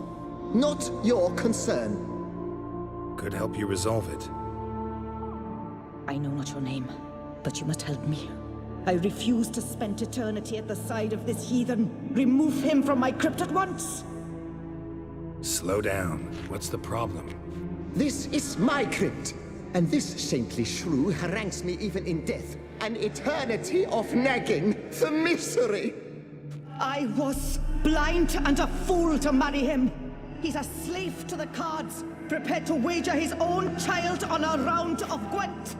Not your concern. Could help you resolve it. I know not your name, but you must help me. I refuse to spend eternity at the side of this heathen. Remove him from my crypt at once! Slow down. What's the problem? This is my crypt, and this saintly shrew harangues me even in death. An eternity of nagging, the misery! I was blind and a fool to marry him. He's a slave to the cards, prepared to wager his own child on a round of Gwent.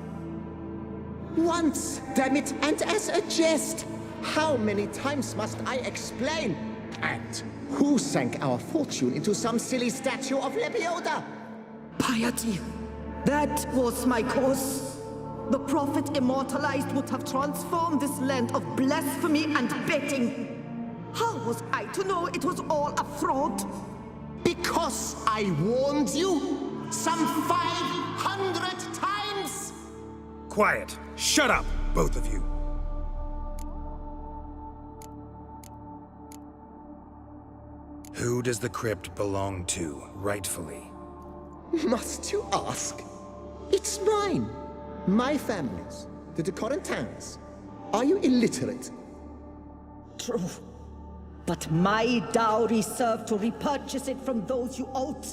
Once, damn it, and as a jest! How many times must I explain? And who sank our fortune into some silly statue of Lebioda? Piety. That was my cause. The prophet immortalized would have transformed this land of blasphemy and betting. How was I to know it was all a fraud? Because I warned you some 500 times! Quiet! Shut up, both of you! Who does the crypt belong to, rightfully? Must you ask? It's mine. My family's. The de Corentins. Are you illiterate? True. But my dowry served to repurchase it from those you owed.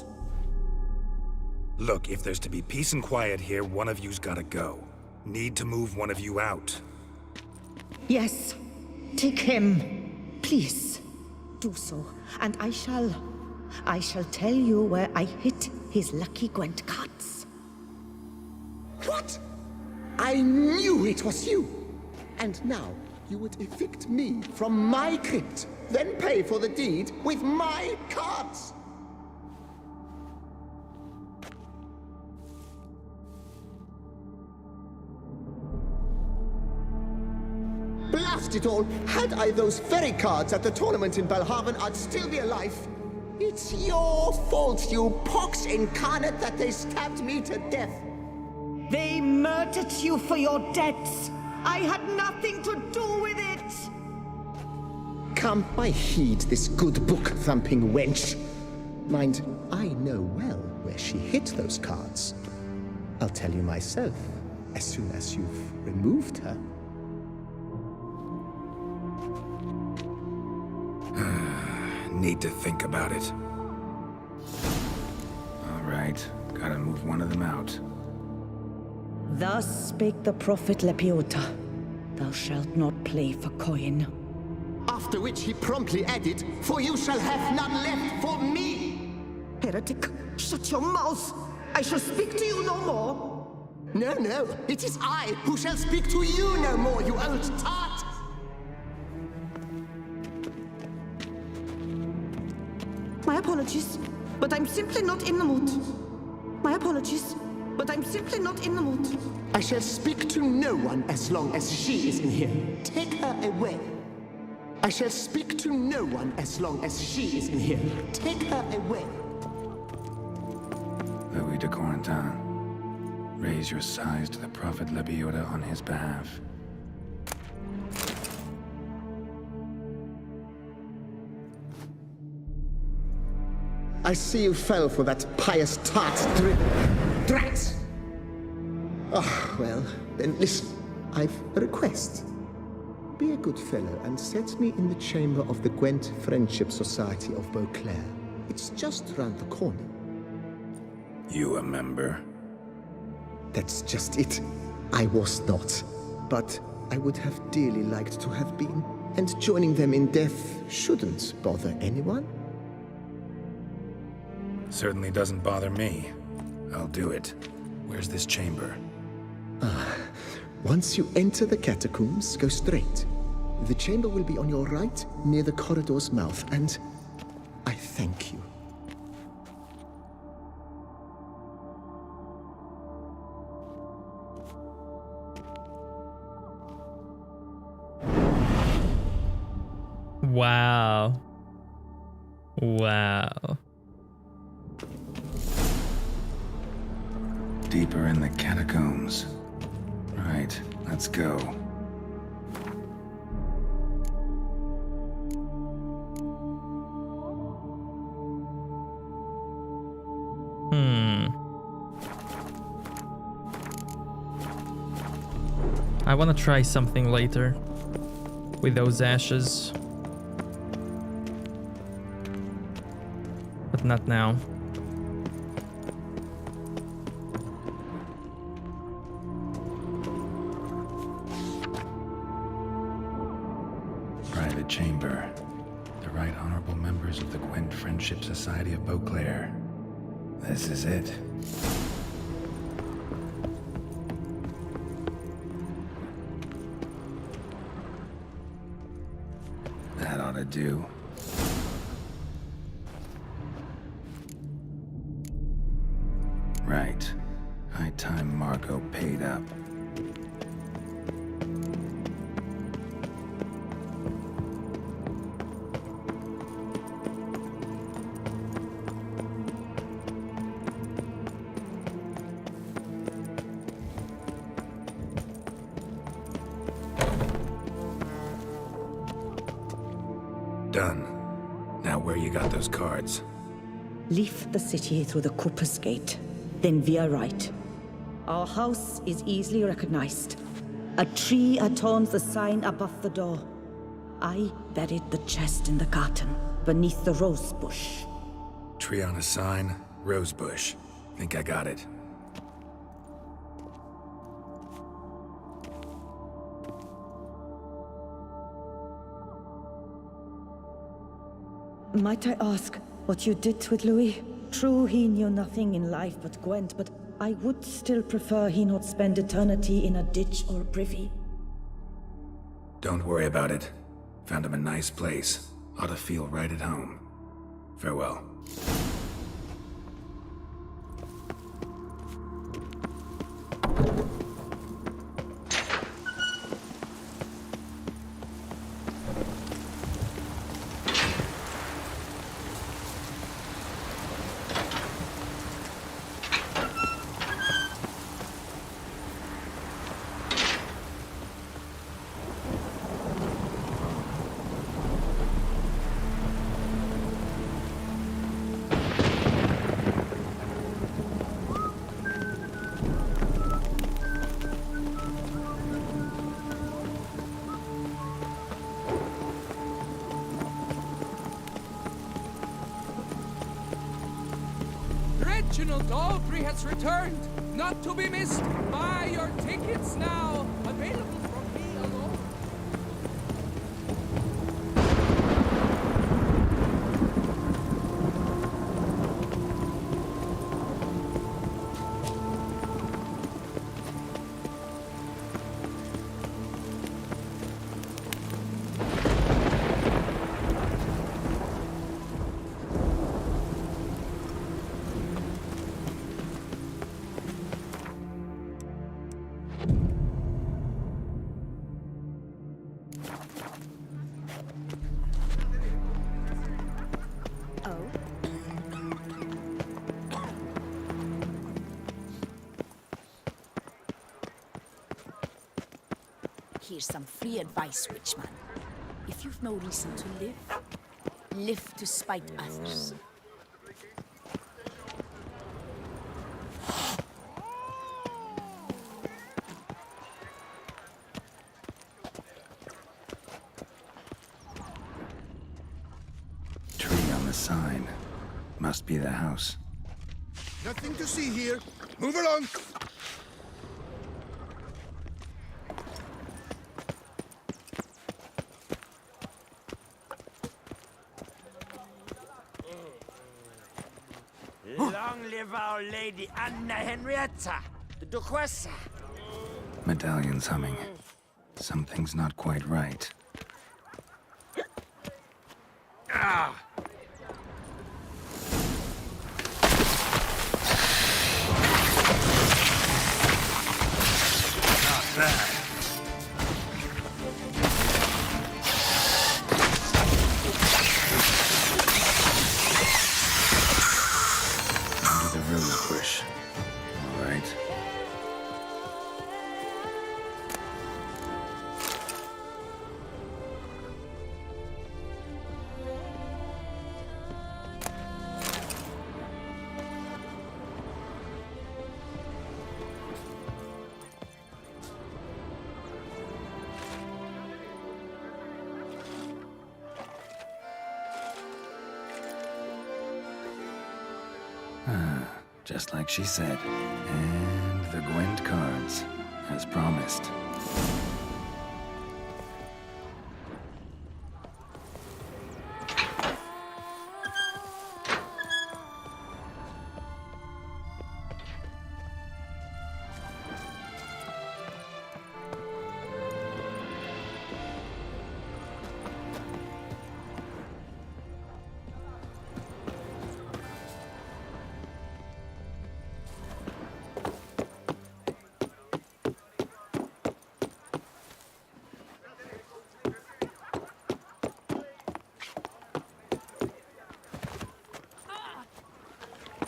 Look, if there's to be peace and quiet here, one of you's gotta go. Need to move one of you out. Yes. Take him. Please. Do so. And I shall tell you where I hid his lucky Gwent cards. What? I knew it was you! And now you would evict me from my crypt, then pay for the deed with my cards! Blast it all! Had I those very cards at the tournament in Belhaven, I'd still be alive. It's your fault, you pox incarnate, that they stabbed me to death. They murdered you for your debts. I had nothing to do with it. Come, I heed this good book-thumping wench. Mind, I know well where she hid those cards. I'll tell you myself, as soon as you've removed her. Need to think about it. All right, gotta move one of them out. Thus spake the prophet Lepiota. Thou shalt not play for coin. After which he promptly added, "For you shall have none left for me!" Heretic, shut your mouth! I shall speak to you no more! No, it is I who shall speak to you no more, you old tart! My apologies, but I'm simply not in the mood. My apologies, but I'm simply not in the mood. I shall speak to no one as long as she is in here. Take her away. I shall speak to no one as long as she is in here. Take her away. Louis de Corentin, raise your sighs to the prophet Lebioda on his behalf. I see you fell for that pious tart's drivel. Drat! Oh, well, then listen. I've a request. Be a good fellow and set me in the chamber of the Gwent Friendship Society of Beauclair. It's just round the corner. You a member? That's just it. I was not. But I would have dearly liked to have been. And joining them in death shouldn't bother anyone. Certainly doesn't bother me. I'll do it. Where's this chamber? Once you enter the catacombs, go straight. The chamber will be on your right, near the corridor's mouth, and I thank you. Wow. Wow. Deeper in the catacombs. Right, let's go. I want to try something later with those ashes. But not now. Private chamber. The Right Honorable members of the Gwent Friendship Society of Beauclair. This is it. That ought to do. Right. High time Margot paid up. Done. Now where you got those cards? Leave the city through the Cooper's Gate, then veer right. Our house is easily recognized. A tree adorns the sign above the door. I buried the chest in the garden, beneath the rose bush. Tree on a sign, rose bush. Think I got it. Might I ask what you did with Louis? True, he knew nothing in life but Gwent, but I would still prefer he not spend eternity in a ditch or a privy. Don't worry about it. Found him a nice place. Ought to feel right at home. Farewell. Reginald Aubrey has returned, not to be missed. Buy your tickets now. Available from me alone. Here's some free advice, Witchman. If you've no reason to live, live to spite others. Tree on the sign. Must be the house. Nothing to see here. Move along. Long live our Lady Anna Henrietta, the Duchessa. Medallion's humming. Something's not quite right. Ah! Not bad. just like she said. And the Gwent cards, as promised.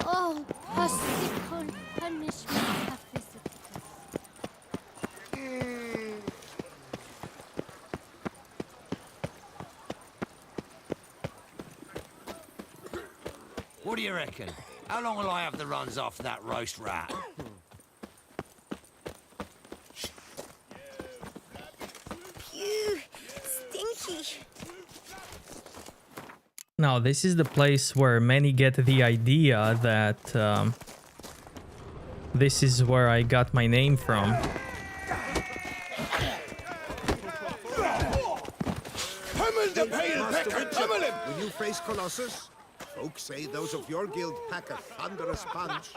Oh, possible punishment have visited us. What do you reckon? How long will I have the runs off that roast rat? Phew, stinky. Now, this is the place where many get the idea that this is where I got my name from. Pummel the pale pecker, pummel him! Will you face Colossus? Folks say those of your guild pack a thunderous punch.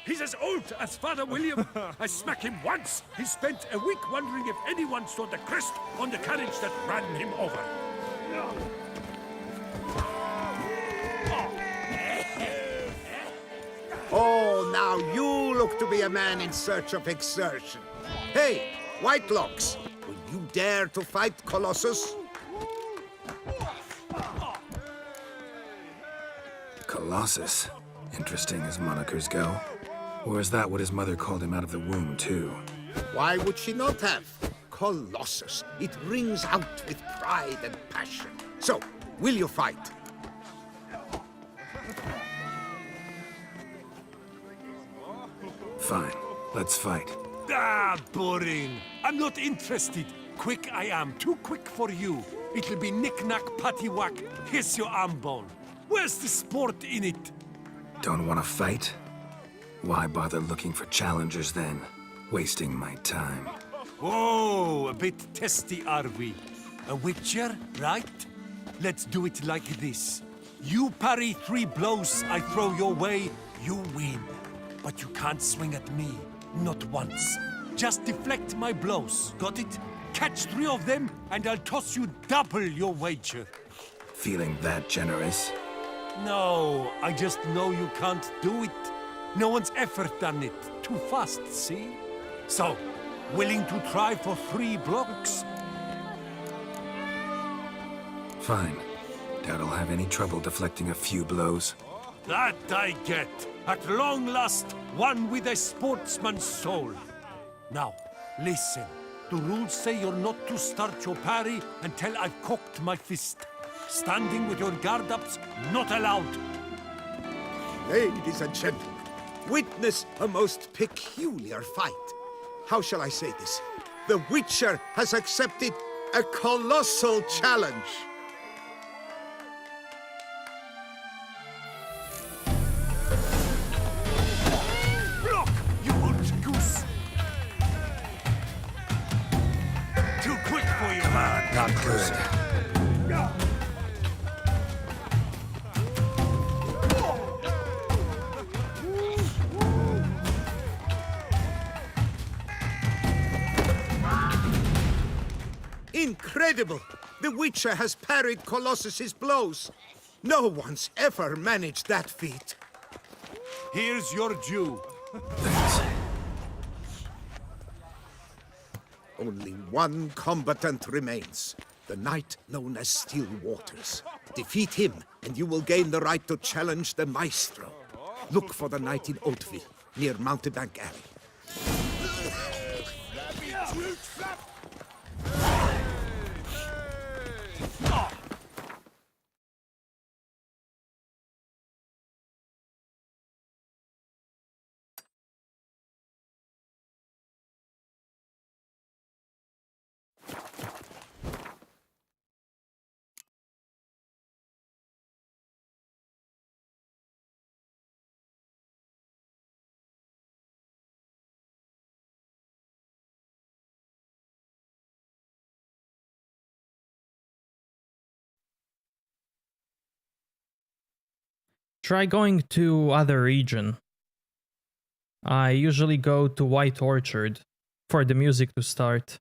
He's as old as Father William. I smack him once. He spent a week wondering if anyone saw the crest on the carriage that ran him over. Oh, now you look to be a man in search of exertion. Hey, Whitelocks, will you dare to fight Colossus? Colossus. Interesting as monikers go. Or is that what his mother called him out of the womb, too? Why would she not have? Colossus. It rings out with pride and passion. So, will you fight? Fine. Let's fight. Ah, boring. I'm not interested. Quick I am. Too quick for you. It'll be knick-knack, paddywhack. Here's your arm bone. Where's the sport in it? Don't want to fight? Why bother looking for challengers then? Wasting my time. Whoa, a bit testy are we? A witcher, right? Let's do it like this. You parry 3 blows I throw your way, you win. But you can't swing at me, not once. Just deflect my blows, got it? Catch 3 of them, and I'll toss you double your wager. Feeling that generous? No, I just know you can't do it. No one's ever done it. Too fast, see? So, willing to try for 3 blocks? Fine. Doubt I'll have any trouble deflecting a few blows. That I get. At long last, one with a sportsman's soul. Now, listen. The rules say you're not to start your parry until I've cocked my fist. Standing with your guard-ups, not allowed. Ladies and gentlemen, witness a most peculiar fight. How shall I say this? The Witcher has accepted a colossal challenge. Block, you old goose! Too quick for you. Come on, not good. Incredible! The Witcher has parried Colossus's blows. No one's ever managed that feat. Here's your due. Thanks. Only one combatant remains. The knight known as Still Waters. Defeat him, and you will gain the right to challenge the Maestro. Look for the knight in Oatville, near Mountebank Alley. try going to other region. I usually go to White Orchard for the music to start.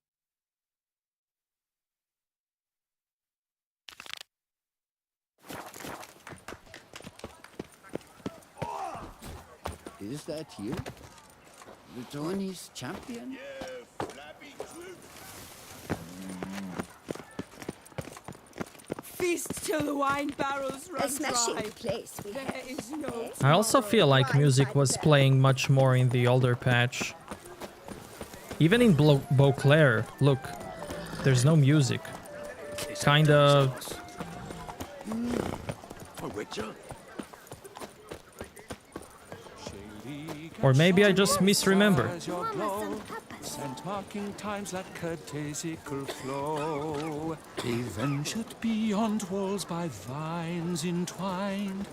Is that you? The tourney's champion? Feast till the wine barrels run A smashing dry. place we There have. is no I also feel like music was playing much more in the older patch. Even in Beauclair, look, there's no music. Kinda... A witcher? Or maybe I just misremember. Scent marking times like Cartesical flow. They ventured beyond walls by vines entwined,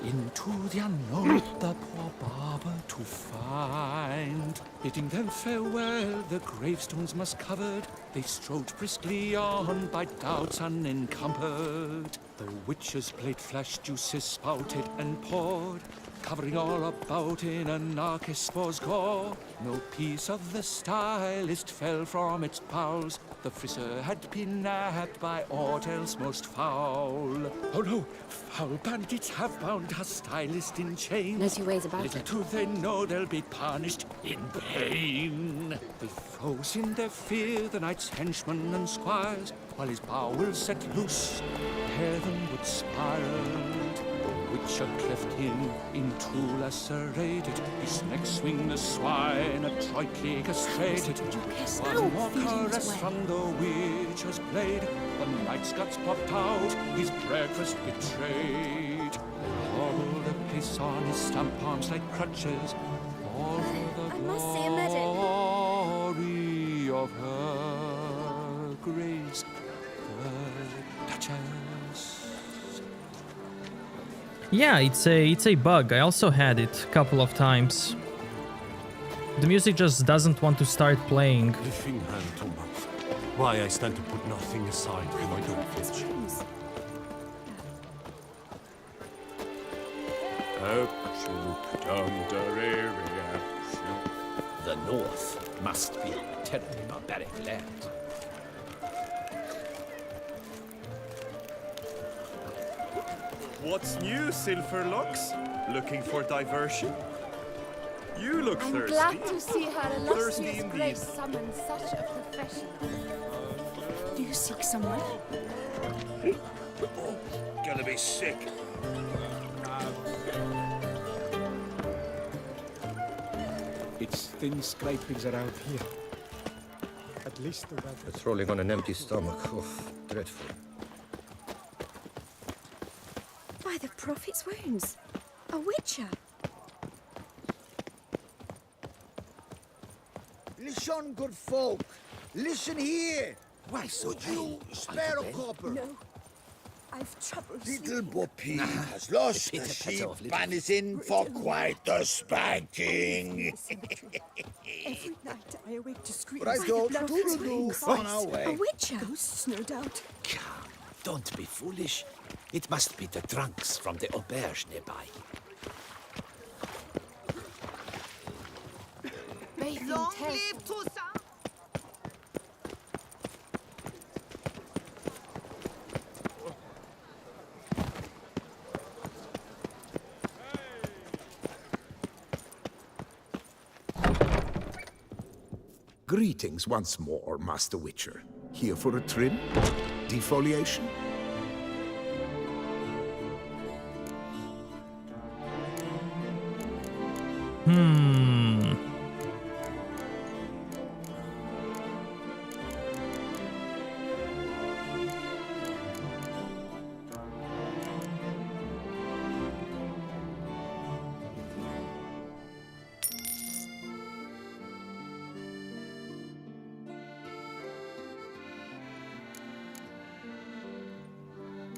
into the unknown the poor barber to find. Bidding them farewell, the gravestones must covered, they strode briskly on by doubts unencumbered. The witch's blade flashed, juices spouted and poured, covering all about in an Archispor's gore. No piece of the stylist fell from its bowels. The frisser had been nabbed by aught else most foul. Oh no, foul bandits have bound her stylist in chains. No two ways about Little it. do they know they'll be punished in pain. They froze in their fear, the knight's henchmen and squires, while his bowels set loose, heavenward spiraled. Witcher cleft him in two lacerated, his neck swing the swine adroitly castrated. One more caress from the witcher's blade, the knight's guts popped out, his breakfast betrayed. They hauled the piece on his stump arms like crutches, all for the glory of her grace, the Duchess. Yeah, it's a bug. I also had it a couple of times. The music just doesn't want to start playing. Lifting hand to mouth. Why I stand to put nothing aside for my downfall. The North must be a terribly barbaric land. What's new, Whitelocks? Looking for diversion? You look thirsty. I'm glad to see her Thirsty illustrious indeed. grace summon such a professional. Do you seek someone? Gonna be sick. It's thin scrapings around here. At least the weather. It's rolling on an empty stomach. Oh, dreadful. By the prophet's wounds. A witcher. Listen, good folk. Listen here. Why so Would you spare a copper? No. I've trouble Little sleeping. Boppy has lost a sheep and is in for quite the spanking. Every night I awake to scream. But I by the don't prophet's do-do-do wings. on our way. A witcher. Ghosts, no doubt. Come, don't be foolish. It must be the drunks from the auberge nearby. Long live Toussaint! Greetings once more, Master Witcher. Here for a trim? Defoliation?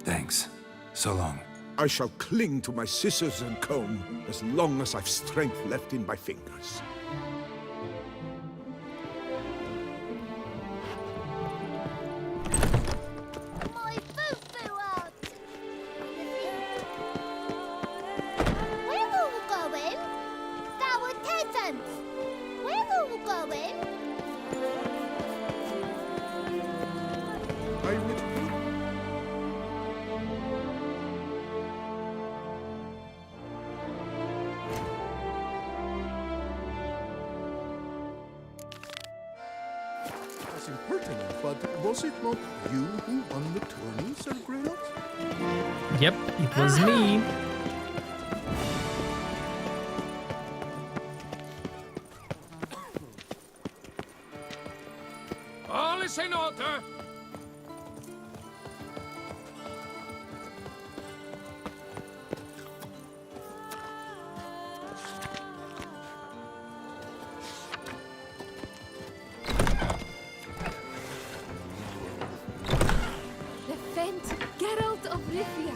Thanks. So long. I shall cling to my scissors and comb as long as I've strength left in my fingers. My foo-foo out! once. Where are you going? I would. That's impertinent, but was it not you who won the tourney, Sir Whitelocks? Yep, it was me. All is in order. Defend Geralt of Rivia.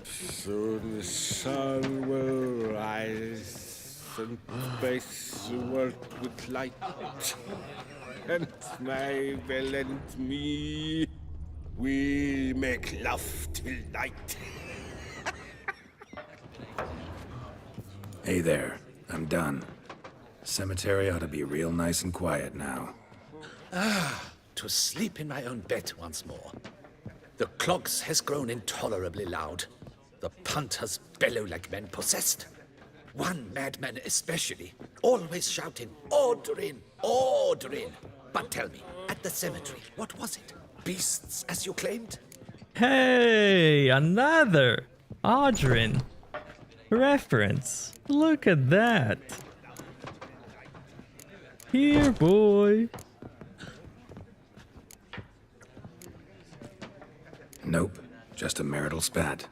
Soon the sun will rise and space work with light. And my Belle and me, we make love till night. Hey there, I'm done. Cemetery ought to be real nice and quiet now. To sleep in my own bed once more. The clogs has grown intolerably loud. The punters bellow like men possessed. One madman especially, always shouting, "Order in! Order in!" But tell me, at the cemetery, what was it? Beasts, as you claimed? Hey, another Audrin reference. Look at that. Here, boy. Nope, just a marital spat.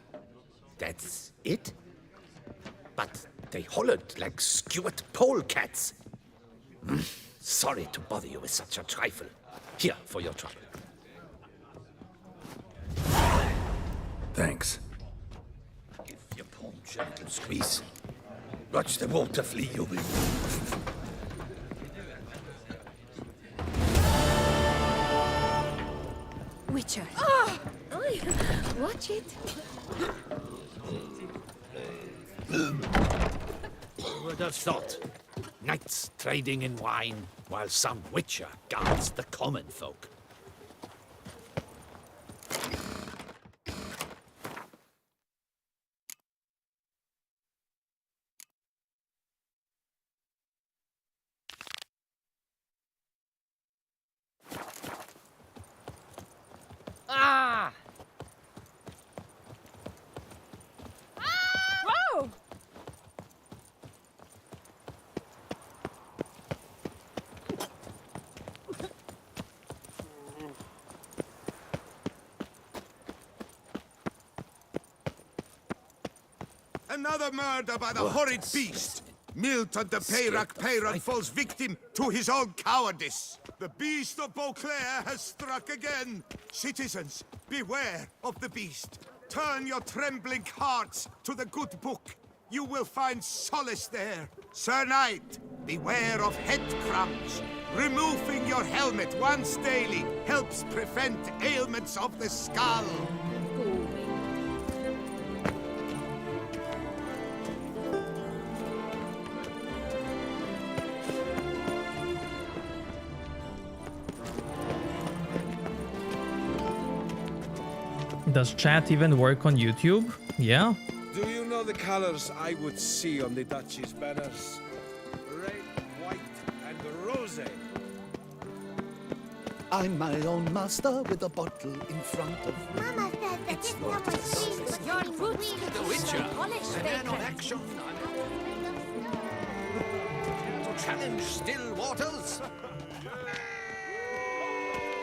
That's it? But they hollered like skewered polecats. Sorry to bother you with such a trifle. Here, for your trouble. Thanks. Give your paunch a little squeeze. Watch the water flee you will. Witcher. Watch it. Who would have thought? Knights trading in wine, while some witcher guards the common folk. Ah! Whoa! Another murder by the horrid beast! Milton the Peyrac falls victim to his own cowardice. The beast of Beauclair has struck again. Citizens, beware of the beast. Turn your trembling hearts to the good book. You will find solace there. Sir Knight, beware of head crumbs. Removing your helmet once daily helps prevent ailments of the skull. Does chat even work on YouTube? Yeah. Do you know the colors I would see on the Duchy's banners? Red, white, and rose. I'm my own master with a bottle in front of me. Mama said that this number seems Your roots to the Witcher. A man of action. To challenge still waters.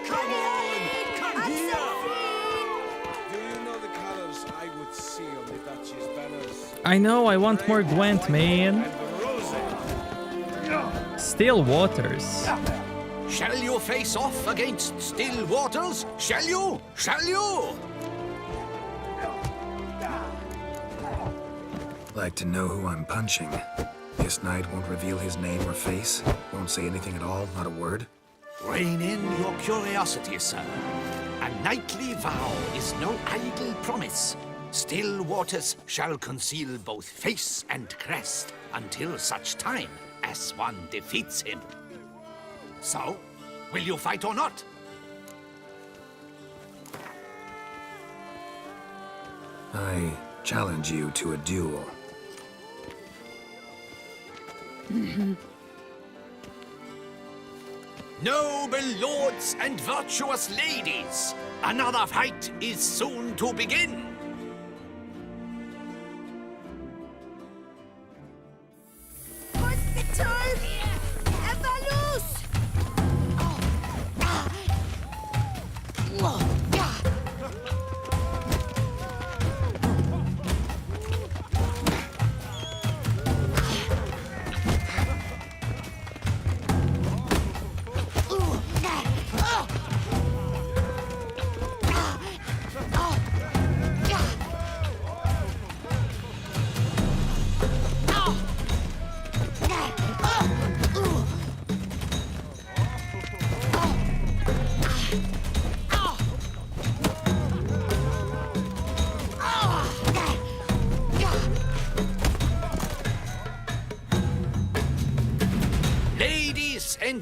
Come on! Come here! Do you know the colors I would see on the Duchy's banners? I know, I want more Gwent, man. Still waters. Shall you face off against still waters? Shall you? Shall you? Like to know who I'm punching. This knight won't reveal his name or face. Won't say anything at all, not a word. Rein in your curiosity, sir. A knightly vow is no idle promise. Still waters shall conceal both face and crest until such time as one defeats him. So, will you fight or not? I challenge you to a duel. Noble lords and virtuous ladies, another fight is soon to begin.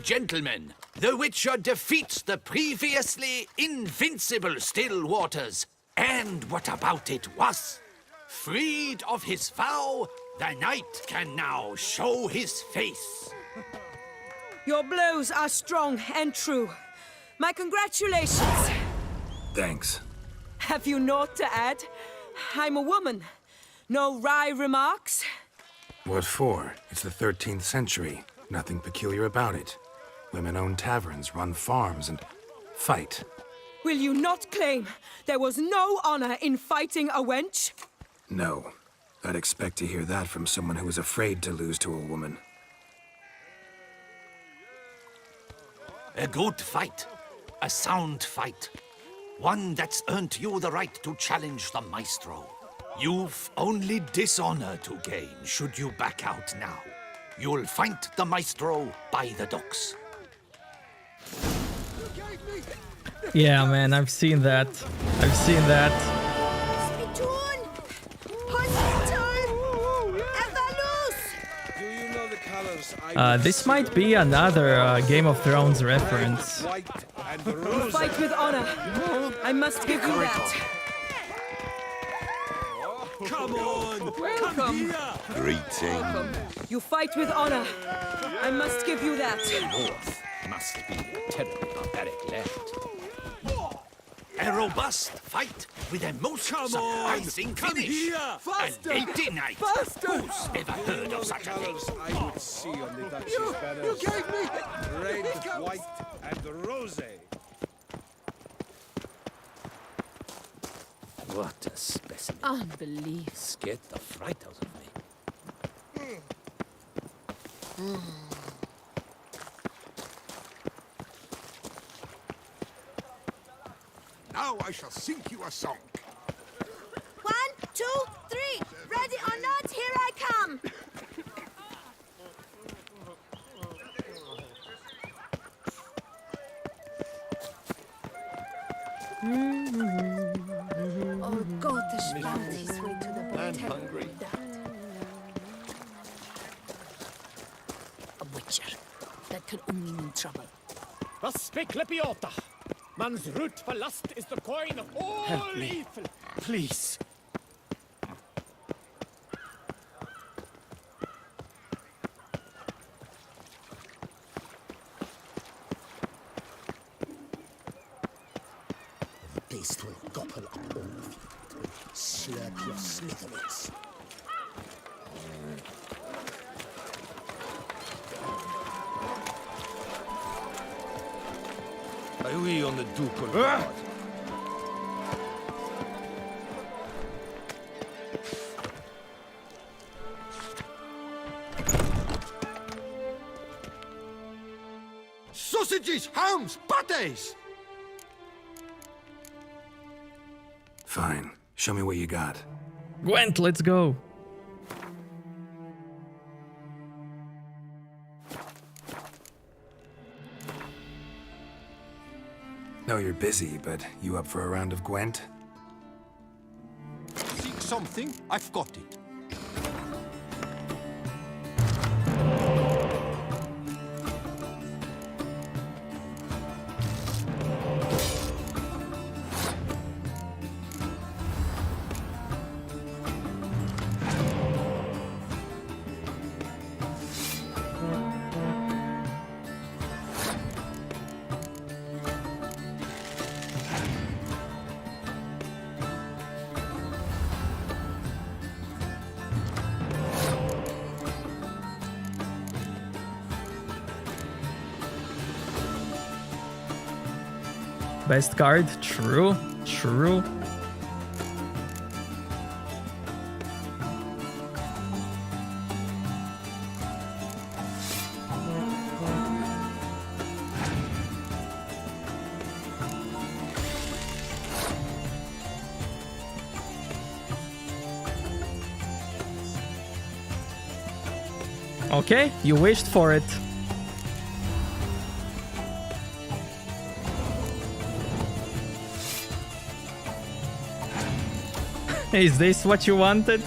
Gentlemen, the Witcher defeats the previously invincible Stillwaters. And what about it was? Freed of his vow, the knight can now show his face. Your blows are strong and true. My congratulations. Thanks. Have you naught to add? I'm a woman. No wry remarks? What for? It's the 13th century. Nothing peculiar about it. Women own taverns, run farms, and fight. Will you not claim there was no honor in fighting a wench? No. I'd expect to hear that from someone who is afraid to lose to a woman. A good fight. A sound fight. One that's earned you the right to challenge the Maestro. You've only dishonor to gain should you back out now. You'll find the Maestro by the docks. Yeah, man, I've seen that. I've seen that. This might be another Game of Thrones reference. You fight with honor. I must give you that. Come on! Welcome. Greeting. You fight with honor. I must give you that. North must be a terribly barbaric land. A robust fight with a most surprising finish. Faster! A lady knight. Faster! Who's ever heard of such a thing? I would see on the Duchy's banners. You gave me... Red, white, and rose. What a specimen. Unbelievable. Scared the fright out of me. Now I shall sing you a song. 1, 2, 3. Ready or not, here I come. Oh, Gottes found his way to the I'm hotel. hungry. A witcher. That can only mean trouble. Was Speklepiota? Man's root for lust is the coin of all Help me, evil. please. The beast will gobble up all of you. It will slurp your slitheries. Are we on the Duke on guard? Sausages, hams, pâtés! Fine. Show me what you got. Gwent, let's go. Know you're busy, but you up for a round of Gwent? something, I've got it. Best card, true, true. Okay, you wished for it. Is this what you wanted?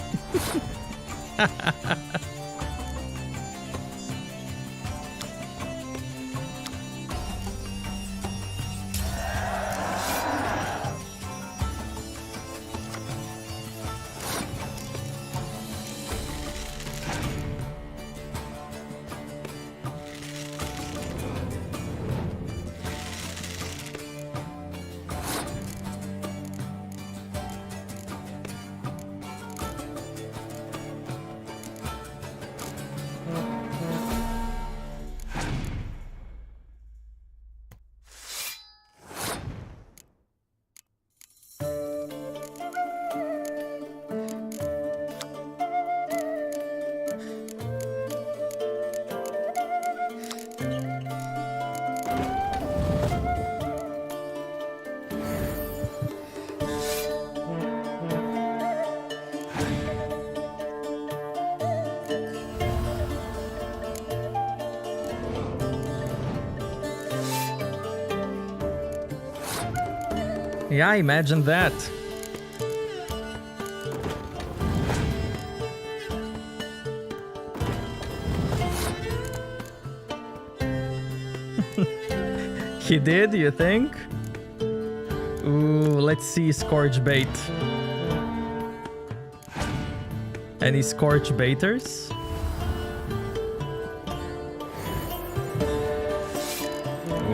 Yeah, imagine that. He did, you think? Ooh, let's see Scorch Bait. Any Scorch Baiters?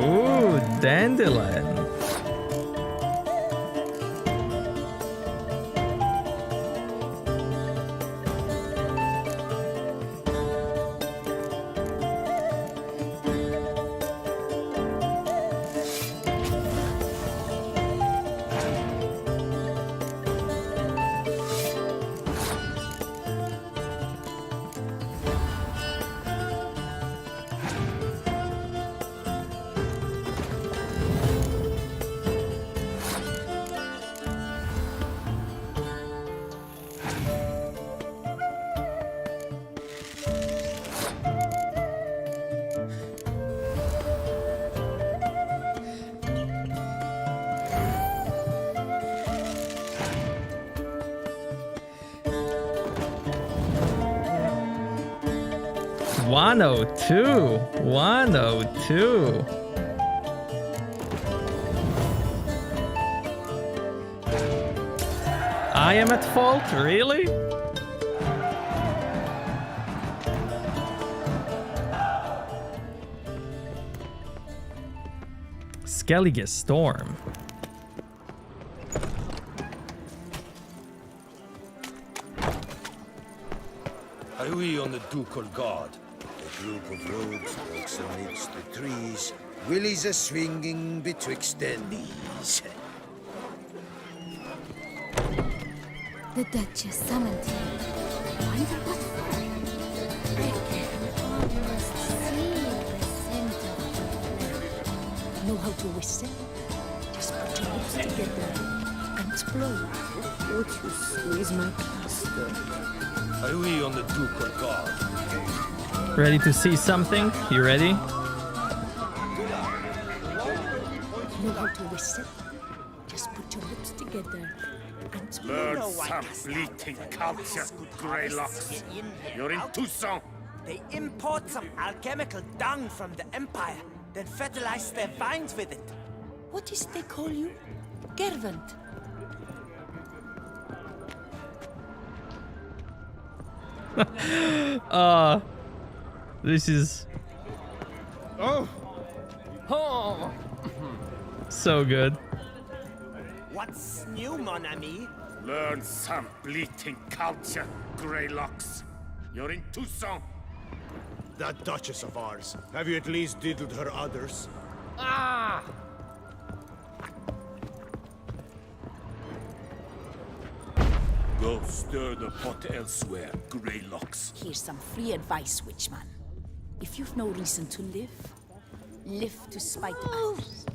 Ooh, Dandelion. One 102. I am at fault, really? Skellige Storm. Are we on the Ducal Guard? A group of rogues walks amidst the trees, willies are swinging betwixt their knees. The Duchess summoned him. Wonder what for? I must see the scent of Know how to whistle? Just put your lips together and blow. Would you squeeze my plaster? Are we on the Ducal Guard? Ready to see something? You ready? Know how to whistle? Just put your lips together and Whitelocks. Learn some bleating culture, Greylocks. You're in Tucson. They import some alchemical dung from the Empire, then fertilize their vines with it. What is they call you? Gervant. This is Oh! so good. What's new, mon ami? Learn some bleating culture, Greylocks. You're in Tucson. That Duchess of ours. Have you at least diddled her udders? Ah! Go stir the pot elsewhere, Greylocks. Here's some free advice, Witchman. If you've no reason to live, live to spite others.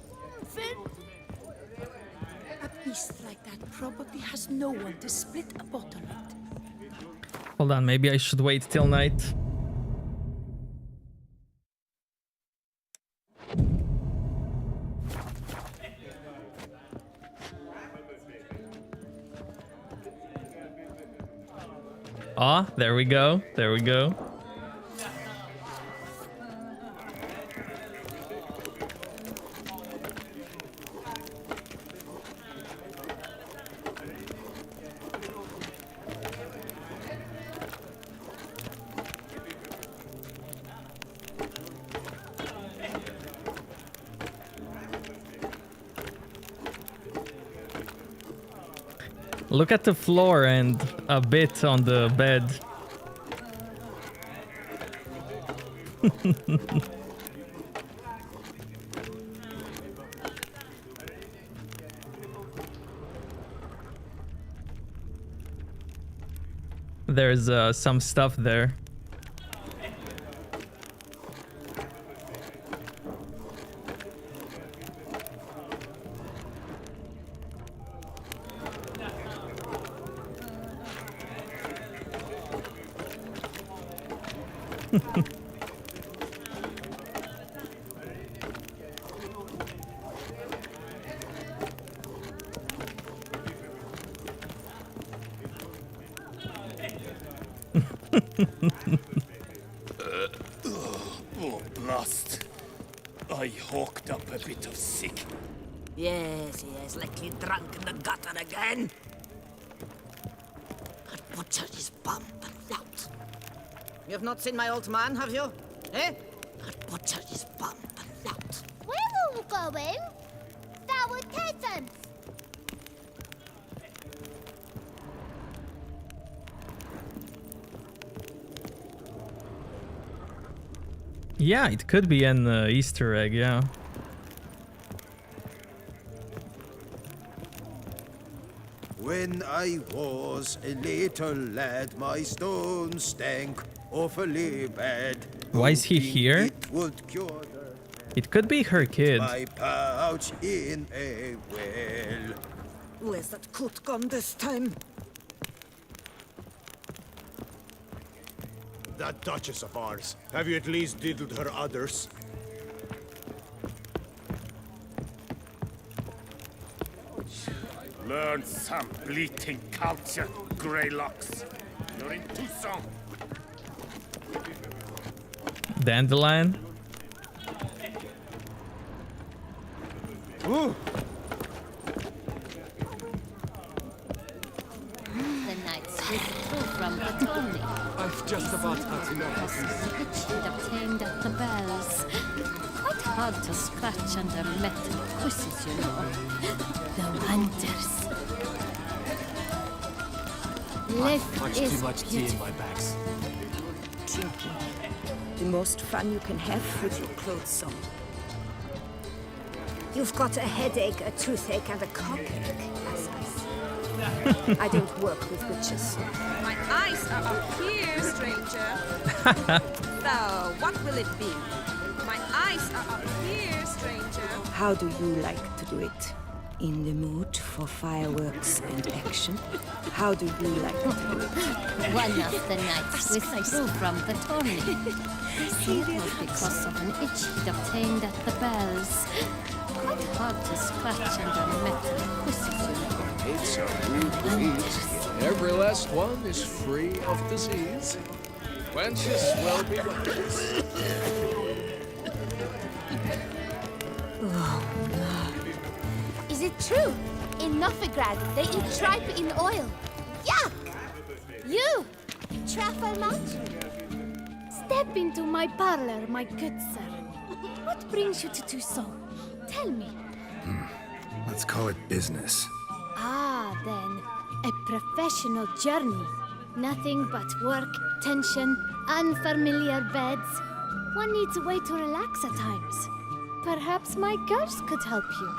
A beast like that probably has no one to split a bottle with. Hold on, maybe I should wait till night. Ah, there we go. There we go. Look at the floor and a bit on the bed. There's some stuff there. Oh, blast. I hawked up a bit of sick. Yes, yes, likely drunk in the gutter again. I'd butcher his bum and lout. You've not seen my old man, have you? Eh? I'd butcher his bum and lout. Where are we going? That would peasants. Yeah, it could be an Easter egg, yeah. When I was a little lad, my stone stank awfully bad. Why is he here? It would cure It could be her kid. my pouch in a well. Where's that coot gone this time? That Duchess of ours. Have you at least diddled her udders? Learn some bleating culture, Greylocks. You're in Tucson. Dandelion. Ooh. The knights withdrew from the tourney. I've just about had enough. Which he'd obtained at the bells. Quite hard to scratch under metal quizzes, you know. The wonders. Life Much is too much tea in beautiful. my bags. Drinking. The most fun you can have with your clothes on. You've got a headache, a toothache, and a cockache, as I say. I don't work with witches. My eyes are up here, stranger. So, what will it be? My eyes are up here, stranger. How do you like to do it? In the mood for fireworks and action? How do you like to do it? One of the knights withdrew from the tourney. It was because of an itch he'd obtained at the bells. Quite hard to scratch under metal quizzes, you know. It's a rude feast. Every last one is free of disease. Wenches will be wenches. Is it true? In Novigrad, they eat tripe in oil. Yuck! You, truffle much? Step into my parlor, my good sir. What brings you to do so? Tell me. Let's call it business. Ah, then, a professional journey. Nothing but work, tension, unfamiliar beds. One needs a way to relax at times. Perhaps my girls could help you.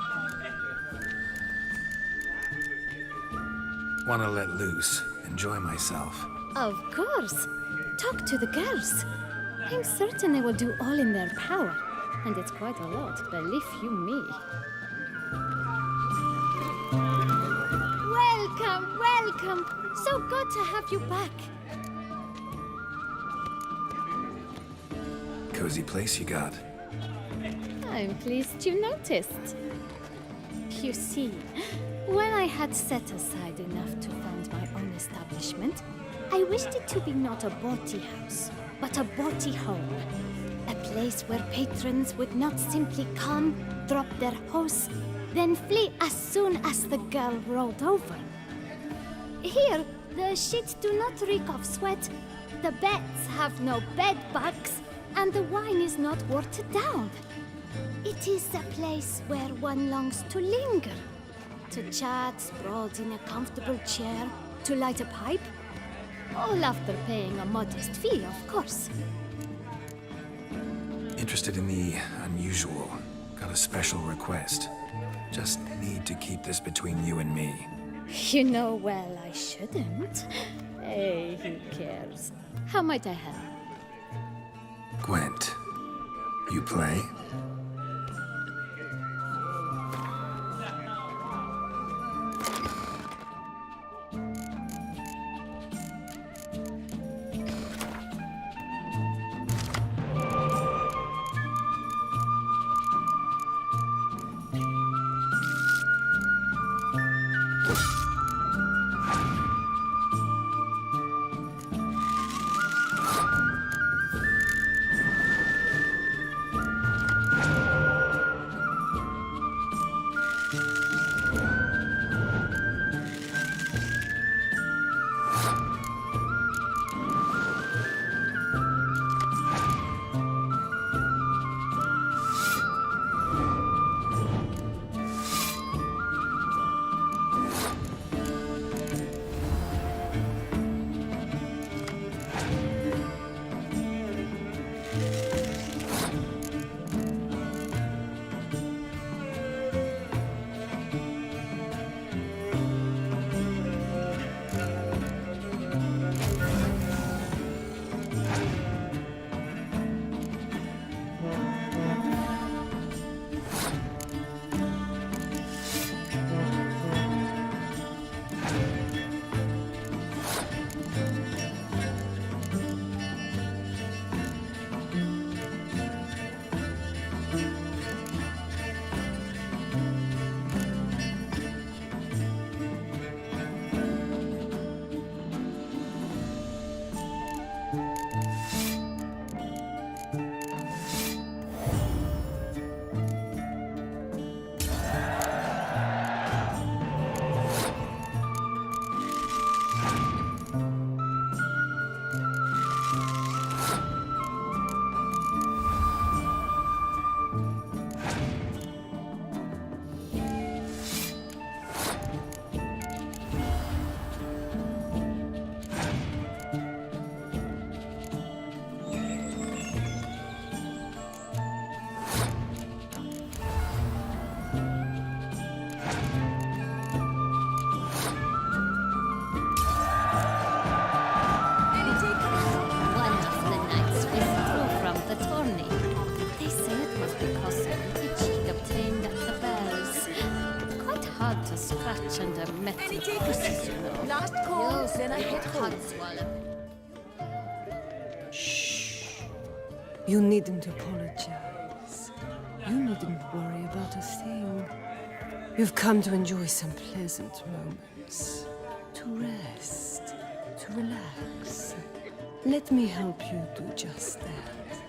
Wanna let loose, enjoy myself. Of course. Talk to the girls. I'm certain they will do all in their power. And it's quite a lot, believe you me. Welcome, welcome. So good to have you back. Cozy place you got. I'm pleased you noticed. You see, when I had set aside enough to found my own establishment, I wished it to be not a bawdy house, but a bawdy home. A place where patrons would not simply come, drop their hose, then flee as soon as the girl rolled over. Here, the sheets do not reek of sweat, the beds have no bed bugs, and the wine is not watered down. It is a place where one longs to linger, to chat sprawled in a comfortable chair, to light a pipe, all after paying a modest fee, of course. Interested in the unusual. Got a special request. Just need to keep this between you and me. You know well I shouldn't. Hey, who cares? How might I help? Gwent, you play? Last call, then I head home. Shh. You needn't apologize. You needn't worry about a thing. You've come to enjoy some pleasant moments. To rest, to relax. Let me help you do just that.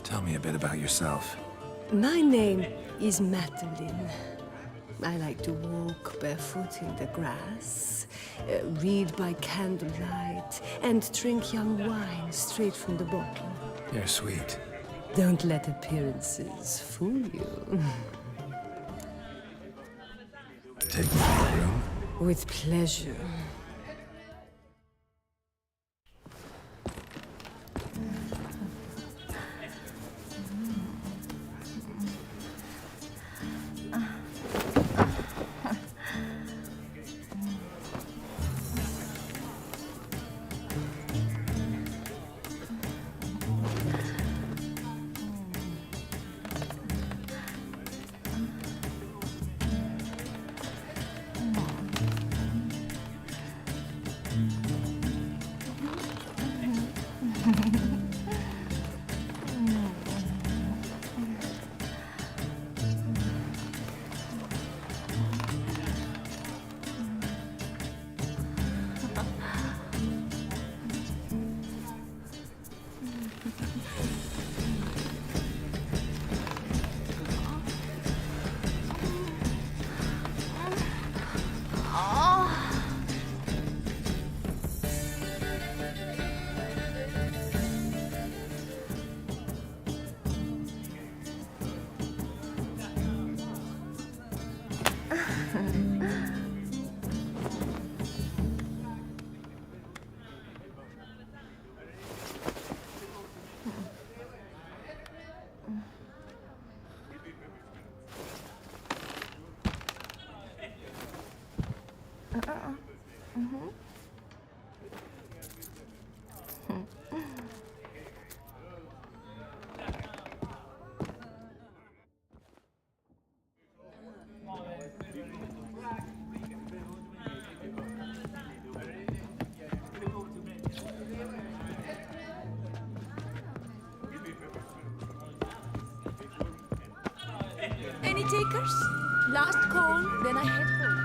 Tell me a bit about yourself. My name is Madeline. I like to walk barefoot in the grass, read by candlelight, and drink young wine straight from the bottle. You're sweet. Don't let appearances fool you. Take me to your room. With pleasure. Any takers? Last call, then I head home.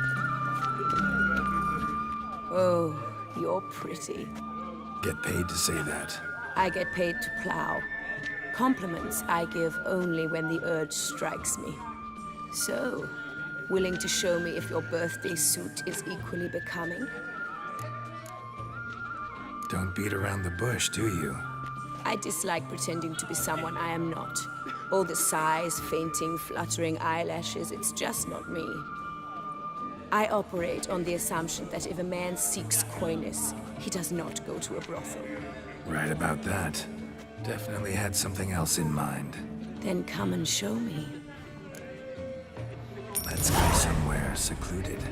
Oh, you're pretty. Get paid to say that. I get paid to plow. Compliments I give only when the urge strikes me. So, willing to show me if your birthday suit is equally becoming? Don't beat around the bush, do you? I dislike pretending to be someone I am not. All the sighs, fainting, fluttering eyelashes, it's just not me. I operate on the assumption that if a man seeks coyness, he does not go to a brothel. Right about that. Definitely had something else in mind. Then come and show me. Let's go somewhere secluded.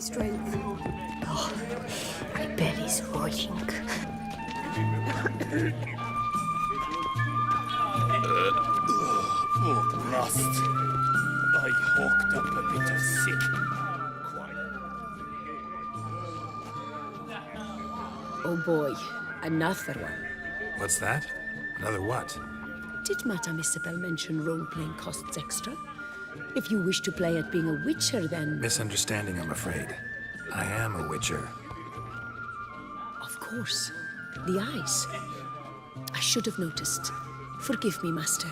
strength. Oh, my belly's roaring. Oh, rust. I hawked up a bit of sin. Oh boy, another one. What's that? Another what? Did Madame Isabel mention role-playing costs extra? If you wish to play at being a witcher, then... Misunderstanding, I'm afraid. I am a witcher. Of course. The eyes. I should have noticed. Forgive me, master.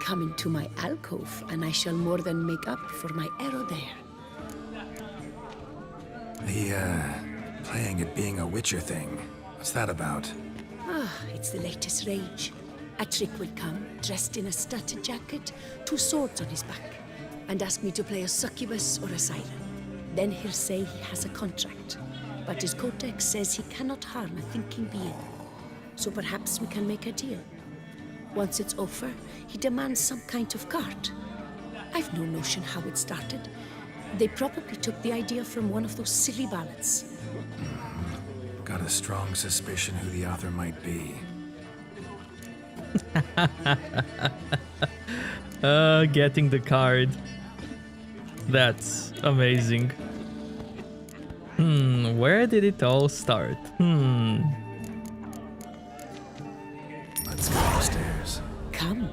Come into my alcove, and I shall more than make up for my error there. The, playing at being a witcher thing. What's that about? Ah, it's the latest rage. A trick will come, dressed in a studded jacket, 2 swords on his back, and ask me to play a succubus or a siren. Then he'll say he has a contract, but his codex says he cannot harm a thinking being. So perhaps we can make a deal. Once it's over, he demands some kind of card. I've no notion how it started. They probably took the idea from one of those silly ballads. Got a strong suspicion who the author might be. Getting the card. That's amazing. Where did it all start? Let's go upstairs. Come.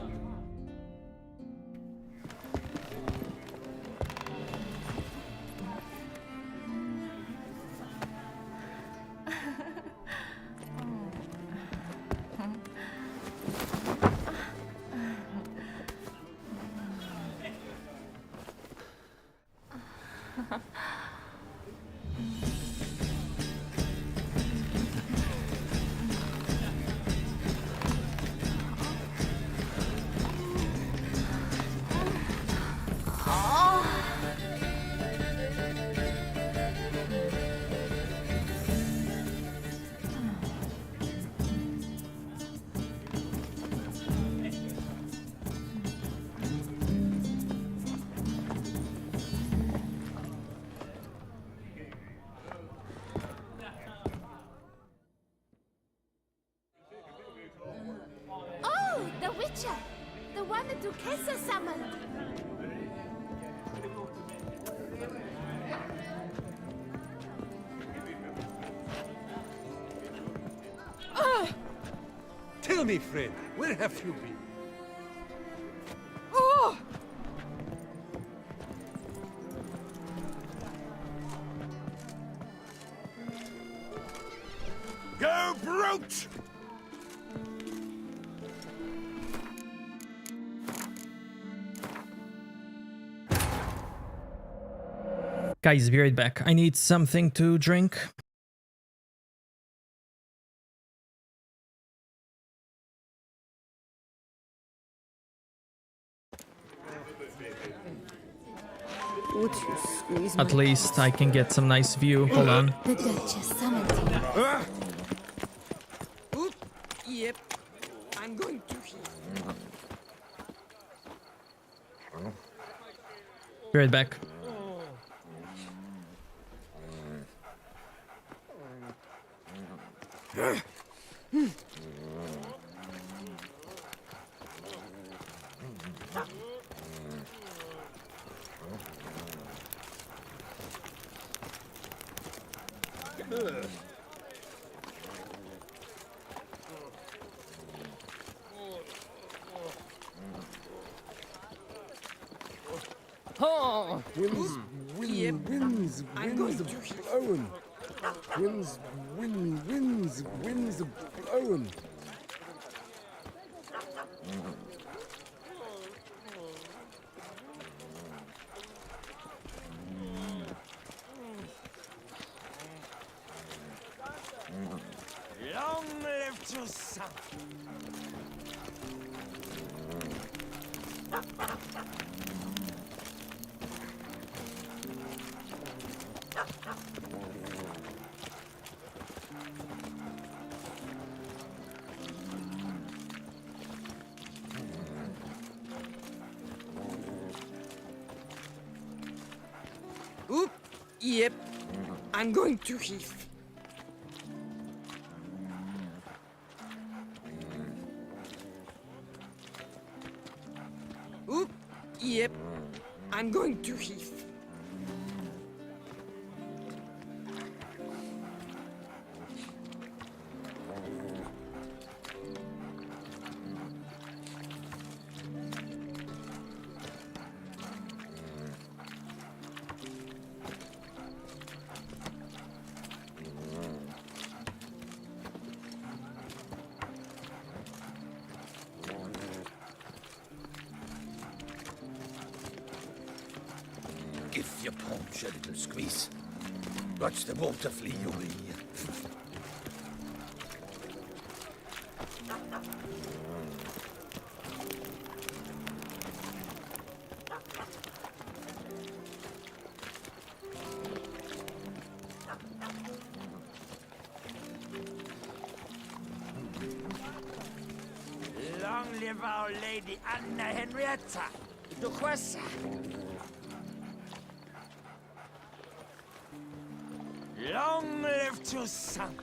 Oh, the Witcher! The one that Duquesa summoned! Tell me, friend, where have you been? Oh! Go, brute! Guys, be right back. I need something to drink. Would you squeeze At least I can get some nice view. Hold on. The Duchess summoned you. Oop. Yep. I'm going to... Be right back. Oh! Winds I'm going to... blowing. Winds blowing. Long live your son! Oop. Yep. I'm going to Heath. Oop. Yep. I'm going to Heath. Give your paunch a little squeeze. Watch the water flee away. Long live our Lady Anna Henrietta, Duquesa. Long live Toussaint.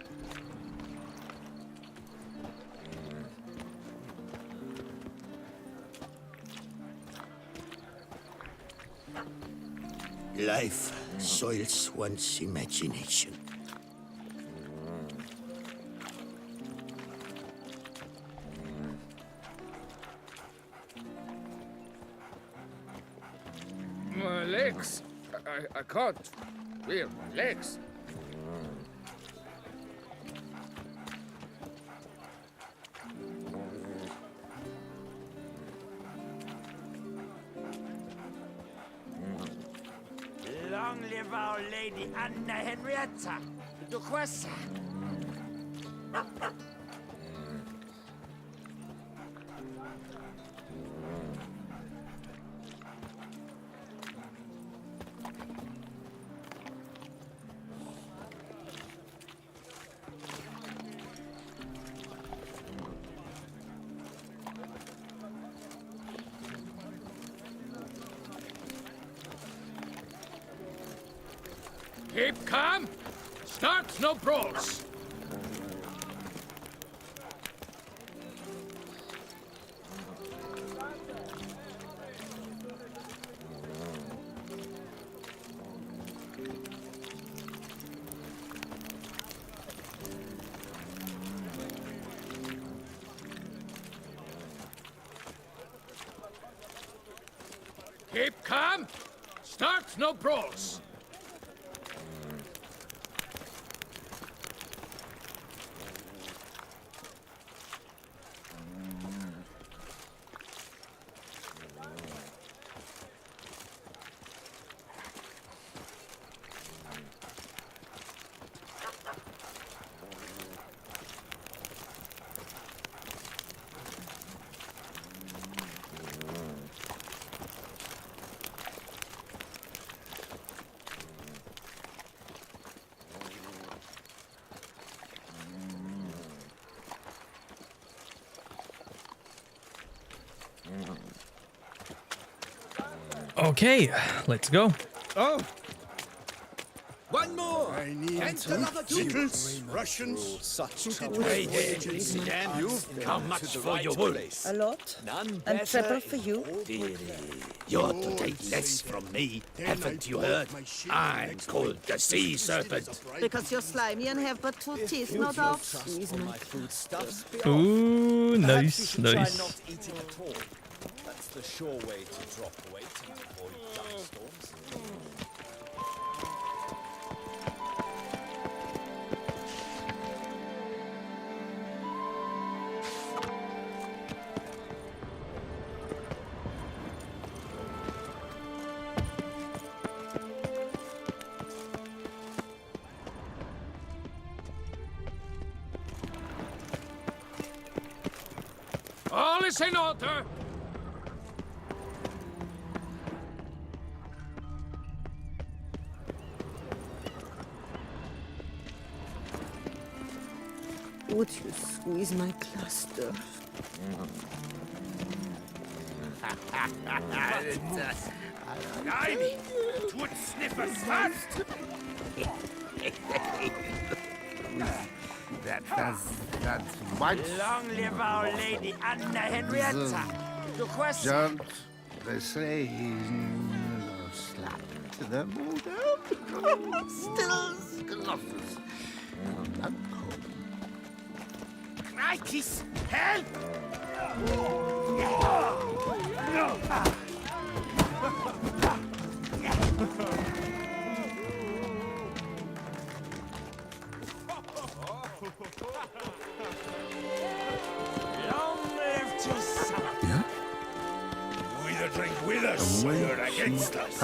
Life soils one's imagination. My legs. I can't feel my legs. Long live our Lady Anna Henrietta, Duquesa. Keep calm. Start no brawls. Keep calm. Start no brawls. Okay, let's go. Oh! One more! I need another Beatles, Russians, such How much for your wool? A lot. None And treble for you. You ought to take less from me. Haven't you heard? I'm called the Sea Serpent. Because you're slimy and have but two teeth, no doubt. Ooh, nice, Try nice. not eating at all. That's the sure way to drop weight and avoid thunderstorms. All is in order. Would you squeeze my cluster? Nein! Tut Sniffers fast! That's what? Long live our Lady Anna Henrietta. The question. Don't they say he's slapped to the mood? Still Colossus. Crikey's help! Long live to summer. Yeah? Either drink with us or you're against us.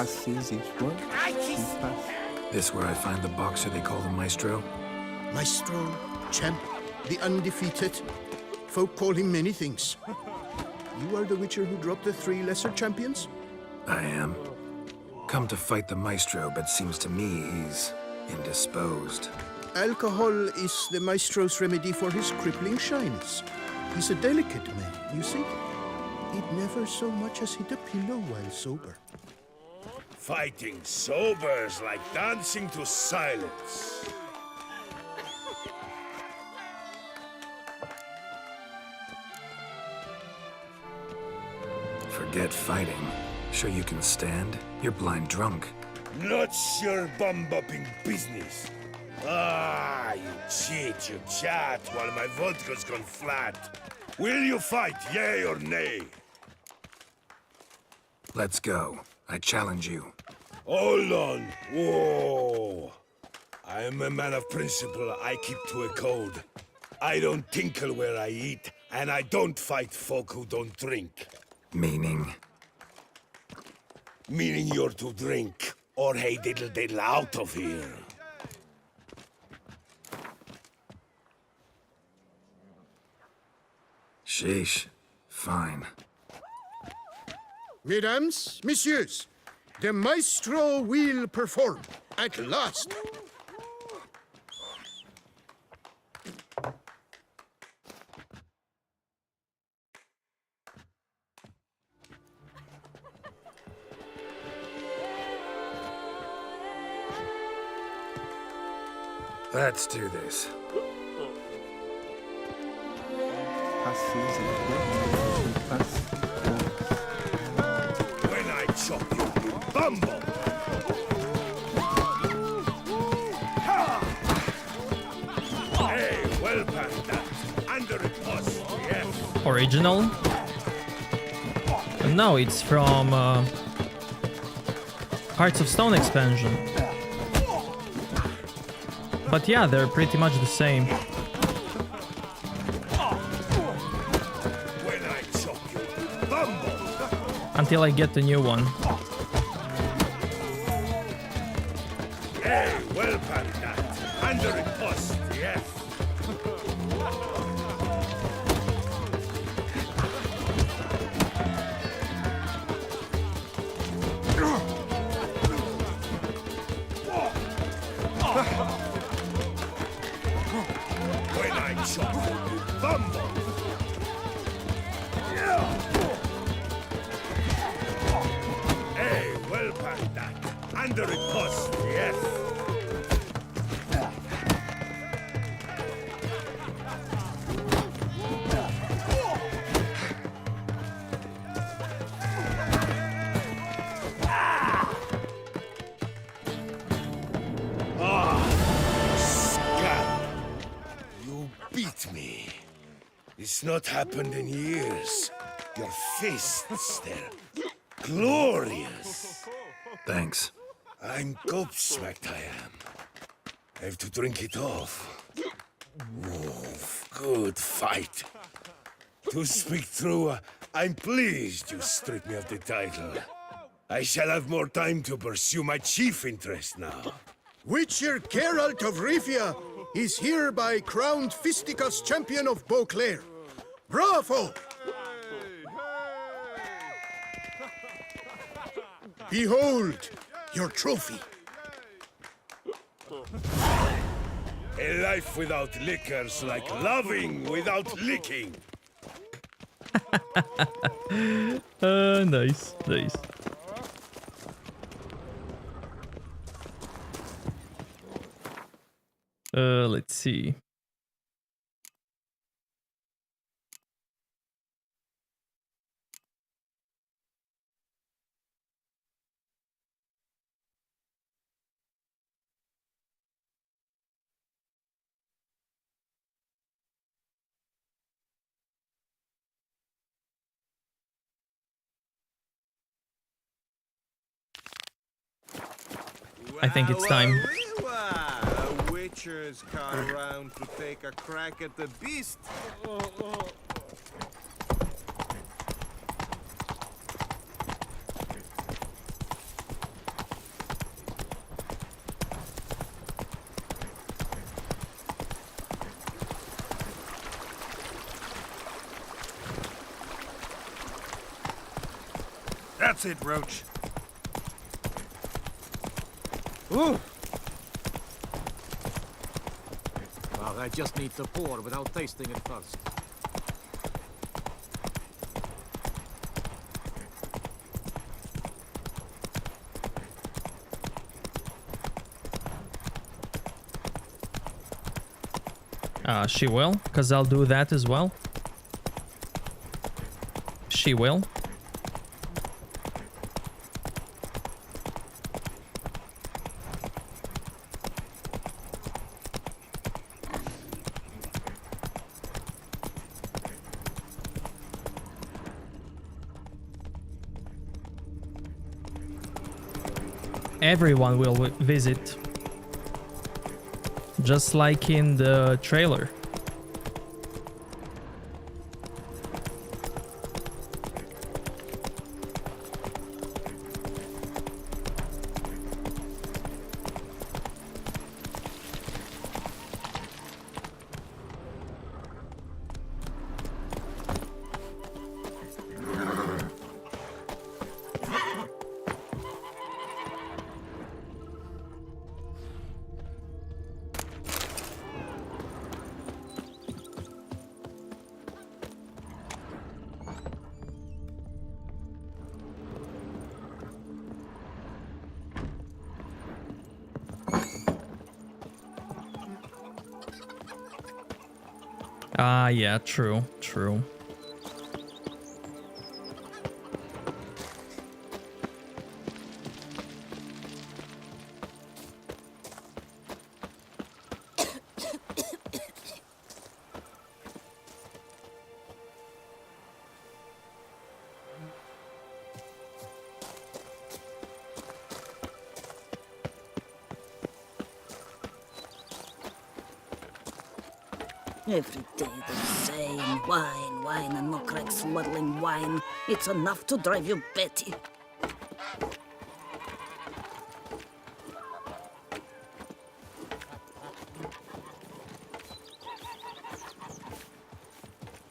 This where I find the boxer they call the Maestro? Maestro, champ, the undefeated. Folk call him many things. You are the Witcher who dropped the 3 lesser champions? I am. Come to fight the Maestro, but seems to me he's indisposed. Alcohol is the Maestro's remedy for his crippling shyness. He's a delicate man, you see. He'd never so much as hit a pillow while sober. Fighting sober's like dancing to silence. Forget fighting. Sure you can stand? You're blind drunk. Not your bum-bopping business. Ah, you cheat, you chat, while my vodka's gone flat. Will you fight, yay or nay? Let's go. I challenge you. Hold on. Whoa. I am a man of principle. I keep to a code. I don't tinkle where I eat, and I don't fight folk who don't drink. Meaning? Meaning you're to drink, or hey diddle diddle out of here. Sheesh. Fine. Mesdames, messieurs, the Maestro will perform at last. Let's do this. When I chop you, bumble! Hey, well past that. Under a post, yes. Original? No, it's from Hearts of Stone expansion. But yeah, they're pretty much the same. When I chop you, bumble! Until I get the new one. Hey, well past that. Under a post, yes. When I chop you, bumble! Hey, well past that. Under a post, yes. Scab! You beat me. It's not happened in years. Your fists, they're glorious. Thanks. I'm gobsmacked, I am. I have to drink it off. Ooh, good fight. To speak true, I'm pleased you stripped me of the title. I shall have more time to pursue my chief interest now. Witcher Geralt of Rivia is hereby crowned Fisticuffs champion of Beauclair. Bravo! Behold your trophy. A life without liquor's like loving without licking. Nice, nice. Let's see. I think it's time. A witcher's come around to take a crack at the beast. That's it, Roach. Ooh. Well, I just need to pour without tasting it first. She will, because I'll do that as well. She will. Everyone will visit. Just like in the trailer. Yeah, true, true. Every day the same. Wine, wine, and no crack smuggling wine. It's enough to drive you batty.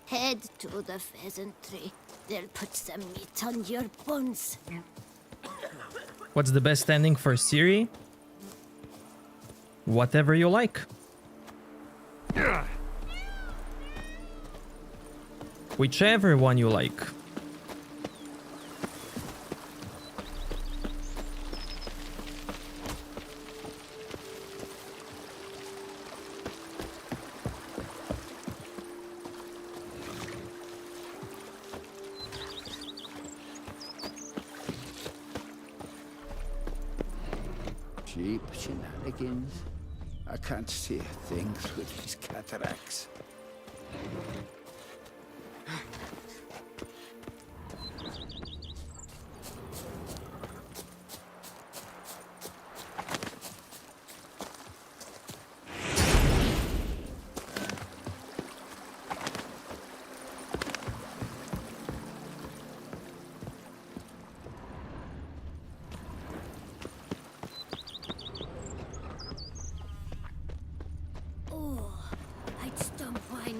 Head to the pheasantry. They'll put some meat on your bones. What's the best ending for Siri? Whatever you like. Whichever one you like. Cheap shenanigans. I can't see a thing through these cataracts.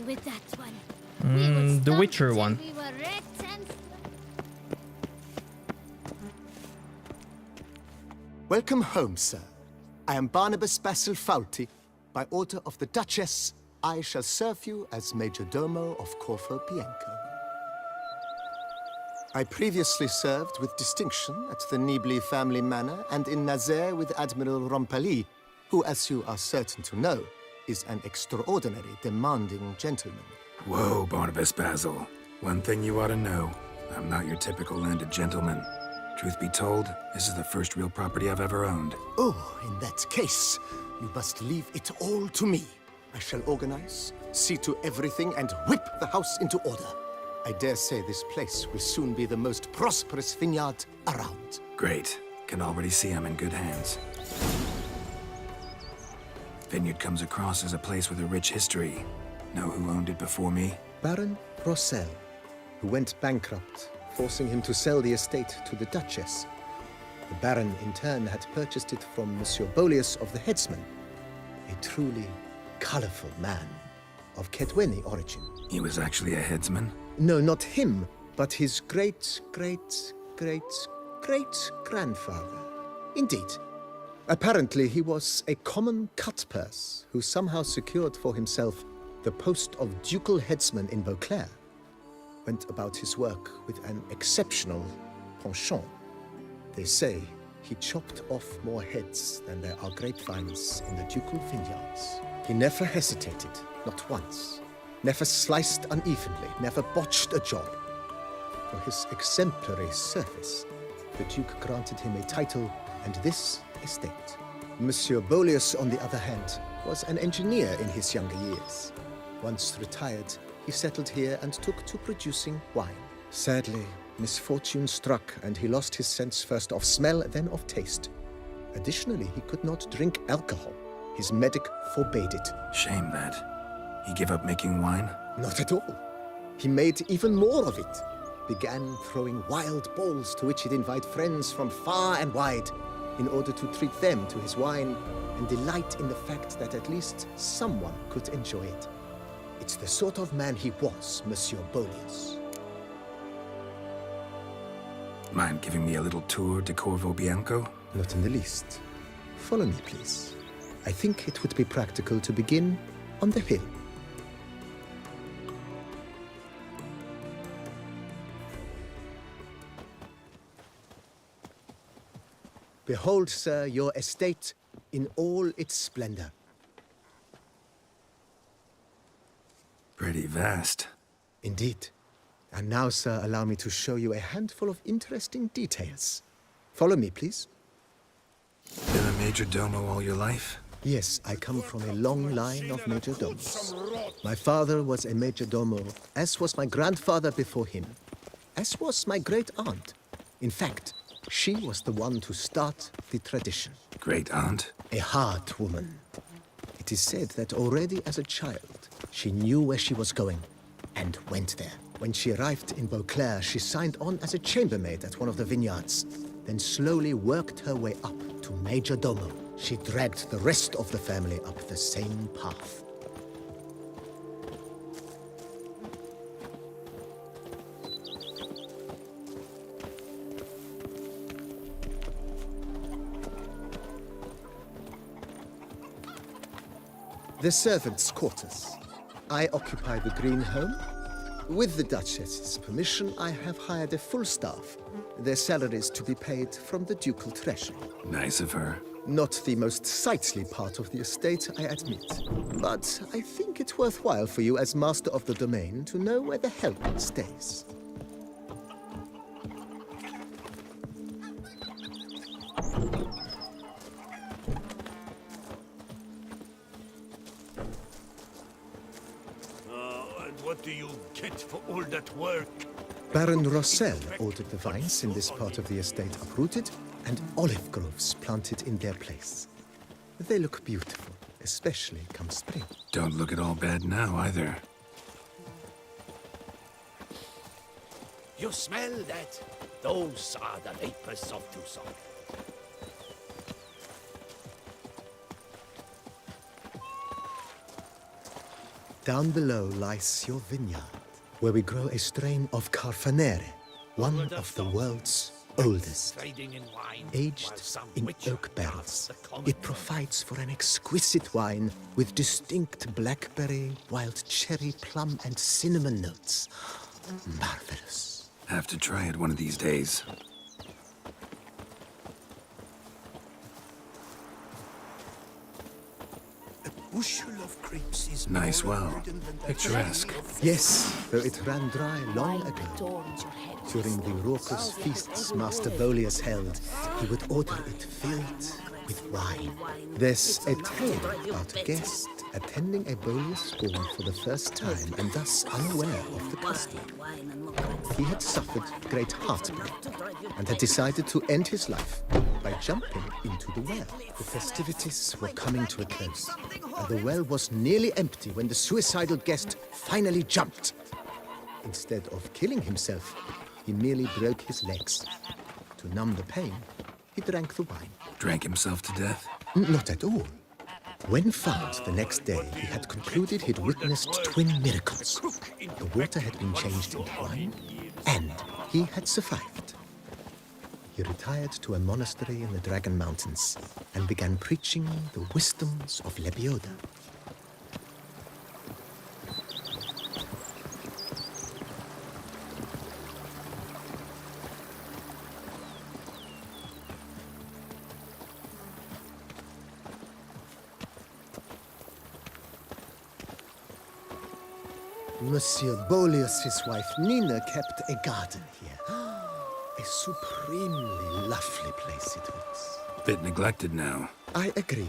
With that one. The Witcher one. We were wrecked and... Welcome home, sir. I am Barnabas Basilfauti. By order of the Duchess, I shall serve you as Major Domo of Corfu Bianco. I previously served with distinction at the Nibli family manor and in Nazaire with Admiral Rompali, who, as you are certain to know, is an extraordinary, demanding gentleman. Whoa, Barnabas Basil. One thing you ought to know. I'm not your typical landed gentleman. Truth be told, this is the first real property I've ever owned. Oh, in that case, you must leave it all to me. I shall organize, see to everything, and whip the house into order. I dare say this place will soon be the most prosperous vineyard around. Great. Can already see I'm in good hands. Vineyard comes across as a place with a rich history. Know who owned it before me? Baron Rossel, who went bankrupt, forcing him to sell the estate to the Duchess. The Baron, in turn, had purchased it from Monsieur Bolius of the Headsman, a truly colorful man of Kedweni origin. He was actually a headsman? No, not him, but his great-great-great-great-grandfather. Indeed. Apparently, he was a common cutpurse who somehow secured for himself the post of ducal headsman in Beauclair. Went about his work with an exceptional penchant. They say he chopped off more heads than there are grapevines in the ducal vineyards. He never hesitated, not once. Never sliced unevenly, never botched a job. For his exemplary service, the Duke granted him a title and this estate. Monsieur Bolius, on the other hand, was an engineer in his younger years. Once retired, he settled here and took to producing wine. Sadly, misfortune struck and he lost his sense first of smell, then of taste. Additionally, he could not drink alcohol. His medic forbade it. Shame that. He gave up making wine? Not at all. He made even more of it. Began throwing wild balls to which he'd invite friends from far and wide in order to treat them to his wine and delight in the fact that at least someone could enjoy it. It's the sort of man he was, Monsieur Bolius. Mind giving me a little tour de Corvo Bianco? Not in the least. Follow me, please. I think it would be practical to begin on the hill. Behold, sir, your estate in all its splendor. Pretty vast. Indeed. And now, sir, allow me to show you a handful of interesting details. Follow me, please. Been a major domo all your life? Yes, I come from a long line of major domos. My father was a major domo, as was my grandfather before him, as was my great-aunt. In fact, she was the one to start the tradition. Great-aunt? A hard woman. It is said that already as a child, she knew where she was going and went there. When she arrived in Beauclair, she signed on as a chambermaid at one of the vineyards, then slowly worked her way up to major domo. She dragged the rest of the family up the same path. The servants' quarters. I occupy the green home. With the Duchess's permission, I have hired a full staff. Their salaries to be paid from the ducal treasury. Nice of her. Not the most sightly part of the estate, I admit. But I think it's worthwhile for you as master of the domain to know where the help stays. What do you get for all that work? Baron Rossel ordered the vines in this part of the estate uprooted and olive groves planted in their place. They look beautiful, especially come spring. Don't look at all bad now, either. You smell that? Those are the vapors of Tucson. Down below lies your vineyard, where we grow a strain of Carfanere, one of the world's oldest. Aged in oak barrels, it provides for an exquisite wine with distinct blackberry, wild cherry, plum, and cinnamon notes. Marvelous. Have to try it one of these days. Bushel of grapes is Nice well. Picturesque. Yes, though it ran dry long ago. During the raucous feasts Master Bolius held, he would order it filled with wine. There's a tale about a guest attending a Bolius ball for the first time and thus unaware of the custom. He had suffered great heartbreak and had decided to end his life by jumping into the well. The festivities were coming to a close, and the well was nearly empty when the suicidal guest finally jumped. Instead of killing himself, he merely broke his legs. To numb the pain, he drank the wine. Drank himself to death? Not at all. When found the next day, he had concluded he'd witnessed twin miracles. The water had been changed into wine, and he had survived. He retired to a monastery in the Dragon Mountains and began preaching the wisdoms of Lebioda. Monsieur Bolius's wife Nina kept a garden here. A supremely lovely place it was. Bit neglected now. I agree.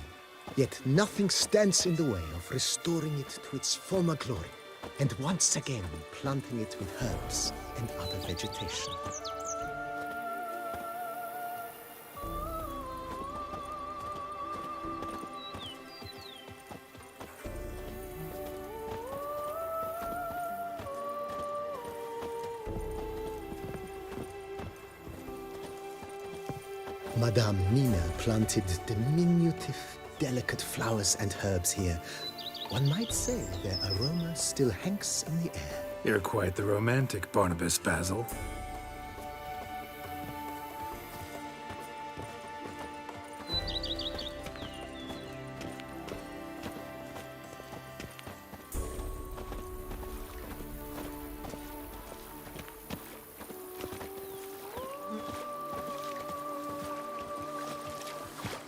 Yet nothing stands in the way of restoring it to its former glory, and once again planting it with herbs and other vegetation. Madame Nina planted diminutive, delicate flowers and herbs here. One might say their aroma still hangs in the air. You're quite the romantic, Barnabas Basil.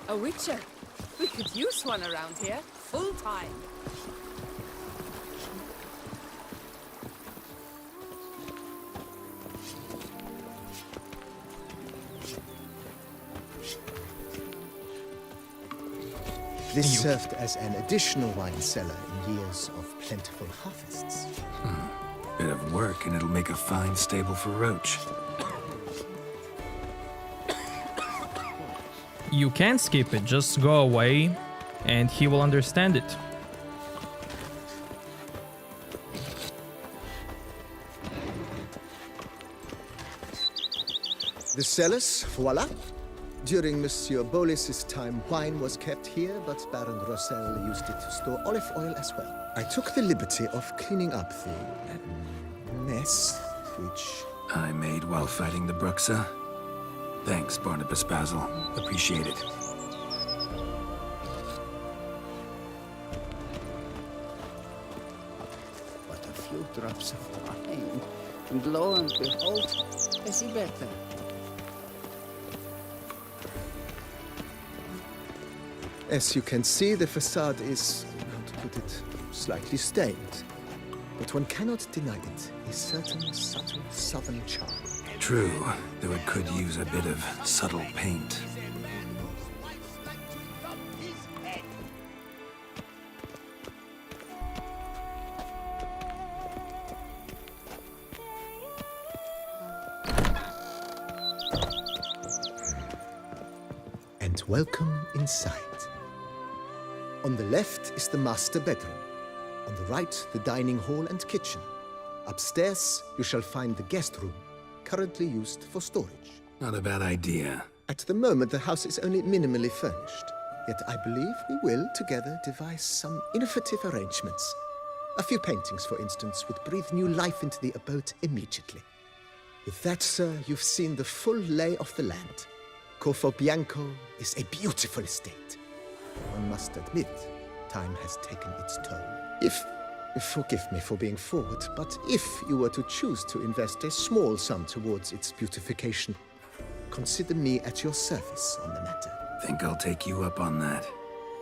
A witcher. We could use one around here, full time. This served as an additional wine cellar in years of plentiful harvests. Bit of work, and it'll make a fine stable for Roach. You can skip it, just go away and he will understand it. The cellars, voila. During Monsieur Bolis's time, wine was kept here, but Baron Rossel used it to store olive oil as well. I took the liberty of cleaning up the mess, which I made while fighting the Bruxa. Thanks, Barnabas Basil. Appreciate it. But a few drops of wine, and lo and behold, is he better? As you can see, the facade is, how to put it, slightly stained. But one cannot deny it, a certain subtle southern charm. True, though it could use a bit of subtle paint. And welcome inside. On the left is the master bedroom. On the right, the dining hall and kitchen. Upstairs, you shall find the guest room, currently used for storage. Not a bad idea. At the moment, the house is only minimally furnished. Yet I believe we will, together, devise some innovative arrangements. A few paintings, for instance, would breathe new life into the abode immediately. With that, sir, you've seen the full lay of the land. Corfo Bianco is a beautiful estate. One must admit, time has taken its toll. If Forgive me for being forward, but if you were to choose to invest a small sum towards its beautification, consider me at your service on the matter. Think I'll take you up on that.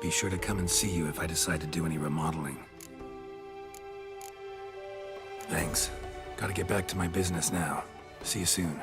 Be sure to come and see you if I decide to do any remodeling. Thanks. Gotta get back to my business now. See you soon.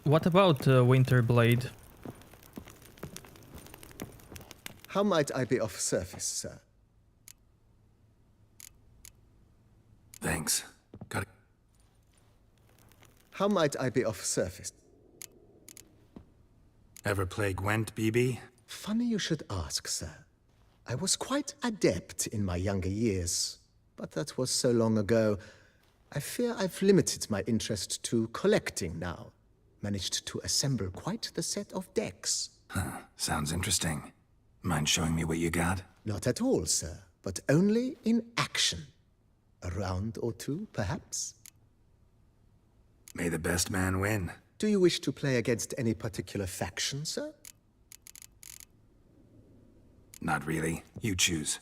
What about Winterblade? How might I be of service, sir? Thanks. Gotta... How might I be of service? Ever play Gwent, BB? Funny you should ask, sir. I was quite adept in my younger years, but that was so long ago. I fear I've limited my interest to collecting now. Managed to assemble quite the set of decks. Huh, sounds interesting. Mind showing me what you got? Not at all, sir, but only in action. A round or two, perhaps? May the best man win. Do you wish to play against any particular faction, sir? Not really. You choose.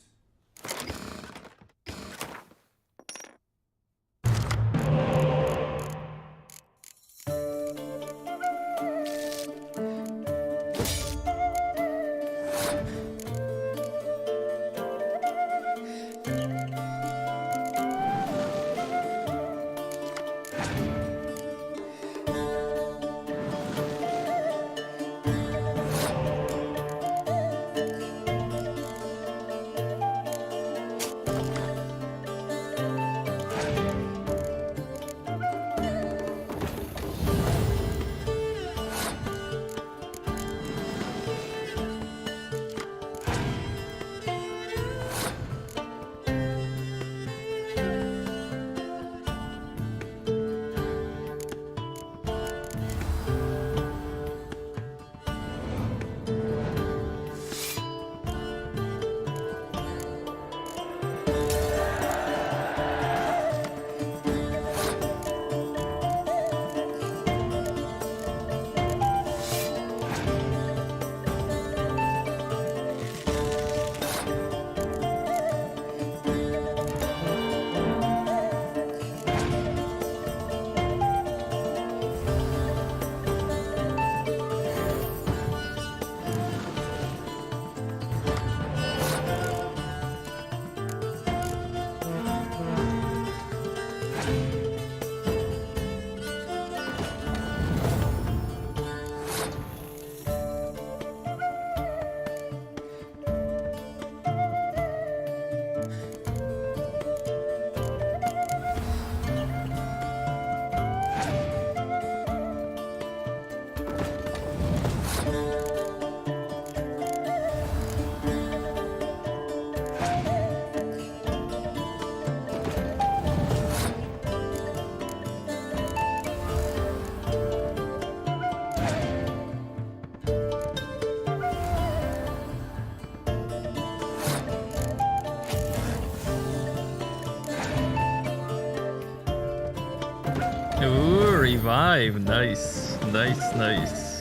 Ooh, revive. Nice. Nice, nice.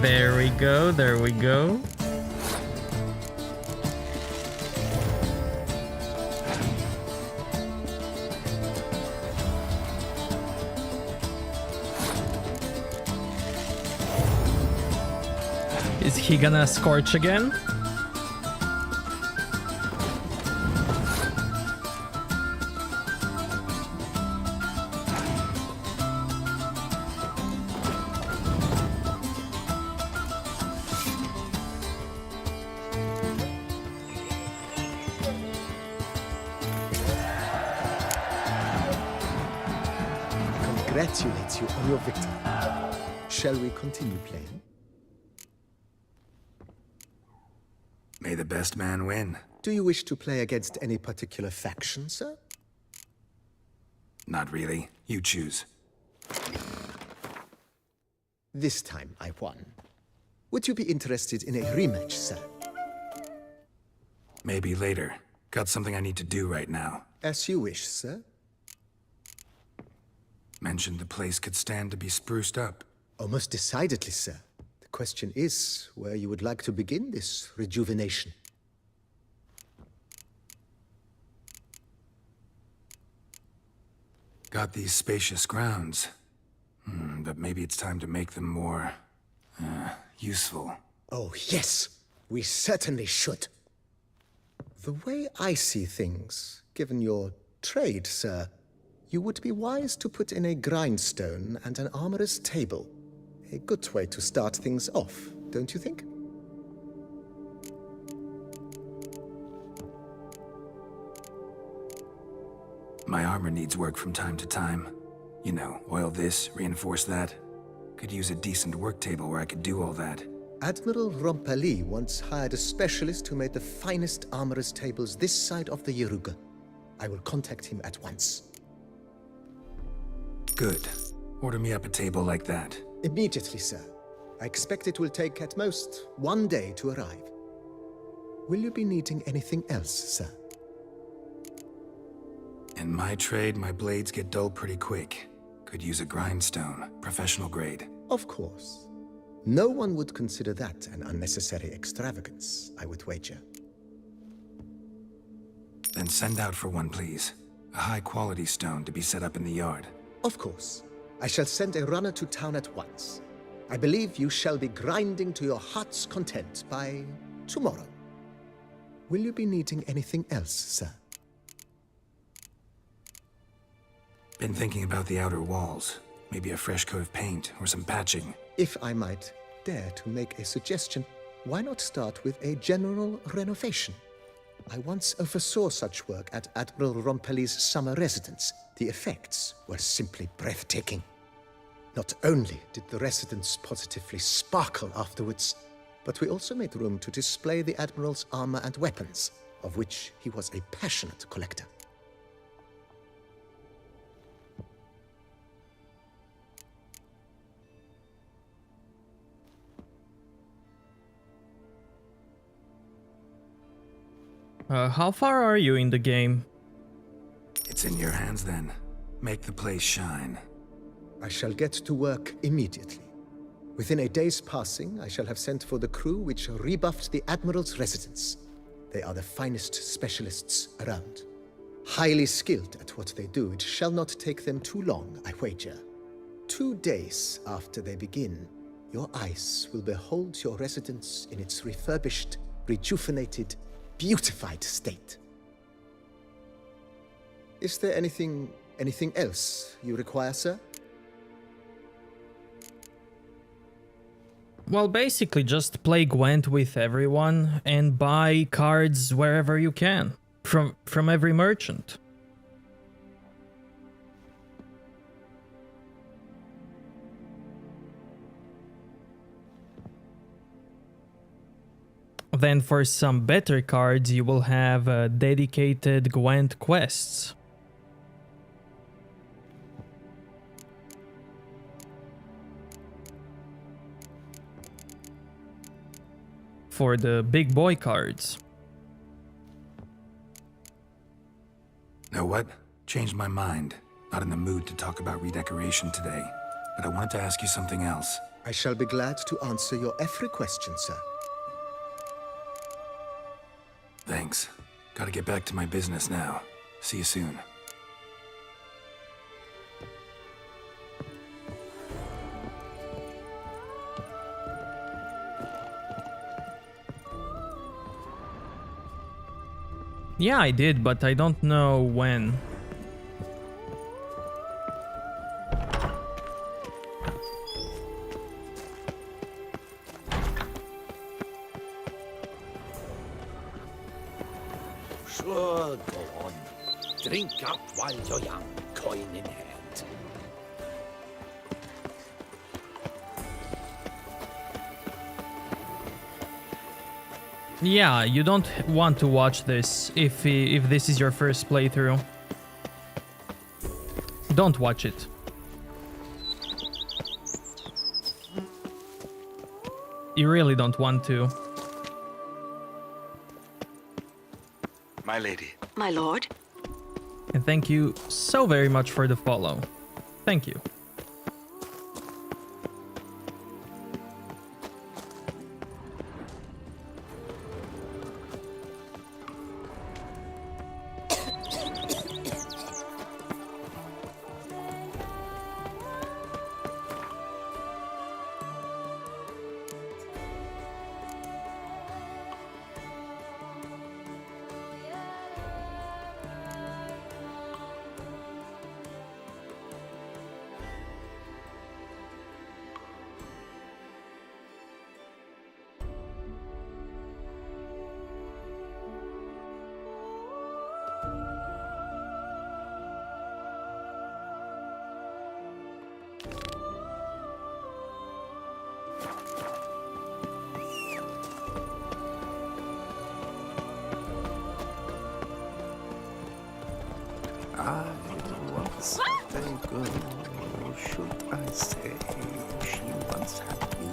There we go, there we go. Is he gonna scorch again? Congratulate you on your victory. Shall we continue playing? May the best man win. Do you wish to play against any particular faction, sir? Not really. You choose. This time I won. Would you be interested in a rematch, sir? Maybe later. Got something I need to do right now. As you wish, sir. Mentioned the place could stand to be spruced up. Oh, most decidedly, sir. The question is where you would like to begin this rejuvenation. Got these spacious grounds. But maybe it's time to make them more... useful. Oh, yes. We certainly should. The way I see things, given your trade, sir, you would be wise to put in a grindstone and an armorer's table. A good way to start things off, don't you think? My armor needs work from time to time. You know, oil this, reinforce that. Could use a decent work table where I could do all that. Admiral Rompali once hired a specialist who made the finest armorer's tables this side of the Yaruga. I will contact him at once. Good. Order me up a table like that. Immediately, sir. I expect it will take at most 1 day to arrive. Will you be needing anything else, sir? In my trade, my blades get dull pretty quick. Could use a grindstone, professional grade. Of course. No one would consider that an unnecessary extravagance, I would wager. Then send out for one, please. A high-quality stone to be set up in the yard. Of course. I shall send a runner to town at once. I believe you shall be grinding to your heart's content by tomorrow. Will you be needing anything else, sir? Been thinking about the outer walls. Maybe a fresh coat of paint or some patching. If I might dare to make a suggestion, why not start with a general renovation? I once oversaw such work at Admiral Rompeli's summer residence. The effects were simply breathtaking. Not only did the residence positively sparkle afterwards, but we also made room to display the Admiral's armor and weapons, of which he was a passionate collector. How far are you in the game? It's in your hands then. Make the place shine. I shall get to work immediately. Within a day's passing, I shall have sent for the crew which rebuffed the Admiral's residence. They are the finest specialists around. Highly skilled at what they do, it shall not take them too long, I wager. 2 days after they begin, your eyes will behold your residence in its refurbished, rejuvenated, beautified state. Is there anything else you require, sir? Well, basically just play Gwent with everyone and buy cards wherever you can. From every merchant. Then for some better cards, you will have dedicated Gwent quests. for the big boy cards. Know what? Changed my mind. Not in the mood to talk about redecoration today. But I wanted to ask you something else. I shall be glad to answer your every question, sir. Thanks. Gotta get back to my business now. See you soon. Yeah, I did, but I don't know when. Sure, go on. Drink up while you're young, coin in hand. Yeah, you don't want to watch this if this is your first playthrough. Don't watch it. You really don't want to. My lady. My lord? And thank you so very much for the follow. Thank you. I once had a girl, should I say, she once had me.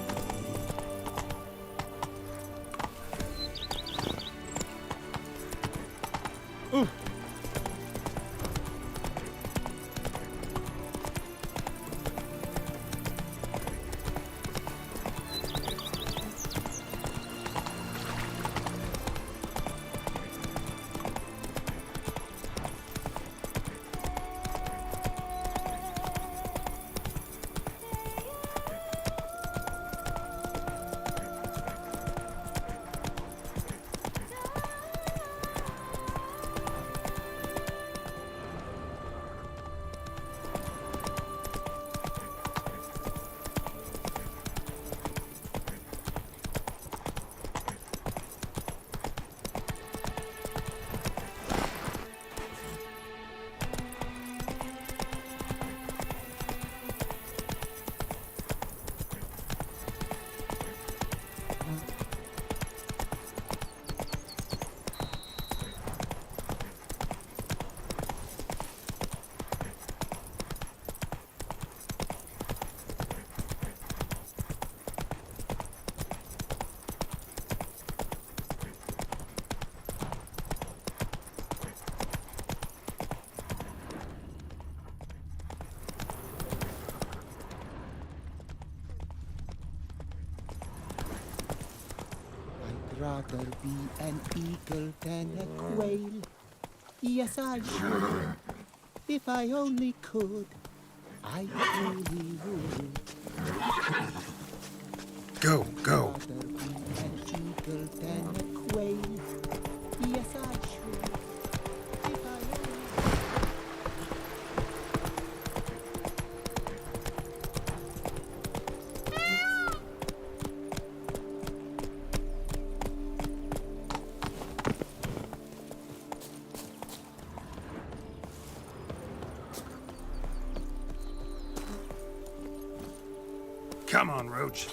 Rather be an eagle than a quail. Yes, I should. If I only could, I truly would. Go, go. Rather be an eagle than a quail. Yes, I should. If I only... Come on, Roach.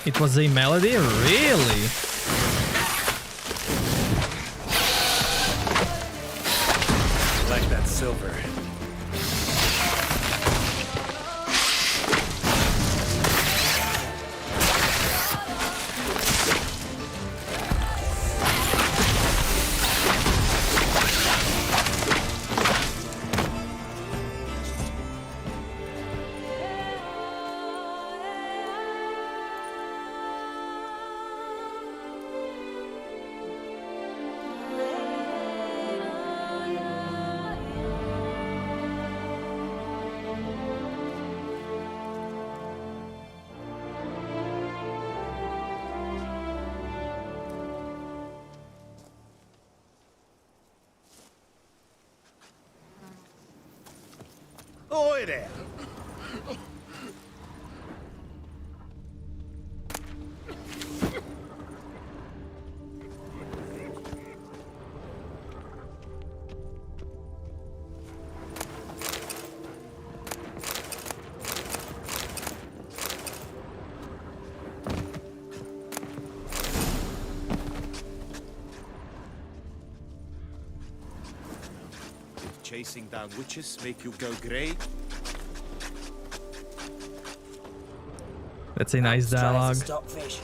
It was a melody? Really? Like that silver. Oi there! Did chasing down witches make you go grey? That's a nice dialogue. Stockfish.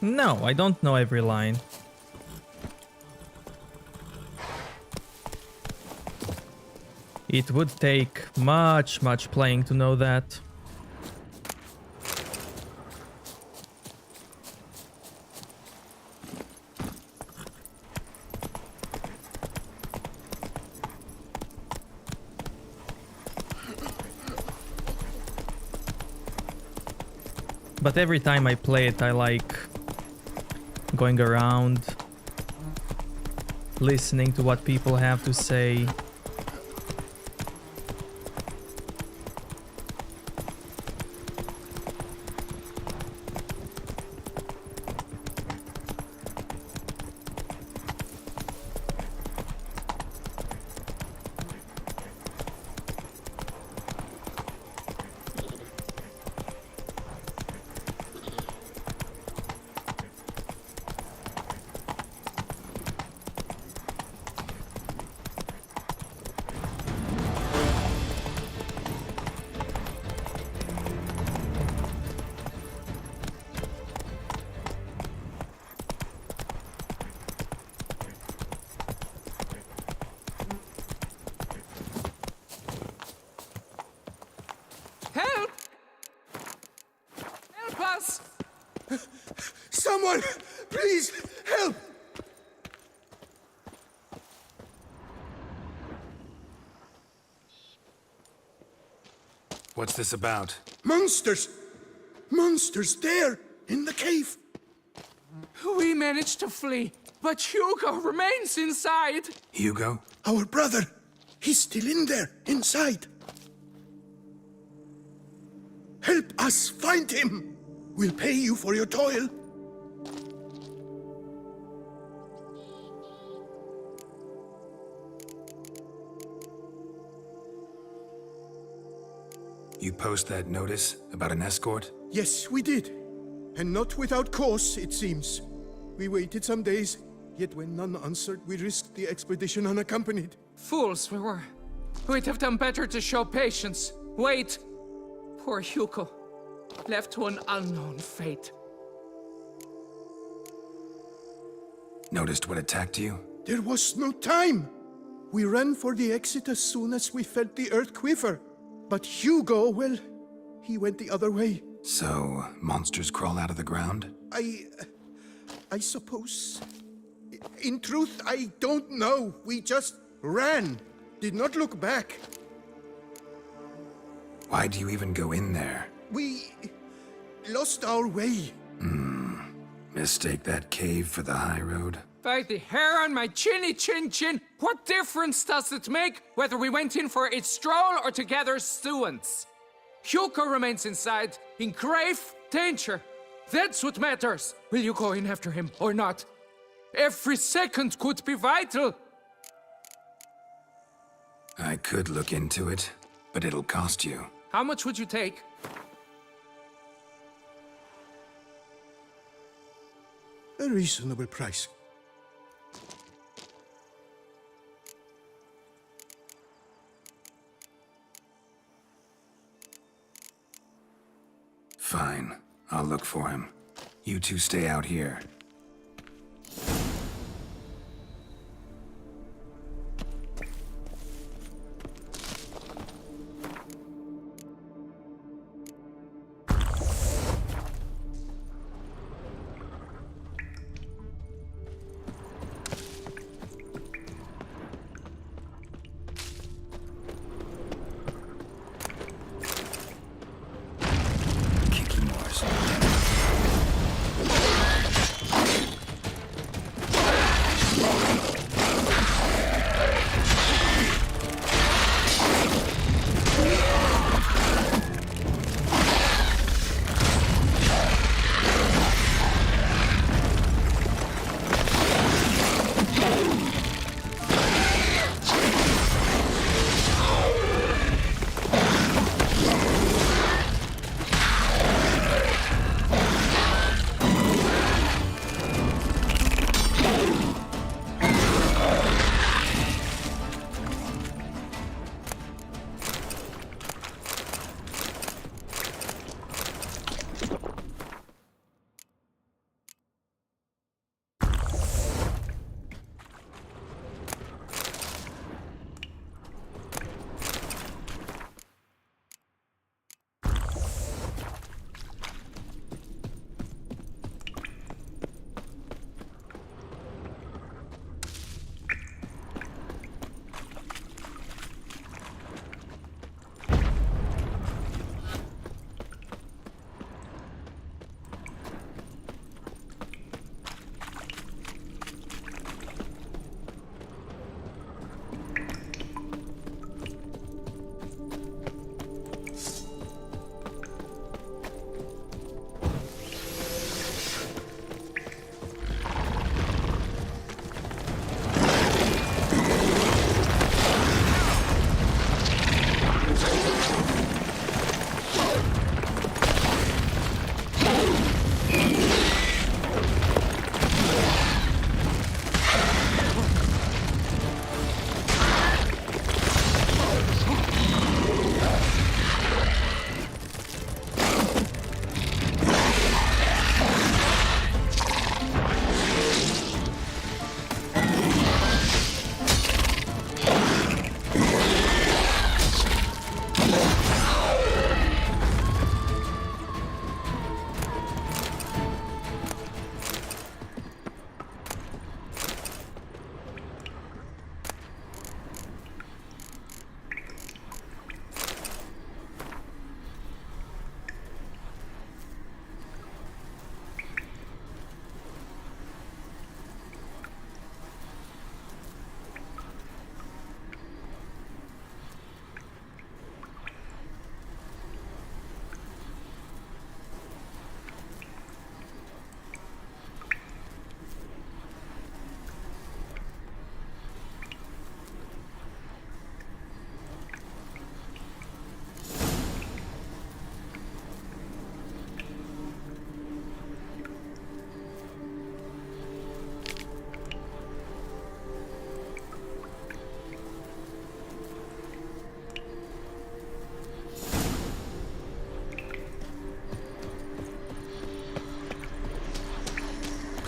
No, I don't know every line. It would take much playing to know that. But every time I play it, I like going around, listening to what people have to say. Help! Help us! Someone, please help! What's this about? Monsters! Monsters there, in the cave! We managed to flee, but Hugo remains inside! Hugo? Our brother! He's still in there, inside! Help us find him! We'll pay you for your toil! You post that notice about an escort? Yes, we did. And not without cause, it seems. We waited some days, yet when none answered, we risked the expedition unaccompanied. Fools we were. We'd have done better to show patience. Wait! Poor Hugo, left to an unknown fate. Noticed what attacked you? There was no time. We ran for the exit as soon as we felt the earth quiver. But Hugo, well, he went the other way. So, monsters crawl out of the ground? I suppose. In truth, I don't know. We just ran. Did not look back. Why do you even go in there? We lost our way. Mistake that cave for the high road? By the hair on my chinny chin chin, what difference does it make whether we went in for a stroll or to gather students? Hugo remains inside, in grave danger. That's what matters. Will you go in after him or not? Every second could be vital. I could look into it, but it'll cost you. How much would you take? A reasonable price. Fine. I'll look for him. You two stay out here.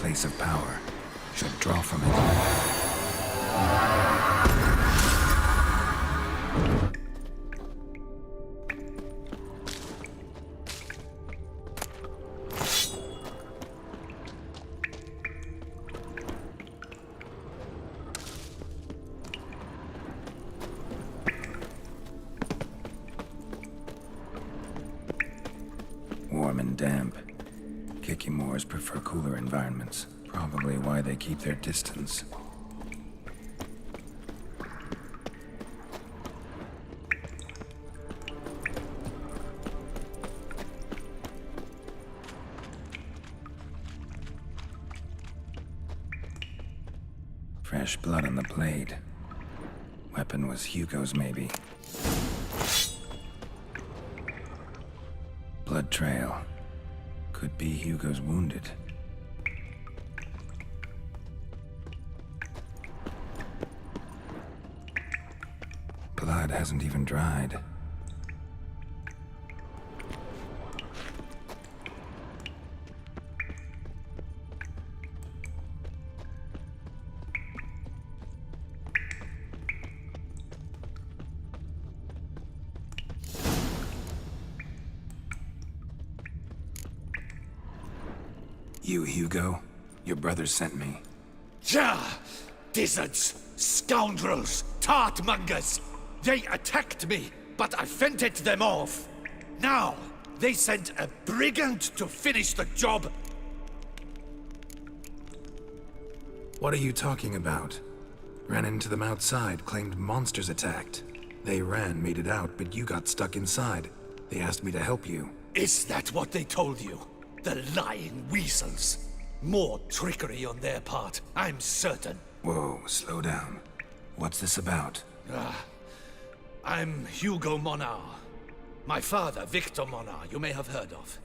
Place of power. Should draw from it. Warm and damp. Kikimores prefer cooler environments. Probably why they keep their distance. Fresh blood on the blade. Weapon was Hugo's, maybe. Blood trail. Could be Hugo's wounded. Blood hasn't even dried. You, Hugo? Your brother sent me. Ja! Dizzards! Scoundrels! Tartmongers! They attacked me, but I fended them off. Now, they sent a brigand to finish the job. What are you talking about? Ran into them outside, claimed monsters attacked. They ran, made it out, but you got stuck inside. They asked me to help you. Is that what they told you? The lying weasels. More trickery on their part, I'm certain. Whoa, slow down. What's this about? I'm Hugo Monar. My father, Victor Monar, you may have heard of.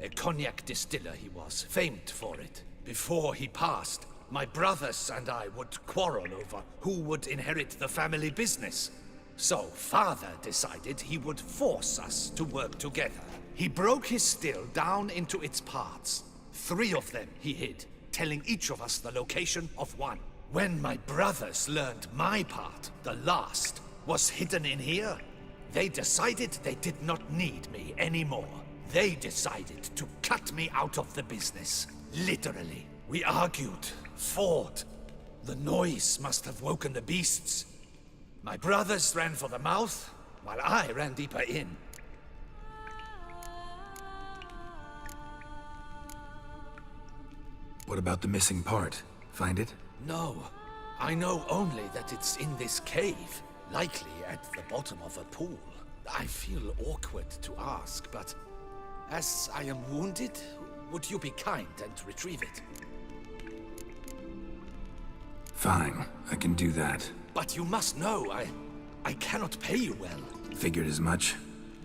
A cognac distiller he was, famed for it. Before he passed, my brothers and I would quarrel over who would inherit the family business. So father decided he would force us to work together. He broke his still down into its parts. 3 of them he hid, telling each of us the location of one. When my brothers learned my part, the last, was hidden in here, they decided they did not need me anymore. They decided to cut me out of the business. Literally. We argued, fought. The noise must have woken the beasts. My brothers ran for the mouth, while I ran deeper in. What about the missing part? Find it? No. I know only that it's in this cave, likely at the bottom of a pool. I feel awkward to ask, but as I am wounded, would you be kind and retrieve it? Fine, I can do that. But you must know, I cannot pay you well. Figured as much.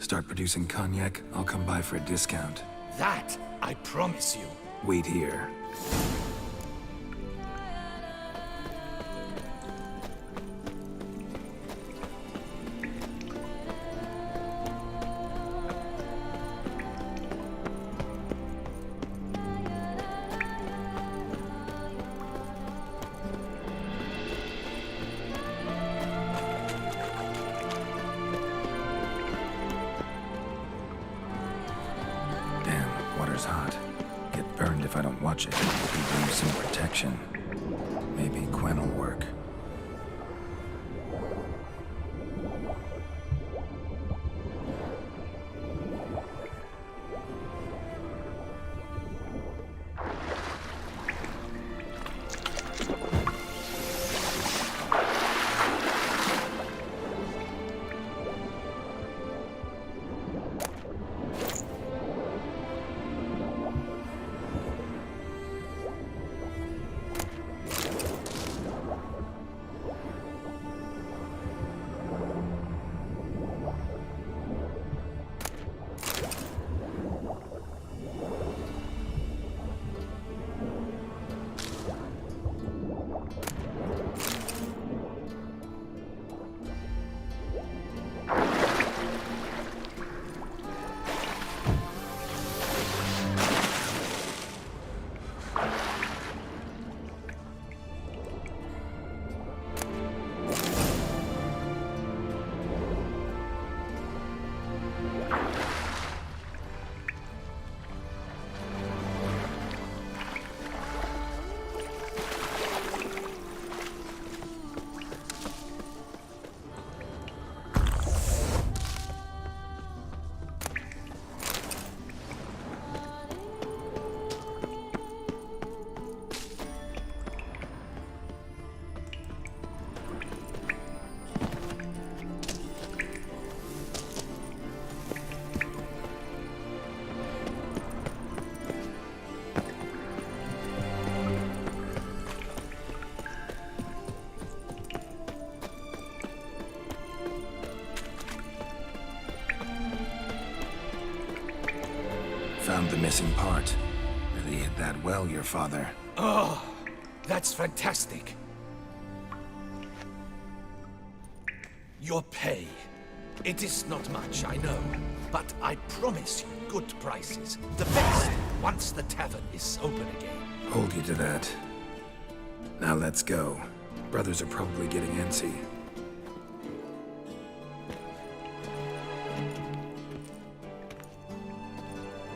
Start producing cognac, I'll come by for a discount. That, I promise you. Wait here. Damn, water's hot. Get burned if I don't watch it. Could use some protection. Maybe Quen will work. missing part. Really hit that well, your father. Oh, that's fantastic. Your pay. It is not much, I know, but I promise you good prices. The best, once the tavern is open again. Hold you to that. Now let's go. Brothers are probably getting antsy.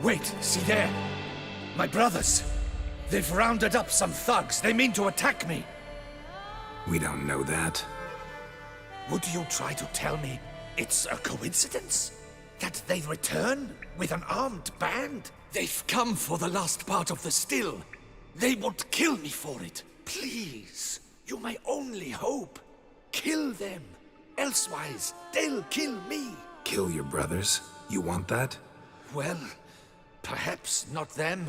Wait, see there? My brothers. They've rounded up some thugs. They mean to attack me. We don't know that. Would you try to tell me it's a coincidence? That they return with an armed band? They've come for the last part of the still. They would kill me for it. Please, you're my only hope. Kill them. Elsewise, they'll kill me. Kill your brothers? You want that? Well, perhaps not them,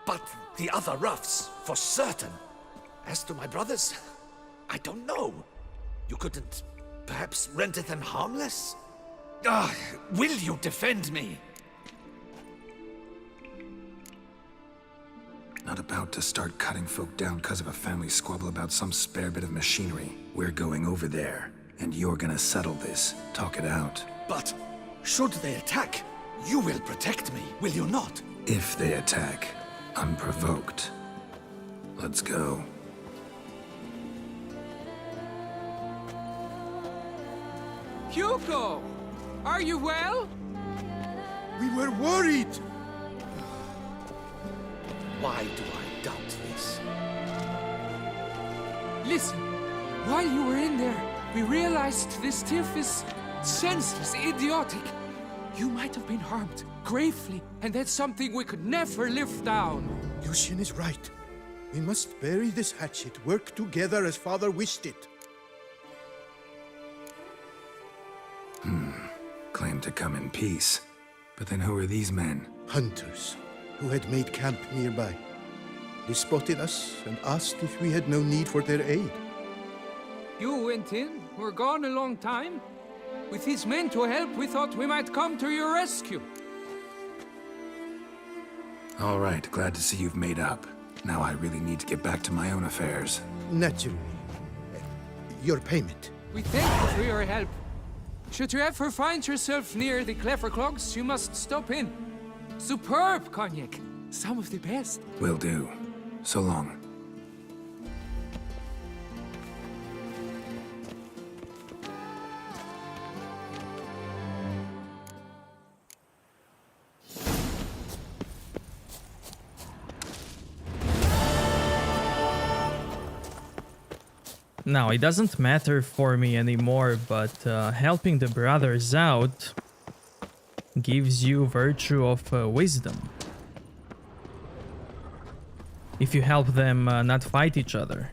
but the other roughs, for certain. As to my brothers, I don't know. You couldn't perhaps render them harmless? Will you defend me? Not about to start cutting folk down because of a family squabble about some spare bit of machinery. We're going over there, and you're gonna settle this. Talk it out. But should they attack, you will protect me, will you not? If they attack, unprovoked. Let's go. Hugo! Are you well? We were worried! Why do I doubt this? Listen, while you were in there, we realized this tiff is senseless, idiotic. You might have been harmed, gravely, and that's something we could never live down. Lucian is right. We must bury this hatchet, work together as father wished it. Claim to come in peace. But then who are these men? Hunters, who had made camp nearby. They spotted us and asked if we had no need for their aid. You went in, were gone a long time. With his men to help, we thought we might come to your rescue. All right, glad to see you've made up. Now I really need to get back to my own affairs. Naturally. Your payment. We thank you for your help. Should you ever find yourself near the Clever Clogs, you must stop in. Superb cognac. Some of the best. Will do. So long. Now, it doesn't matter for me anymore, but helping the brothers out gives you virtue of wisdom. If you help them not fight each other.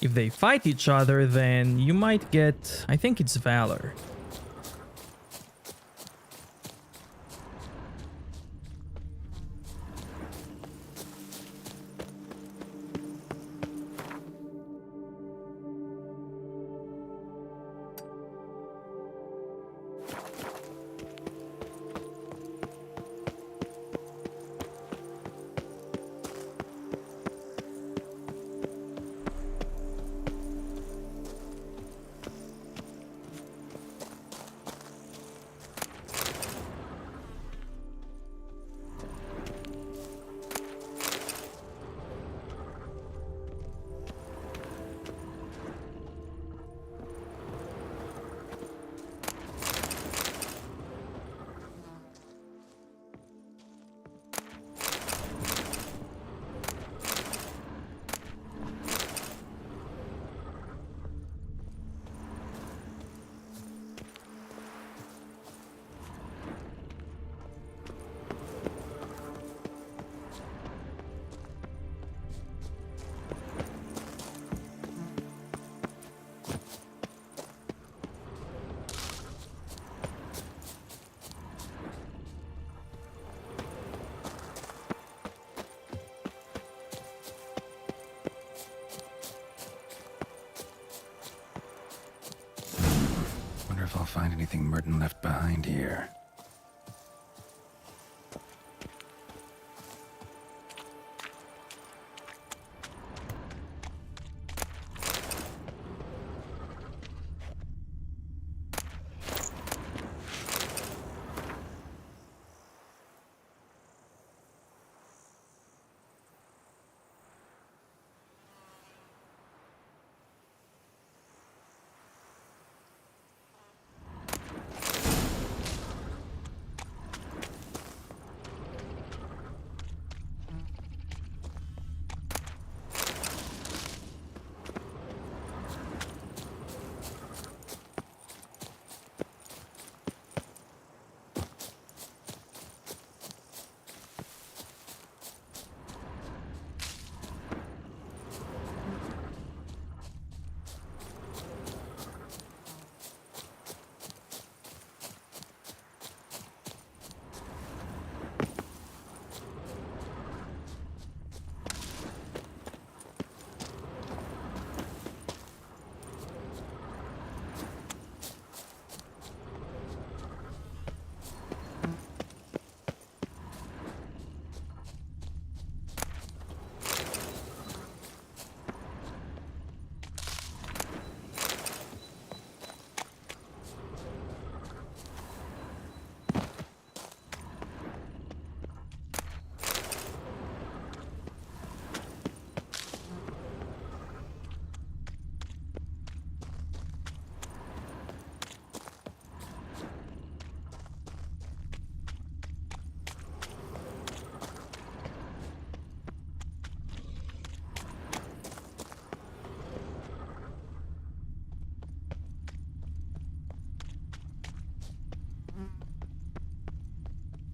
If they fight each other, then you might get, I think it's valor. if I'll find anything Merton left behind here.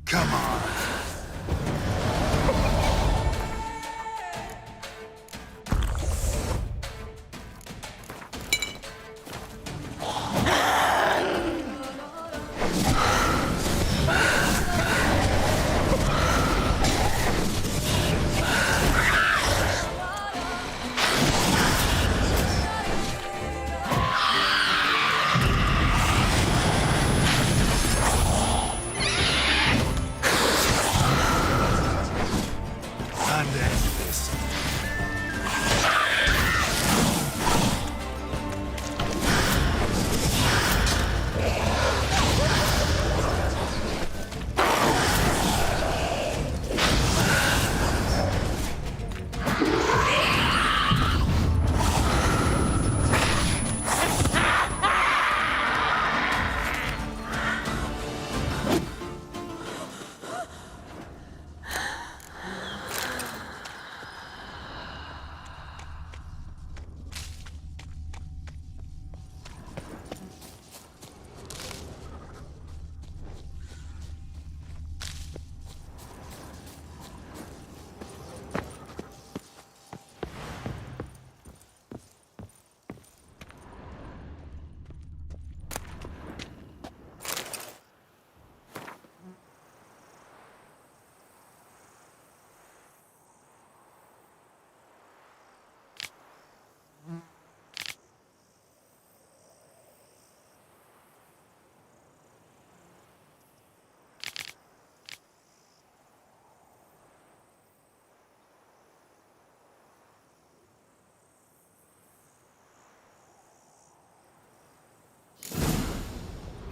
Come on.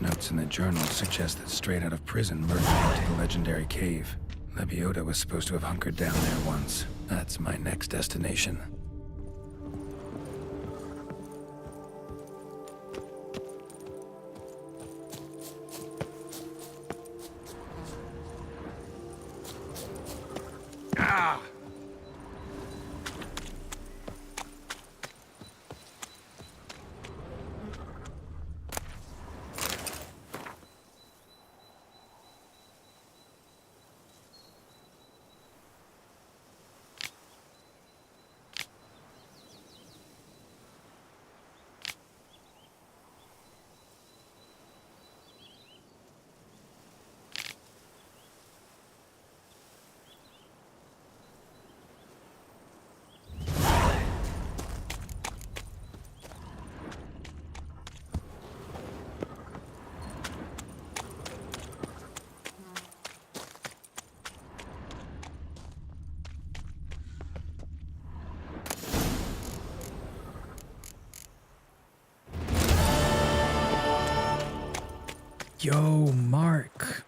Notes in the journal suggest that straight out of prison, Merton went to the legendary cave. Lebioda was supposed to have hunkered down there once. That's my next destination. Ah! Yo, Mark.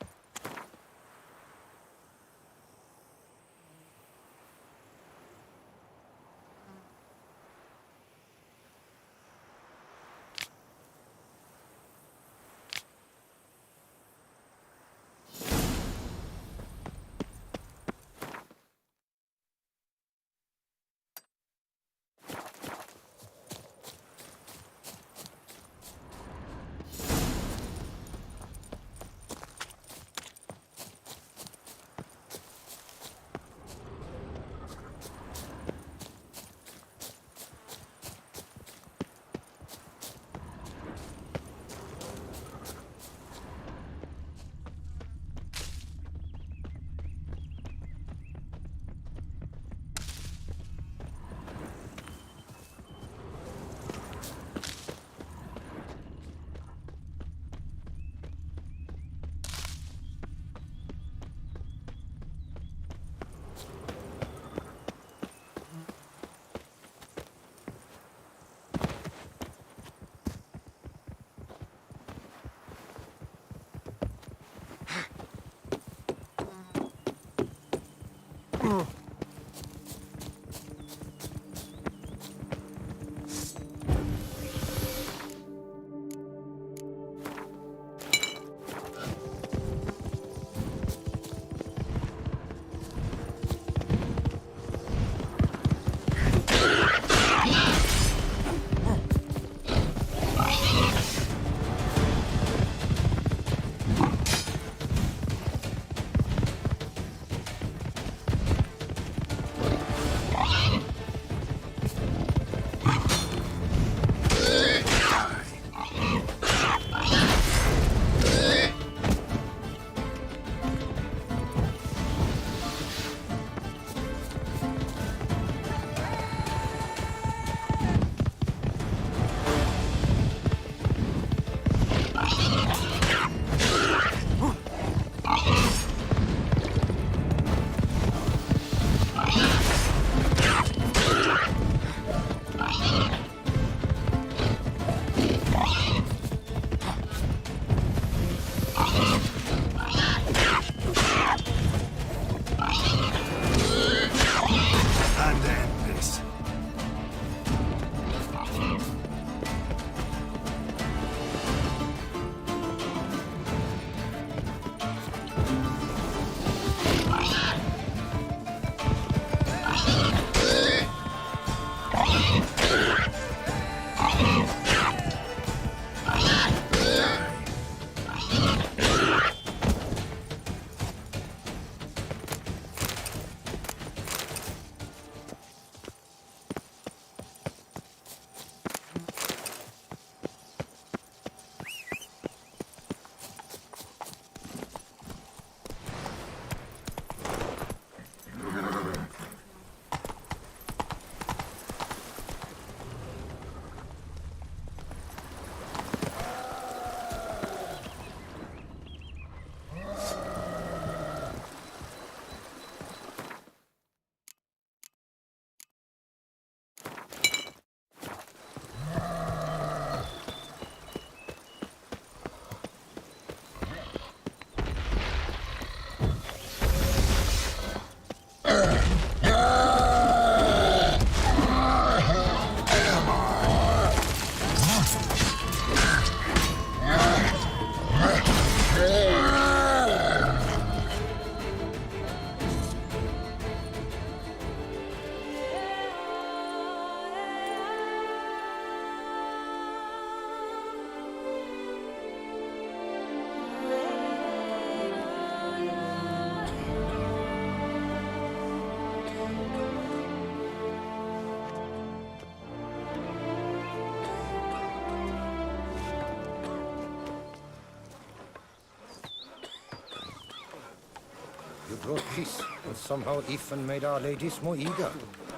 You brought peace, and somehow even made our ladies more eager.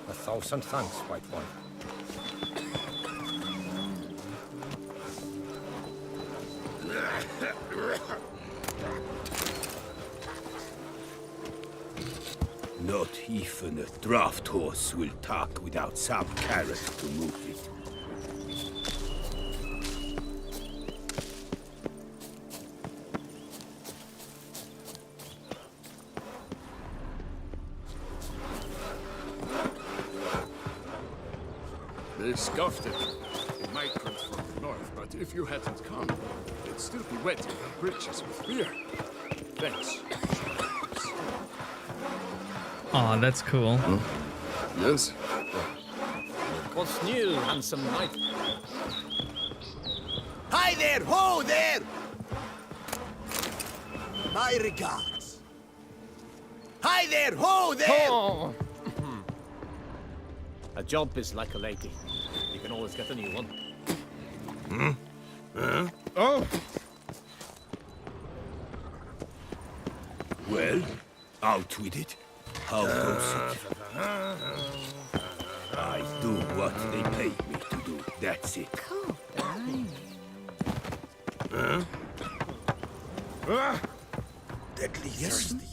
1,000 thanks, White One. Not even a draft horse will talk without some carrot to move it. scoffed at you. It might come from the north, but if you hadn't come, they'd still be wetting our britches with beer. Thanks. Aw, that's cool. Yes? What's new, handsome knight? Hi there! Ho there! My regards. Hi there! Ho there! Oh. A job is like a lady. You can always get a new one. Hmm? Huh? Oh! Well, out with it. How goes it? I do what they pay me to do. That's it. Huh? Deadly thirsty.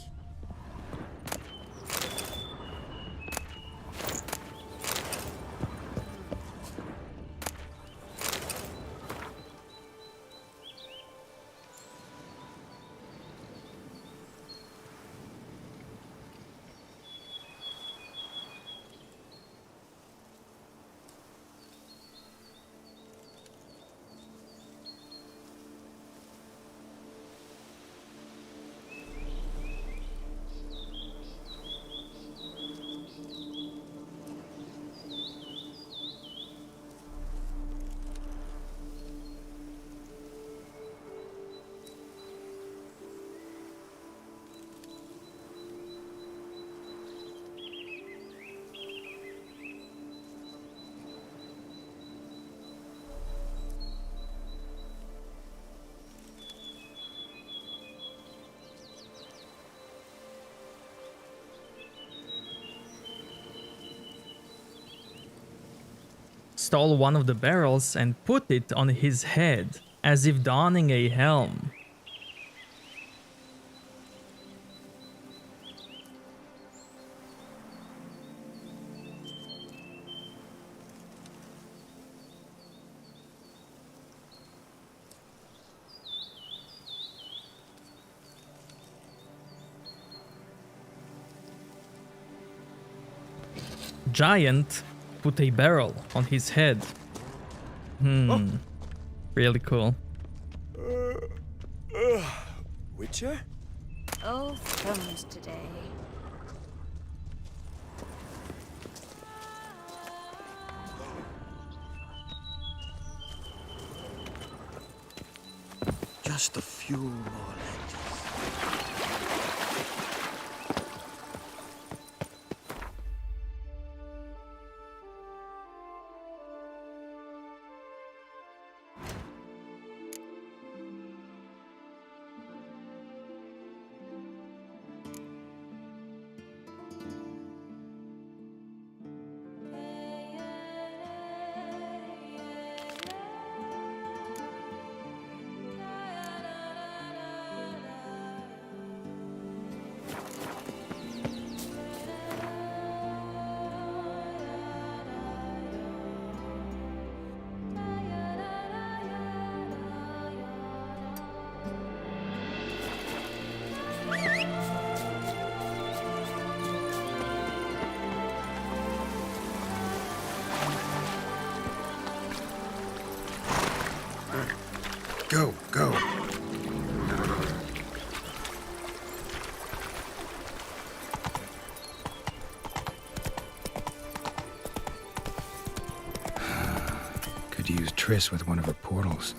Stole one of the barrels and put it on his head, as if donning a helm. Giant put a barrel on his head. Really cool. Witcher? Oh, thumbs today. Just a few more ladies. Go, go. Could use Triss with one of her portals.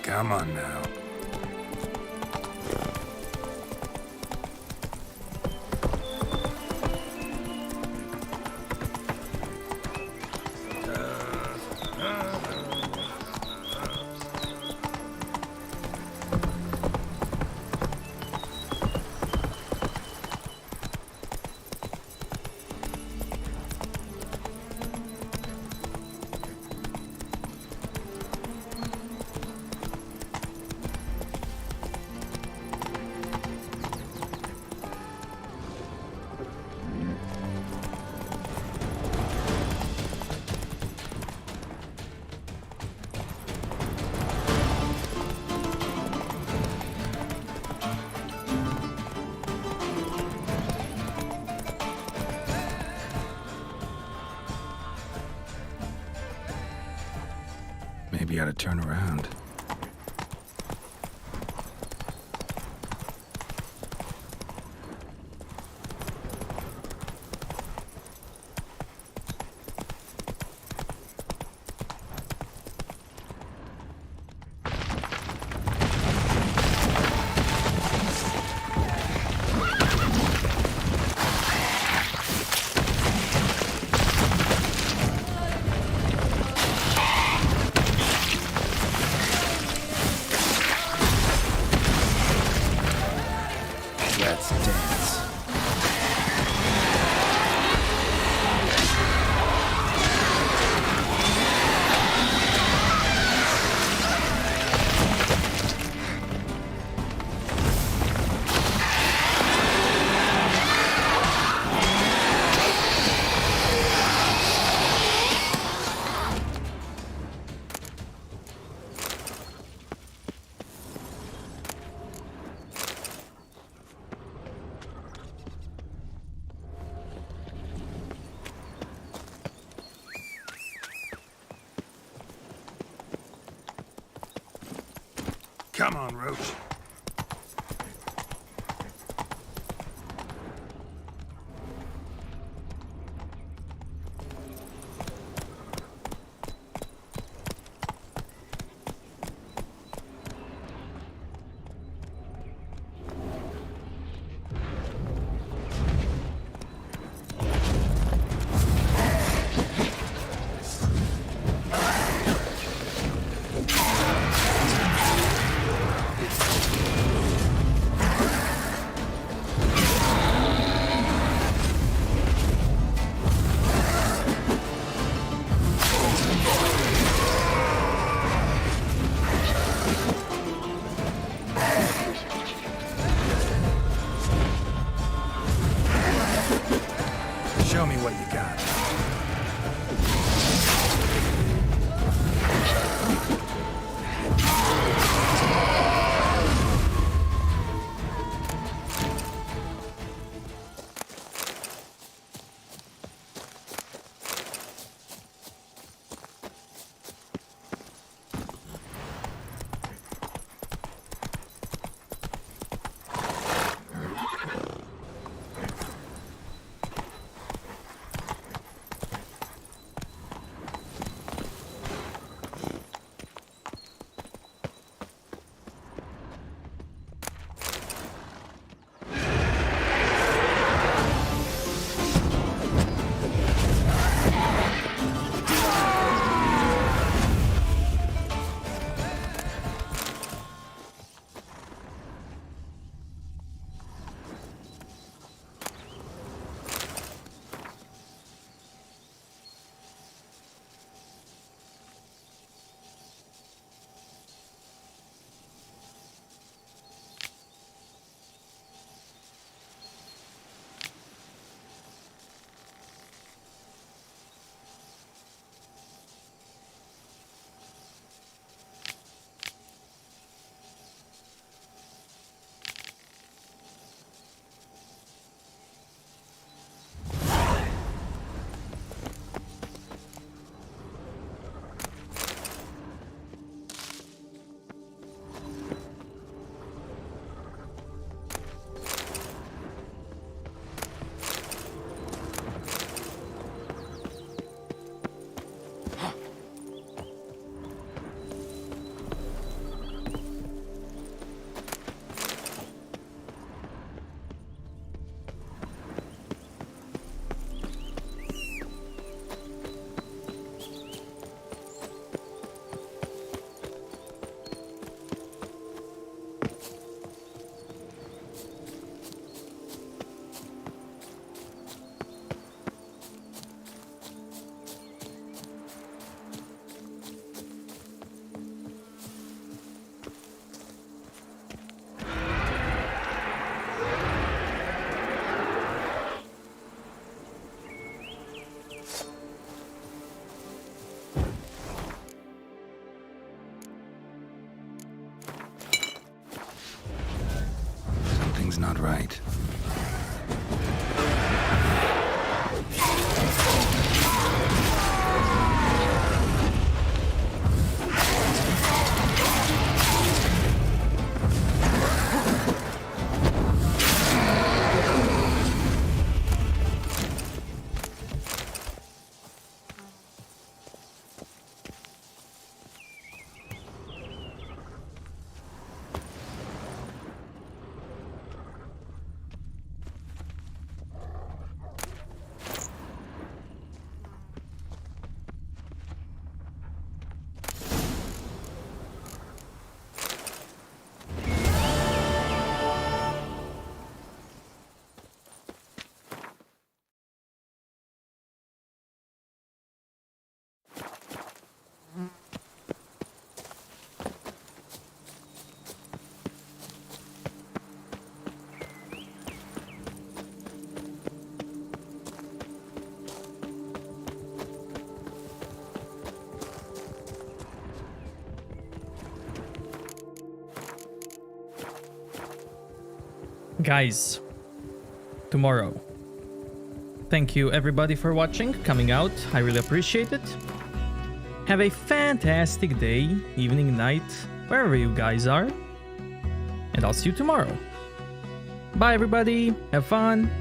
Come on now. Maybe I ought to turn around. Let's dance. Come on, Roach. Show me what you got. Something's not right. Guys, tomorrow. Thank you everybody for watching, coming out. I really appreciate it. Have a fantastic day, evening, night, wherever you guys are. And I'll see you tomorrow. Bye everybody. Have fun.